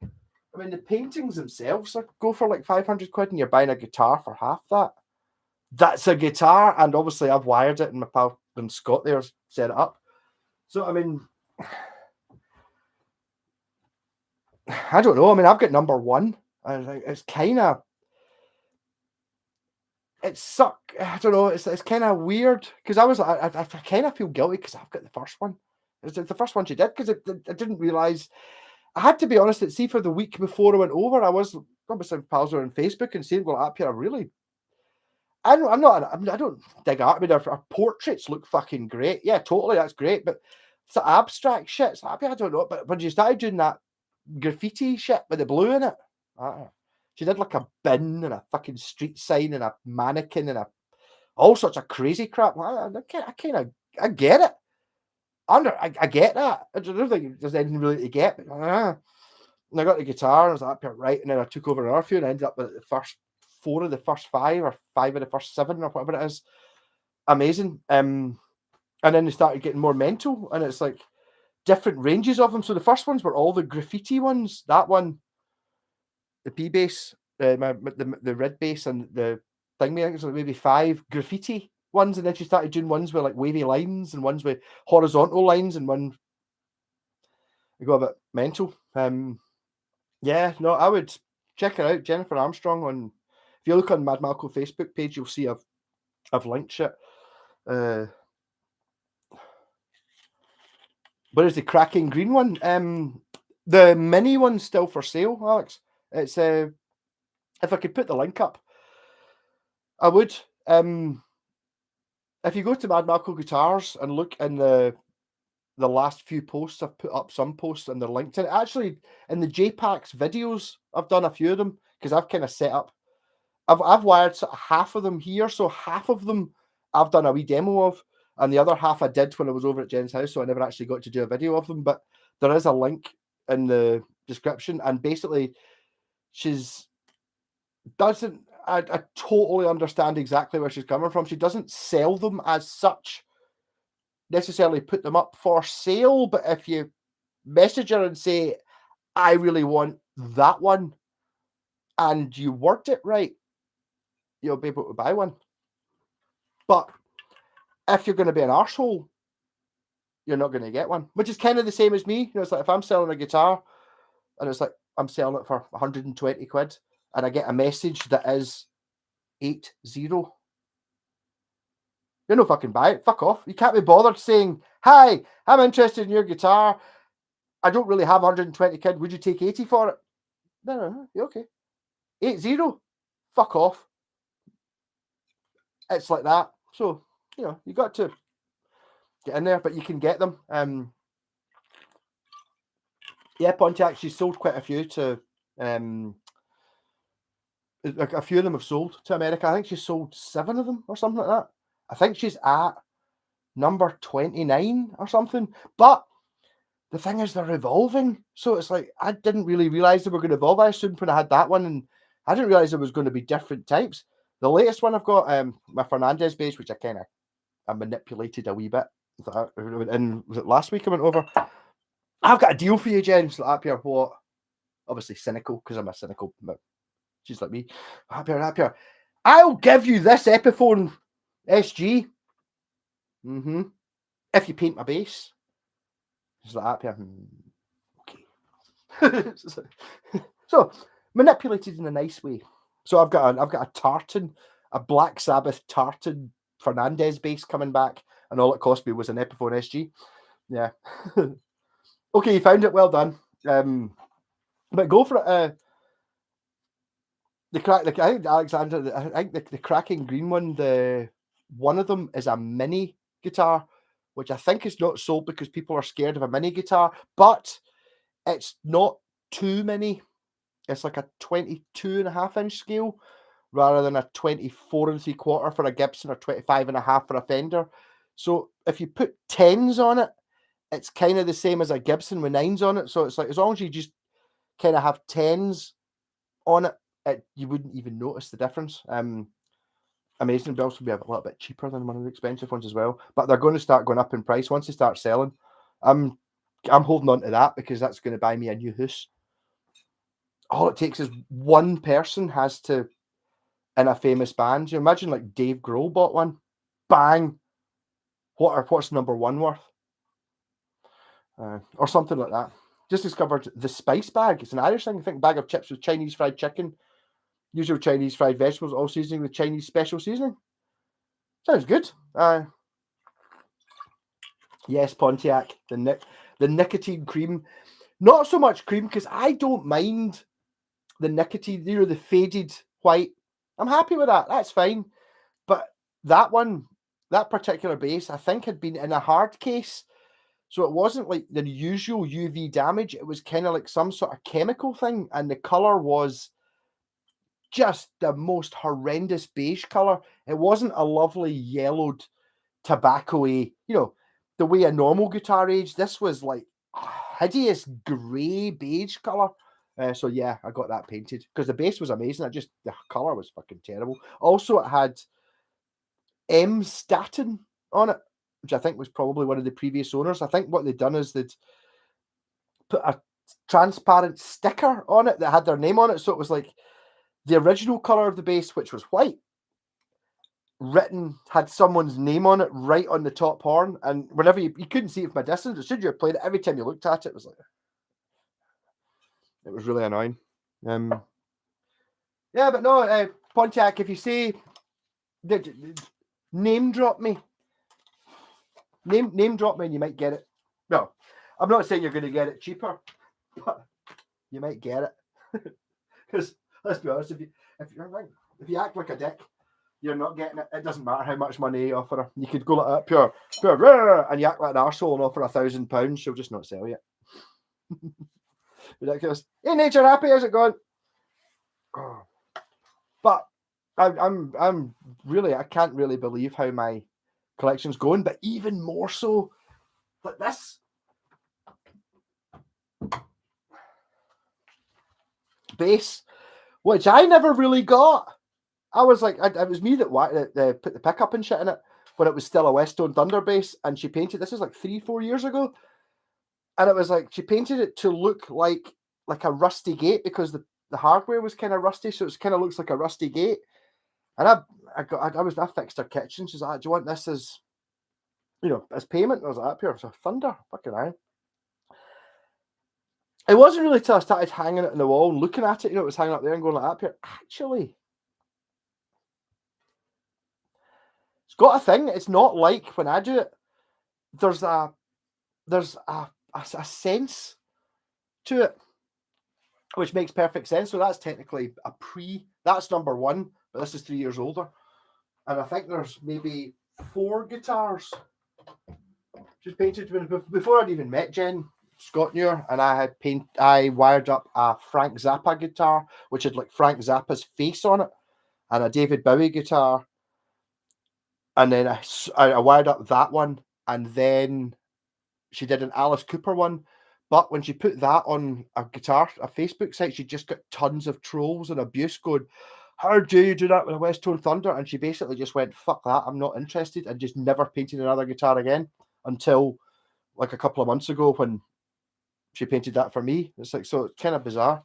I mean, the paintings themselves go for like 500 quid and you're buying a guitar for half that. That's a guitar. And obviously I've wired it and my pal and Scott there set it up. So, I mean, I don't know. I mean, I've got number 1. And it's kind of, I don't know. It's kind of weird because I kind of feel guilty because I've got the first one. It's the first one she did because I didn't realize. I had to be honest. See, for the week before I went over, I was probably some pals were on Facebook and saying, "Well, up here, I don't dig art. I mean, our portraits look fucking great. Yeah, totally, that's great. But it's the abstract shit. It's like, I don't know. But when you started doing that graffiti shit with the blue in it, she did like a bin and a fucking street sign and a mannequin and all sorts of crazy crap. I get it. I get that. I don't think there's anything really to get. But, and I got the guitar. And I was like, right, and then I took over another few and I ended up with the first 4 of the first 5 or 5 of the first 7 or whatever it is. Amazing. And then they started getting more mental, and it's like different ranges of them. So the first ones were all the graffiti ones. That one, the P bass, the red bass, and the thing, I think it's like maybe 5 graffiti ones, and then she started doing ones with like wavy lines and ones with horizontal lines, and one I got a bit mental. Yeah, no, I would check her out, Jennifer Armstrong. On if you look on Mad Malco Facebook page, you'll see I've linked shit. Where is the cracking green one? The mini one's still for sale, Alex. It's if I could put the link up, I would. If you go to Mad Malco Guitars and look in the last few posts, I've put up some posts and they're linked in. Actually, in the JPAX videos, I've done a few of them because I've kind of set up. I've wired sort of half of them here, so half of them I've done a wee demo of, and the other half I did when I was over at Jen's house, so I never actually got to do a video of them. But there is a link in the description, and basically, she's doesn't. I totally understand exactly where she's coming from. She doesn't sell them as such, necessarily put them up for sale, but if you message her and say, I really want that one, and you word it right, you'll be able to buy one. But if you're going to be an arsehole, you're not going to get one, which is kind of the same as me. You know, it's like if I'm selling a guitar and it's like I'm selling it for 120 quid and I get a message that is 80, you're no fucking buy it. Fuck off. You can't be bothered saying, hi, I'm interested in your guitar. I don't really have 120 quid. Would you take 80 for it? No, you're okay. 80, fuck off. It's like that. So, you know, you got to get in there, but you can get them. Yeah, Pontiac, she's sold quite a few to like a few of them have sold to America. I think she sold 7 of them or something like that. I think she's at number 29 or something. But the thing is, they're evolving. So it's like, I didn't really realize they were going to evolve. I assumed when I had that one, and I didn't realize there was going to be different types. The latest one I've got, my Fernandez bass, which I manipulated a wee bit. And was it last week I went over? I've got a deal for you, Jen. So up here, what? Obviously cynical, because I'm a cynical. She's like me. Happier. I'll give you this Epiphone SG. If you paint my bass. She's like happier. Okay. So manipulated in a nice way. So I've got a tartan, a Black Sabbath tartan Fernandez bass coming back, and all it cost me was an Epiphone SG. Yeah. Okay, you found it. Well done. But go for it. I think Alexander. I think the cracking green one. One of them is a mini guitar, which I think is not sold because people are scared of a mini guitar. But it's not too mini. It's like a 22.5-inch scale rather than a 24 3/4 for a Gibson or 25.5 for a Fender. So if you put 10s on it, it's kind of the same as a Gibson with 9s on it. So it's like, as long as you just kind of have 10s on it, you wouldn't even notice the difference. Amazing bells will be a little bit cheaper than one of the expensive ones as well, but they're going to start going up in price once they start selling. I'm holding on to that because that's going to buy me a new house. All it takes is one person has to, in a famous band. You imagine like Dave Grohl bought one, bang. What's number one worth? Or something like that. Just discovered the Spice Bag. It's an Irish thing. I think bag of chips with Chinese fried chicken, usual Chinese fried vegetables, all seasoning with Chinese special seasoning. Sounds good. Yes, Pontiac, the nicotine cream. Not so much cream because I don't mind the nicotine, the faded white. I'm happy with that. That's fine. But that particular bass, I think had been in a hard case. So it wasn't like the usual UV damage. It was kind of like some sort of chemical thing. And the color was just the most horrendous beige color. It wasn't a lovely yellowed tobacco-y, the way a normal guitar aged. This was like hideous grey beige color. So yeah, I got that painted because the bass was amazing. The color was fucking terrible. Also, it had M statin on it. which I think was probably one of the previous owners. I think what they'd done is they'd put a transparent sticker on it that had their name on it, so it was like the original color of the base, which was white, had someone's name on it right on the top horn, and whenever you couldn't see it from a distance, as soon as you were playing it, every time you looked at it, it was like, it was really annoying. Yeah, but no, Pontiac, if you say name drop me, name drop me, and you might get it. No, I'm not saying you're going to get it cheaper, but you might get it. Because let's be honest, if you act like a dick, you're not getting it. It doesn't matter how much money you offer her. You could go like that, pure, and you act like an arsehole and offer £1,000, she'll just not sell you. Ridiculous. Hey, Nature Happy, how's it going? Oh. But I'm really, I can't really believe how my collection's going, but even more so, like this base, which I never really got. I was like, it was me that put the pickup and shit in it when it was still a Westone Thunder base, and she painted, this is like 3-4 years ago, and it was like, she painted it to look like a rusty gate because the hardware was kind of rusty, so it kind of looks like a rusty gate. And I fixed her kitchen. She's like, do you want this as, as payment? And I was like, up here, so Thunder, fucking hell. It wasn't really till I started hanging it on the wall and looking at it, it was hanging up there and going like, up here, actually, it's got a thing. It's not like when I do it, there's a sense to it, which makes perfect sense. So that's technically that's number one, but this is 3 years older. And I think there's maybe 4 guitars just painted. Before I'd even met Jen, Scott knew her, and I wired up a Frank Zappa guitar, which had like Frank Zappa's face on it, and a David Bowie guitar. And then I wired up that one, and then she did an Alice Cooper one. But when she put that on a Facebook site, she just got tons of trolls and abuse going, how do you do that with a Westone Thunder? And she basically just went, fuck that, I'm not interested, and just never painted another guitar again until like a couple of months ago when she painted that for me. It's like, so it's kind of bizarre.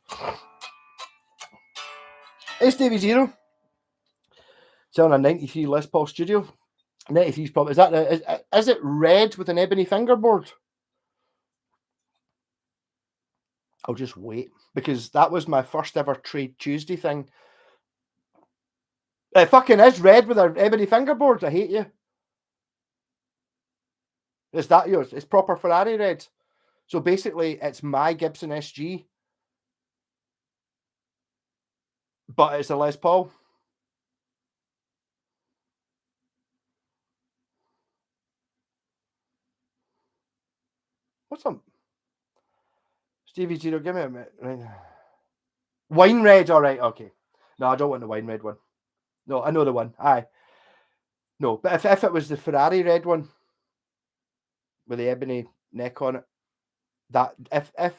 It's Davey Zero. Selling a 93 Les Paul Studio. 93's probably, is it red with an ebony fingerboard? I'll just wait, because that was my first ever Trade Tuesday thing. It fucking is red with an ebony fingerboard. I hate you. Is that yours? It's proper Ferrari red. So basically, it's my Gibson SG, but it's a Les Paul. What's up? Stevie Zero, give me a minute. Right. Wine red, all right, okay. No, I don't want the wine red one. No, I know the one. Aye. No, but if it was the Ferrari red one with the ebony neck on it, that if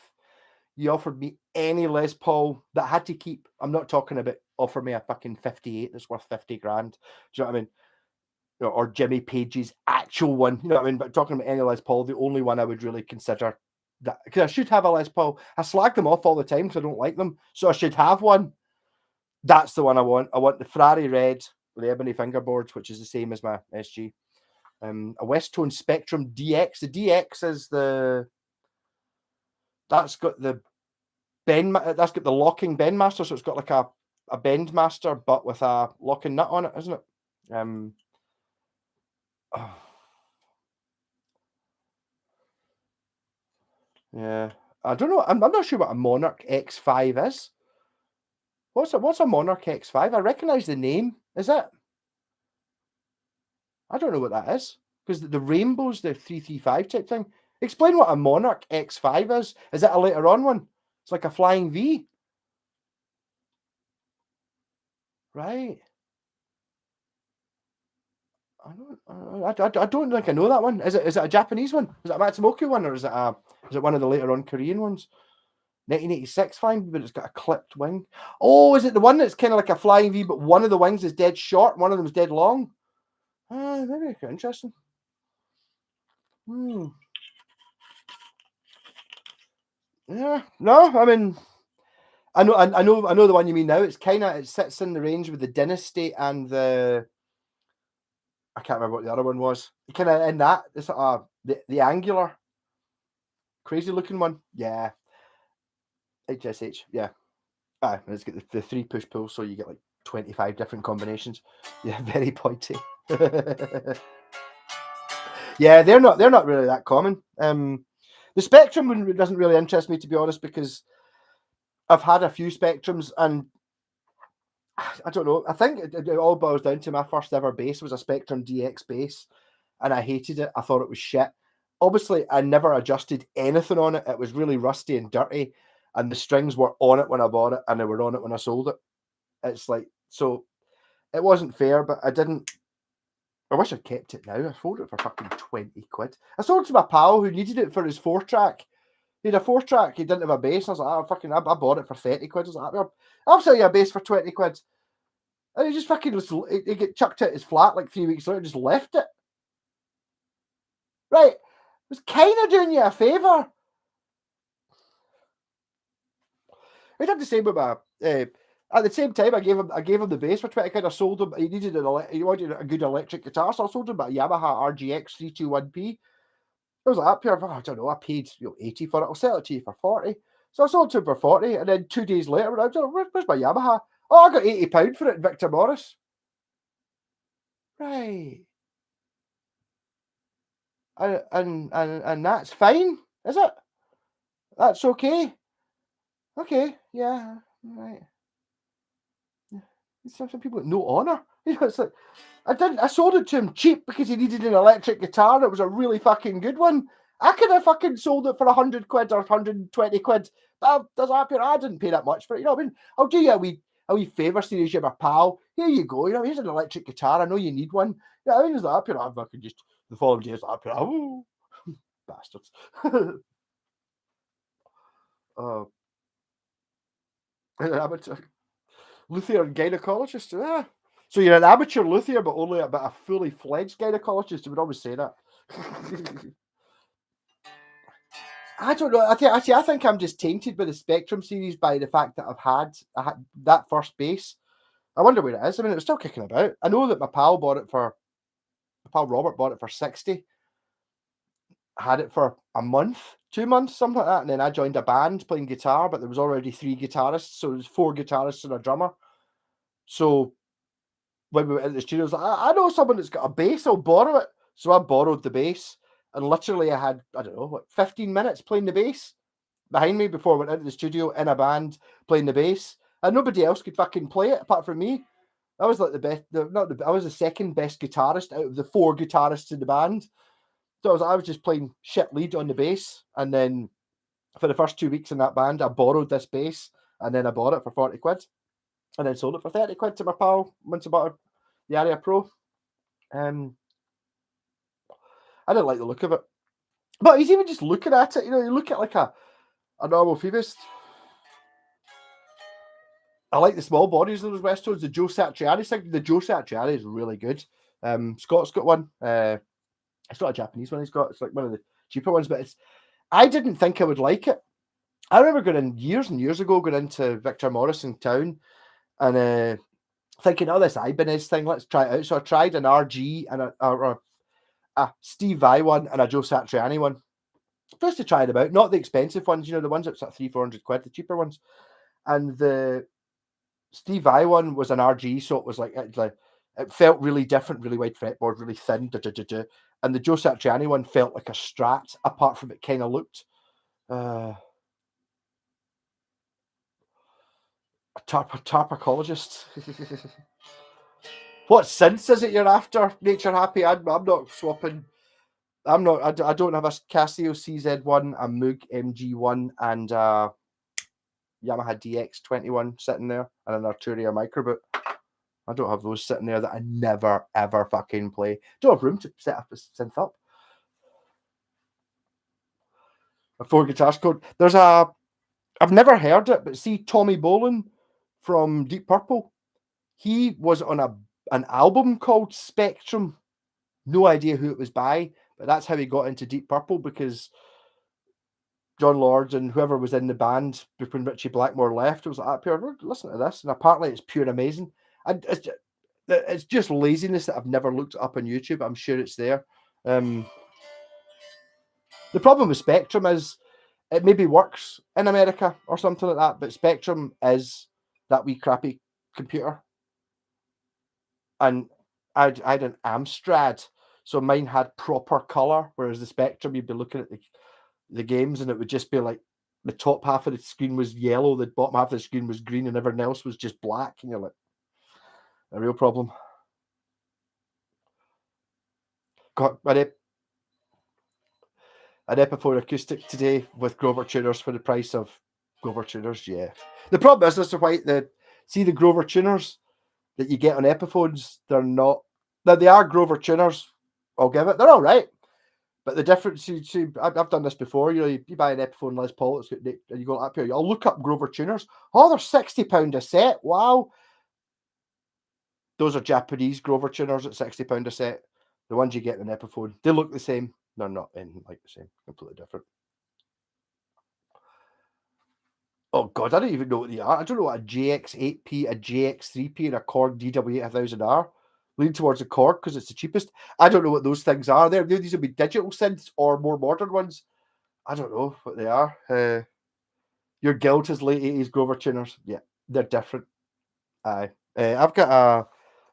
you offered me any Les Paul that had to keep, I'm not talking about offer me a fucking 58 that's worth 50 grand. Do you know what I mean? Or Jimmy Page's actual one, you know what I mean? But talking about any Les Paul, the only one I would really consider that, because I should have a Les Paul. I slag them off all the time because I don't like them, so I should have one. That's the one I want. I want the Ferrari red with the ebony fingerboards, which is the same as my SG. A Westone Spectrum DX. The DX is that's got the locking bend master, so it's got like a bend master, but with a locking nut on it, isn't it? Yeah, I don't know. I'm not sure what a Monarch X5 is. What's a Monarch X5? I recognize the name. Is it? I don't know what that is, because the rainbow's the 335 type thing. Explain what a Monarch X5 is. Is it a later on one? It's like a flying V. Right. I don't think I know that one. Is it a Japanese one? Is it a Matsumoku one, or is it one of the later on Korean ones? 1986 flying V, but it's got a clipped wing. Oh, is it the one that's kind of like a flying V, but one of the wings is dead short, one of them is dead long? Maybe it's interesting. Yeah, no, I mean, I know the one you mean now. It's kind of, it sits in the range with the Dynasty and the, I can't remember what the other one was. Kind of in that, it's the angular, crazy looking one. Yeah, HSH. Yeah, it's got the 3 push pull, so you get like 25 different combinations. Yeah, very pointy. Yeah, they're not really that common. The Spectrum one doesn't really interest me, to be honest, because I've had a few Spectrums and I don't know. I think it all boils down to my first ever bass was a Spectrum DX bass, and I hated it. I thought it was shit. Obviously, I never adjusted anything on it. It was really rusty and dirty, and the strings were on it when I bought it, and they were on it when I sold it. It's like, so it wasn't fair, but I didn't. I wish I'd kept it now. I sold it for fucking 20 quid. I sold it to my pal who needed it for his 4-track. He had a 4-track, he didn't have a bass. I was like, I bought it for 30 quid. I was like, I'll sell you a bass for 20 quid. And he just fucking, he get chucked out his flat like 3 weeks later and just left it. Right. It was kind of doing you a favour. I did the same with my, at the same time, I gave him the bass for 20 quid. I sold him, he wanted a good electric guitar, so I sold him a Yamaha RGX 321P. I was like, up here, I don't know, I paid 80 for it. I'll sell it to you for 40. So I sold it to him for 40, and then 2 days later, I don't know, where's my Yamaha? Oh, I got £80 for it in Victor Morris. Right. And that's fine, is it? That's okay. Okay, yeah, right. Some people with no honour. You know, it's like I sold it to him cheap because he needed an electric guitar. It was a really fucking good one. I could have fucking sold it for 100 quid or 120 quid. But I didn't pay that much for it. You know what I mean? I'll do you a wee favour, series you have a pal. Here you go. You know, here's an electric guitar. I know you need one. Yeah, I mean, it's like, I fucking just the following day, it's like, oh, bastards. Amateur luthier and gynecologist. So you're an amateur luthier, but only a fully fledged gynecologist. You would always say that. I don't know. I think I'm just tainted by the Spectrum series by the fact that I had that first bass. I wonder where it is. I mean, it was still kicking about. I know that my pal Robert bought it for 60. Had it for a month, 2 months, something like that. And then I joined a band playing guitar, but there was already 3 guitarists. So there was 4 guitarists and a drummer. So when we went into the studio, I was like, I know someone that's got a bass, I'll borrow it. So I borrowed the bass. And literally I had, I don't know, 15 minutes playing the bass behind me before I went into the studio in a band playing the bass. And nobody else could fucking play it apart from me. I was like I was the second best guitarist out of the 4 guitarists in the band. So I was just playing shit lead on the bass, and then for the first 2 weeks in that band, I borrowed this bass, and then I bought it for 40 quid, and then sold it for 30 quid to my pal once I bought the Aria Pro. I didn't like the look of it, but he's even just looking at it. You know, you look at like a normal Phoebus. I like the small bodies of those West Tones. The Joe Satriani thing. The Joe Satriani is really good. Scott's got one. It's not a Japanese one he's got. It's like one of the cheaper ones, but I didn't think I would like it. I remember going in years and years ago, going into Victor Morris in town and thinking, oh, this Ibanez thing, let's try it out. So I tried an RG and a Steve Vai one and a Joe Satriani one. Just to try them out. Not the expensive ones, you know, the ones that's at 300-400 quid, the cheaper ones. And the Steve Vai one was an RG, so it was like it felt really different, really wide fretboard, really thin. And the Joe Satriani one felt like a Strat, apart from it kind of looked a tarpacologist. What synths is it you're after, Nature Happy? I'm not swapping. I don't have a Casio CZ1, a Moog MG1, and Yamaha DX21 sitting there, and an Arturia Microboot. I don't have those sitting there that I never, ever fucking play. Don't have room to set up a synth up. A 4 guitars chord. I've never heard it, but see Tommy Bolin from Deep Purple, he was on an album called Spectrum. No idea who it was by, But that's how he got into Deep Purple, because John Lord and whoever was in the band when Richie Blackmore left, it was like, pure, listen to this. And apparently it's pure amazing. And it's just laziness that I've never looked up on YouTube. I'm sure it's there. The problem with Spectrum is it maybe works in America or something like that, but Spectrum is that wee crappy computer. And I had an Amstrad, so mine had proper color, whereas the Spectrum, you'd be looking at the games and it would just be like the top half of the screen was yellow, the bottom half of the screen was green, and everything else was just black. And you're like, a real problem. Got an Epiphone acoustic today with Grover tuners for the price of Grover tuners. Yeah. The problem is, Mr. White, the Grover tuners that you get on Epiphones, they're not. Now, they are Grover tuners. I'll give it. They're all right. But the difference, I've done this before. You buy an Epiphone Les Paul, and you go up here. I'll look up Grover tuners. Oh, they're £60 a set. Wow. Those are Japanese Grover tuners at £60 a set. The ones you get in an Epiphone, they look the same. They're not in like the same. Completely different. Oh God, I don't even know what they are. I don't know what a JX8P, a JX3P, and a Korg DW8000R. Lean towards a Korg because it's the cheapest. I don't know what those things are. These will be digital synths or more modern ones. I don't know what they are. Your guild has late 80s Grover tuners. Yeah, they're different. Aye. I've got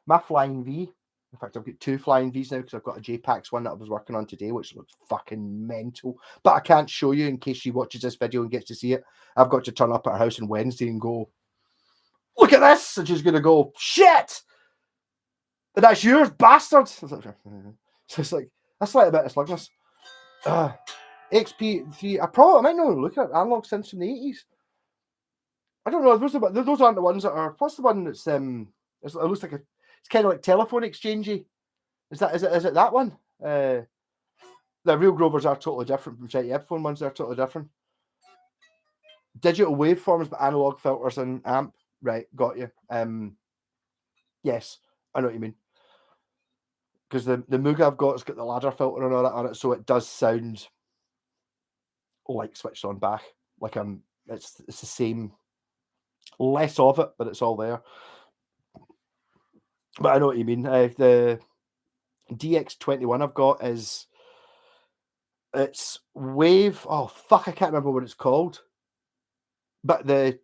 my Flying V. In fact, I've got two Flying Vs now because I've got a JPAX one that I was working on today, which looks fucking mental. But I can't show you in case she watches this video and gets to see it. I've got to turn up at her house on Wednesday and go, look at this! And she's going to go, shit! And that's yours, bastard! So it's like, that's like a bit of slugness. XP3, I might not look at analog synths from the 80s. I don't know. Those aren't the ones that are. What's the one that's it looks like it's kind of like telephone exchangey. Is it that one? The real Grovers are totally different from shitty Epiphone ones. They're totally different. Digital waveforms, but analog filters and amp. Right, got you. Yes, I know what you mean. Because the Moog I've got has got the ladder filter and all that on it, so it does sound like switched on back. Like it's the same. Less of it, but it's all there. But I know what you mean. The DX21 I've got it's Wave. Oh fuck, I can't remember what it's called. But the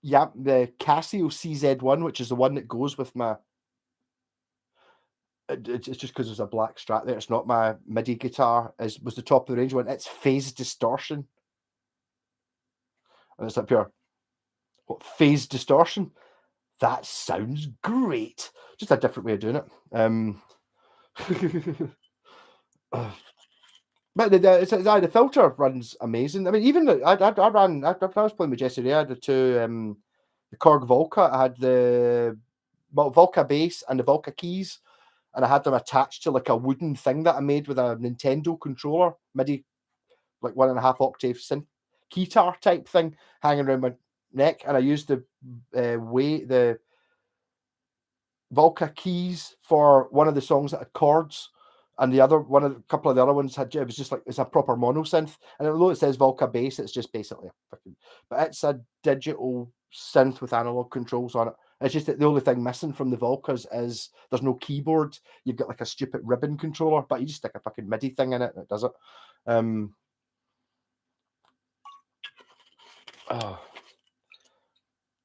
Casio CZ1, which is the one that goes with my. It's just because there's a black Strat there. It's not my MIDI guitar. Was the top of the range one. It's phase distortion, and it's up here. What phase distortion? That sounds great. Just a different way of doing it. But the filter runs amazing. I mean, even I was playing with Jesse Ray, I had the two the Korg Volca. I had the Volca bass and the Volca keys, and I had them attached to like a wooden thing that I made with a Nintendo controller, MIDI, like 1.5 octave synth keytar type thing hanging around my neck, and I used the Volca keys for one of the songs that had chords, and a couple of the other ones it was just like it's a proper mono synth. And although it says Volca bass, it's just basically but it's a digital synth with analog controls on it. It's just that the only thing missing from the Volcas is there's no keyboard. You've got like a stupid ribbon controller, but you just stick a fucking MIDI thing in it and it does it.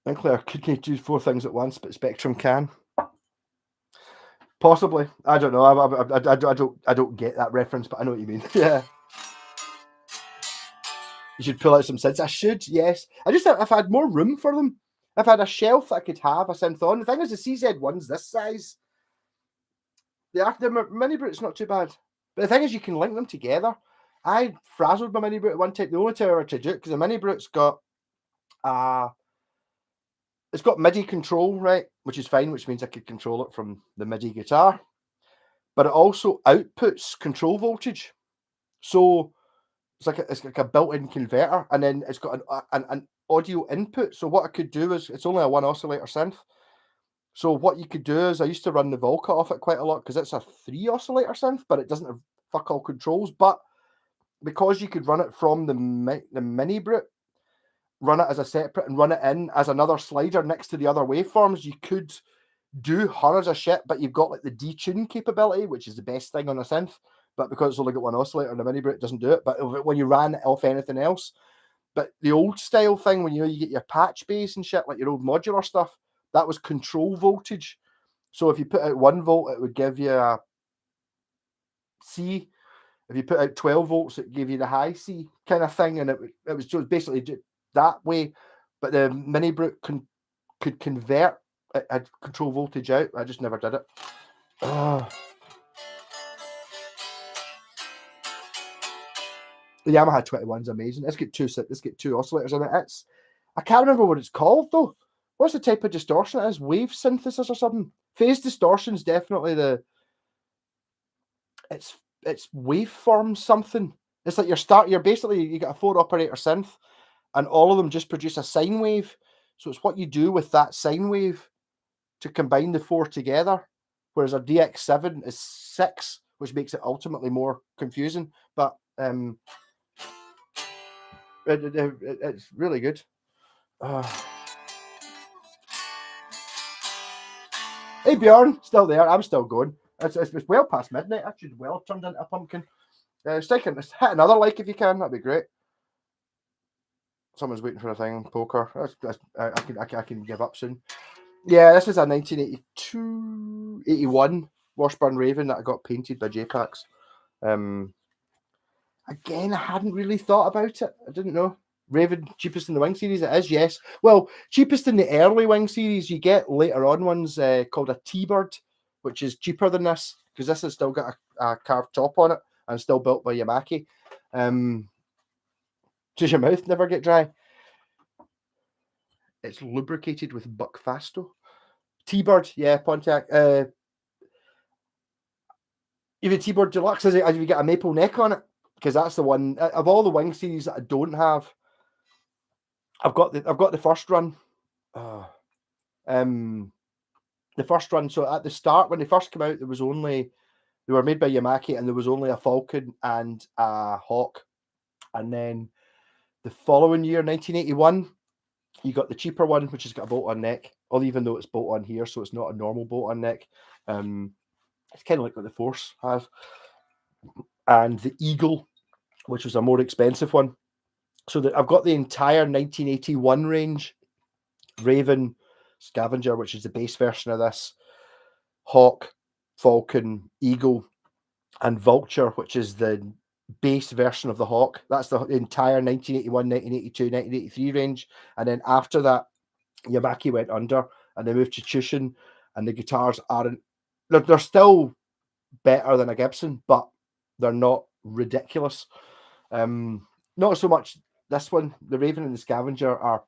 Unclear, couldn't do 4 things at once, but Spectrum can. Possibly, I don't know. I don't get that reference, but I know what you mean. Yeah, you should pull out some synths. I should, yes. If I had more room for them, if I had a shelf that I could have a synth on. The thing is, the CZ1's this size. The Mini Brute's not too bad, but the thing is, you can link them together. I frazzled my Mini Brute at one time. The only time I ever tried to do it because the Mini Brute's got it's got MIDI control, right, which is fine, which means I could control it from the MIDI guitar. But it also outputs control voltage. So it's like a built-in converter, and then it's got an audio input. So what I could do is, it's only a 1 oscillator synth. So what you could do is, I used to run the Volca off it quite a lot because it's a 3 oscillator synth, but it doesn't have fuck all controls, but because you could run it from the mini brute, run it as a separate and run it in as another slider next to the other waveforms, you could do hundreds of shit, but you've got like the detune capability, which is the best thing on a synth. But because it's only got one oscillator and the mini brute doesn't do it. But when you ran it off anything else, but the old style thing, when you get your patch bass and shit, like your old modular stuff, that was control voltage. So if you put out 1 volt, it would give you a C. If you put out 12 volts, it gave you the high C kind of thing, and it was just basically that way. But the mini brute could convert. It had control voltage out. I just never did it. Oh. The Yamaha 21 is amazing. Let's get two oscillators in it. I can't remember what it's called though. What's the type of distortion it is? Wave synthesis or something? Phase distortion is definitely it's waveform something. It's like you got a 4 operator synth, and all of them just produce a sine wave. So it's what you do with that sine wave to combine the 4 together. Whereas a DX7 is 6, which makes it ultimately more confusing. But it's really good. Hey Bjorn, still there? I'm still going. It's well past midnight. Actually, well turned into a pumpkin. Hit another like if you can. That'd be great. Someone's waiting for a thing. Poker. I can give up soon. Yeah, this is a 1982, 81 Washburn Raven that I got painted by J-Pax. Again, I hadn't really thought about it. I didn't know. Raven, cheapest in the Wing series? It is, yes. Well, cheapest in the early Wing series. You get later on ones called a T-Bird, which is cheaper than this, because this has still got a carved top on it and still built by Yamaki. Does your mouth never get dry? It's lubricated with Buckfasto. T-Bird, yeah, Pontiac. Even T-Bird Deluxe, have you got a maple neck on it? Because that's the one of all the Wing series that I don't have. I've got the first run. The first run. So at the start, when they first came out, they were made by Yamaki, and there was only a Falcon and a Hawk. And then the following year, 1981, you got the cheaper one, which has got a bolt-on neck. Or even though it's bolt-on here, so it's not a normal bolt-on neck. It's kind of like what the Force have. And the Eagle, which was a more expensive one. So I've got the entire 1981 range. Raven, Scavenger, which is the base version of this, Hawk, Falcon, Eagle, and Vulture, which is the base version of the Hawk. That's the entire 1981, 1982, 1983 range. And then after that, Yamaki went under, and they moved to Chushin, and the guitars aren't... They're still better than a Gibson, but they're not ridiculous. Not so much this one. The Raven and the Scavenger are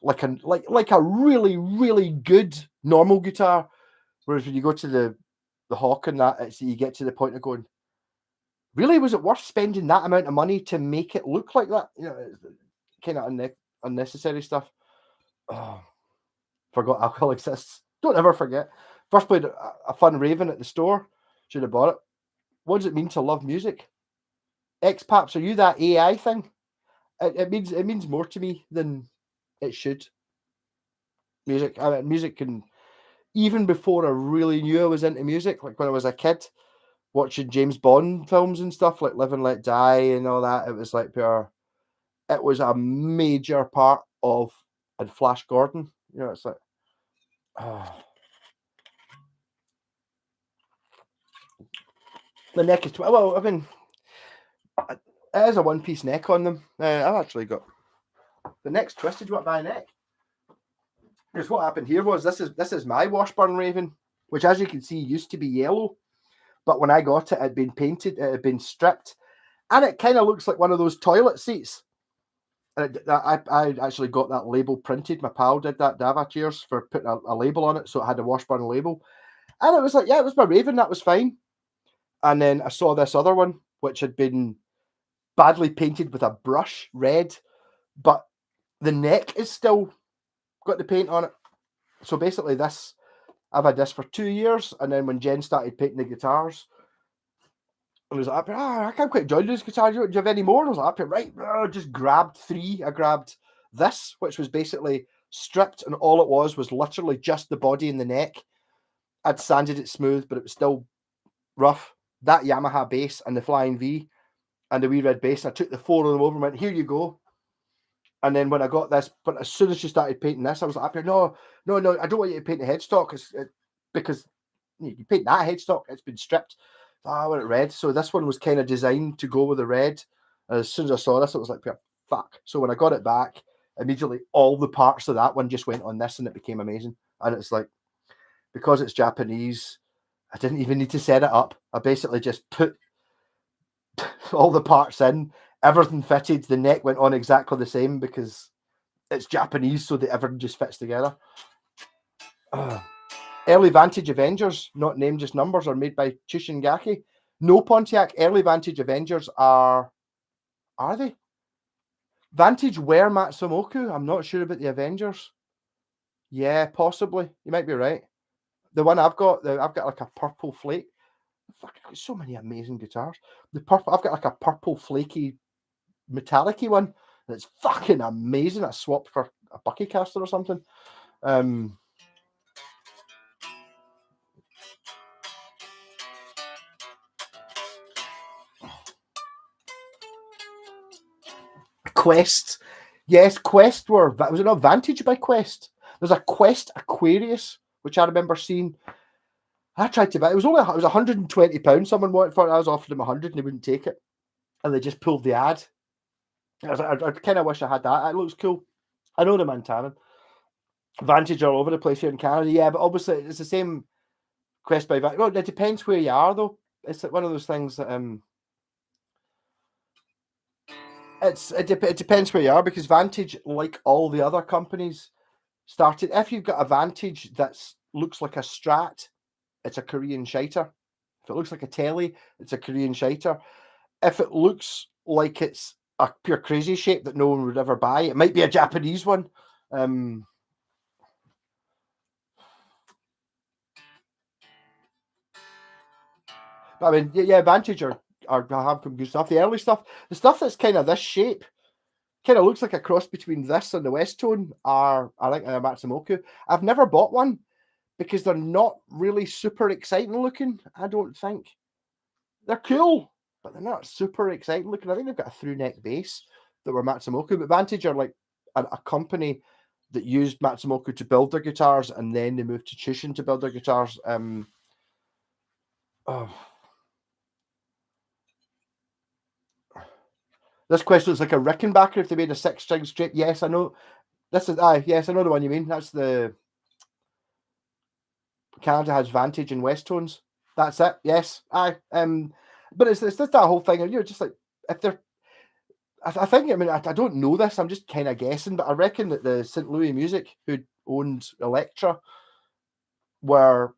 like a really, really good normal guitar. Whereas when you go to the Hawk and that, you get to the point of going, really, was it worth spending that amount of money to make it look like that? You know, kind of unnecessary stuff. Oh, forgot alcohol exists. Don't ever forget. First played a fun Raven at the store. Should have bought it. What does it mean to love music? X-Paps, are you that AI thing? It means more to me than it should. Music can, even before I really knew I was into music, like when I was a kid, watching James Bond films and stuff like Live and Let Die and all that, it was like it was a major part of, and Flash Gordon, you know, it's like, oh. The neck is, well, I mean, it has a one-piece neck on them. I've actually got the neck's twisted. You want to buy a neck? Because what happened here was this is my Washburn Raven, which, as you can see, used to be yellow, but when I got it, it had been painted, it had been stripped, and it kind of looks like one of those toilet seats. And I actually got that label printed. My pal did that, Dava, cheers, for putting a label on it, so it had a Washburn label. And it was like, yeah, it was my Raven, that was fine. And then I saw this other one, which had been badly painted with a brush red, but the neck is still got the paint on it. So basically I've had this for 2 years, and then when Jen started painting the guitars, And I was like, I can't quite enjoy this guitar. Do you have any more? And I was like, right. I just grabbed 3. I grabbed this, which was basically stripped, and all it was literally just the body and the neck. I'd sanded it smooth, but it was still rough. That Yamaha bass and the Flying V and the wee red bass. I took the 4 of them over and went, here you go. And then when I got this, but as soon as she started painting this, I was like, no, I don't want you to paint the headstock because you paint that headstock, it's been stripped. I want it red. So this one was kind of designed to go with the red. And as soon as I saw this, it was like, fuck. So when I got it back, immediately all the parts of that one just went on this and it became amazing. And it's like, because it's Japanese, I didn't even need to set it up. I basically just put all the parts in, everything fitted, the neck went on exactly the same because it's Japanese, so that everything just fits together. Early Vantage Avengers, not named just numbers, are made by Chushingaki. No Pontiac. Early Vantage Avengers are they? Vantage were Matsumoku. I'm not sure about the Avengers. Yeah, possibly. You might be right. The one I've got like a purple flake. Fuck, I've got so many amazing guitars. I've got like a purple flaky metallic-y one. That's fucking amazing. I swapped for a Buckycaster or something. Quest. Yes, Quest was it not Vantage by Quest? There's a Quest Aquarius, which I remember seeing. I tried to buy it. It was £120. Someone wanted for it. I was offered them 100 and they wouldn't take it. And they just pulled the ad. I kind of wish I had that. It looks cool. I know the Mantanan. Vantage all over the place here in Canada. Yeah, but obviously it's the same Quest by Vantage. Well, it depends where you are, though. It's like one of those things that it depends where you are, because Vantage, like all the other companies, started. If you've got a Vantage that looks like a Strat, it's a Korean shiter. If it looks like a Telly, it's a Korean shiter. If it looks like it's a pure crazy shape that no one would ever buy, it might be a Japanese one. But I mean, yeah, Vantage have some good stuff. The early stuff, the stuff that's kind of this shape, kind of looks like a cross between this and the West Tone, I think a Matsumoku. I've never bought one because they're not really super exciting looking. I don't think they're cool, but they're not super exciting looking. I think they've got a through neck bass that were Matsumoku, but Vantage are like a company that used Matsumoku to build their guitars, and then they moved to Chushin to build their guitars. This question looks like a Rickenbacker if they made a 6-string straight. Yes, I know. This is yes, I know the one you mean. That's the Canada has Vantage and West Tones. That's it. Yes, but it's just that whole thing. You're just like, if they're, I think. I mean, I don't know this. I'm just kind of guessing, but I reckon that the St. Louis Music, who owned Electra, were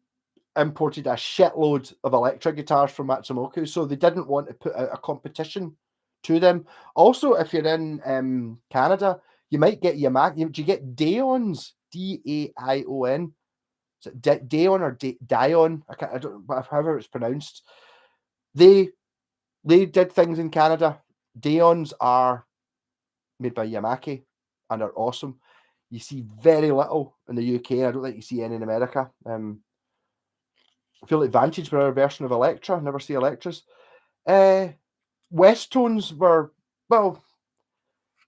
imported a shitload of Electra guitars from Matsumoku, so they didn't want to put out a competition to them. Also, if you're in Canada, you might get Yamaha. Do you get Daons? Daion? Is it Daon or Dion? I don't know, however it's pronounced. They did things in Canada. Daons are made by Yamaha and are awesome. You see very little in the UK. I don't think you see any in America. I feel like Vantage were a version of Electra. Never see Electras. West Tones were, well,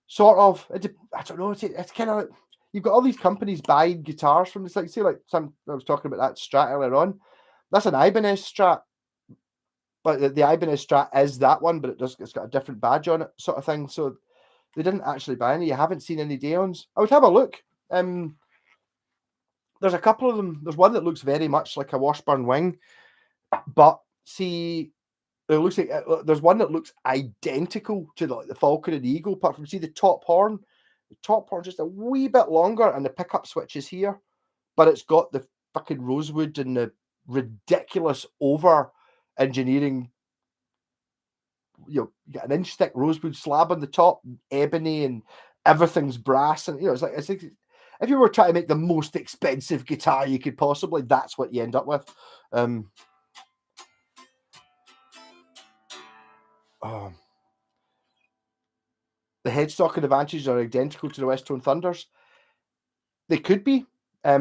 sort of. I don't know. It's kind of like, you've got all these companies buying guitars from this. Like, say, like I was talking about that Strat earlier on. That's an Ibanez Strat, but the Ibanez Strat is that one, but it's got a different badge on it, sort of thing. So they didn't actually buy any. You haven't seen any Daons. I would have a look. There's a couple of them. There's one that looks very much like a Washburn Wing, but see, it looks like there's one that looks identical to the Falcon and the Eagle, apart from, see, the top horn. The top horn's just a wee bit longer, and the pickup switch is here, but it's got the fucking rosewood and the ridiculous over engineering. You get an inch thick rosewood slab on the top, ebony, and everything's brass, and it's like if you were trying to make the most expensive guitar you could possibly, that's what you end up with. the headstock and advantages are identical to the Westone Thunders. They could be. I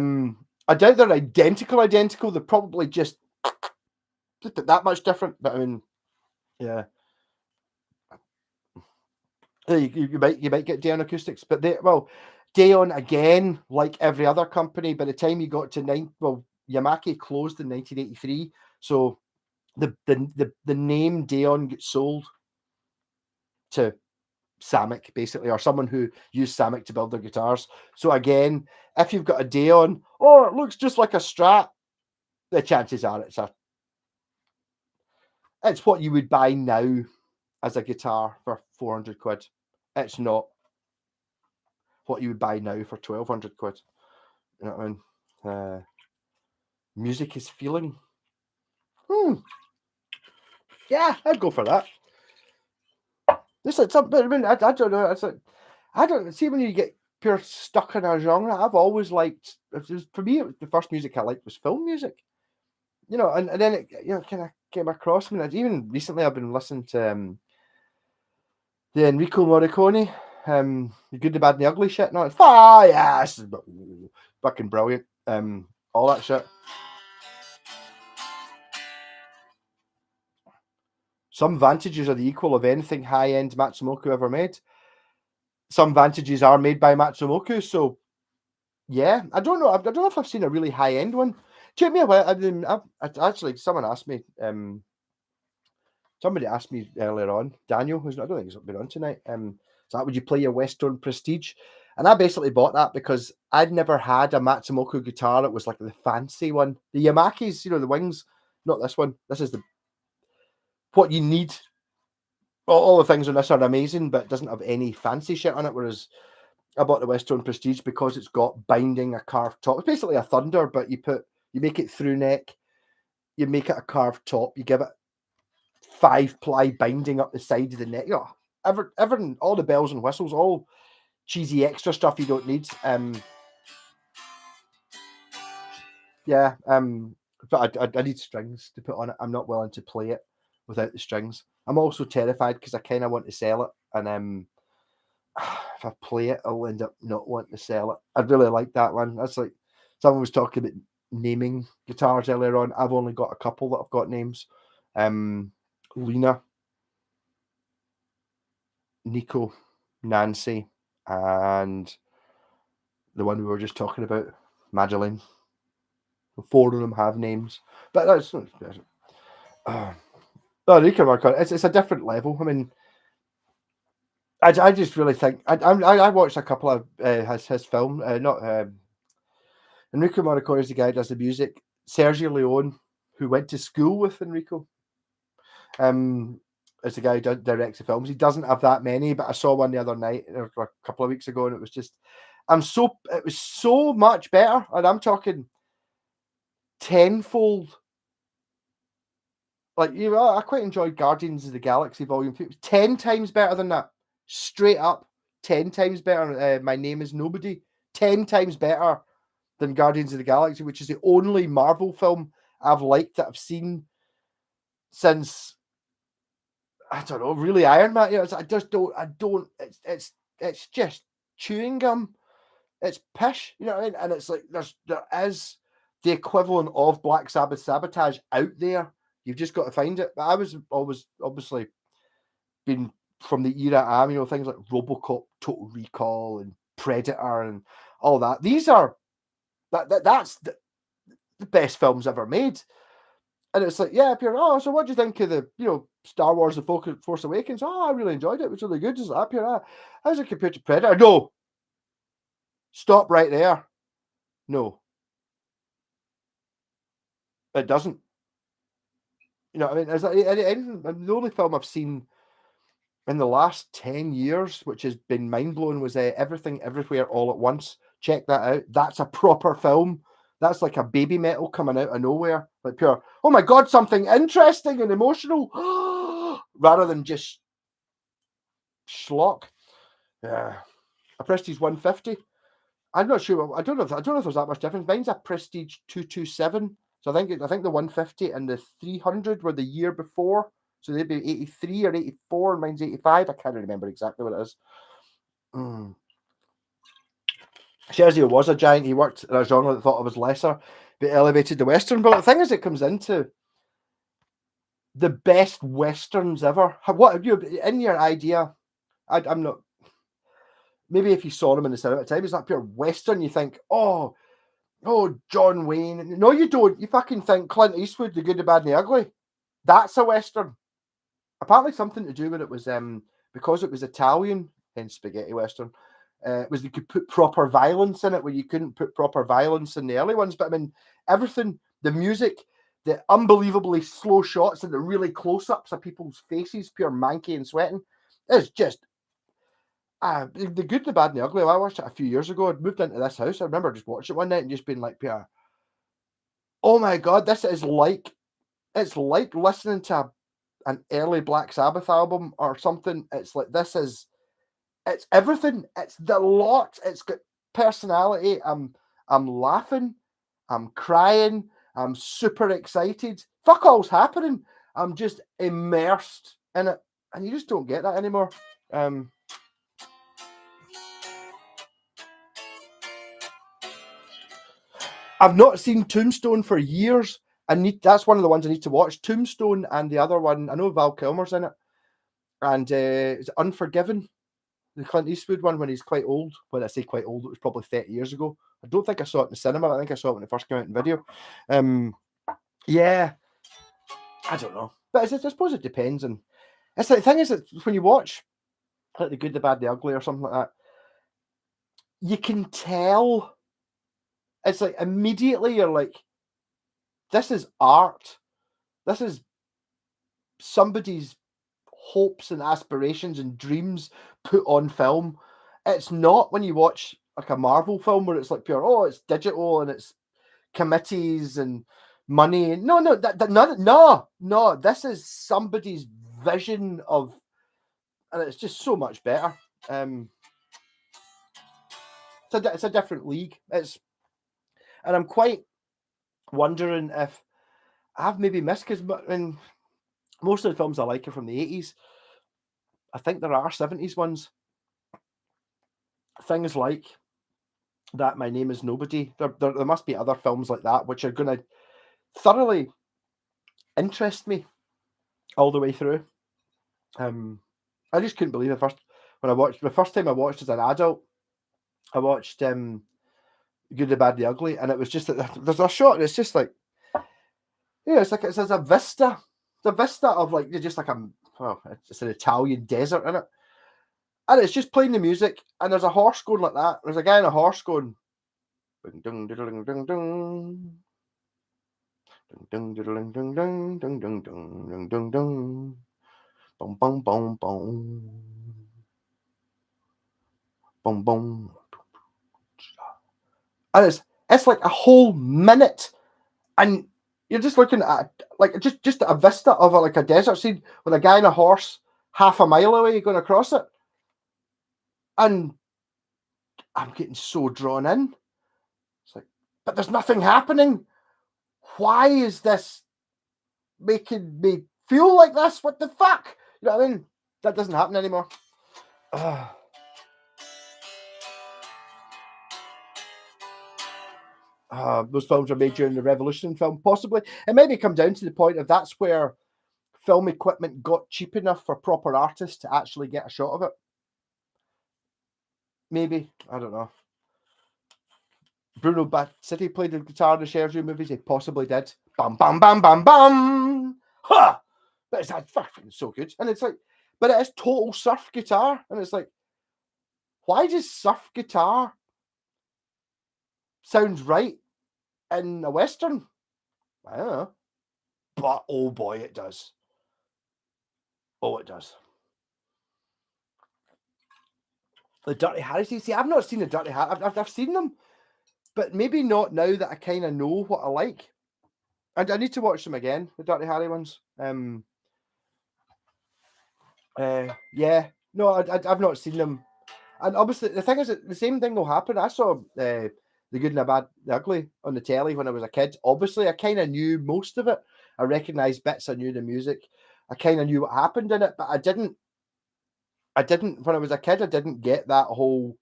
doubt they're identical. They're probably just that much different. But I mean, yeah. You might get Daon acoustics, but Daon again, like every other company, by the time you got to Yamaki closed in 1983, so the name Daon gets sold to Samick basically, or someone who used Samick to build their guitars. So again, if you've got a Daon, it looks just like a Strat, the chances are it's what you would buy now as a guitar for 400 quid. It's not what you would buy now for 1,200 quid. You know what I mean? Music is feeling. Yeah, I'd go for that. This is something. I mean, I don't know. It's like I don't see when you get pure stuck in a genre. I've always liked. For me, the first music I liked was film music. You know, and then it kind of came across. I mean, even recently I've been listening to the Enrico Morricone, The Good, the Bad, and the Ugly shit. No, it's yeah, this is fucking brilliant. All that shit. Some Vantages are the equal of anything high-end Matsumoto ever made. Some Vantages are made by Matsumoto, so yeah. I don't know. I don't know if I've seen a really high-end one. Took me a while. Actually, someone asked me. Somebody asked me earlier on, Daniel, who's I don't think he's been on tonight. So would you play your Western Prestige? And I basically bought that because I'd never had a Matsumoto guitar. It was like the fancy one. The Yamaki's, the wings, not this one. This is what you need. All the things on this are amazing, but it doesn't have any fancy shit on it. Whereas I bought the Western Prestige because it's got binding, a carved top. It's basically a Thunder, but you make it through neck, you make it a carved top, you give it 5-ply binding up the side of the neck. Everything, all the bells and whistles, all cheesy extra stuff you don't need. But I need strings to put on it. I'm not willing to play it without the strings. I'm also terrified because I kind of want to sell it, and if I play it, I'll end up not wanting to sell it. I'd really like that one. That's like someone was talking about naming guitars earlier on. I've only got a couple that I've got names. Lena, Nico, Nancy, and the one we were just talking about, Madeline. 4 of them have names, but that's Nico. It's a different level. I mean, I just really think I watched a couple of his film. Not Enrico Morricone is the guy who does the music. Sergio Leone, who went to school with Enrico, is the guy who directs the films. He doesn't have that many, but I saw one the other night, or a couple of weeks ago, and it was just, it was so much better, and I'm talking tenfold. Like, I quite enjoyed Guardians of the Galaxy Volume 2. 10 times better than that. Straight up, 10 times better. My Name is Nobody. 10 times better than Guardians of the Galaxy, which is the only Marvel film I've liked that I've seen since, I don't know, really Iron Man. It's just chewing gum. It's pish, you know what I mean? And it's like there is the equivalent of Black Sabbath Sabotage out there. You've just got to find it. But I was always obviously been from the era I'm, things like RoboCop, Total Recall, and Predator, and all that. These are that's the best films ever made. And it's like, yeah, Pierre, so what do you think of the, Star Wars The Force Awakens? I really enjoyed it. It was really good. Just like, Pierre, how's it compared to Predator? No. Stop right there. No. It doesn't. You know what I mean? Is that the only film I've seen in the last 10 years, which has been mind-blowing, was Everything Everywhere All at Once. Check that out. That's a proper film. That's like a baby metal coming out of nowhere. Like pure, oh my God, something interesting and emotional. Rather than just schlock. Yeah. A Prestige 150. I'm not sure. I don't know if there's that much difference. Mine's a Prestige 227. So I think the 150 and the 300 were the year before. So they'd be 83 or 84, and mine's 85. I can't remember exactly what it is. Sergio was a giant. He worked in a genre that thought it was lesser, but elevated the Western. But the thing is, it comes into the best Westerns ever. What have you, in your idea? I'm not. Maybe if you saw them in the cinema at the time, it's that pure Western. You think, oh, John Wayne. No, you don't. You fucking think Clint Eastwood, The Good, the Bad, and the Ugly. That's a Western. Apparently, something to do with it was because it was Italian in spaghetti Western. Was you could put proper violence in it where you couldn't put proper violence in the early ones. But I mean, everything, the music, the unbelievably slow shots and the really close-ups of people's faces, pure manky and sweating, is just The Good, the Bad, and the Ugly. I watched it a few years ago. I'd moved into this house. I remember just watching it one night and just being like, pure, oh my God, it's like listening to an early Black Sabbath album or something. It's like, it's everything. It's the lot. It's got personality. I'm laughing. I'm crying. I'm super excited. Fuck all's happening. I'm just immersed in it. And you just don't get that anymore. I've not seen Tombstone for years. That's one of the ones I need to watch. Tombstone, and the other one, I know Val Kilmer's in it. And it's Unforgiven, the Clint Eastwood one, when he's quite old. When I say quite old, it was probably 30 years ago. I don't think I saw it in the cinema. I think I saw it when it first came out in video. Yeah, I don't know. But I suppose it depends. And it's like, the thing is that when you watch like The Good, the Bad, the Ugly or something like that, you can tell. It's like immediately you're like, this is art. This is somebody's hopes and aspirations and dreams put on film. It's not when you watch like a Marvel film where it's like pure, oh, it's digital and it's committees and money. No, this is somebody's vision of, and it's just so much better. It's a different league. And I'm quite wondering if I've maybe missed, because most of the films I like are from the 80s. I think there are 70s ones. Things like that, My Name Is Nobody. There must be other films like that which are going to thoroughly interest me all the way through. I just couldn't believe the first time I watched as an adult, I watched Good, the Bad, the Ugly, and it was just that there's a shot and it's just like, yeah, it's a vista. It's a vista of like, just like it's an Italian desert in it. And it's just playing the music, and there's a horse going like that. There's a guy on a horse going, ding ding ding ding ding. Ding ding ding ding ding ding ding ding ding ding. Boom boom boom boom. Boom boom. And it's like a whole minute, and you're just looking at like just a vista of like a desert scene with a guy on a horse half a mile away going across it. And I'm getting so drawn in. It's like, but there's nothing happening. Why is this making me feel like this? What the fuck? You know what I mean? That doesn't happen anymore. Those films were made during the Revolution film, possibly. It maybe come down to the point of that's where film equipment got cheap enough for proper artists to actually get a shot of it. Maybe. I don't know. Bruno Battisti played the guitar in the Sergio movies. He possibly did. Bam, bam, bam, bam, bam. Ha! But it's fucking so good. And it's like, but it is total surf guitar. And it's like, why does surf guitar sound right in a Western? I don't know. But oh boy, it does. Oh, it does. The Dirty Harry. See, I've not seen the Dirty Harry. I've seen them, but maybe not now that I kind of know what I like. And I need to watch them again, the Dirty Harry ones. Yeah. No, I've not seen them. And obviously, the thing is that the same thing will happen. I saw The Good and the Bad, the Ugly on the telly when I was a kid. Obviously, I kind of knew most of it. I recognised bits. I knew the music. I kind of knew what happened in it, but I didn't when I was a kid, I didn't get that whole.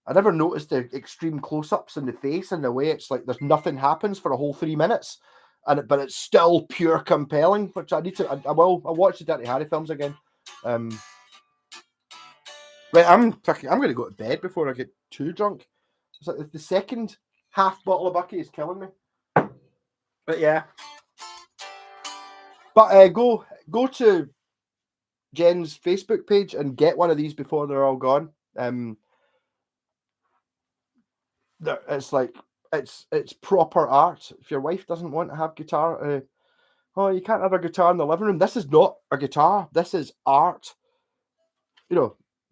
I never noticed the extreme close-ups in the face and the way it's like there's nothing happens for a whole 3 minutes, but it's still pure compelling. Which I need to. I'll watch the Dirty Harry films again. Right, I'm going to go to bed before I get too drunk. It's like the second half bottle of Bucky is killing me. But yeah. But go to Jen's Facebook page and get one of these before they're all gone. It's like it's proper art. If your wife doesn't want to have guitar, you can't have a guitar in the living room. This is not a guitar. This is art.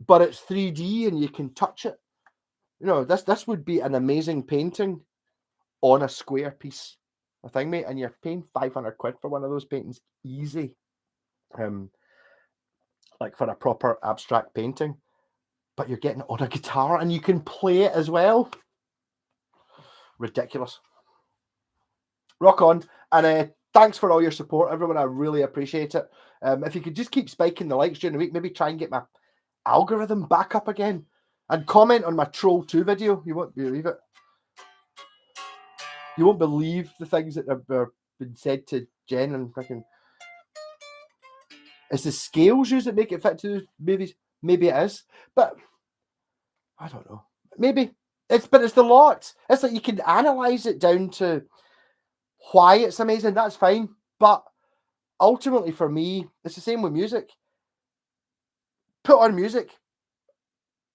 But it's 3D and you can touch it. This would be an amazing painting on a square piece of thing, mate. And you're paying 500 quid for one of those paintings, easy. Like for a proper abstract painting, but you're getting it on a guitar and you can play it as well. Ridiculous. Rock on. And thanks for all your support, everyone. I really appreciate it. If you could just keep spiking the likes during the week, maybe try and get my algorithm back up again, and comment on my Troll 2 video. You won't believe it. You won't believe the things that have been said to Jen and freaking. It's the scales used that make it fit to those movies. Maybe it is, but I don't know. Maybe it's the lot. It's like you can analyze it down to why it's amazing. That's fine, but ultimately for me, it's the same with music. Put on music,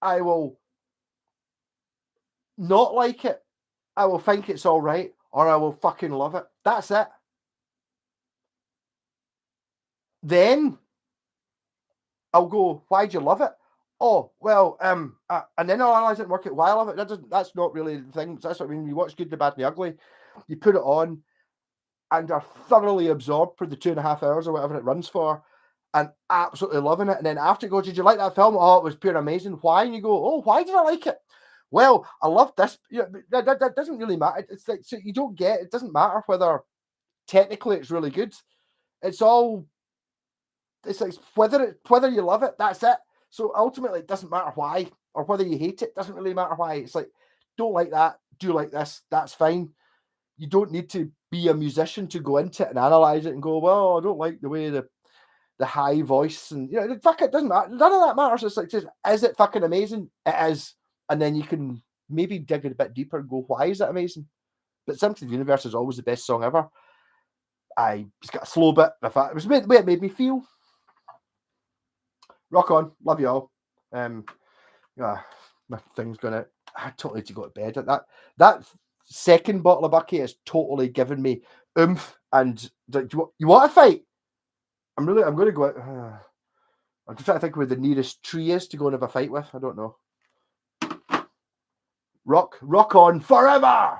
I will not like it. I will think it's all right, or I will fucking love it. That's it. Then I'll go, why'd you love it? Oh, well, and then I'll analyze it and work out why I love it. That's not really the thing. That's what I mean. You watch Good, the Bad, and the Ugly, you put it on and are thoroughly absorbed for the 2.5 hours or whatever it runs for, and absolutely loving it. And then after you go, did you like that film? Oh, it was pure amazing. Why? And you go, oh, why did I like it? Well, I love this. That doesn't really matter. It's like, so you don't get, it doesn't matter whether technically it's really good. It's like whether you love it, that's it. So ultimately, it doesn't matter why, or whether you hate it, doesn't really matter why. It's like, don't like that, do like this, that's fine. You don't need to be a musician to go into it and analyze it and go, well, I don't like the way the high voice and fuck it, doesn't matter. None of that matters. It's like, just, is it fucking amazing? It is. And then you can maybe dig it a bit deeper and go, why is it amazing? But Sympathy of the Universe is always the best song ever. It's got a slow bit. It was the way it made me feel. Rock on. Love you all. My thing's gonna. I totally need to go to bed. That second bottle of Bucky has totally given me oomph. And you want to fight? I'm going to go out. I'm just trying to think where the nearest tree is to go and have a fight with. I don't know. Rock on forever.